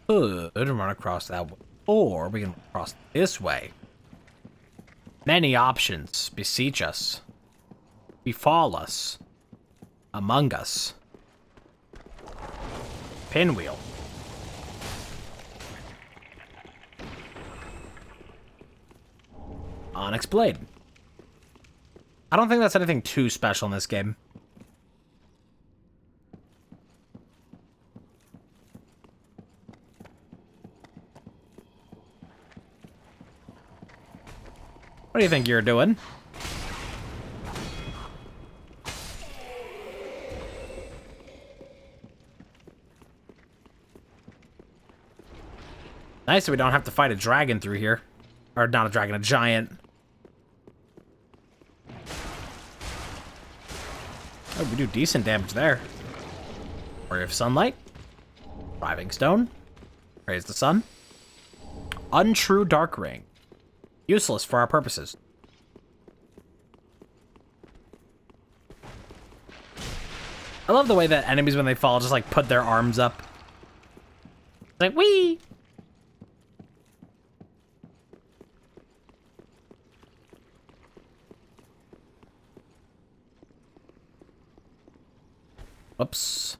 Could run across that way. Or we can cross this way. Many options beseech us. Befall us. Among us. Pinwheel. Onyx Blade. I don't think that's anything too special in this game. What do you think you're doing? Nice that we don't have to fight a dragon through here. Or not a dragon, a giant. Oh, we do decent damage there. Ray of Sunlight. Thriving Stone. Praise the Sun. Untrue Dark Ring. Useless for our purposes. I love the way that enemies, when they fall, just like put their arms up. It's like, wee! Whoops.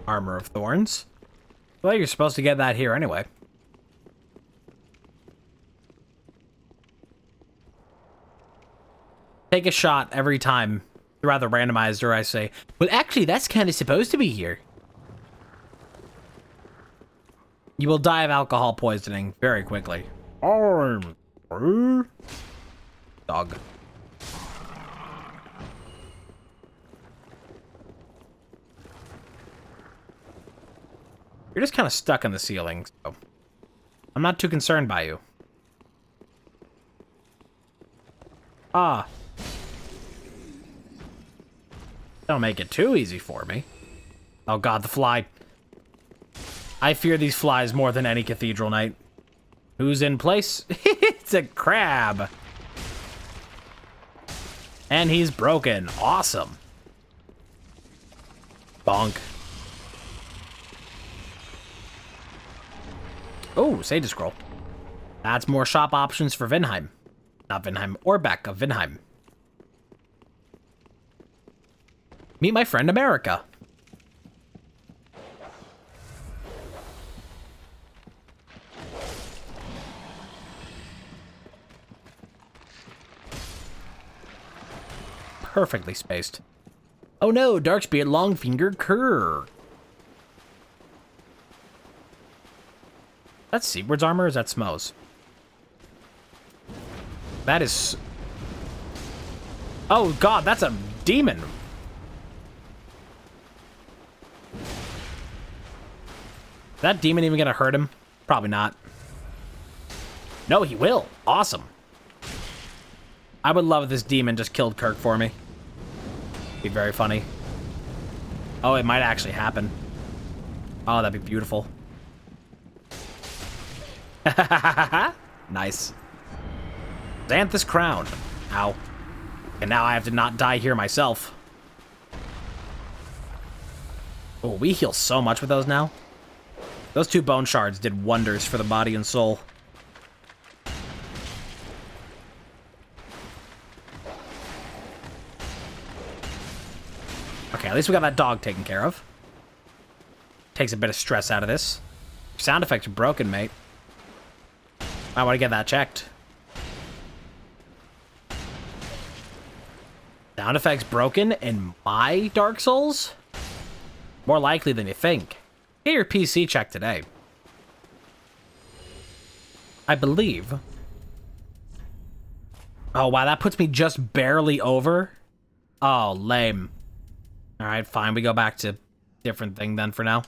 Armor of Thorns. Well, you're supposed to get that here anyway. Take a shot every time throughout the randomized, or I say, well, actually, that's kind of supposed to be here. You will die of alcohol poisoning very quickly. I'm free. Dog. You're just kind of stuck in the ceiling, so I'm not too concerned by you. Ah. Don't make it too easy for me. Oh god, the fly. I fear these flies more than any cathedral knight. Who's in place? It's a crab. And he's broken. Awesome. Bonk. Oh, Sage Scroll. That's more shop options for Vinheim. Not Vinheim, Orbeck of Vinheim. Meet my friend America. Perfectly spaced. Oh no, Darkspear, Longfinger, Kerr. That's Seaward's armor, or is that Smo's? That is... Oh god, that's a demon. Is that demon even gonna hurt him? Probably not. No, he will. Awesome. I would love if this demon just killed Kirk for me. Be very funny. Oh, it might actually happen. Oh, that'd be beautiful. Nice. Xanthus Crown. Ow. And now I have to not die here myself. Oh, we heal so much with those now. Those 2 bone shards did wonders for the body and soul. Okay, at least we got that dog taken care of. Takes a bit of stress out of this. Sound effects are broken, mate. I want to get that checked. Sound effects broken in my Dark Souls? More likely than you think. Get your PC checked today. I believe. Oh, wow, that puts me just barely over. Oh, lame. Alright, fine, we go back to different thing then for now.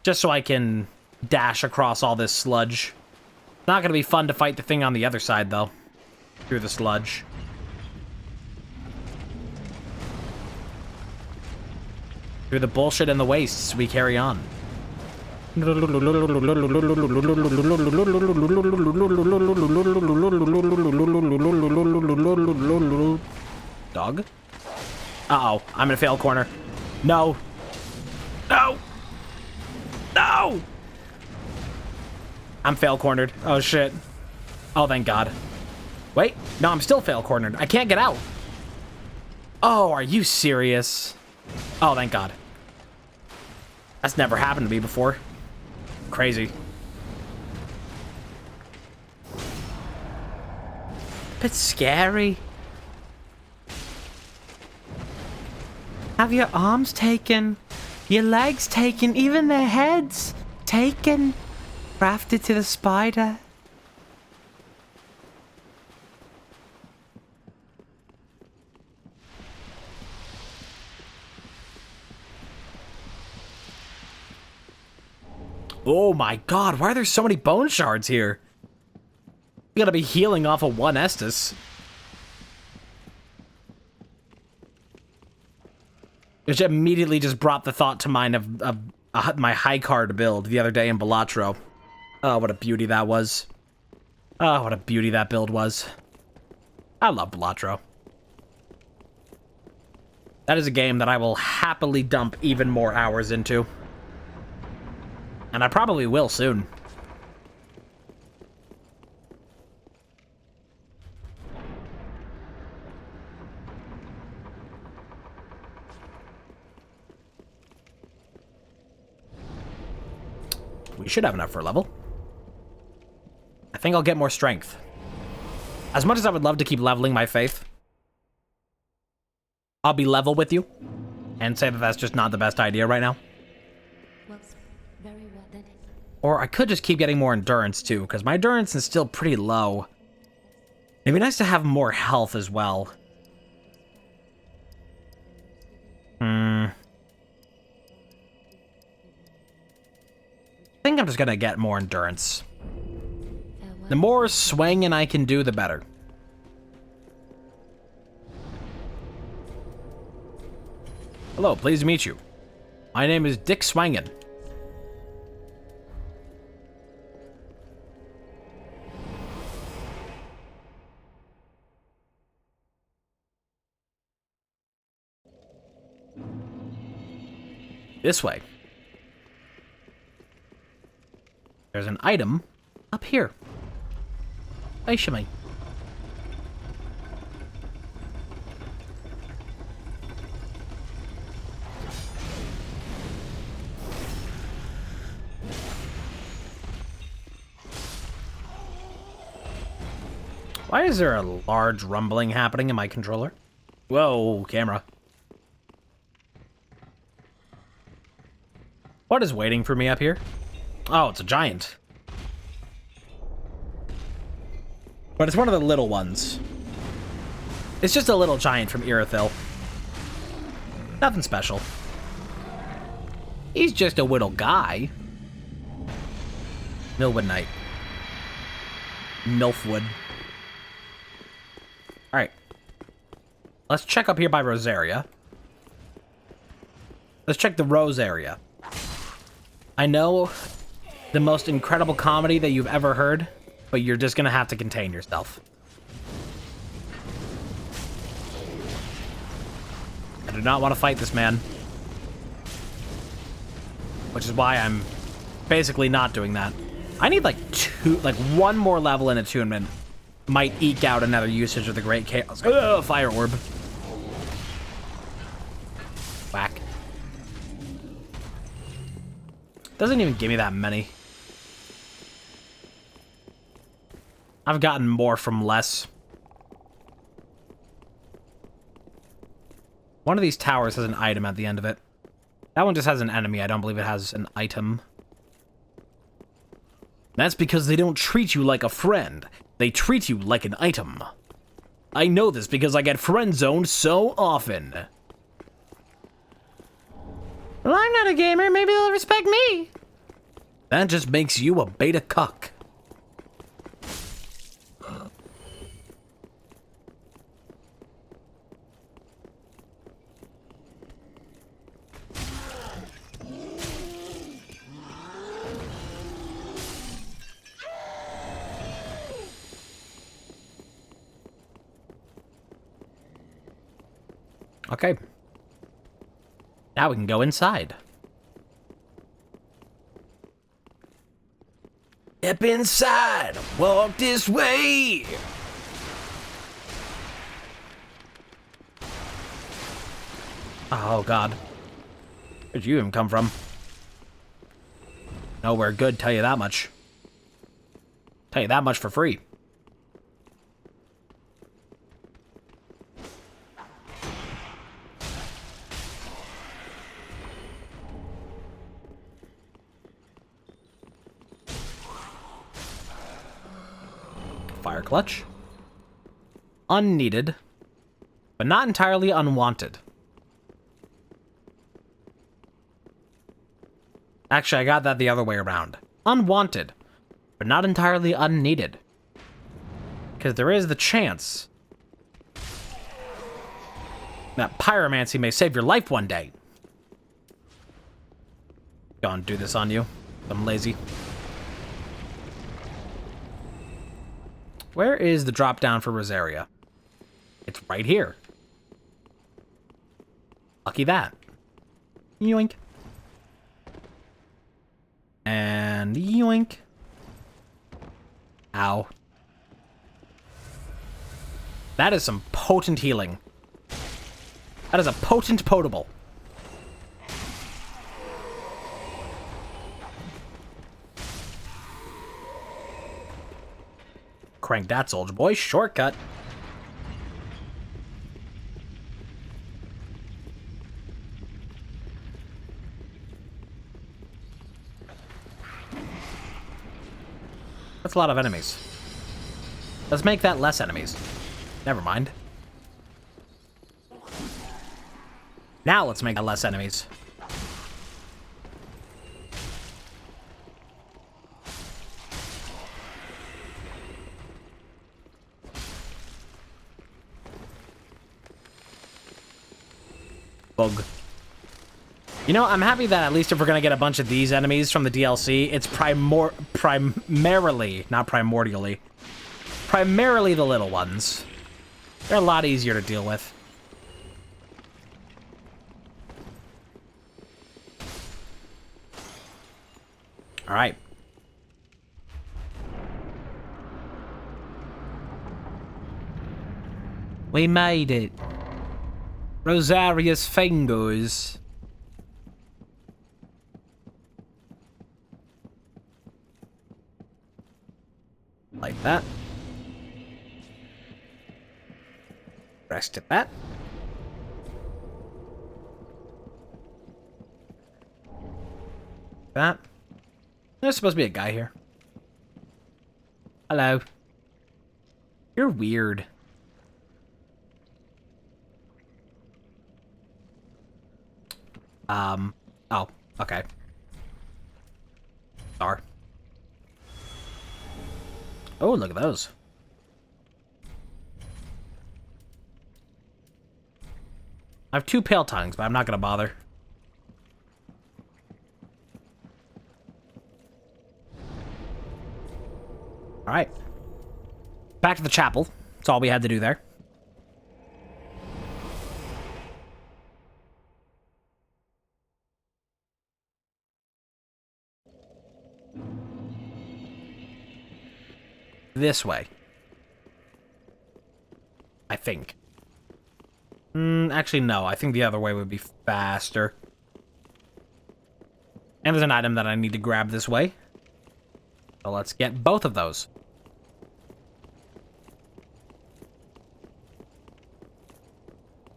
Just so I can dash across all this sludge. Not gonna be fun to fight the thing on the other side, though. Through the sludge. Through the bullshit and the wastes, we carry on. Dog? Uh-oh, I'm in a fail corner. No. No! No! I'm fail cornered. Oh, shit. Oh, thank God. Wait, no, I'm still fail cornered. I can't get out. Oh, are you serious? Oh, thank God. That's never happened to me before. Crazy. Bit scary. Have your arms taken, your legs taken, even their heads taken, crafted to the spider. Oh my God, why are there so many bone shards here? We gotta be healing off of 1 Estus. Which immediately just brought the thought to mind of my high card build the other day in Balatro. Oh, what a beauty that was. Oh, what a beauty that build was. I love Balatro. That is a game that I will happily dump even more hours into. And I probably will soon. We should have enough for a level. I think I'll get more strength. As much as I would love to keep leveling my faith, I'll be level with you and say that that's just not the best idea right now. Or I could just keep getting more endurance too, because my endurance is still pretty low. It'd be nice to have more health as well. I think I'm just gonna get more endurance. The more swinging I can do, the better. Hello, pleased to meet you. My name is Dick Swangin. This way. There's an item up here. Hey, Shimmy. Why is there a large rumbling happening in my controller? Whoa, camera. What is waiting for me up here? Oh, it's a giant. But it's one of the little ones. It's just a little giant from Irithyll. Nothing special. He's just a little guy. Millwood Knight. Milfwood. Alright. Let's check up here by Rosaria. Let's check the Rose area. I know the most incredible comedy that you've ever heard but you're just gonna have to contain yourself. I do not want to fight this man. Which is why I'm basically not doing that. I need like one more level in attunement. Might eke out another usage of the Great Chaos. Ugh, Fire Orb. Whack. Doesn't even give me that many. I've gotten more from less. One of these towers has an item at the end of it. That one just has an enemy. I don't believe it has an item. That's because they don't treat you like a friend. They treat you like an item. I know this because I get friend-zoned so often. Well, I'm not a gamer. Maybe they'll respect me. That just makes you a beta cuck. Okay. Now we can go inside. Step inside. Walk this way. Oh, God. Where'd you even come from? Nowhere good, tell you that much. Tell you that much for free. Fire clutch. Unneeded, but not entirely unwanted. Actually, I got that the other way around. Unwanted, but not entirely unneeded. Because there is the chance that pyromancy may save your life one day. Go and do this on you. I'm lazy. Where is the drop down for Rosaria? It's right here. Lucky that. Yoink. And yoink. Ow. That is some potent healing. That is a potent potable. Crank that, soldier boy. Shortcut. That's a lot of enemies. Let's make that less enemies. Never mind. Now let's make that less enemies. Bug. You know, I'm happy that at least if we're gonna get a bunch of these enemies from the DLC, it's primarily, not primordially, primarily the little ones. They're a lot easier to deal with. All right. We made it. Rosaria's fingers. Like that. Rest of that. That. There's supposed to be a guy here. Hello. You're weird. Oh, okay. Star. Oh, look at those. I have 2 pale tongues, but I'm not gonna bother. Alright. Back to the chapel. That's all we had to do there. This way. I think. Actually, no. I think the other way would be faster. And there's an item that I need to grab this way. So let's get both of those.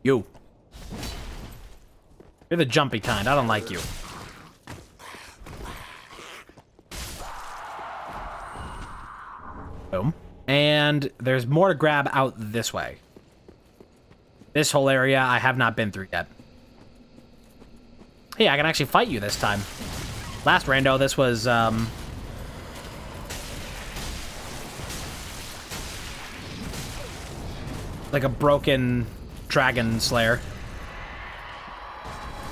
You. You're the jumpy kind. I don't like you. Boom. And there's more to grab out this way. This whole area I have not been through yet. Hey, I can actually fight you this time. Last rando, this was, like a broken dragon slayer.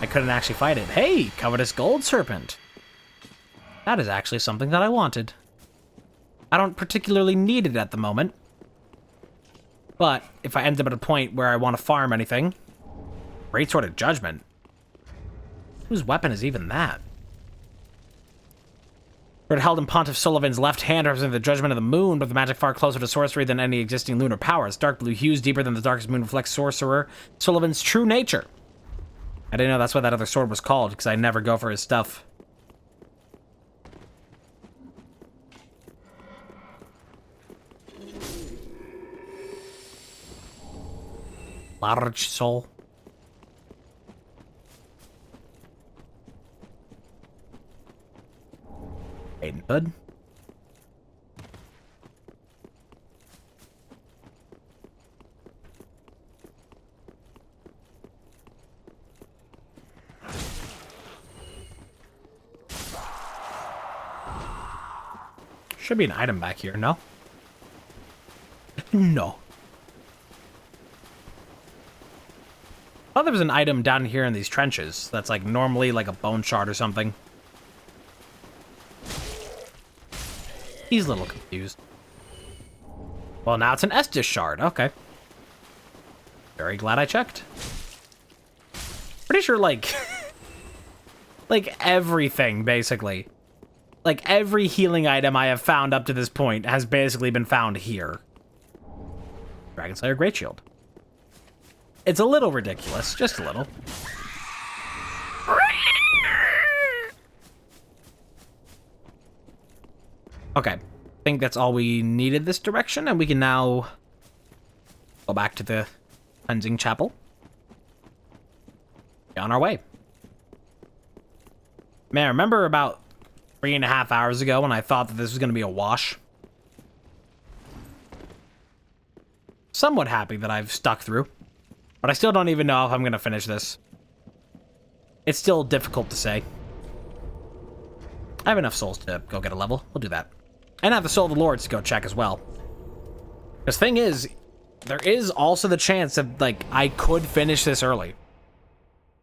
I couldn't actually fight it. Hey, covetous gold serpent. That is actually something that I wanted. I don't particularly need it at the moment. But if I end up at a point where I want to farm anything... Great Sword of Judgment. Whose weapon is even that? It held in Pontiff Sullivan's left hand, representing the judgment of the moon, but the magic far closer to sorcery than any existing lunar powers. Dark blue hues deeper than the darkest moon reflects Sorcerer Sullivan's true nature. I didn't know that's what that other sword was called, because I never go for his stuff. Large soul. Maidenhood. Should be an item back here, no? No. Oh, there was an item down here in these trenches that's like normally like a bone shard or something. He's a little confused. Well, now it's an Estus shard. Okay. Very glad I checked. Pretty sure, like... like, everything, basically. Like, every healing item I have found up to this point has basically been found here. Dragon Slayer Great Shield. It's a little ridiculous. Just a little. Okay, I think that's all we needed this direction, and we can now go back to the cleansing chapel. Be on our way. Man, remember about 3.5 hours ago when I thought that this was going to be a wash? Somewhat happy that I've stuck through, but I still don't even know if I'm going to finish this. It's still difficult to say. I have enough souls to go get a level. We'll do that. And I have the Soul of the Lords to go check as well. Because thing is, there is also the chance that, like, I could finish this early.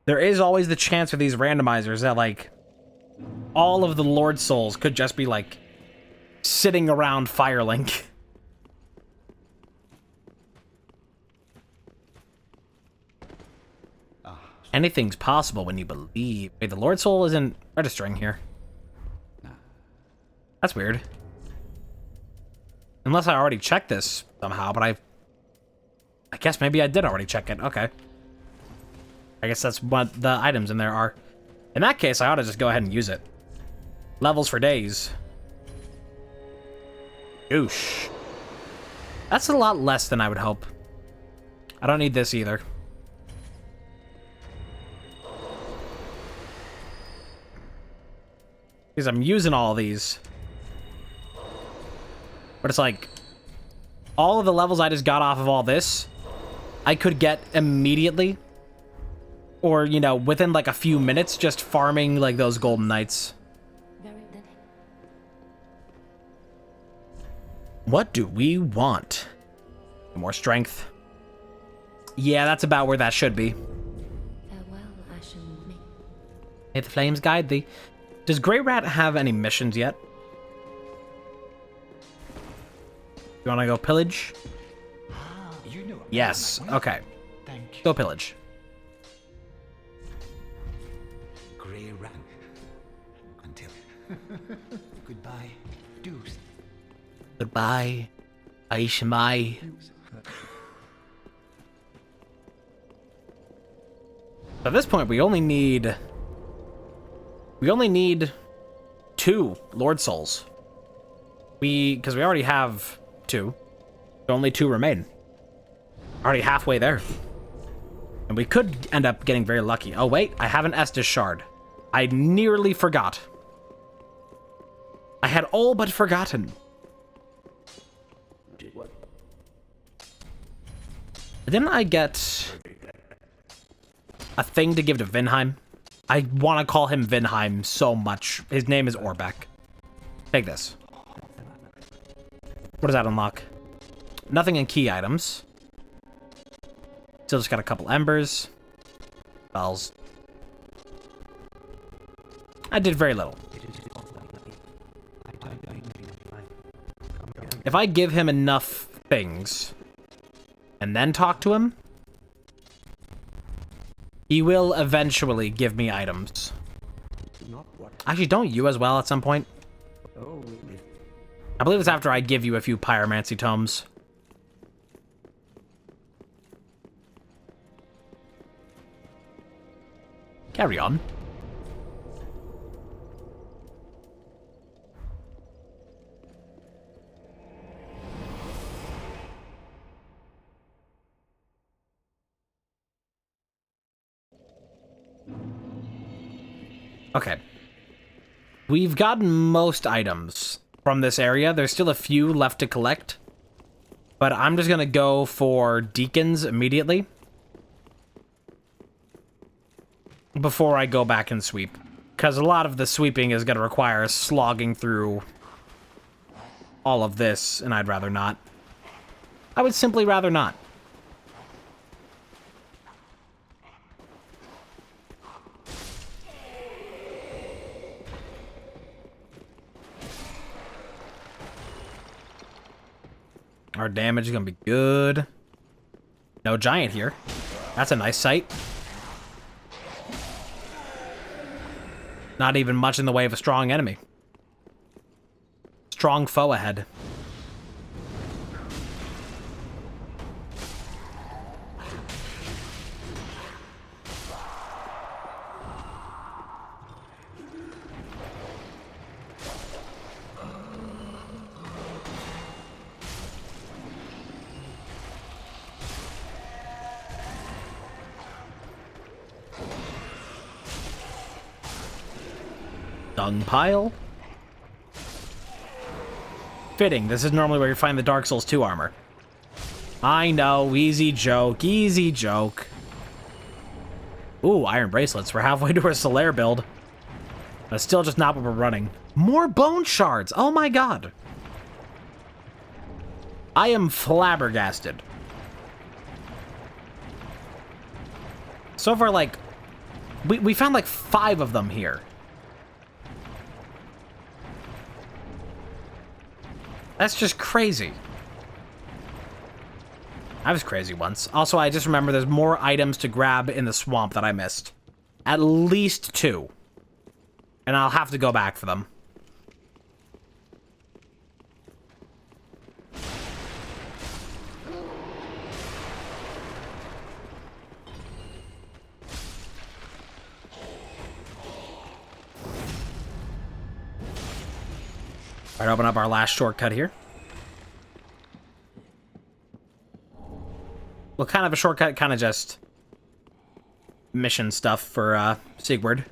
There is always the chance with these randomizers that, like, all of the Lord Souls could just be, like, sitting around Firelink. Anything's possible when you believe. Wait, the Lord Soul isn't registering here. That's weird. Unless I already checked this somehow, but I guess maybe I did already check it. Okay. I guess that's what the items in there are. In that case, I ought to just go ahead and use it. Levels for days. Oosh. That's a lot less than I would hope. I don't need this either. Because I'm using all of these. But it's like, all of the levels I just got off of all this, I could get immediately. Or, you know, within like a few minutes, just farming like those golden knights. What do we want? More strength. Yeah, that's about where that should be. May the flames guide thee. Does Grey Rat have any missions yet? You want to go pillage? You know Yes. Okay. Thank you. Go pillage. Gray run. Until. Goodbye. Deuce. Goodbye, Aishmai. At this point, we only need 2 Lord Souls. Because we already have 2. Only 2 remain. Already halfway there. And we could end up getting very lucky. Oh wait, I have an Estus shard. I nearly forgot. I had all but forgotten. Didn't I get a thing to give to Vinheim? I want to call him Vinheim so much. His name is Orbeck. Take this. What does that unlock? Nothing in key items. Still just got a couple embers. Bells. I did very little. If I give him enough things and then talk to him, he will eventually give me items. Actually, don't you as well at some point? I believe it's after I give you a few pyromancy tomes. Carry on. Okay. We've gotten most items from this area. There's still a few left to collect. But I'm just gonna go for deacons immediately. Before I go back and sweep. Because a lot of the sweeping is gonna require slogging through all of this, and I'd rather not. I would simply rather not. Our damage is gonna be good. No giant here. That's a nice sight. Not even much in the way of a strong enemy. Strong foe ahead. Dung pile. Fitting. This is normally where you find the Dark Souls 2 armor. I know. Easy joke. Easy joke. Ooh, iron bracelets. We're halfway to our Solaire build. That's still just not what we're running. More bone shards. Oh my god. I am flabbergasted. So far, like, we found like 5 of them here. That's just crazy. I was crazy once. Also, I just remember there's more items to grab in the swamp that I missed. At least 2. And I'll have to go back for them. All right, open up our last shortcut here. Well, kind of a shortcut, kind of just mission stuff for Sigurd.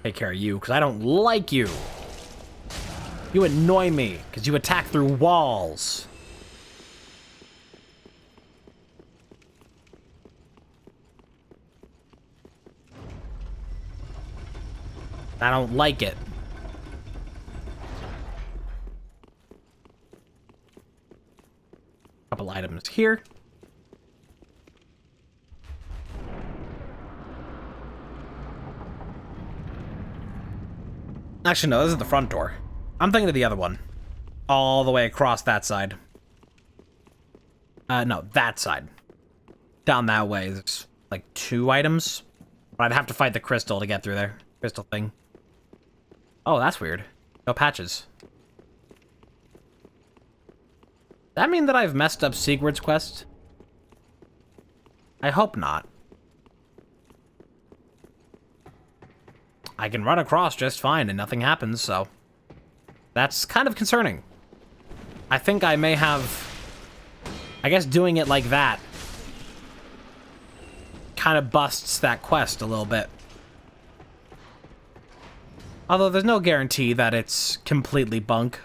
Take care of you, because I don't like you. You annoy me, because you attack through walls. I don't like it. Couple items here. Actually, no, this is the front door. I'm thinking of the other one. All the way across that side. No, that side. Down that way. There's like 2 items. But I'd have to fight the crystal to get through there. Crystal thing. Oh, that's weird. No patches. Does that mean that I've messed up Sigurd's quest? I hope not. I can run across just fine and nothing happens, so... That's kind of concerning. I think I may have... I guess doing it like that kind of busts that quest a little bit. Although there's no guarantee that it's completely bunk.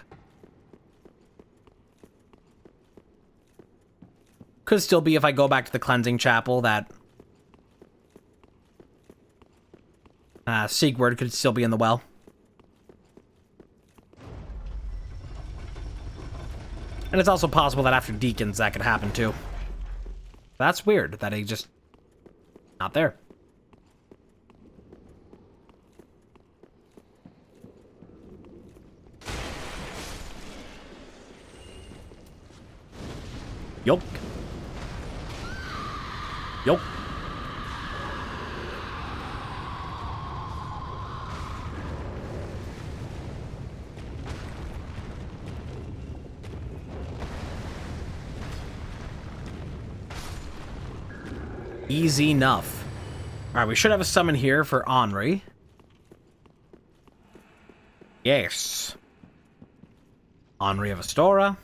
Could still be if I go back to the cleansing chapel that Sigurd could still be in the well. And it's also possible that after Deacons that could happen too. That's weird that he just not there. Yup. Yup. Easy enough. Alright, we should have a summon here for Henri. Yes. Henri of Astora.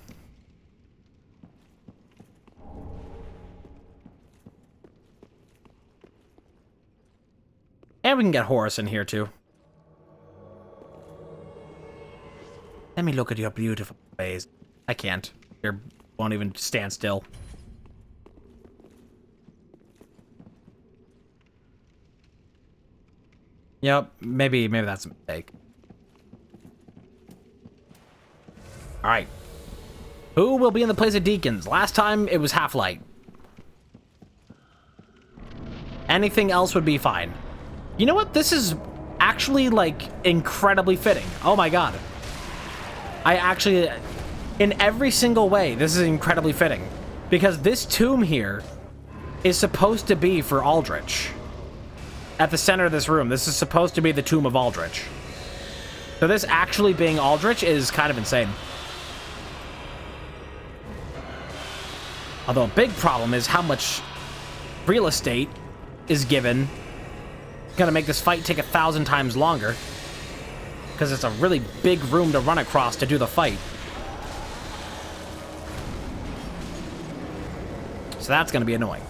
And we can get Horus in here too. Let me look at your beautiful face. I can't. You won't even stand still. Yep, maybe that's a mistake. Alright. Who will be in the place of Deacons? Last time, it was Half-Light. Anything else would be fine. You know what? This is actually, like, incredibly fitting. Oh my god. I actually... In every single way, this is incredibly fitting. Because this tomb here is supposed to be for Aldrich. At the center of this room, this is supposed to be the tomb of Aldrich. So this actually being Aldrich is kind of insane. Although a big problem is how much real estate is given. Gonna make this fight take 1,000 times longer. Because it's a really big room to run across to do the fight. So that's gonna be annoying.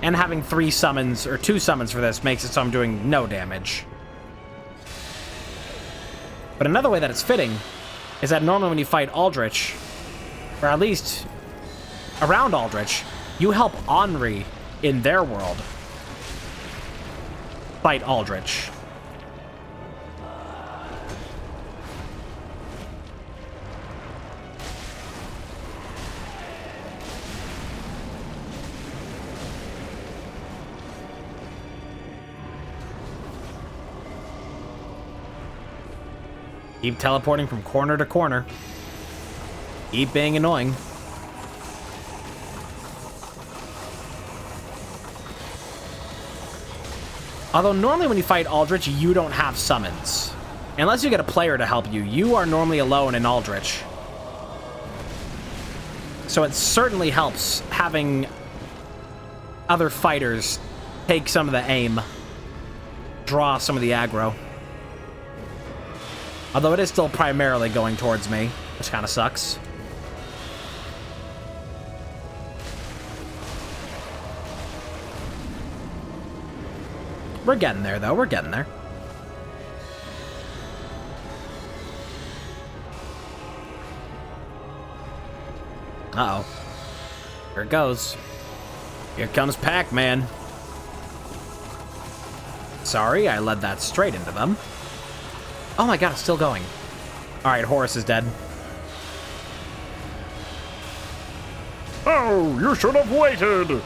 And having 3 summons, or 2 summons for this, makes it so I'm doing no damage. But another way that it's fitting is that normally when you fight Aldrich, or at least around Aldrich, you help Henri in their world fight Aldrich. Keep teleporting from corner to corner. Keep being annoying. Although normally when you fight Aldrich, you don't have summons. Unless you get a player to help you, you are normally alone in Aldrich. So it certainly helps having other fighters take some of the aim, draw some of the aggro. Although it is still primarily going towards me, which kind of sucks. We're getting there, though. We're getting there. Uh-oh. Here it goes. Here comes Pac-Man. Sorry, I led that straight into them. Oh my god, it's still going. Alright, Horus is dead. Oh, you should have waited!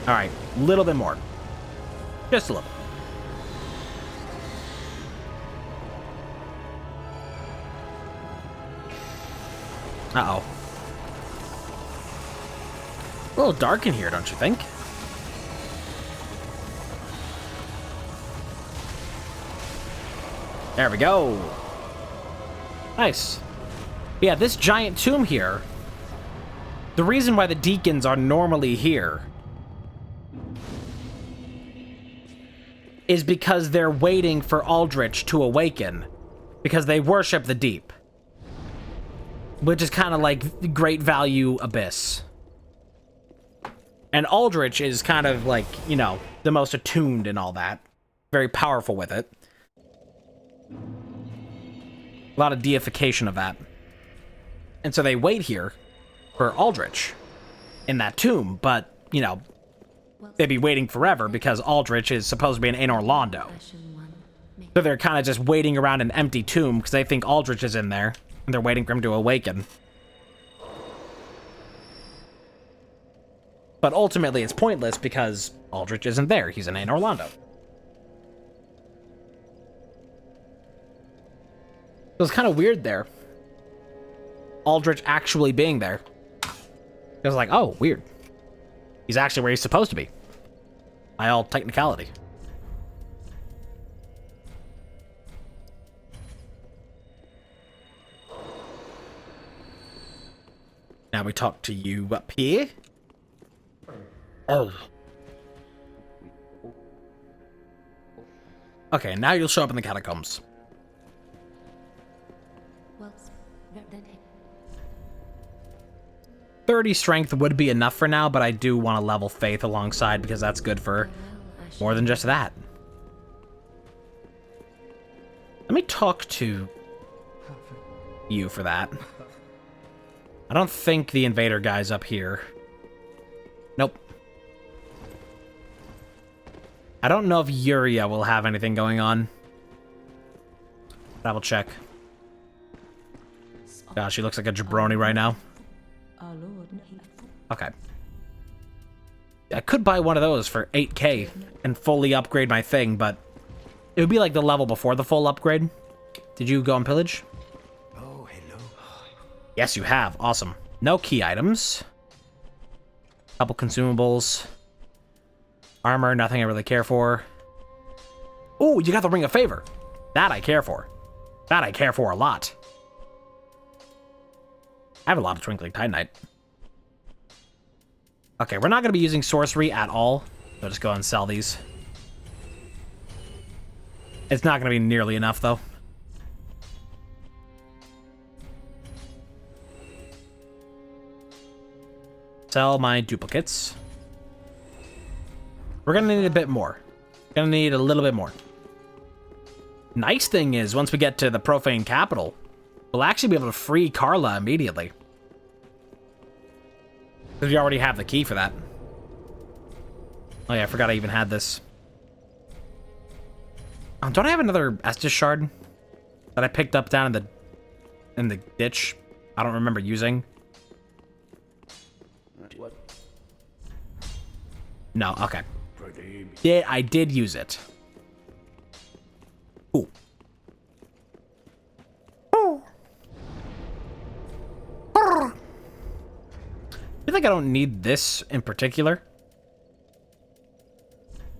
Alright, a little bit more. Just a little. Uh-oh. A little dark in here, don't you think? There we go. Nice. Yeah, this giant tomb here, the reason why the deacons are normally here is because they're waiting for Aldrich to awaken, because they worship the deep. Which is kind of like Great Value Abyss. And Aldrich is kind of like, you know, the most attuned and all that. Very powerful with it. A lot of deification of that. And so they wait here for Aldrich in that tomb, but, you know, they'd be waiting forever because Aldrich is supposed to be in Orlando. So they're kind of just waiting around an empty tomb because they think Aldrich is in there, and they're waiting for him to awaken. But ultimately it's pointless because Aldrich isn't there. He's in Orlando. So it's kind of weird there. Aldrich actually being there. It was like, oh, weird. He's actually where he's supposed to be. By all technicality. Now we talk to you up here. Oh. Okay, now you'll show up in the catacombs. 30 strength would be enough for now, but I do want to level faith alongside because that's good for more than just that. Let me talk to you for that. I don't think the invader guy's up here. Nope. I don't know if Yuria will have anything going on. Double check. Gosh, she looks like a jabroni right now. Okay. I could buy one of those for 8k and fully upgrade my thing, but it would be like the level before the full upgrade. Did you go and pillage? Oh, hello. Yes, you have. Awesome. No key items. Couple consumables. Armor, nothing I really care for. Oh, you got the Ring of Favor. That I care for. That I care for a lot. I have a lot of Twinkling Titanite. Okay, we're not going to be using sorcery at all. So just go and sell these. It's not going to be nearly enough, though. Sell my duplicates. We're going to need a bit more. Going to need a little bit more. Nice thing is, once we get to the Profane Capital, we'll actually be able to free Carla immediately. Because we already have the key for that. Oh yeah, I forgot I even had this. Don't I have another Estus shard that I picked up down in the ditch? I don't remember using. What? No, okay. Yeah, I did use it. Ooh. I feel like I don't need this in particular.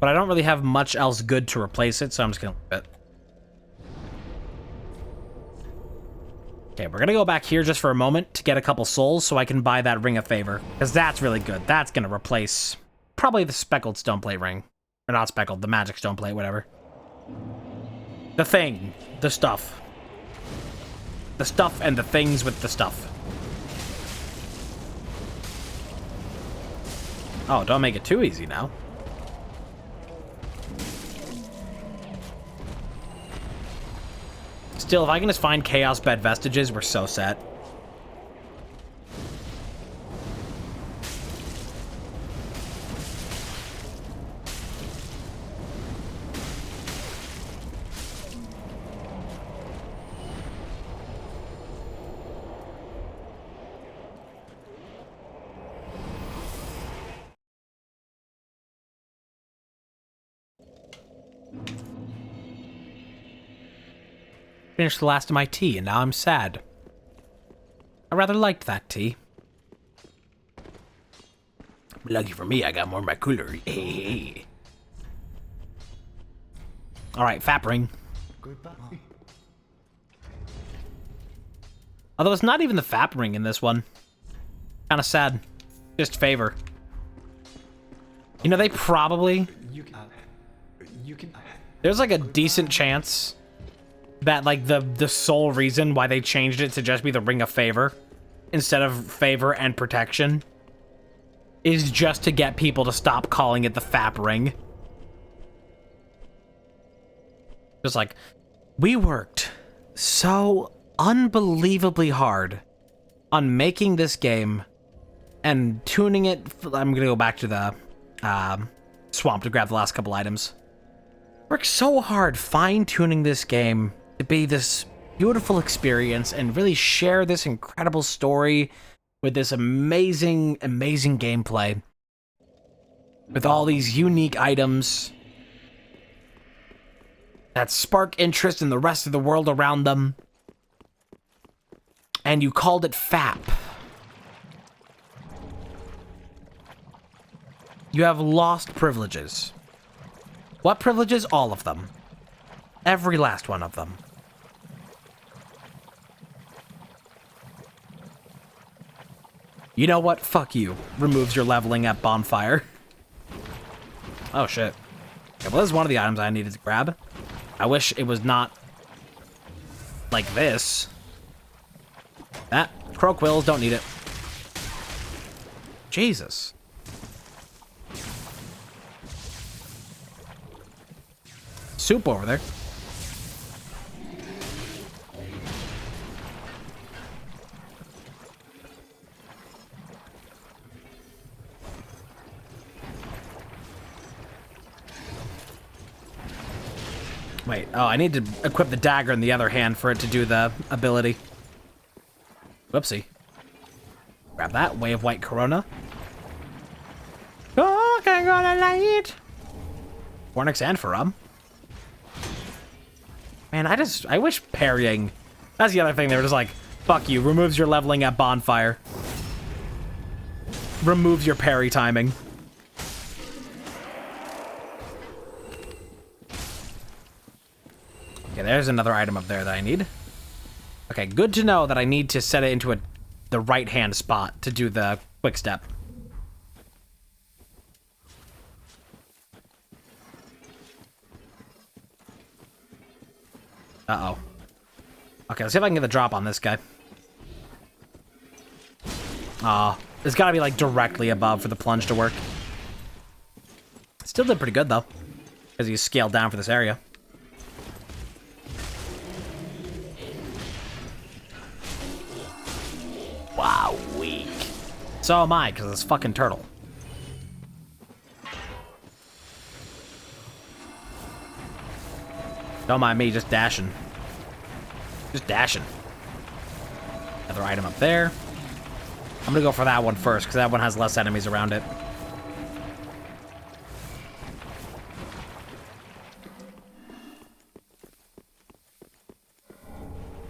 But I don't really have much else good to replace it, so I'm just gonna leave it. Okay, we're gonna go back here just for a moment to get a couple souls so I can buy that Ring of Favor. Because that's really good. That's gonna replace probably the Speckled Stoneplate ring. Or not Speckled, the Magic Stoneplate, whatever. The thing. The stuff. The stuff and the things with the stuff. Oh, don't make it too easy now. Still, if I can just find Chaos Bed Vestiges, we're so set. Finished the last of my tea, and now I'm sad. I rather liked that tea. Lucky for me, I got more in my cooler. Hey. Alright, fap ring. Goodbye. Although it's not even the fap ring in this one. Kinda sad. Just favor. You know, they probably... You can... There's like a decent chance that like the sole reason why they changed it to just be the Ring of Favor instead of Favor and Protection is just to get people to stop calling it the Fap Ring. Just like, we worked so unbelievably hard on making this game and tuning it. I'm gonna go back to the swamp to grab the last couple items. Worked so hard fine-tuning this game to be this beautiful experience and really share this incredible story with this amazing, amazing gameplay. With all these unique items that spark interest in the rest of the world around them. And you called it FAP. You have lost privileges. What privileges? All of them. Every last one of them. You know what? Fuck you. Removes your leveling at bonfire. Oh, shit. Okay, well, this is one of the items I needed to grab. I wish it was not like this. That. Crow quills, don't need it. Jesus. Soup over there. Wait, oh, I need to equip the dagger in the other hand for it to do the ability. Whoopsie. Grab that. Way of White Corona. Oh, I'm gonna light. Fornix and Farum. Man, I wish parrying. That's the other thing. They were just like, fuck you. Removes your leveling at bonfire. Removes your parry timing. Okay, there's another item up there that I need. Okay, good to know that I need to set it into the right-hand spot to do the quick step. Uh-oh. Okay, let's see if I can get the drop on this guy. Aw, it's gotta be like directly above for the plunge to work. Still did pretty good though, because he's scaled down for this area. Wow, weak. So am I, because it's fucking turtle. Don't mind me, just dashing. Just dashing. Another item up there. I'm gonna go for that one first, because that one has less enemies around it.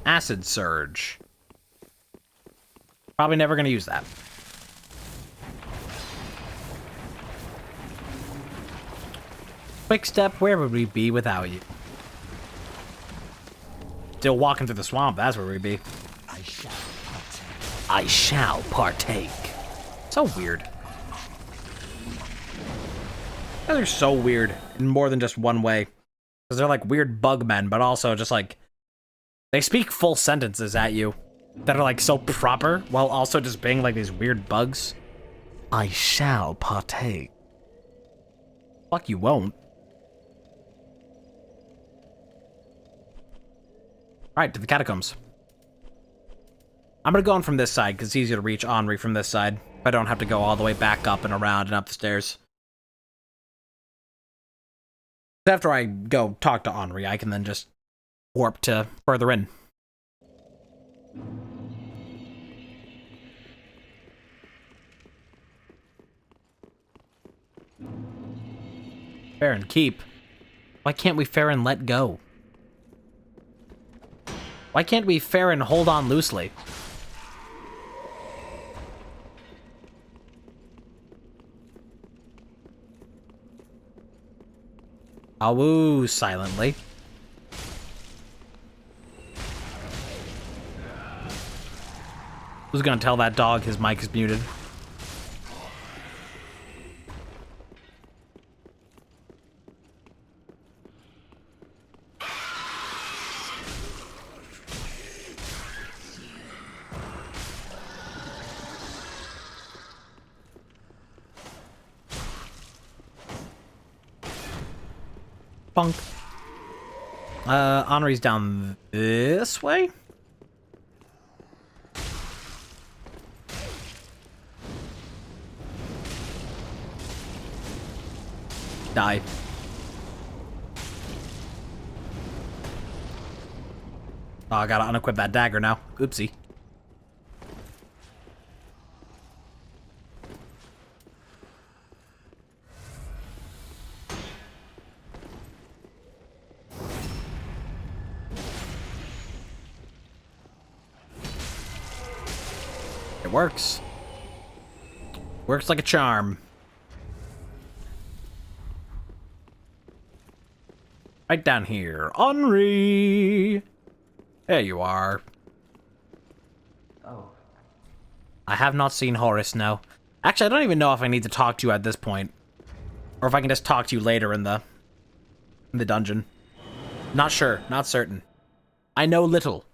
Acid Surge. Probably never gonna use that. Quick step, where would we be without you? Still walking through the swamp, that's where we'd be. I shall partake. I shall partake. So weird. They're so weird in more than just one way. Because they're like weird bug men, but also just like... They speak full sentences at you that are like so proper, while also just being like these weird bugs. I shall partake. Fuck, you won't. Alright, to the catacombs. I'm gonna go in from this side, because it's easier to reach Henri from this side. If I don't have to go all the way back up and around and up the stairs. After I go talk to Henri, I can then just warp to further in. Fair and keep. Why can't we fair and let go? Why can't we fair and hold on loosely? I'll woo silently. Who's gonna tell that dog his mic is muted? Bunk. Henri's down this way? Die. Oh, I gotta unequip that dagger now. Oopsie. It works. Works like a charm. Right down here. Henri! There you are. Oh. I have not seen Horace, no. Actually, I don't even know if I need to talk to you at this point. Or if I can just talk to you later in the dungeon. Not sure. Not certain. I know little.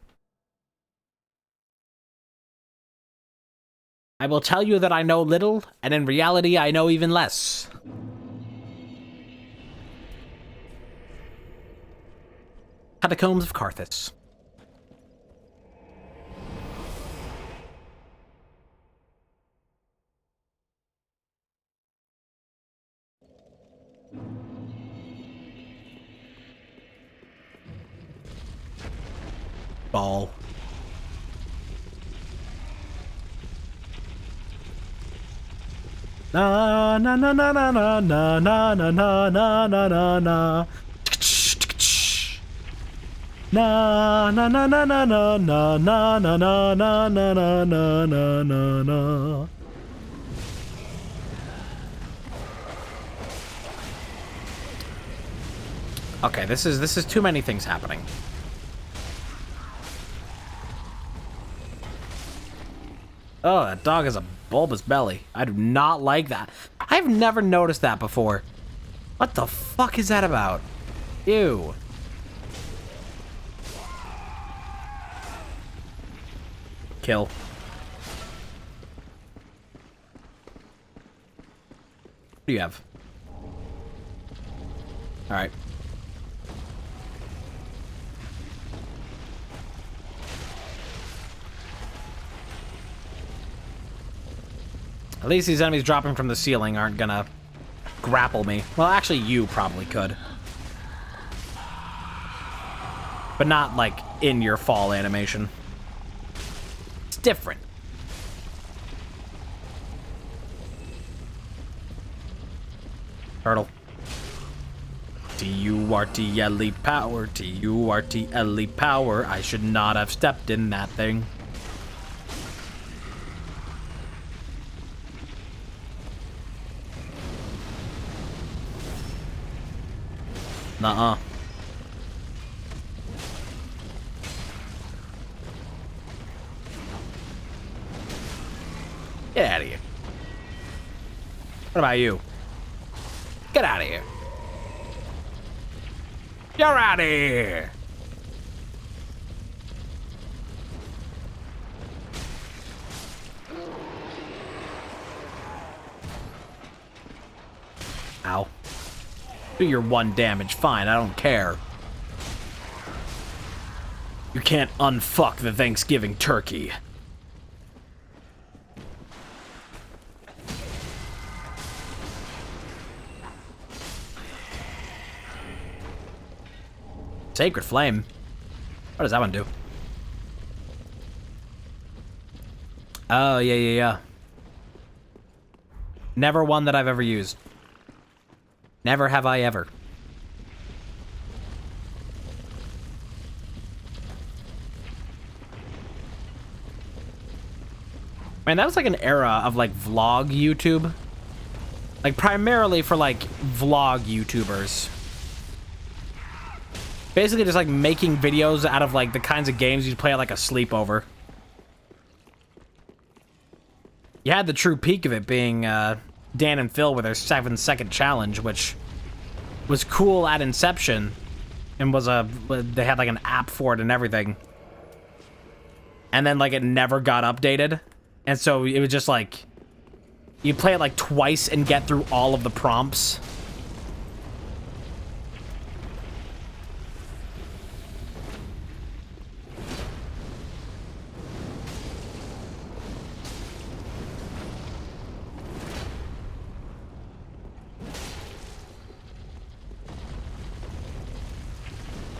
I will tell you that I know little, and in reality, I know even less. Catacombs of Carthus. Ball. Na na na na na na na na na na na na na na. Na na na na na na na na na na na na na na na na. Okay, this is too many things happening. Oh, that dog has a bulbous belly. I do not like that. I've never noticed that before. What the fuck is that about? Ew. Kill. What do you have? Alright. At least these enemies dropping from the ceiling aren't gonna grapple me. Well, actually, you probably could. But not, like, in your fall animation. It's different. Turtle. T-U-R-T-L-E power, T-U-R-T-L-E power. I should not have stepped in that thing. Nuh-uh. Get out of here. What about you? Get out of here. You're out of here. Ow. Do your one damage, fine, I don't care. You can't unfuck the Thanksgiving turkey. Sacred Flame? What does that one do? Oh, yeah. Never one that I've ever used. Never have I ever. Man, that was like an era of like vlog YouTube. Like primarily for like vlog YouTubers. Basically just like making videos out of like the kinds of games you'd play at like a sleepover. You had the true peak of it being Dan and Phil with their 7-second challenge, which was cool at inception and was they had like an app for it and everything. And then like it never got updated. And so it was just like you play it like twice and get through all of the prompts.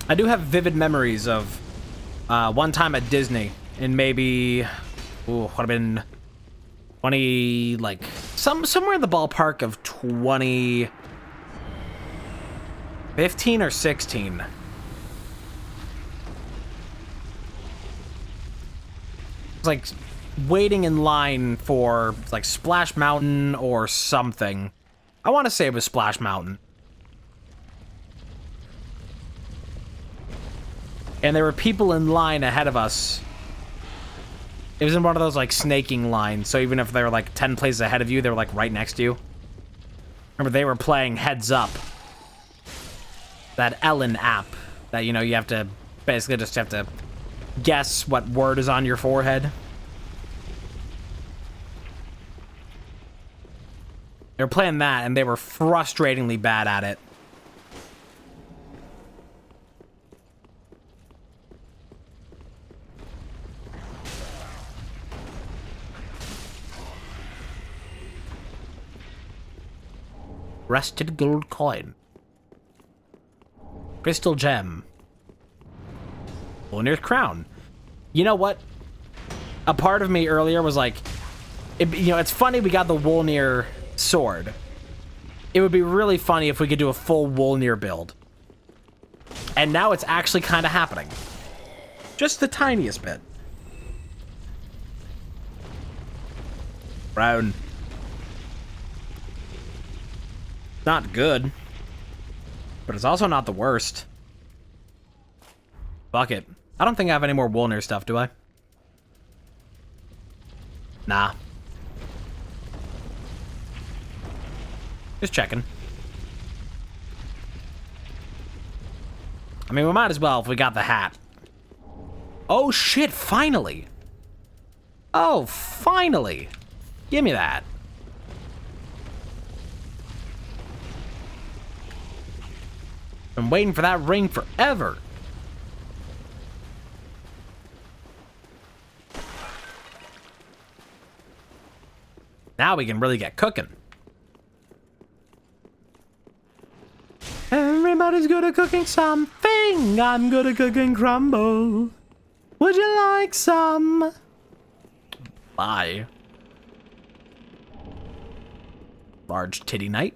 I do have vivid memories of one time at Disney in maybe, would have been 20, like, somewhere in the ballpark of 2015 or 16. It's like waiting in line for like Splash Mountain or something. I want to say it was Splash Mountain. And there were people in line ahead of us. It was in one of those, like, snaking lines. So even if they were, like, 10 places ahead of you, they were, like, right next to you. Remember, they were playing Heads Up. That Ellen app. That, you know, you have to basically just have to guess what word is on your forehead. They were playing that, and they were frustratingly bad at it. Rusted gold coin. Crystal gem. Wolnir's crown. You know what? A part of me earlier was like, you know, it's funny we got the Wolnir sword. It would be really funny if we could do a full Wolnir build. And now it's actually kind of happening. Just the tiniest bit. Brown. Not good, but it's also not the worst. Fuck it. I don't think I have any more Wolnir stuff, do I? Nah. Just checking. I mean, we might as well if we got the hat. Oh shit, finally! Oh, finally! Give me that. Been waiting for that ring forever. Now we can really get cooking. Everybody's good at cooking something. I'm good at cooking crumble. Would you like some? Bye. Large titty night.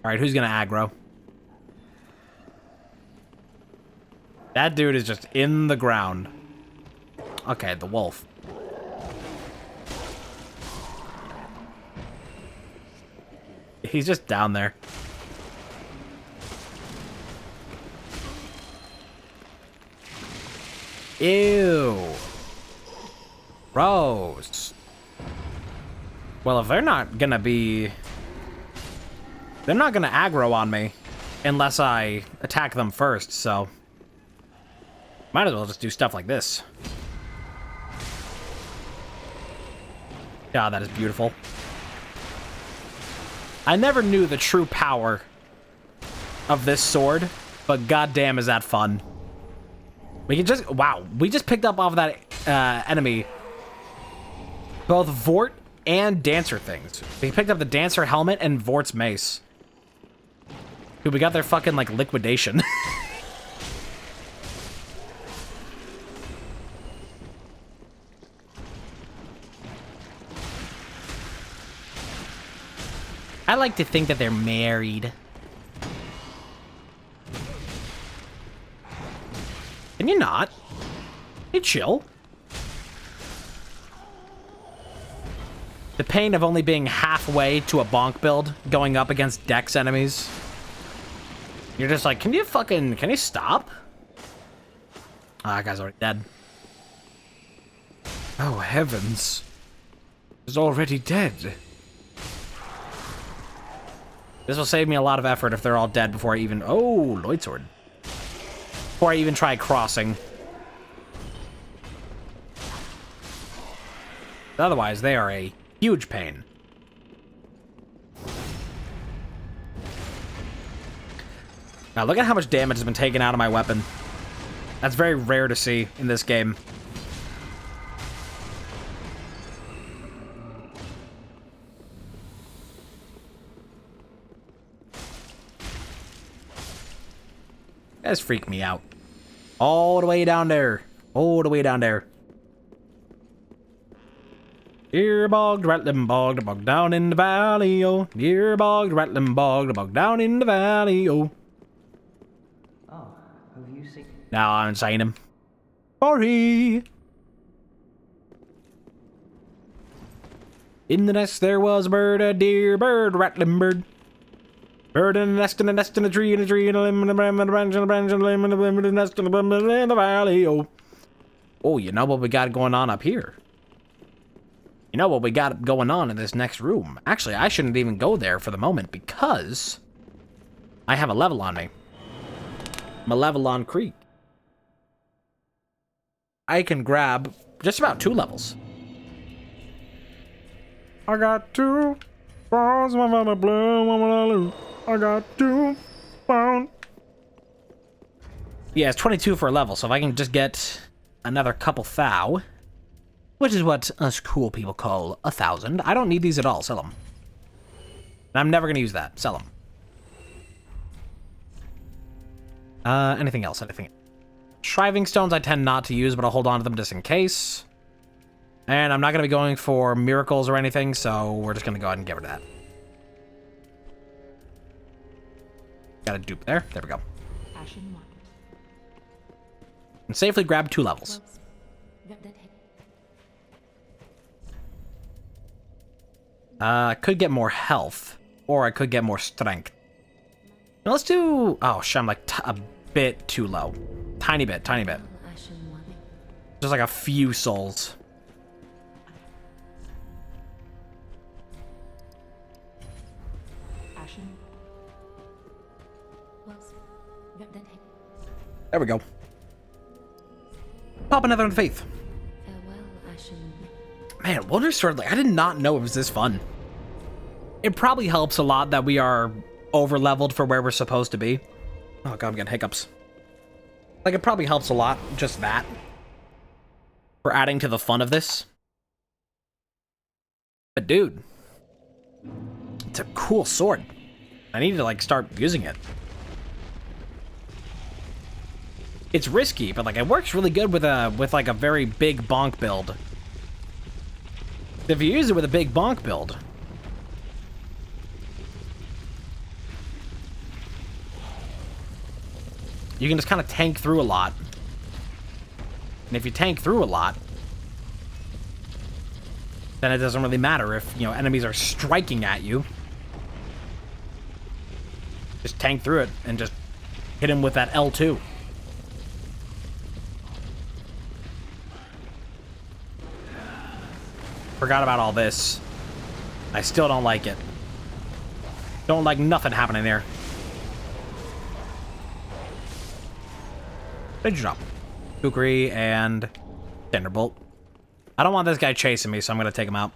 Alright, who's gonna aggro? That dude is just in the ground. Okay, the wolf. He's just down there. Ew. Gross. Well, if they're not gonna be... They're not gonna aggro on me unless I attack them first, so... Might as well just do stuff like this. God, that is beautiful. I never knew the true power of this sword, but goddamn is that fun. We can just... Wow, we just picked up off of that enemy both Vort and Dancer things. We picked up the Dancer helmet and Vort's mace. Dude, we got their fucking, like, liquidation. I like to think that they're married. Can you not? Hey, chill. The pain of only being halfway to a bonk build, going up against Dex enemies. You're just like, can you stop? Ah, that guy's already dead. Oh, heavens. He's already dead. This will save me a lot of effort if they're all dead before I even... Oh, Lloyd Sword. Before I even try crossing. Otherwise, they are a huge pain. Now, look at how much damage has been taken out of my weapon. That's very rare to see in this game. That's freaked me out. All the way down there. All the way down there. Dear bogged, rattling bogged, bogged down in the valley, oh. Dear bogged, rattling bogged, bogged down in the valley, oh. Oh, have you seen? Now I'm saying him. Sorry. In the nest there was a bird, a dear bird, rattling bird. Bird in a nest, in a nest, in a tree, in a tree, in a limb, in a branch, in a branch, in a branch, in a limb, in a limb, in a nest, in a limb, in the valley, oh. Oh, you know what we got going on up here? You know what we got going on in this next room? Actually, I shouldn't even go there for the moment because I have a level on me. I'm a level on Creek. I can grab just about 2 levels. I got 2 balls, one on the blue, one on the blue. I got 2 pounds. Yeah, it's 22 for a level, so if I can just get another couple thou, which is what us cool people call 1,000. I don't need these at all. Sell them. And I'm never going to use that. Sell them. Anything else? Anything? Shriving stones I tend not to use, but I'll hold on to them just in case. And I'm not going to be going for miracles or anything, so we're just going to go ahead and get rid of that. Got a dupe there. There we go. And safely grab 2 levels. I could get more health, or I could get more strength. Now let's do... Oh, shit, I'm like a bit too low. Tiny bit, tiny bit. Just like a few souls. There we go. Pop another in faith. Man, Wonder Sword, like, I did not know it was this fun. It probably helps a lot that we are over-leveled for where we're supposed to be. Oh god, I'm getting hiccups. Like, it probably helps a lot, just that. For adding to the fun of this. But dude, it's a cool sword. I need to, like, start using it. It's risky, but, like, it works really good with like, a very big bonk build. If you use it with a big bonk build, you can just kind of tank through a lot. And if you tank through a lot, then it doesn't really matter if, you know, enemies are striking at you. Just tank through it and just hit him with that L2. Forgot about all this. I still don't like it. Don't like nothing happening there. Big drop. Kukri and Thunderbolt. I don't want this guy chasing me, so I'm gonna take him out.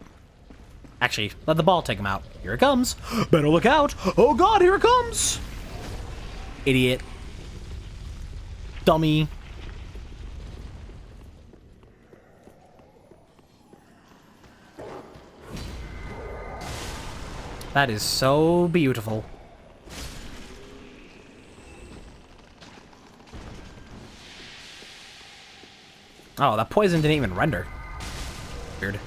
Actually, let the ball take him out. Here it comes. Better look out. Oh god, here it comes. Idiot. Dummy. That is so beautiful. Oh, that poison didn't even render. Weird.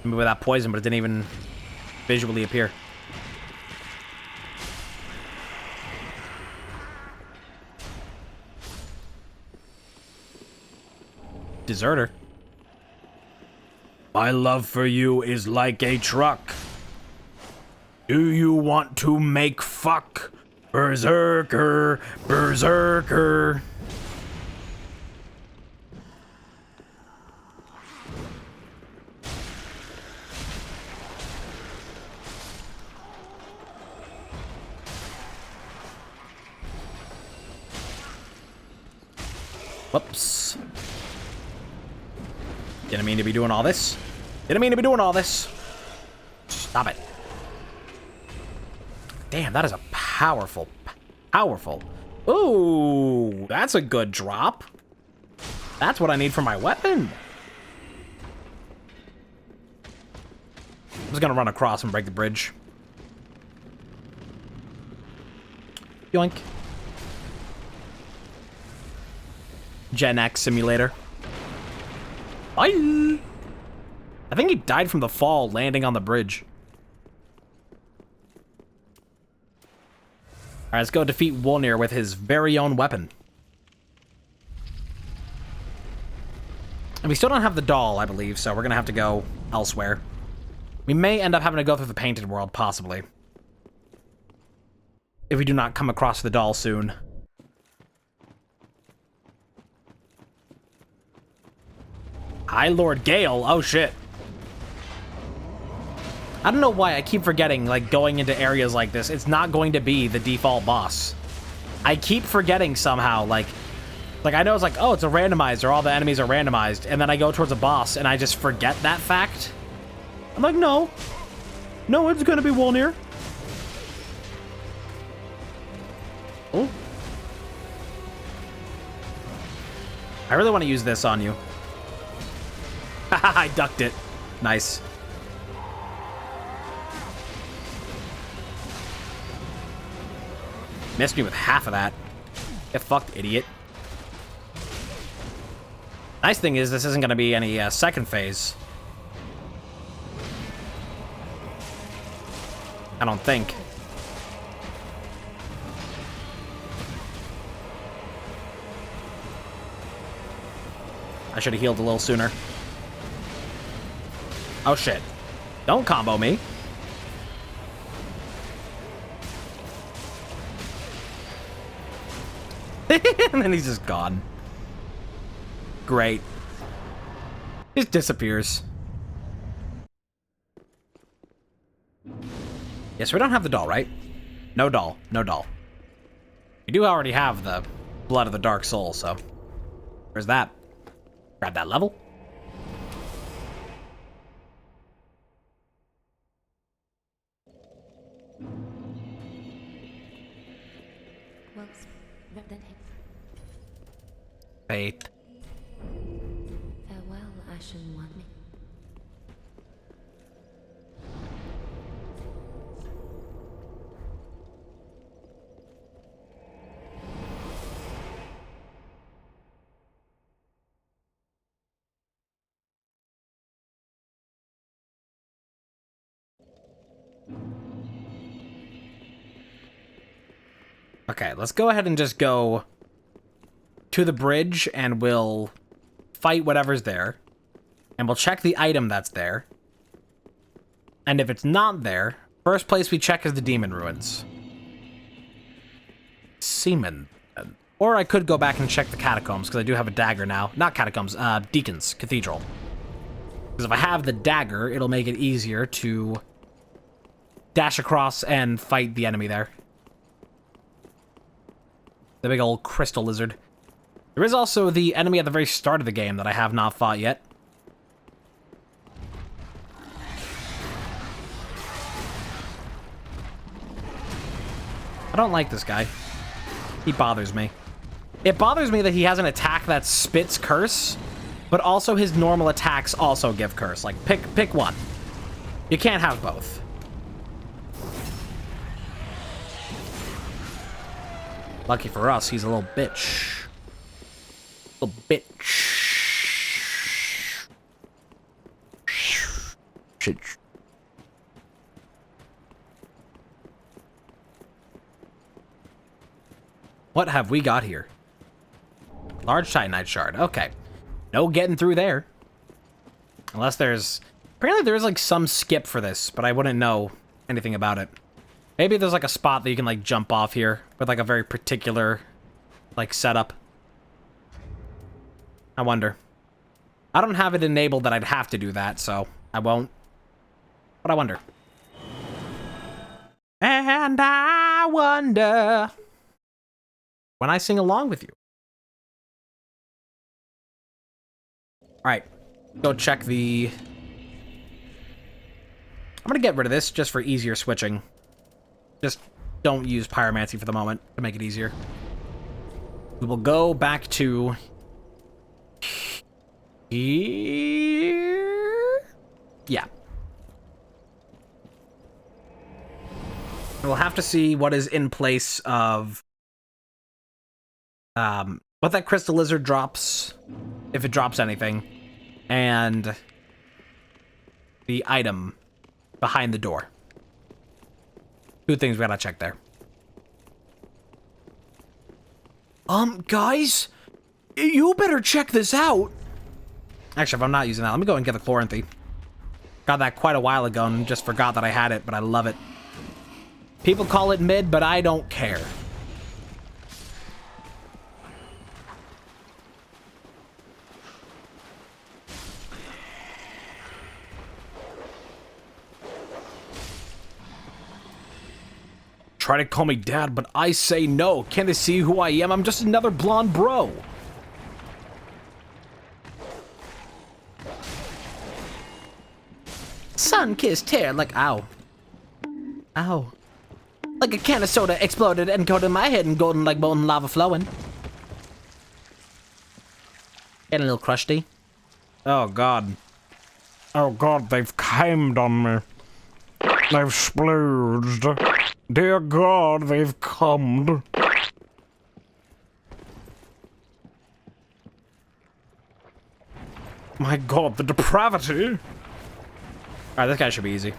Maybe with that poison, but it didn't even visually appear. Deserter. My love for you is like a truck. Do you want to make fuck? Berserker, berserker. Whoops. Didn't mean to be doing all this. Didn't mean to be doing all this. Stop it. Damn, that is a powerful. Ooh, that's a good drop. That's what I need for my weapon. I'm just gonna run across and break the bridge. Yoink. Gen X simulator. Bye. I think he died from the fall landing on the bridge. Alright, let's go defeat Wolnir with his very own weapon. And we still don't have the doll, I believe, so we're gonna have to go elsewhere. We may end up having to go through the painted world, possibly. If we do not come across the doll soon. Hi, Lord Gale. Oh, shit. I don't know why I keep forgetting, like, going into areas like this, it's not going to be the default boss. I keep forgetting somehow, like I know it's like, oh, it's a randomizer, all the enemies are randomized, and then I go towards a boss, and I just forget that fact. I'm like, no. No, it's gonna be Wolnir. Oh. I really want to use this on you. I ducked it. Nice. Missed me with half of that. Get fucked, idiot. Nice thing is, this isn't going to be any second phase. I don't think. I should have healed a little sooner. Oh shit. Don't combo me. And then he's just gone. Great. Just disappears. Yes, we don't have the doll, right? No doll. No doll. We do already have the Blood of the Dark Soul, so... Where's that? Grab that level. Faith. Farewell, Ashen One. Okay, let's go ahead and just go to the bridge, and we'll fight whatever's there. And we'll check the item that's there. And if it's not there, first place we check is the Demon Ruins. Seaman. Or I could go back and check the Catacombs, because I do have a dagger now. Not Catacombs, Deacons Cathedral. Because if I have the dagger, it'll make it easier to dash across and fight the enemy there. The big old crystal lizard. There is also the enemy at the very start of the game that I have not fought yet. I don't like this guy. He bothers me. It bothers me that he has an attack that spits curse, but also his normal attacks also give curse. Like, pick one. You can't have both. Lucky for us, he's a little bitch. Little bitch. Shit. What have we got here? Large Titanite shard. Okay. No getting through there. Unless there's... Apparently there's like some skip for this, but I wouldn't know anything about it. Maybe there's like a spot that you can like jump off here with like a very particular like setup. I wonder. I don't have it enabled that I'd have to do that, so I won't. But I wonder. And I wonder when I sing along with you. Alright. Go check the... I'm gonna get rid of this just for easier switching. Just don't use pyromancy for the moment to make it easier. We will go back to... here? Yeah. We'll have to see what is in place of... what that crystal lizard drops, if it drops anything, and the item behind the door. Two things we gotta check there. Guys, you better check this out. Actually, if I'm not using that, let me go and get the Chloranthy. Got that quite a while ago and just forgot that I had it, but I love it. People call it mid, but I don't care. Try to call me dad, but I say no. Can't they see who I am? I'm just another blonde bro. Sun-kissed hair like ow. Ow. Like a can of soda exploded and coated my head in golden like molten lava flowing. Getting a little crusty. Oh god. Oh god, they've camed on me. They've splooged. Dear God, they've cummed. My god, the depravity! Alright, this guy should be easy.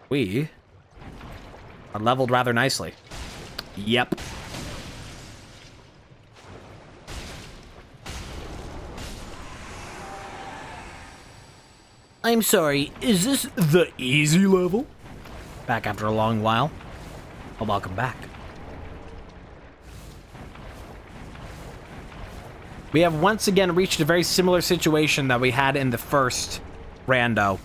We are leveled rather nicely. Yep. I'm sorry, is this the easy level? Back after a long while. Well, welcome back. We have once again reached a very similar situation that we had in the first rando.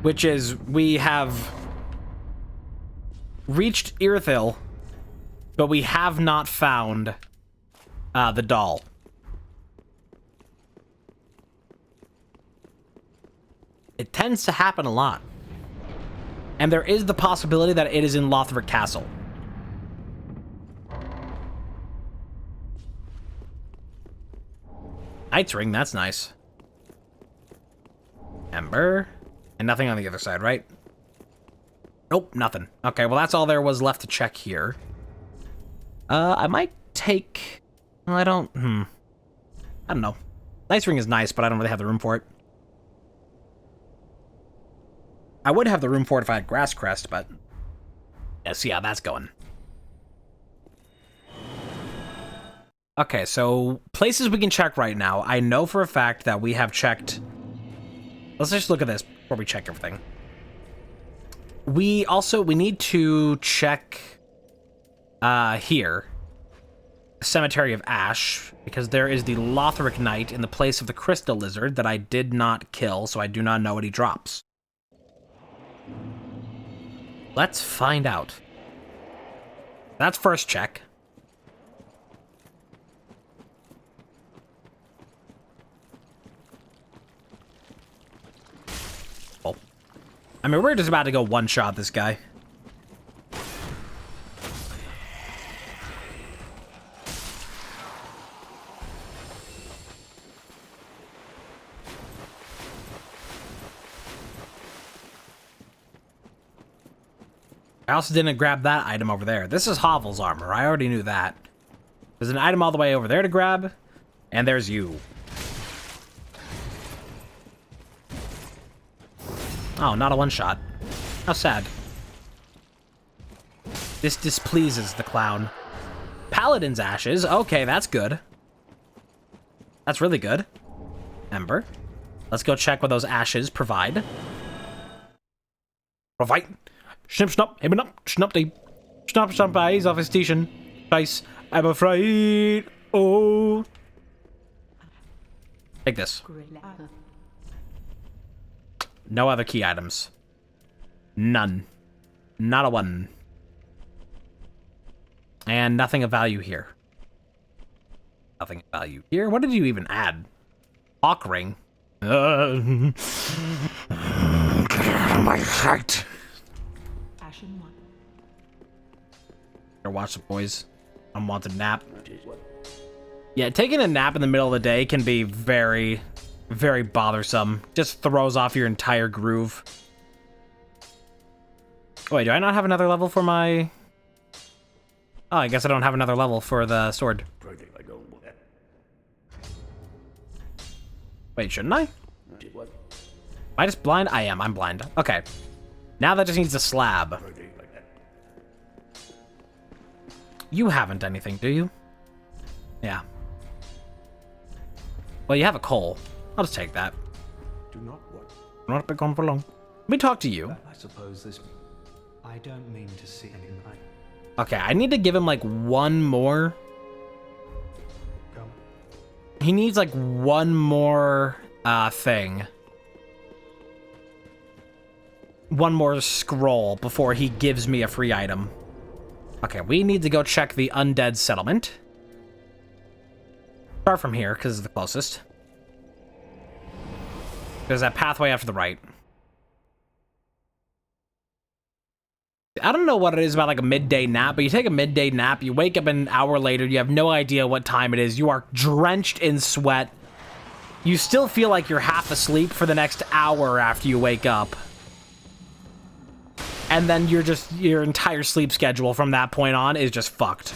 Which is, we have reached Irithil, but we have not found the doll. It tends to happen a lot. And there is the possibility that it is in Lothric Castle. Knight's Ring, that's nice. Ember. And nothing on the other side, right? Nope, nothing. Okay, well that's all there was left to check here. I might take... Well, I don't... I don't know. Knight's Ring is nice, but I don't really have the room for it. I would have the room for it if I had Grass Crest, but... Yeah, see how that's going. Okay, so places we can check right now. I know for a fact that we have checked... Let's just look at this before we check everything. We need to check here. Cemetery of Ash, because there is the Lothric Knight in the place of the Crystal Lizard that I did not kill, so I do not know what he drops. Let's find out. That's first check. Oh. I mean, we're just about to go one-shot this guy. I also didn't grab that item over there. This is Hovel's armor. I already knew that. There's an item all the way over there to grab, and there's you. Oh, not a one-shot. How sad. This displeases the clown. Paladin's ashes. Okay, that's good. That's really good. Ember. Let's go check what those ashes provide. Provide. Snip, snap, him up, snap, they. Snap, snap, eyes off his station. Nice. I'm afraid. Oh. Take this. No other key items. None. Not a one. And nothing of value here. Nothing of value here. What did you even add? Hawk ring. My sight. Better watch the boys. Unwanted nap. Yeah, taking a nap in the middle of the day can be very, very bothersome. Just throws off your entire groove. Oh, wait, do I not have another level for my... Oh, I guess I don't have another level for the sword. Wait, shouldn't I? Am I just blind? I am. I'm blind. Okay. Now that just needs a slab. You haven't anything, do you? Yeah. Well, you have a coal. I'll just take that. Do not what? Not be gone for long. Let me talk to you. I suppose this... I don't mean to see any... Okay, I need to give him like one more. Go. He needs like one more thing. One more scroll before he gives me a free item. Okay, we need to go check the undead settlement. Start from here, because it's the closest. There's that pathway after the right. I don't know what it is about like a midday nap, but you take a midday nap, you wake up an hour later, you have no idea what time it is, you are drenched in sweat. You still feel like you're half asleep for the next hour after you wake up. And then your entire sleep schedule from that point on is just fucked.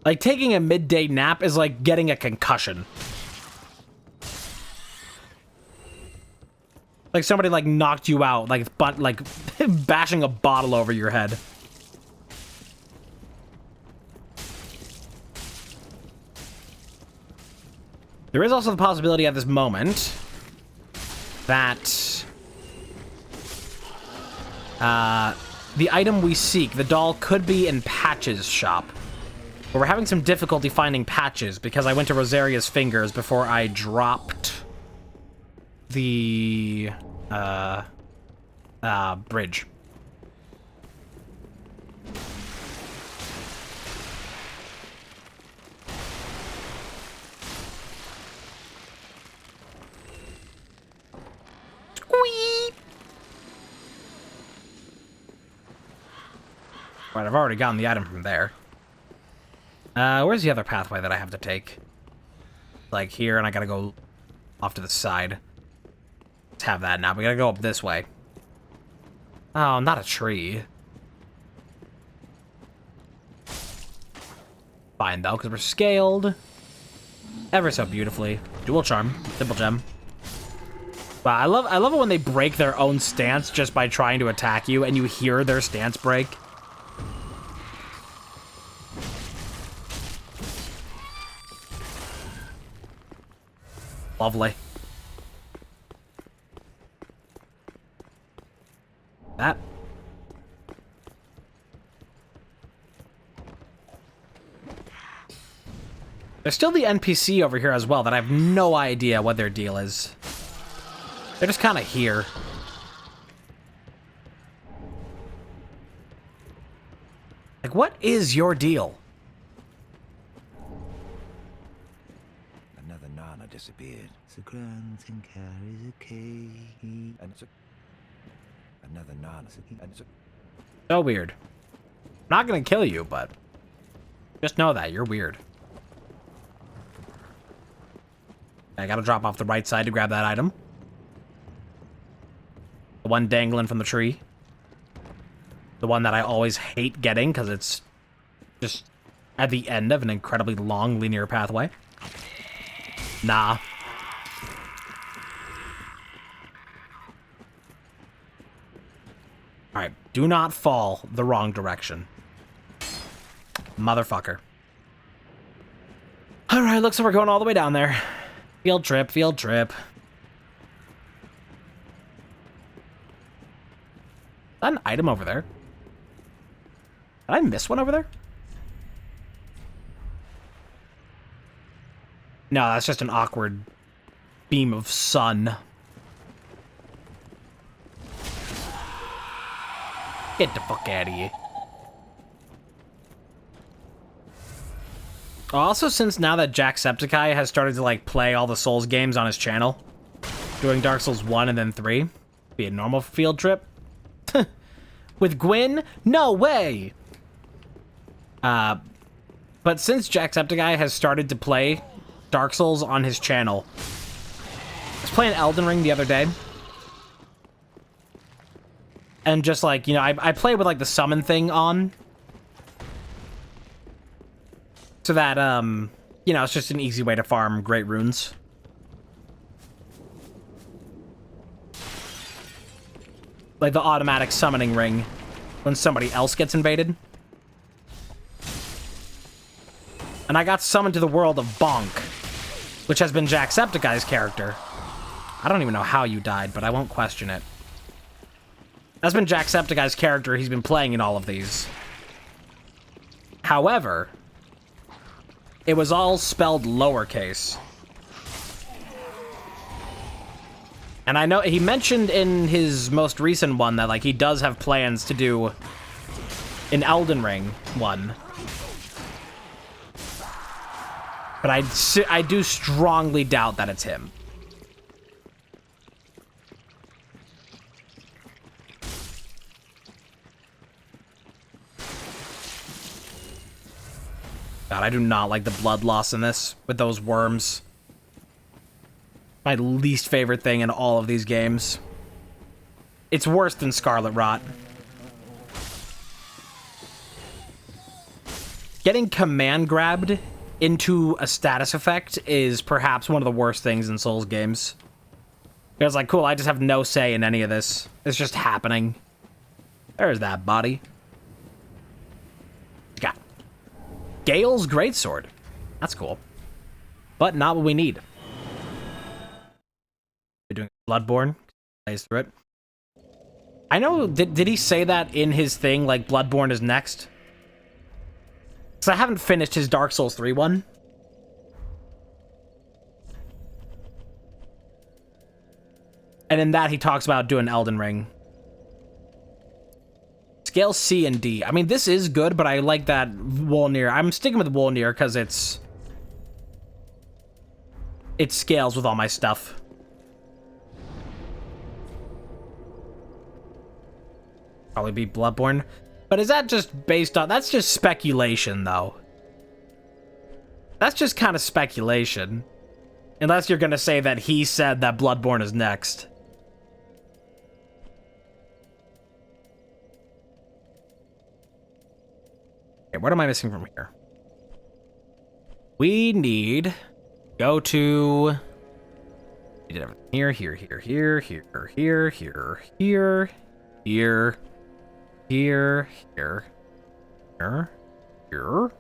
Like, taking a midday nap is like getting a concussion. Like somebody like knocked you out, like bashing a bottle over your head. There is also the possibility at this moment that the item we seek, the doll, could be in Patch's shop. But we're having some difficulty finding Patches because I went to Rosaria's fingers before I dropped the bridge. Right, I've already gotten the item from there. Where's the other pathway that I have to take? Like here, and I gotta go off to the side. Let's have that now. We gotta go up this way. Oh, not a tree. Fine, though, because we're scaled ever so beautifully. Dual charm. Simple gem. Wow, I love it when they break their own stance just by trying to attack you, and you hear their stance break. Lovely. That. There's still the NPC over here as well that I have no idea what their deal is. They're just kind of here. Like, what is your deal? Another Nana disappeared. The ground and carries a key. And it's another Nana. And it's So weird. I'm not gonna kill you, but just know that you're weird. I gotta drop off the right side to grab that item. The one dangling from the tree. The one that I always hate getting because it's just at the end of an incredibly long linear pathway. Nah. Alright, do not fall the wrong direction. Motherfucker. Alright, looks like we're going all the way down there. Field trip, field trip. Is that an item over there? Did I miss one over there? No, that's just an awkward beam of sun. Get the fuck out of here. Also, since now that Jacksepticeye has started to, like, play all the Souls games on his channel, doing Dark Souls 1 and then 3, be a normal field trip. With Gwyn? No way! But since Jacksepticeye has started to play Dark Souls on his channel, I was playing Elden Ring the other day. And just, like, you know, I play with, like, the summon thing on. So that, you know, it's just an easy way to farm great runes. Like the automatic summoning ring when somebody else gets invaded. And I got summoned to the world of Bonk, which has been Jacksepticeye's character. I don't even know how you died, but I won't question it. That's been Jacksepticeye's character he's been playing in all of these. However, it was all spelled lowercase. And I know he mentioned in his most recent one that, like, he does have plans to do an Elden Ring one. But I do strongly doubt that it's him. God, I do not like the blood loss in this with those worms. My least favorite thing in all of these games. It's worse than Scarlet Rot. Getting command grabbed into a status effect is perhaps one of the worst things in Souls games. It's like, cool, I just have no say in any of this. It's just happening. There's that body. Got Gale's Greatsword. That's cool. But not what we need. We're doing Bloodborne. Plays through it. I know, did he say that in his thing, like Bloodborne is next? Because I haven't finished his Dark Souls 3 one. And in that, he talks about doing Elden Ring. Scale C and D. I mean, this is good, but I like that Wolnir. I'm sticking with Wolnir because it scales with all my stuff. Probably be Bloodborne. But is that just based on... That's just speculation, though. That's just kind of speculation. Unless you're going to say that he said that Bloodborne is next. Okay, what am I missing from here? We need... Go to... We did everything here, here, here, here, here, here, here, here, here, here, here, here, here.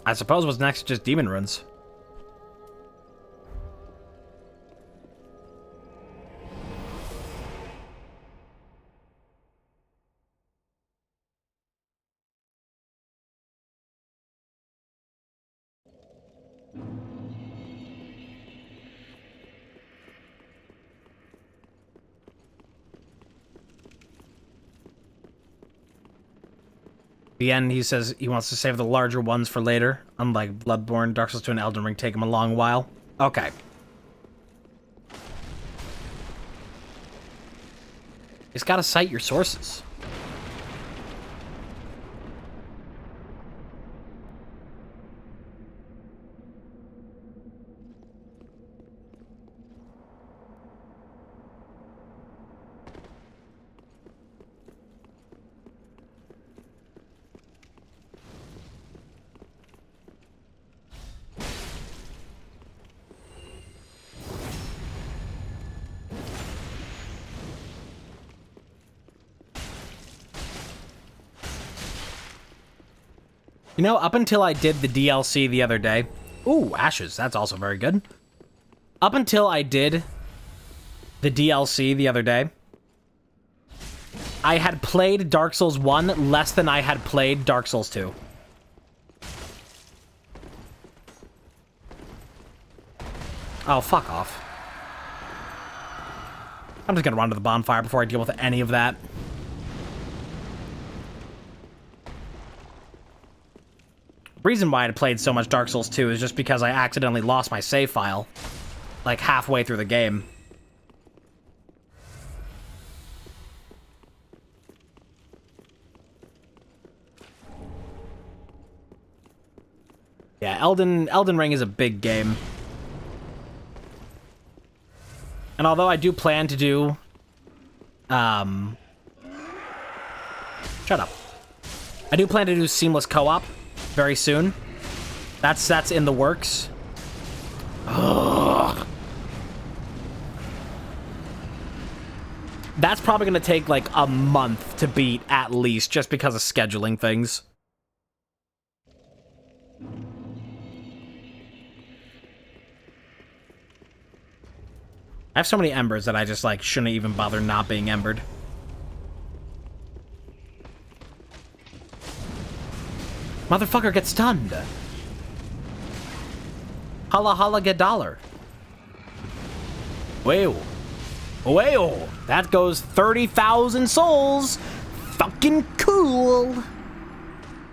I suppose what's next is just demon runes. The end, he says he wants to save the larger ones for later. Unlike Bloodborne, Dark Souls 2 and Elden Ring take him a long while. Okay. Just gotta cite your sources. You know, up until I did the DLC the other day... Ooh, ashes. That's also very good. Up until I did the DLC the other day, I had played Dark Souls 1 less than I had played Dark Souls 2. Oh, fuck off. I'm just gonna run to the bonfire before I deal with any of that. Reason why I had played so much Dark Souls 2 is just because I accidentally lost my save file, like halfway through the game. Yeah, Elden Ring is a big game. And although I do plan to do... Shut up. I do plan to do seamless co-op very soon. That's in the works. Ugh. That's probably going to take like a month to beat at least, just because of scheduling things. I have so many embers that I just, like, shouldn't even bother not being embered. Motherfucker gets stunned. Holla holla get dollar. Whoa. Whoa. That goes 30,000 souls. Fucking cool.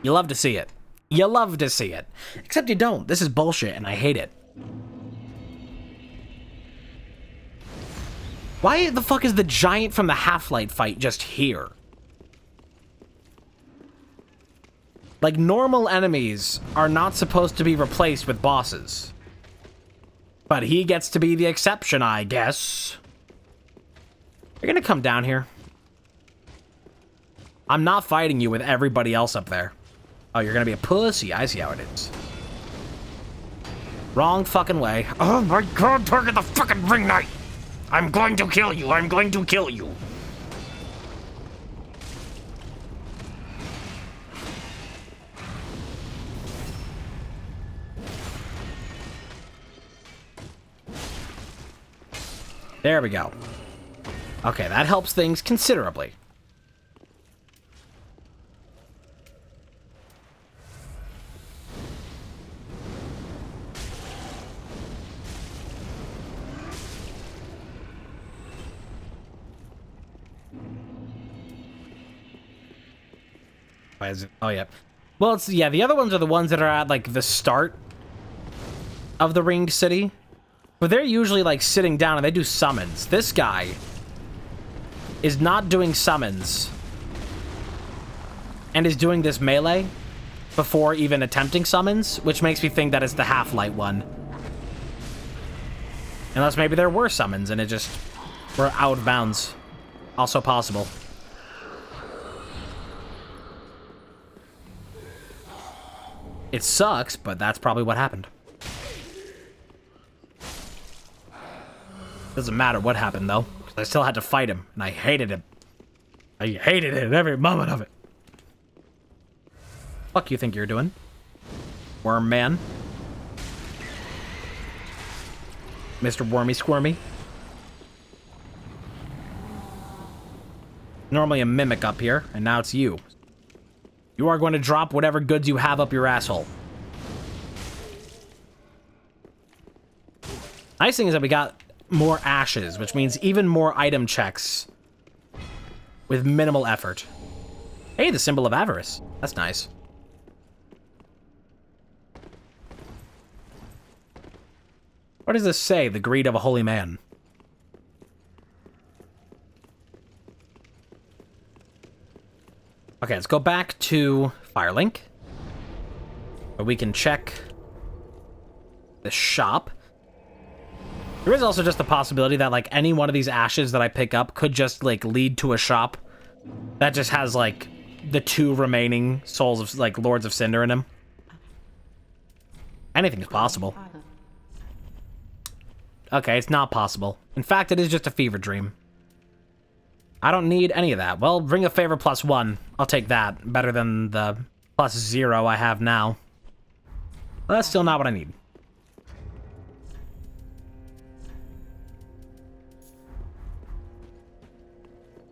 You love to see it. You love to see it. Except you don't. This is bullshit and I hate it. Why the fuck is the giant from the Half-Light fight just here? Like, normal enemies are not supposed to be replaced with bosses. But he gets to be the exception, I guess. You're gonna come down here. I'm not fighting you with everybody else up there. Oh, you're gonna be a pussy. I see how it is. Wrong fucking way. Oh my god, target the fucking ring knight! I'm going to kill you. I'm going to kill you. There we go. Okay, that helps things considerably. Why is it? Oh, yeah. Well, it's, yeah, the other ones are the ones that are at, like, the start of the ringed city. But they're usually, like, sitting down and they do summons. This guy is not doing summons and is doing this melee before even attempting summons, which makes me think that it's the Half-Light one. Unless maybe there were summons and it just were out of bounds. Also possible. It sucks, but that's probably what happened. Doesn't matter what happened, though. I still had to fight him, and I hated him. I hated it every moment of it. Fuck you think you're doing? Worm man. Mr. Wormy Squirmy. Normally a mimic up here, and now it's you. You are going to drop whatever goods you have up your asshole. Nice thing is that we got more ashes, which means even more item checks with minimal effort. Hey, the symbol of avarice. That's nice. What does this say? The greed of a holy man. Okay, let's go back to Firelink, where we can check the shop. There is also just the possibility that, like, any one of these ashes that I pick up could just, like, lead to a shop that just has, like, the 2 remaining souls of, like, Lords of Cinder in them. Anything's possible. Okay, it's not possible. In fact, it is just a fever dream. I don't need any of that. Well, Ring of Favor +1. I'll take that. Better than the plus 0 I have now. But that's still not what I need.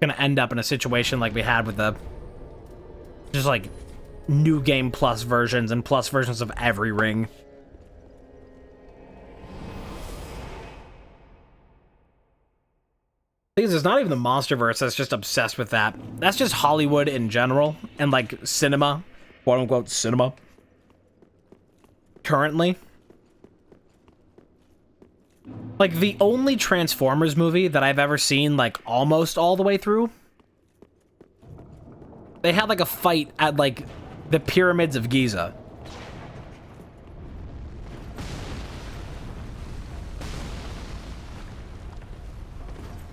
Gonna end up in a situation like we had with the just like new game plus versions and plus versions of every ring. Thing is, it's not even the MonsterVerse that's just obsessed with that. That's just Hollywood in general and like cinema, quote unquote cinema. Currently, like the only Transformers movie that I've ever seen like almost all the way through, they had like a fight at like the pyramids of Giza.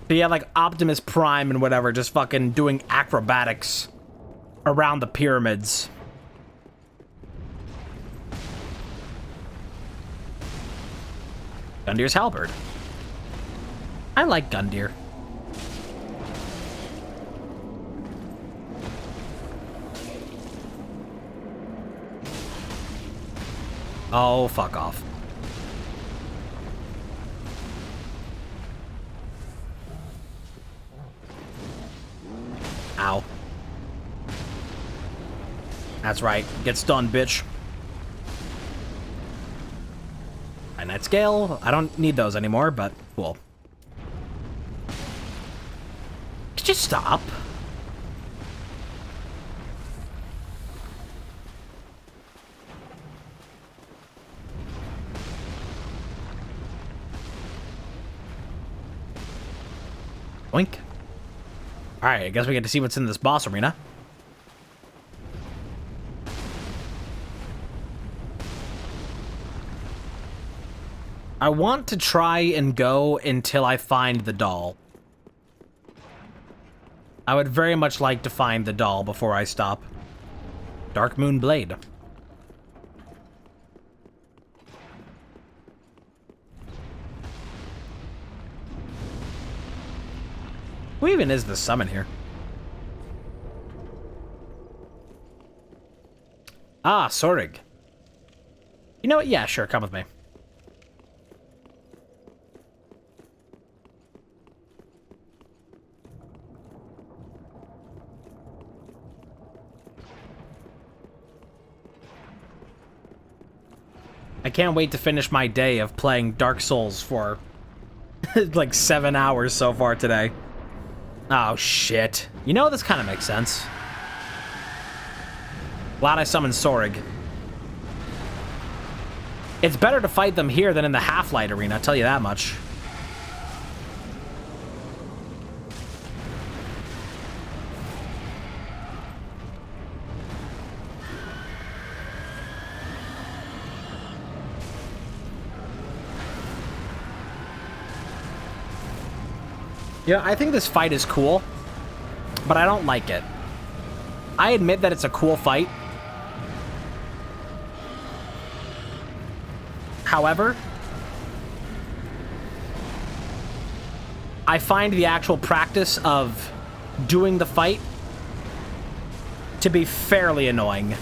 So you have like Optimus Prime and whatever just fucking doing acrobatics around the pyramids. Gundir's halberd. I like Gundir. Oh, fuck off. Ow. That's right. Get stunned, bitch. Finite scale. I don't need those anymore, but cool. Could you stop? Oink. Alright, I guess we get to see what's in this boss arena. I want to try and go until I find the doll. I would very much like to find the doll before I stop. Dark Moon Blade. Who even is the summon here? Ah, Sorig. You know what? Yeah, sure, come with me. I can't wait to finish my day of playing Dark Souls for like 7 hours so far today. Oh, shit. You know, this kind of makes sense. Glad I summoned Sorig. It's better to fight them here than in the Half-Light arena, I'll tell you that much. Yeah, I think this fight is cool, but I don't like it. I admit that it's a cool fight. However, I find the actual practice of doing the fight to be fairly annoying.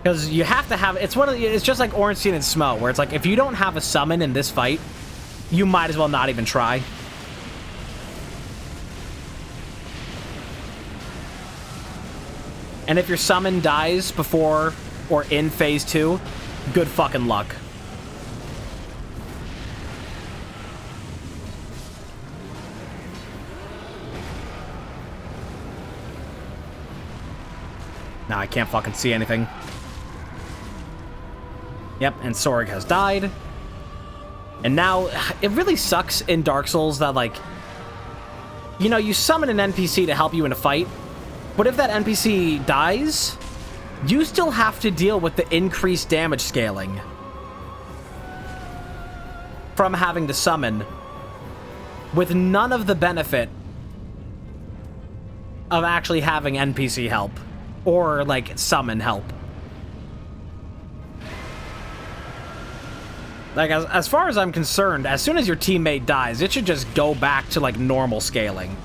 Because you have to have, it's just like Ornstein and Smo, where it's like, if you don't have a summon in this fight, you might as well not even try. And if your summon dies before or in phase 2, good fucking luck. Now I can't fucking see anything. Yep, and Sorig has died. And now, it really sucks in Dark Souls that, like, you know, you summon an NPC to help you in a fight, but if that NPC dies, you still have to deal with the increased damage scaling from having to summon, with none of the benefit of actually having NPC help or, like, summon help. Like, as far as I'm concerned, as soon as your teammate dies, it should just go back to, like, normal scaling.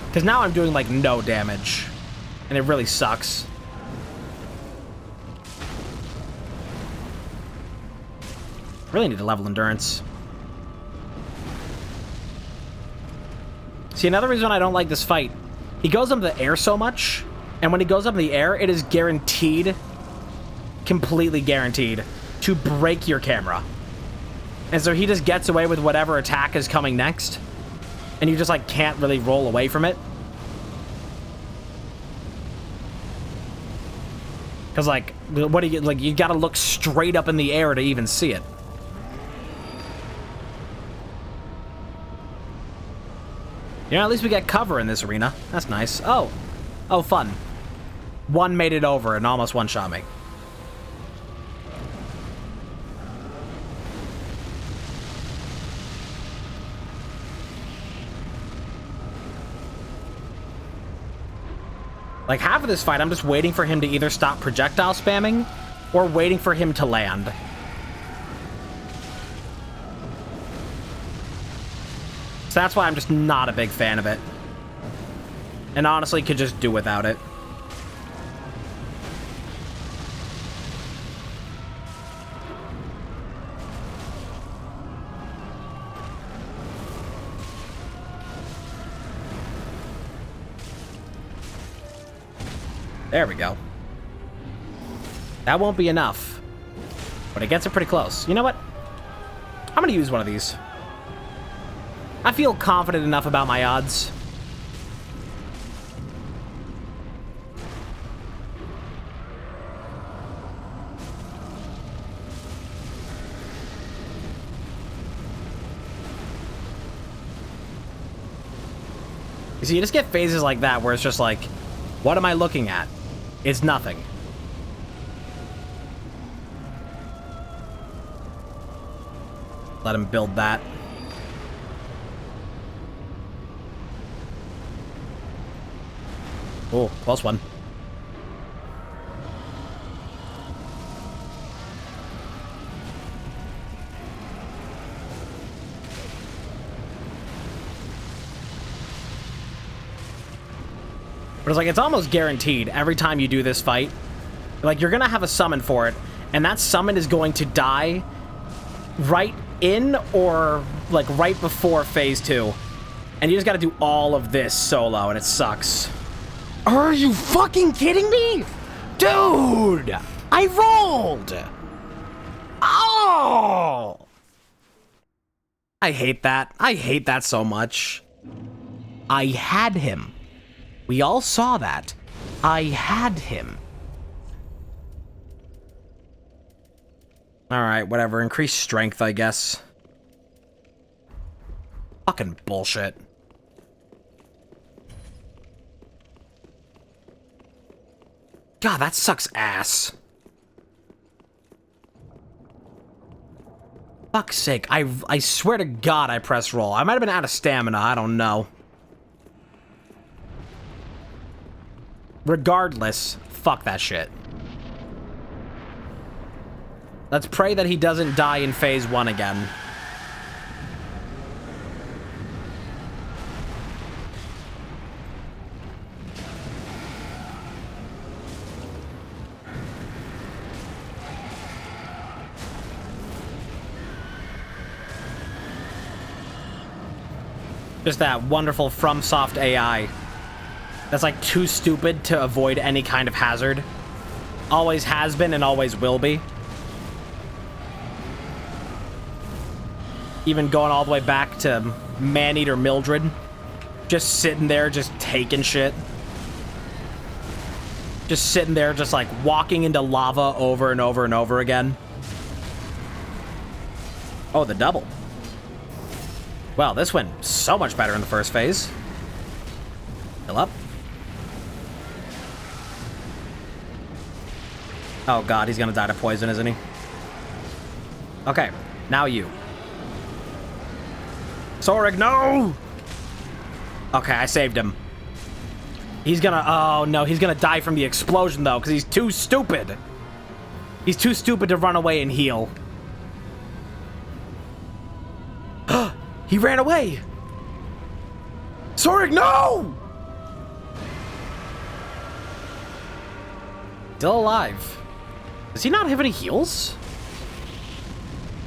Because now I'm doing, like, no damage. And it really sucks. Really need to level endurance. See, another reason I don't like this fight, he goes up in the air so much, and when he goes up in the air, it is guaranteed, completely guaranteed, to break your camera. And so he just gets away with whatever attack is coming next, and you just, like, can't really roll away from it. Because, like, what do you, like, you gotta look straight up in the air to even see it. Yeah, at least we get cover in this arena. That's nice. Oh. Oh, fun. One made it over and almost one-shot me. Like, half of this fight, I'm just waiting for him to either stop projectile spamming or waiting for him to land. So that's why I'm just not a big fan of it. And honestly, could just do without it. There we go. That won't be enough. But it gets it pretty close. You know what? I'm gonna use one of these. I feel confident enough about my odds. You see, you just get phases like that where it's just like, what am I looking at? It's nothing. Let him build that. Oh, close one. But it's like, it's almost guaranteed every time you do this fight. Like, you're gonna have a summon for it, and that summon is going to die right in or, like, right before phase 2. And you just gotta do all of this solo, and it sucks. Are you fucking kidding me? Dude! I rolled! Oh! I hate that. I hate that so much. I had him. We all saw that. I had him. Alright, whatever. Increase strength, I guess. Fucking bullshit. God, that sucks ass. Fuck's sake. I swear to God I pressed roll. I might have been out of stamina. I don't know. Regardless, fuck that shit. Let's pray that he doesn't die in phase 1 again. Just that wonderful FromSoft AI. That's like too stupid to avoid any kind of hazard. Always has been and always will be. Even going all the way back to Maneater Mildred. Just sitting there, just taking shit. Just sitting there, just like walking into lava over and over and over again. Oh, the double. Well, this went so much better in the first phase. Fill up. Oh god, he's gonna die to poison, isn't he? Okay, now you. Sorig, no! Okay, I saved him. He's gonna... Oh, no, he's gonna die from the explosion, though, because he's too stupid. He's too stupid to run away and heal. He ran away! Sorig, no! Still alive. Does he not have any heals?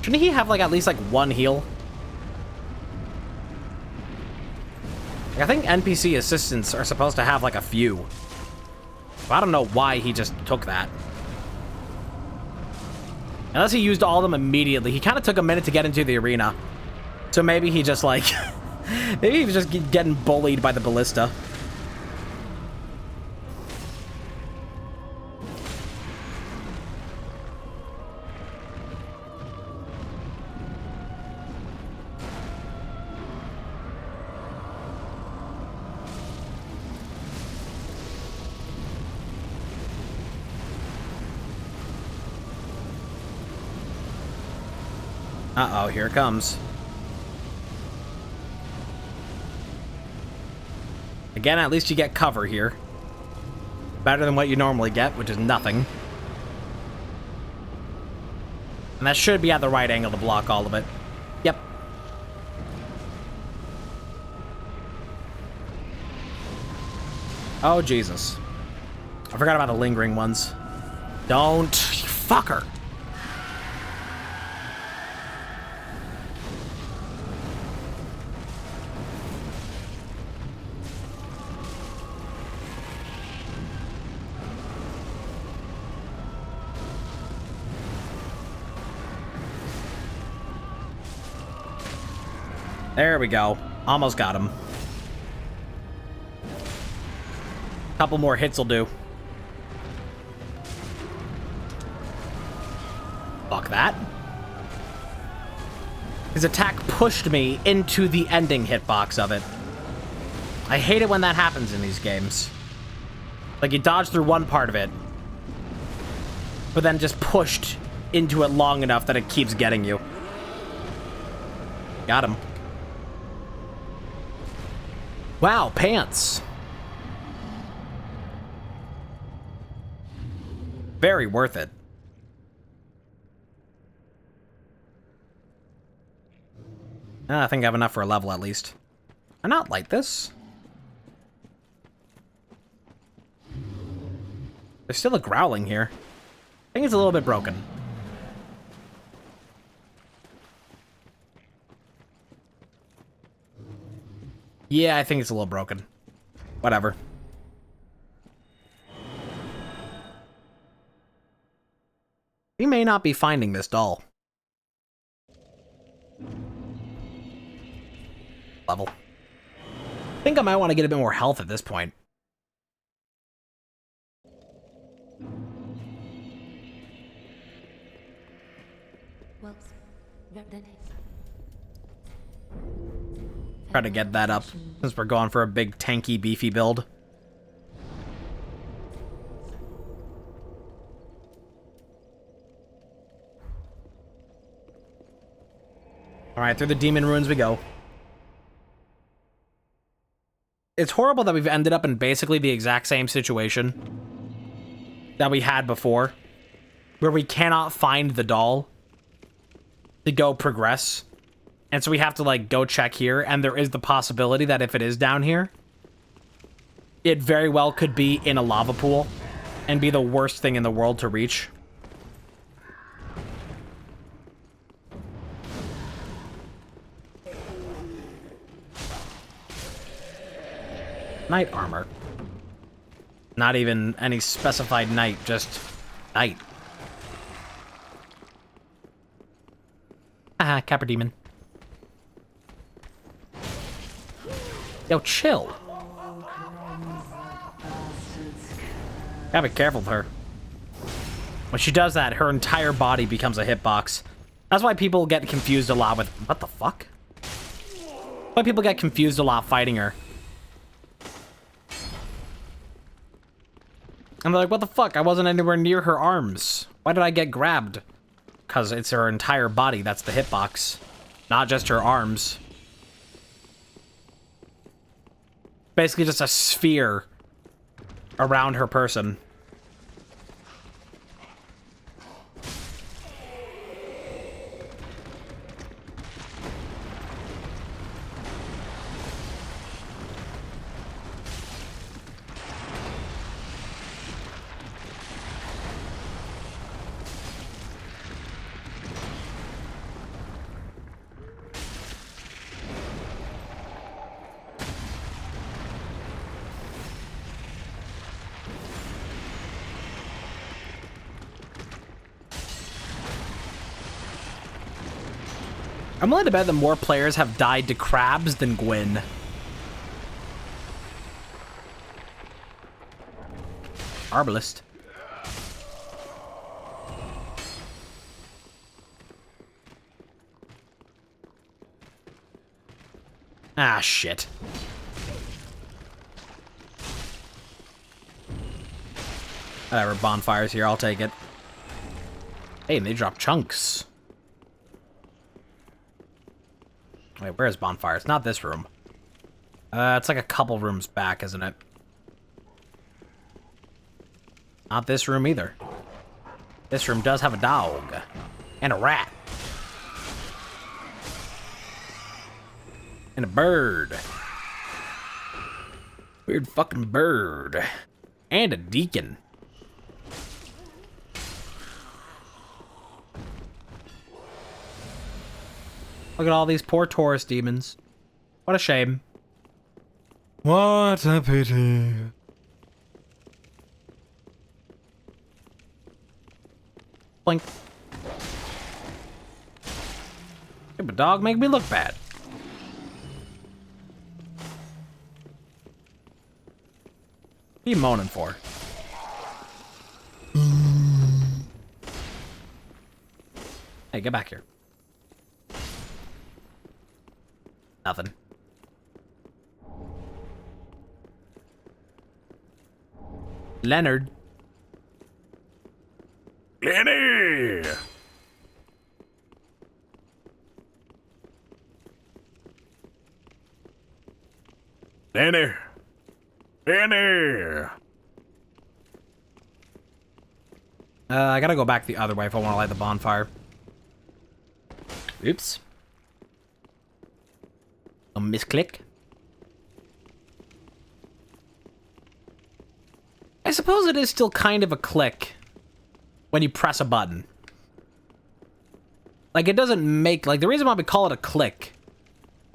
Shouldn't he have, like, at least, like, one heal? Like, I think NPC assistants are supposed to have, like, a few. But I don't know why he just took that. Unless he used all of them immediately. He kind of took a minute to get into the arena. So maybe he just, like... maybe he was just getting bullied by the ballista. Uh-oh, here it comes. Again, at least you get cover here. Better than what you normally get, which is nothing. And that should be at the right angle to block all of it. Yep. Oh, Jesus. I forgot about the lingering ones. Don't, you fucker. There we go. Almost got him. Couple more hits will do. Fuck that. His attack pushed me into the ending hitbox of it. I hate it when that happens in these games. Like, you dodge through one part of it, but then just pushed into it long enough that it keeps getting you. Got him. Wow, pants. Very worth it. I think I have enough for a level at least. Why not light this? There's still a growling here. I think it's a little bit broken. Yeah, I think it's a little broken. Whatever. We may not be finding this doll. Level. I think I might want to get a bit more health at this point. Well, then. Try to get that up, since we're going for a big, tanky, beefy build. Alright, through the demon ruins we go. It's horrible that we've ended up in basically the exact same situation that we had before, where we cannot find the doll to go progress. And so we have to, like, go check here, and there is the possibility that if it is down here, it very well could be in a lava pool and be the worst thing in the world to reach. Knight armor. Not even any specified knight, just knight. Haha, Capper Demon. Yo, chill. Gotta be careful with her. When she does that, her entire body becomes a hitbox. That's why people get confused a lot with... What the fuck? Why people get confused a lot fighting her. And they're like, what the fuck? I wasn't anywhere near her arms. Why did I get grabbed? Because it's her entire body that's the hitbox. Not just her arms. Basically just a sphere around her person. I'm willing to bet that more players have died to crabs than Gwyn. Arbalist. Ah, shit. Whatever, bonfires here, I'll take it. Hey, and they drop chunks. Wait, where's bonfire? It's not this room. It's like a couple rooms back, isn't it? Not this room either. This room does have a dog. And a rat. And a bird. Weird fucking bird. And a deacon. Look at all these poor tourist demons. What a shame. What a pity. Blink. Yeah, but dog make me look bad. What are you moaning for? Hey, get back here. Nothing. Leonard. Lenny! Lenny! Lenny! I gotta go back the other way if I want to light the bonfire. Oops. A misclick. I suppose it is still kind of a click when you press a button. Like, it doesn't make... Like, the reason why we call it a click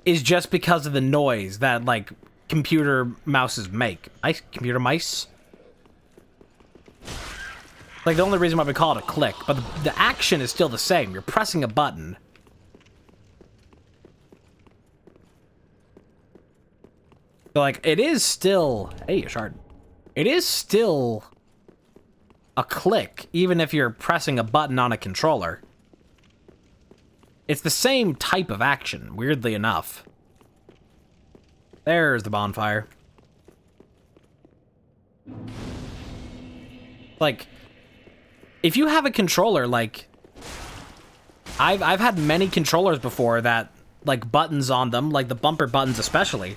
is just because of the noise that, like, computer mouses make. Computer mice? Like, the only reason why we call it a click. But the action is still the same. You're pressing a button. So, like, it is still... Hey, shard. It is still a click, even if you're pressing a button on a controller. It's the same type of action, weirdly enough. There's the bonfire. Like, if you have a controller, like... I've had many controllers before that, like, buttons on them, like the bumper buttons especially.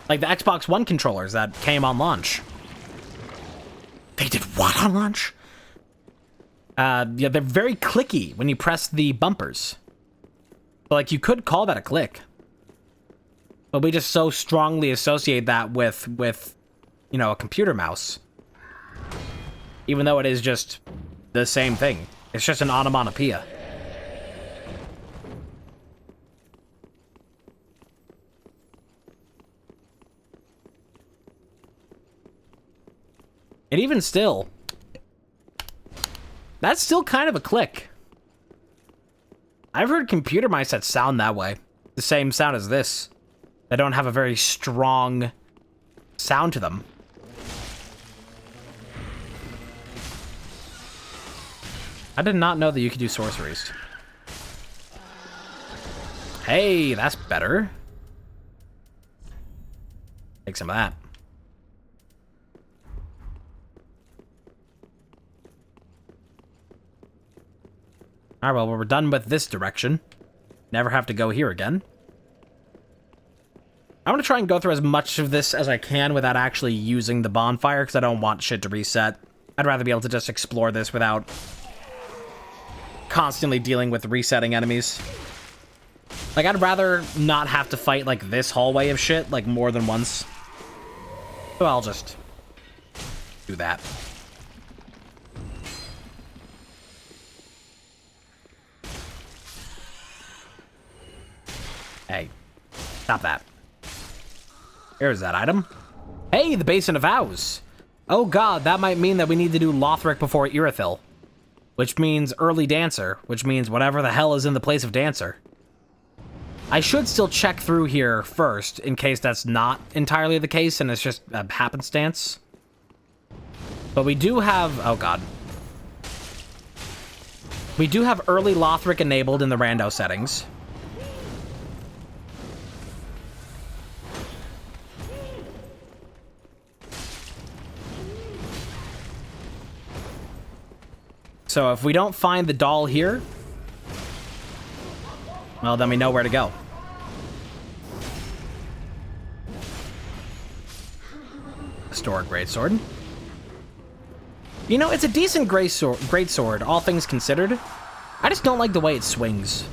Like the Xbox One controllers that came on launch. They did what on launch? Yeah, they're very clicky when you press the bumpers. But, like, you could call that a click. But we just so strongly associate that with, you know, a computer mouse. Even though it is just the same thing. It's just an onomatopoeia. And even still, that's still kind of a click. I've heard computer mice that sound that way. The same sound as this. They don't have a very strong sound to them. I did not know that you could do sorceries. Hey, that's better. Take some of that. Alright, well, we're done with this direction. Never have to go here again. I want to try and go through as much of this as I can without actually using the bonfire, because I don't want shit to reset. I'd rather be able to just explore this without constantly dealing with resetting enemies. Like, I'd rather not have to fight, like, this hallway of shit, like, more than once. So I'll just do that. Hey, stop that. Here's that item. Hey, the Basin of Vows. Oh god, that might mean that we need to do Lothric before Irithyll. Which means early Dancer, which means whatever the hell is in the place of Dancer. I should still check through here first, in case that's not entirely the case and it's just a happenstance. But we do have... Oh, God. We do have early Lothric enabled in the rando settings. So if we don't find the doll here, well, then we know where to go. Historic greatsword. You know, it's a decent greatsword, all things considered. I just don't like the way it swings.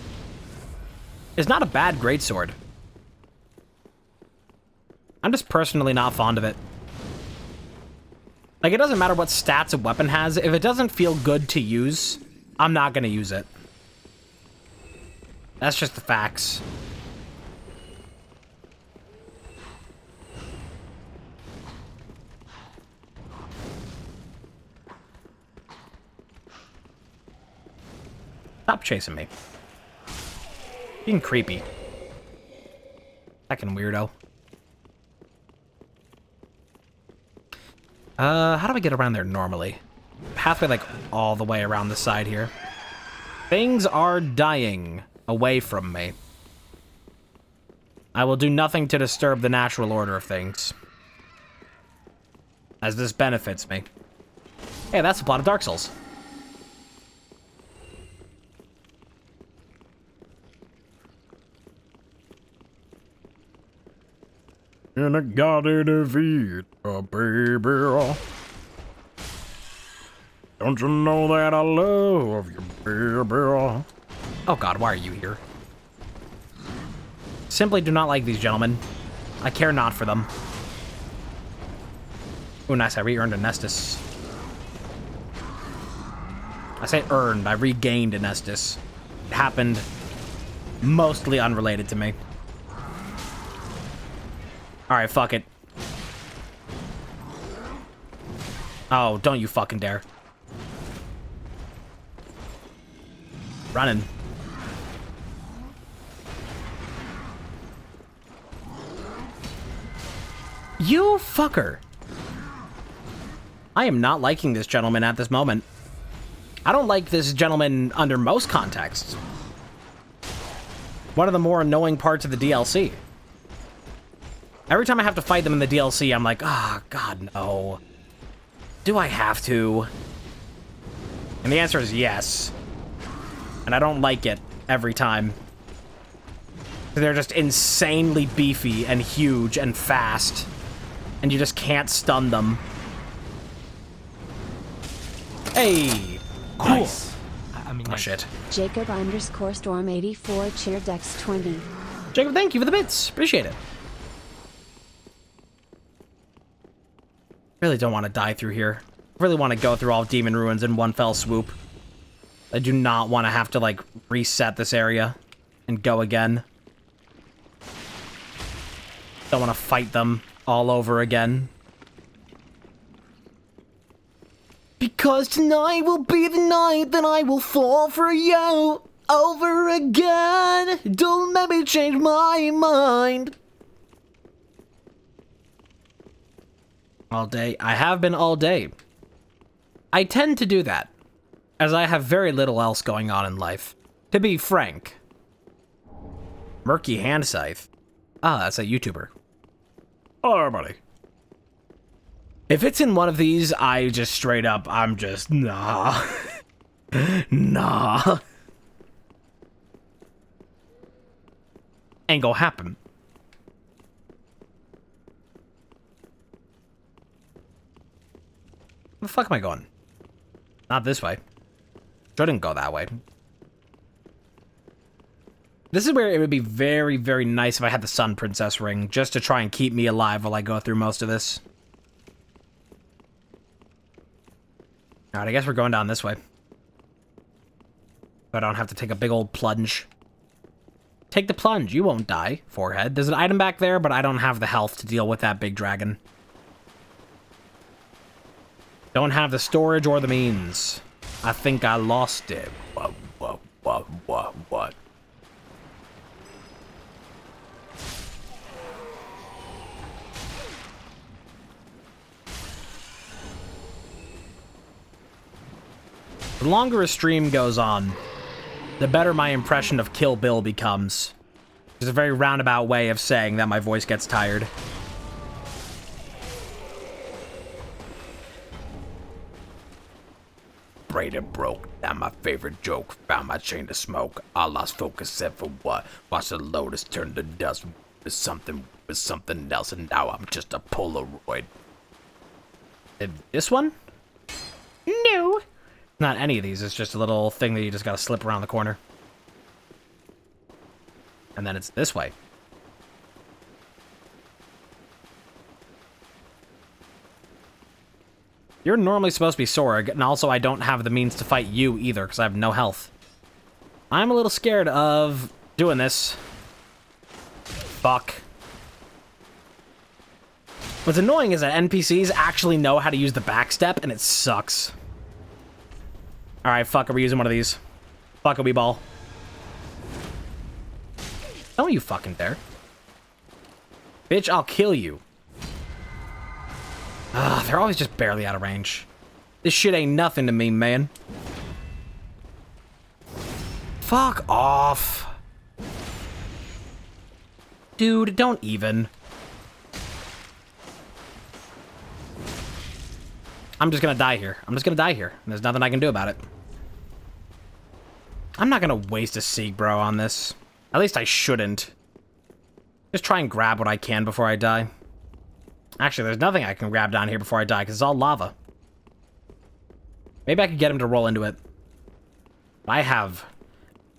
It's not a bad greatsword. I'm just personally not fond of it. Like, it doesn't matter what stats a weapon has. If it doesn't feel good to use, I'm not gonna use it. That's just the facts. Stop chasing me. Being creepy. Fucking weirdo. How do I get around there normally? Pathway, like, all the way around the side here. Things are dying away from me. I will do nothing to disturb the natural order of things, as this benefits me. Hey, that's the plot of Dark Souls. And I gotta defeat a baby. Don't you know that I love you, baby? Oh God, why are you here? Simply do not like these gentlemen. I care not for them. Oh, nice, I re-earned a Nestus. I say earned, I regained a Nestus. It happened mostly unrelated to me. Alright, fuck it. Oh, don't you fucking dare. Running. You fucker. I am not liking this gentleman at this moment. I don't like this gentleman under most contexts. One of the more annoying parts of the DLC. Every time I have to fight them in the DLC, I'm like, ah, oh, God, no. Do I have to? And the answer is yes. And I don't like it every time. They're just insanely beefy and huge and fast. And you just can't stun them. Hey! Cool. Nice. Oh, shit. Jacob _ Storm 84 cheer Dex 20. Jacob, thank you for the bits. Appreciate it. Really don't want to die through here. Really want to go through all Demon Ruins in one fell swoop. I do not want to have to, like, reset this area and go again. Don't want to fight them all over again. Because tonight will be the night that I will fall for you over again. Don't let me change my mind. All day. I have been all day. I tend to do that, as I have very little else going on in life. To be frank. Murky Hand Scythe. Ah, that's a YouTuber. Hello, everybody. If it's in one of these, I just straight up, I'm just, nah. Nah. Ain't gonna happen. Where the fuck am I going? Not this way. Shouldn't go that way. This is where it would be very, very nice if I had the Sun Princess ring, just to try and keep me alive while I go through most of this. Alright, I guess we're going down this way. I don't have to take a big old plunge. Take the plunge, you won't die, forehead. There's an item back there, but I don't have the health to deal with that big dragon. Don't have the storage or the means. I think I lost it. What? The longer a stream goes on, the better my impression of Kill Bill becomes. It's a very roundabout way of saying that my voice gets tired. Braden broke, that my favorite joke. Found my chain to smoke. I lost focus, said for what? Watch the lotus turn to dust with something else, and now I'm just a Polaroid. This one? No. Not any of these, it's just a little thing that you just gotta slip around the corner. And then it's this way. You're normally supposed to be Sorg, and also I don't have the means to fight you either, because I have no health. I'm a little scared of doing this. Fuck. What's annoying is that NPCs actually know how to use the backstep, and it sucks. Alright, fuck, are we using one of these? Fuck a wee ball. Don't you fucking dare. Bitch, I'll kill you. Ah, they're always just barely out of range. This shit ain't nothing to me, man. Fuck off. Dude, don't even. I'm just gonna die here. I'm just gonna die here. There's nothing I can do about it. I'm not gonna waste a Sieg Bro on this. At least I shouldn't. Just try and grab what I can before I die. Actually, there's nothing I can grab down here before I die, because it's all lava. Maybe I could get him to roll into it. I have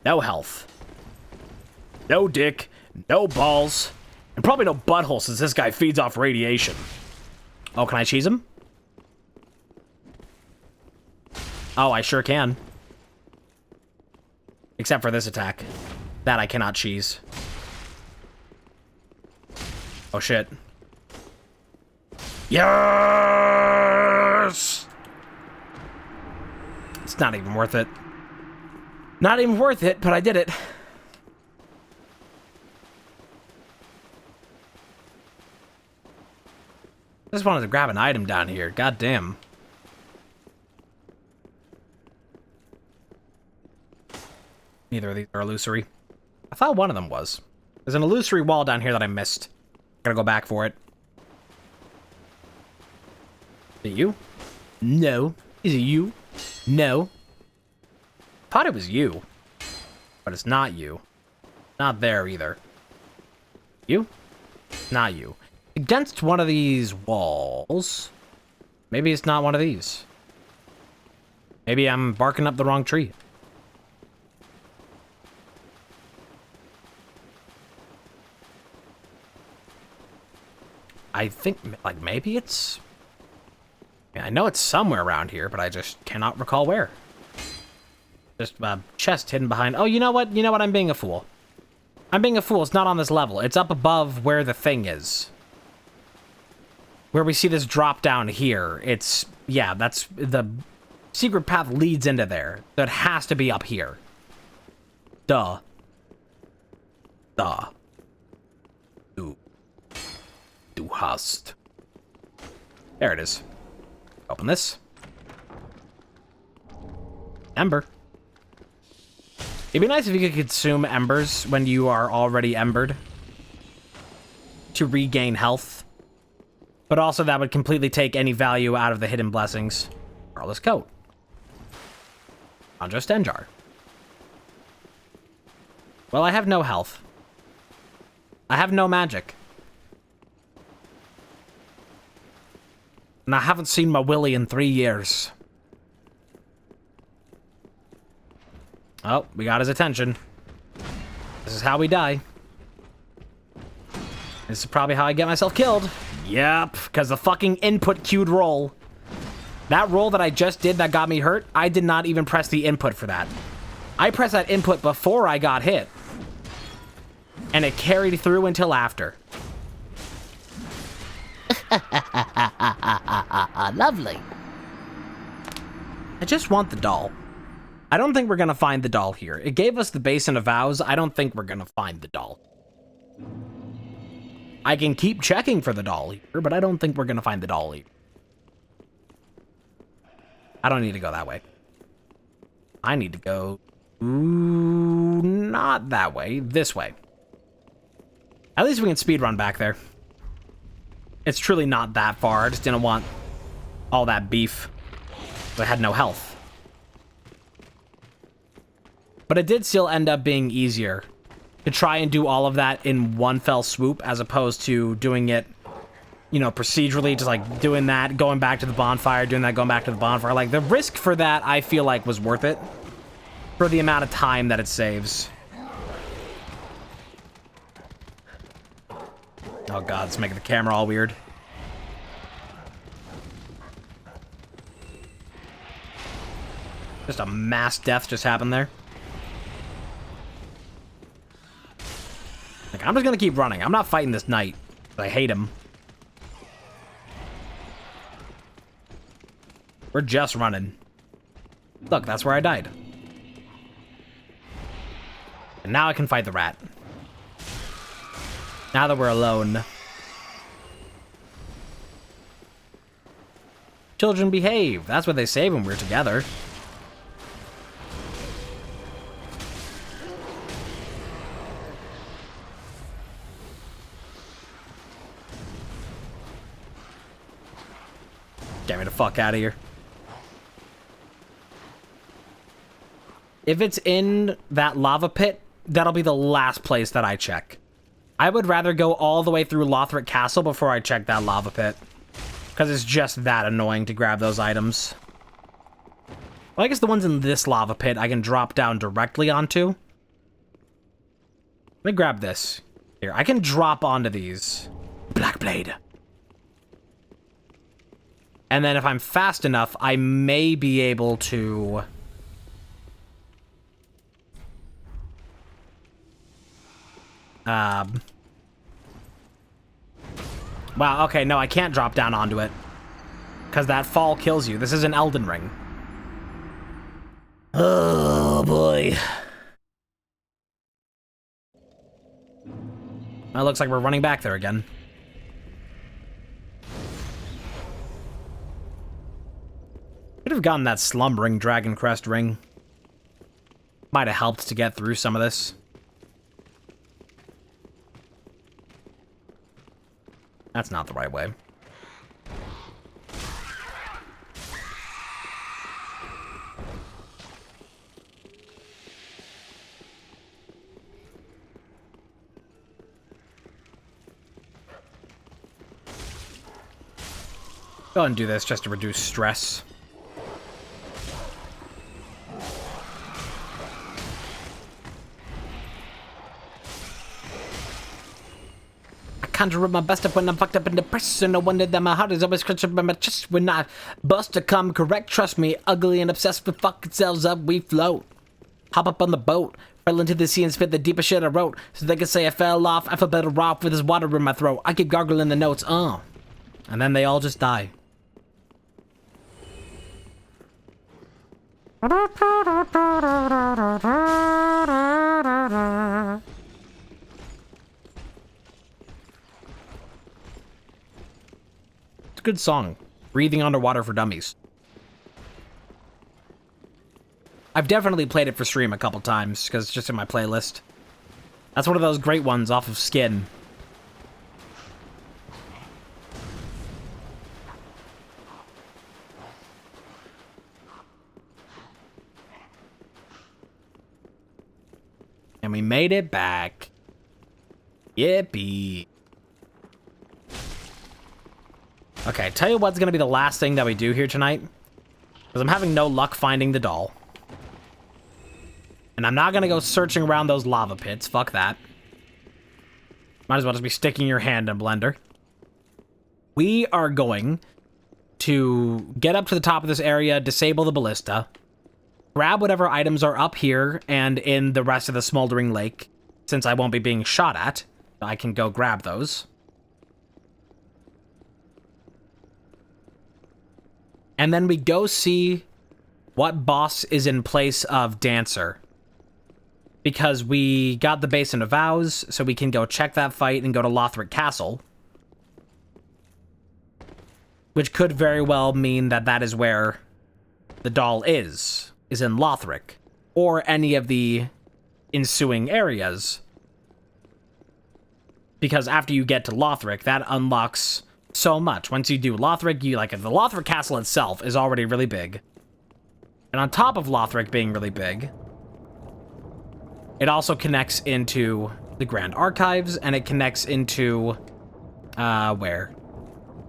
no health. No dick. No balls. And probably no butthole, since this guy feeds off radiation. Oh, can I cheese him? Oh, I sure can. Except for this attack. That I cannot cheese. Oh, shit. Yes! It's not even worth it. Not even worth it, but I did it. I just wanted to grab an item down here. God damn. Neither of these are illusory. I thought one of them was. There's an illusory wall down here that I missed. Gotta go back for it. Is it you? No. Is it you? No. Thought it was you. But it's not you. Not there either. You? Not you. Against one of these walls. Maybe it's not one of these. Maybe I'm barking up the wrong tree. I think, like, maybe it's... I know it's somewhere around here, but I just cannot recall where. Just a chest hidden behind... Oh, you know what? You know what? I'm being a fool. I'm being a fool. It's not on this level. It's up above where the thing is. Where we see this drop down here. It's... Yeah, that's... The secret path leads into there. So it has to be up here. Duh. Duh. Du hast. There it is. Open this. Ember. It'd be nice if you could consume embers when you are already embered. To regain health. But also that would completely take any value out of the hidden blessings. Carlos coat. Andro Stenjar. Well, I have no health. I have no magic. And I haven't seen my Willy in 3 years. Oh, we got his attention. This is how we die. This is probably how I get myself killed. Yep, because the fucking input queued roll. That roll that I just did that got me hurt, I did not even press the input for that. I pressed that input before I got hit. And it carried through until after. Lovely. I just want the doll. I don't think we're gonna find the doll here. It gave us the Basin of Vows. I don't think we're gonna find the doll. I can keep checking for the doll here, but I don't think we're gonna find the doll here. I don't need to go that way. I need to go... Ooh, not that way. This way. At least we can speedrun back there. It's truly not that far. I just didn't want all that beef. I had no health. But it did still end up being easier to try and do all of that in one fell swoop as opposed to doing it, you know, procedurally, just like doing that, going back to the bonfire, doing that, going back to the bonfire. Like, the risk for that, I feel like, was worth it for the amount of time that it saves. Oh god, it's making the camera all weird. Just a mass death just happened there. Like, I'm just gonna keep running. I'm not fighting this knight. I hate him. We're just running. Look, that's where I died. And now I can fight the rat. Now that we're alone. Children behave. That's what they say when we're together. Get me the fuck out of here. If it's in that lava pit, that'll be the last place that I check. I would rather go all the way through Lothric Castle before I check that lava pit. Because it's just that annoying to grab those items. Well, I guess the ones in this lava pit I can drop down directly onto. Let me grab this. Here, I can drop onto these. Blackblade. And then if I'm fast enough, I may be able to... Wow, okay, no, I can't drop down onto it. Because that fall kills you. This is an Elden Ring. Oh, boy. Well, it looks like we're running back there again. Could have gotten that slumbering Dragon Crest ring. Might have helped to get through some of this. That's not the right way. Go ahead and do this just to reduce stress. Conjure up my best up when I'm fucked up in depression. No wonder that my heart is always crushed up in my chest when I bust to come correct. Trust me, ugly and obsessed with fucking cells up, we float. Hop up on the boat, fell into the sea and spit the deepest shit I wrote. So they could say I fell off, I feel better off with this water in my throat. I keep gargling the notes, and then they all just die. It's a good song. Breathing Underwater for Dummies. I've definitely played it for stream a couple times, because it's just in my playlist. That's one of those great ones off of Skin. And we made it back. Yippee. Okay, tell you what's gonna be the last thing that we do here tonight. Because I'm having no luck finding the doll. And I'm not gonna go searching around those lava pits. Fuck that. Might as well just be sticking your hand in a blender. We are going to get up to the top of this area, disable the ballista, grab whatever items are up here and in the rest of the smoldering lake. Since I won't be being shot at, I can go grab those. And then we go see what boss is in place of Dancer. Because we got the Basin of Vows, so we can go check that fight and go to Lothric Castle. Which could very well mean that that is where the doll is. is in Lothric, or any of the ensuing areas. Because after you get to Lothric, that unlocks so much. Once you do Lothric, the Lothric castle itself is already really big. And on top of Lothric being really big, it also connects into the Grand Archives, and it connects into, where?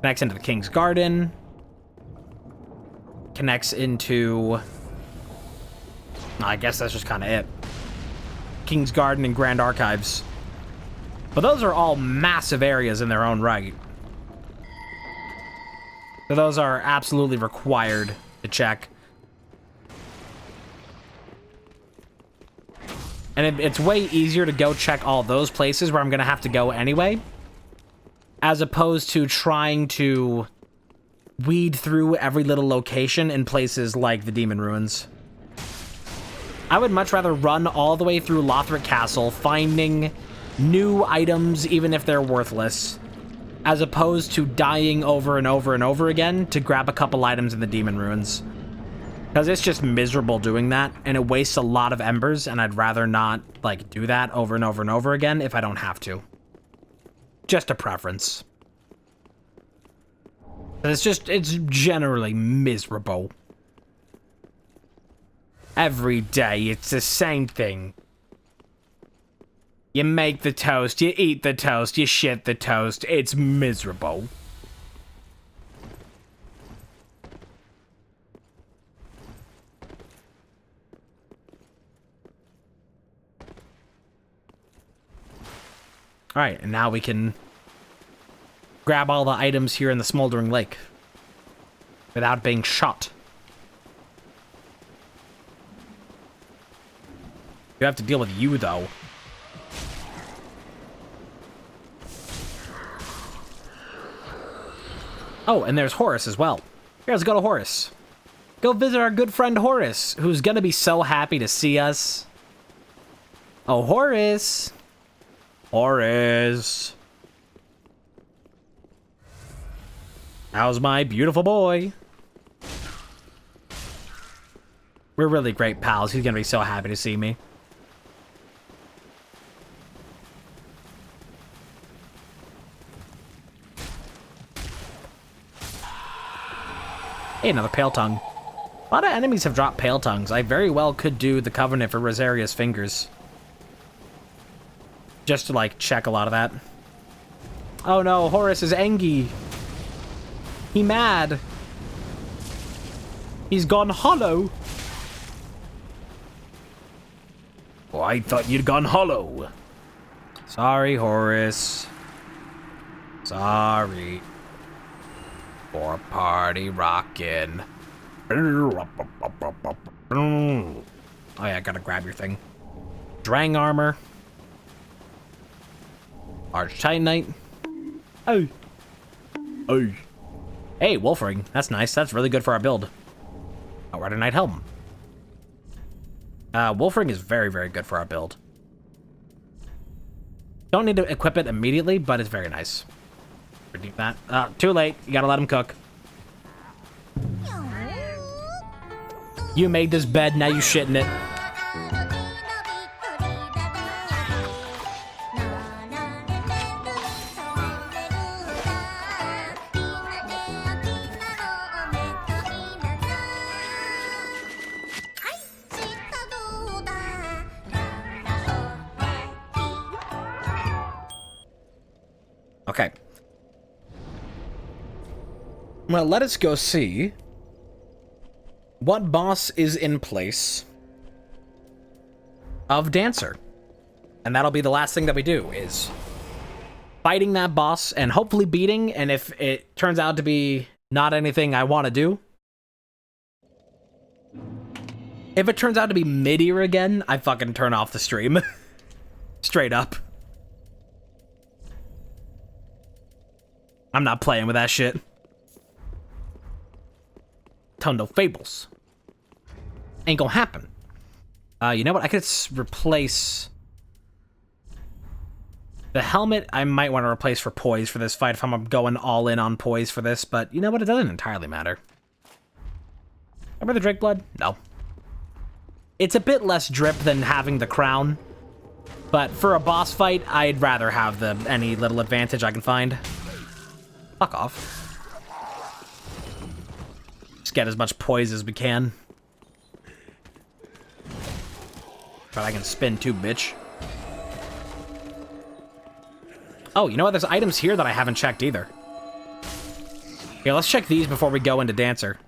Connects into the King's Garden, connects into, I guess that's just kind of it. King's Garden and Grand Archives. But those are all massive areas in their own right. So those are absolutely required to check. And it's way easier to go check all those places where I'm going to have to go anyway, as opposed to trying to weed through every little location in places like the Demon Ruins. I would much rather run all the way through Lothric Castle, finding new items, even if they're worthless, as opposed to dying over and over and over again to grab a couple items in the Demon Ruins. Because it's just miserable doing that, and it wastes a lot of embers, and I'd rather not, like, do that over and over and over again if I don't have to. Just a preference. It's generally miserable. Every day, it's the same thing. You make the toast, you eat the toast, you shit the toast. It's miserable. Alright, and now we can grab all the items here in the Smoldering Lake without being shot. You have to deal with you, though. Oh, and there's Horace as well. Here, let's go to Horace. Go visit our good friend Horace, who's gonna be so happy to see us. Oh, Horace. Horace. How's my beautiful boy? We're really great pals. He's gonna be so happy to see me. Hey, another Pale Tongue. A lot of enemies have dropped Pale Tongues. I very well could do the Covenant for Rosaria's Fingers. Just to, like, check a lot of that. Oh no, Horace is angry. He mad. He's gone hollow. Oh, I thought you'd gone hollow. Sorry, Horace. Sorry. For party rockin'. Oh yeah, I gotta grab your thing. Drang armor. Arch Titanite. Oh. Oh. Hey, Wolfring. That's nice. That's really good for our build. Outrider Knight Helm. Wolfring is very, very good for our build. Don't need to equip it immediately, but it's very nice. Redeem that. Too late. You gotta let him cook. You made this bed, now you shit in it. Okay. Well, let us go see what boss is in place of Dancer. And that'll be the last thing that we do, is fighting that boss and hopefully beating, and if it turns out to be not anything I want to do, if it turns out to be mid-ear again, I fucking turn off the stream. Straight up. I'm not playing with that shit. Tondo Fables. Ain't gonna happen. You know what? I could replace the helmet. I might want to replace for poise for this fight if I'm going all in on poise for this, but you know what? It doesn't entirely matter. Remember the Drake Blood? No. It's a bit less drip than having the crown, but for a boss fight, I'd rather have any little advantage I can find. Fuck off. Just get as much poise as we can. But I can spin too, bitch. Oh, you know what? There's items here that I haven't checked either. Okay, let's check these before we go into Dancer.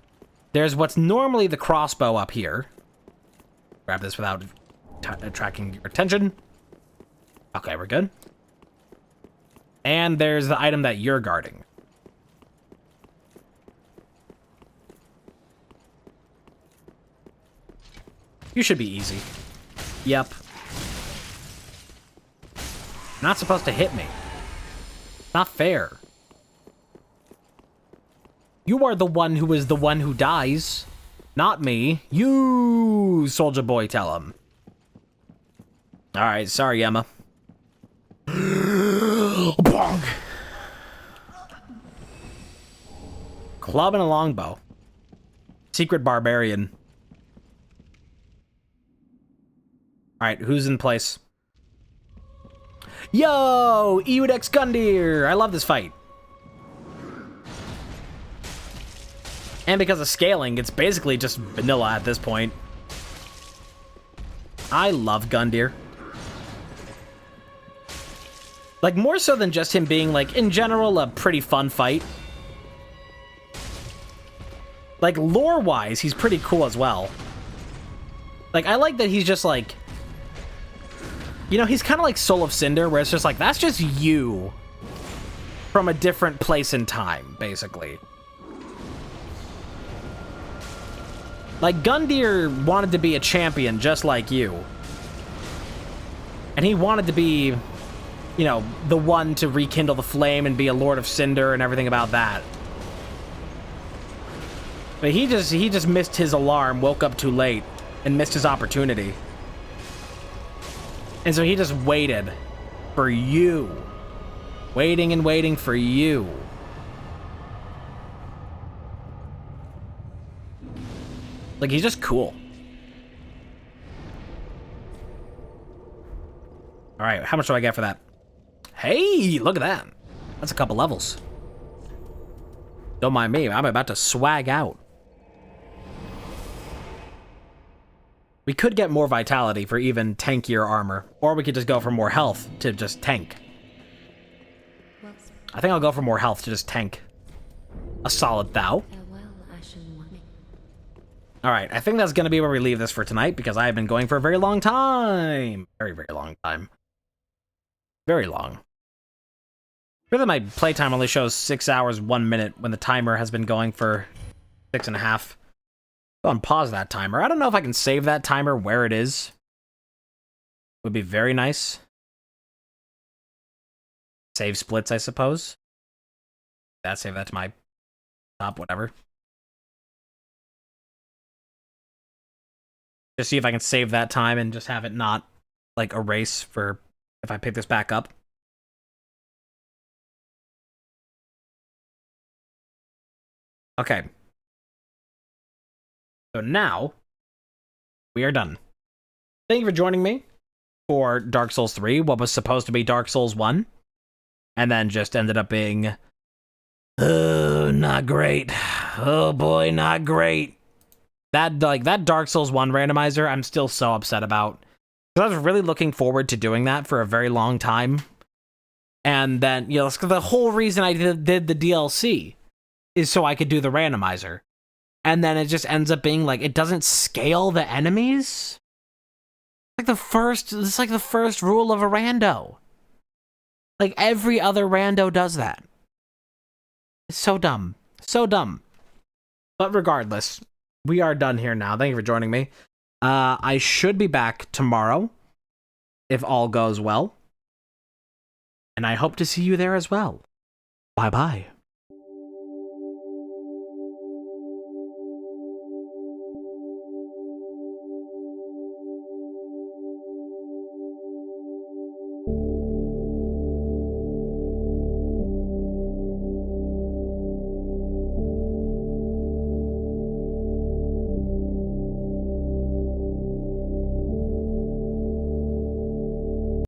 There's what's normally the crossbow up here. Grab this without attracting your attention. Okay, we're good. And there's the item that you're guarding. You should be easy. Yep. Not supposed to hit me. Not fair. You are the one who is the one who dies. Not me. You, soldier boy, tell him. Alright, sorry, Emma. Bonk. Club and a longbow. Secret barbarian. Alright, who's in place? Yo! Eudex Gundyr! I love this fight. And because of scaling, it's basically just vanilla at this point. I love Gundyr. Like, more so than just him being, like, in general, a pretty fun fight. Like, lore-wise, he's pretty cool as well. Like, I like that he's just, like... You know, he's kind of like Soul of Cinder, where it's just like, that's just you from a different place in time, basically. Like, Gundyr wanted to be a champion just like you. And he wanted to be, you know, the one to rekindle the flame and be a Lord of Cinder and everything about that. But he just missed his alarm, woke up too late, and missed his opportunity. And so he just waited for you. Waiting and waiting for you. Like, he's just cool. Alright, how much do I get for that? Hey, look at that. That's a couple levels. Don't mind me, I'm about to swag out. We could get more vitality for even tankier armor, or we could just go for more health to just tank. I think I'll go for more health to just tank. A solid thou. Alright, I think that's going to be where we leave this for tonight, because I have been going for a very long time. Very, very long time. Very long. Really, my playtime only shows 6 hours, 1 minute, when the timer has been going for 6.5. Go and pause that timer. I don't know if I can save that timer where it is. Would be very nice. Save splits, I suppose. Save that to my top, whatever. Just see if I can save that time and just have it not, like, erase for if I pick this back up. Okay. So now, we are done. Thank you for joining me for Dark Souls 3, what was supposed to be Dark Souls 1, and then just ended up being, oh, not great. Oh boy, not great. That Dark Souls 1 randomizer, I'm still so upset about. Because I was really looking forward to doing that for a very long time. And then, you know, the whole reason I did the DLC is so I could do the randomizer. And then it just ends up being like, it doesn't scale the enemies? It's like the first rule of a rando. Like, every other rando does that. It's so dumb. So dumb. But regardless, we are done here now. Thank you for joining me. I should be back tomorrow, if all goes well. And I hope to see you there as well. Bye-bye.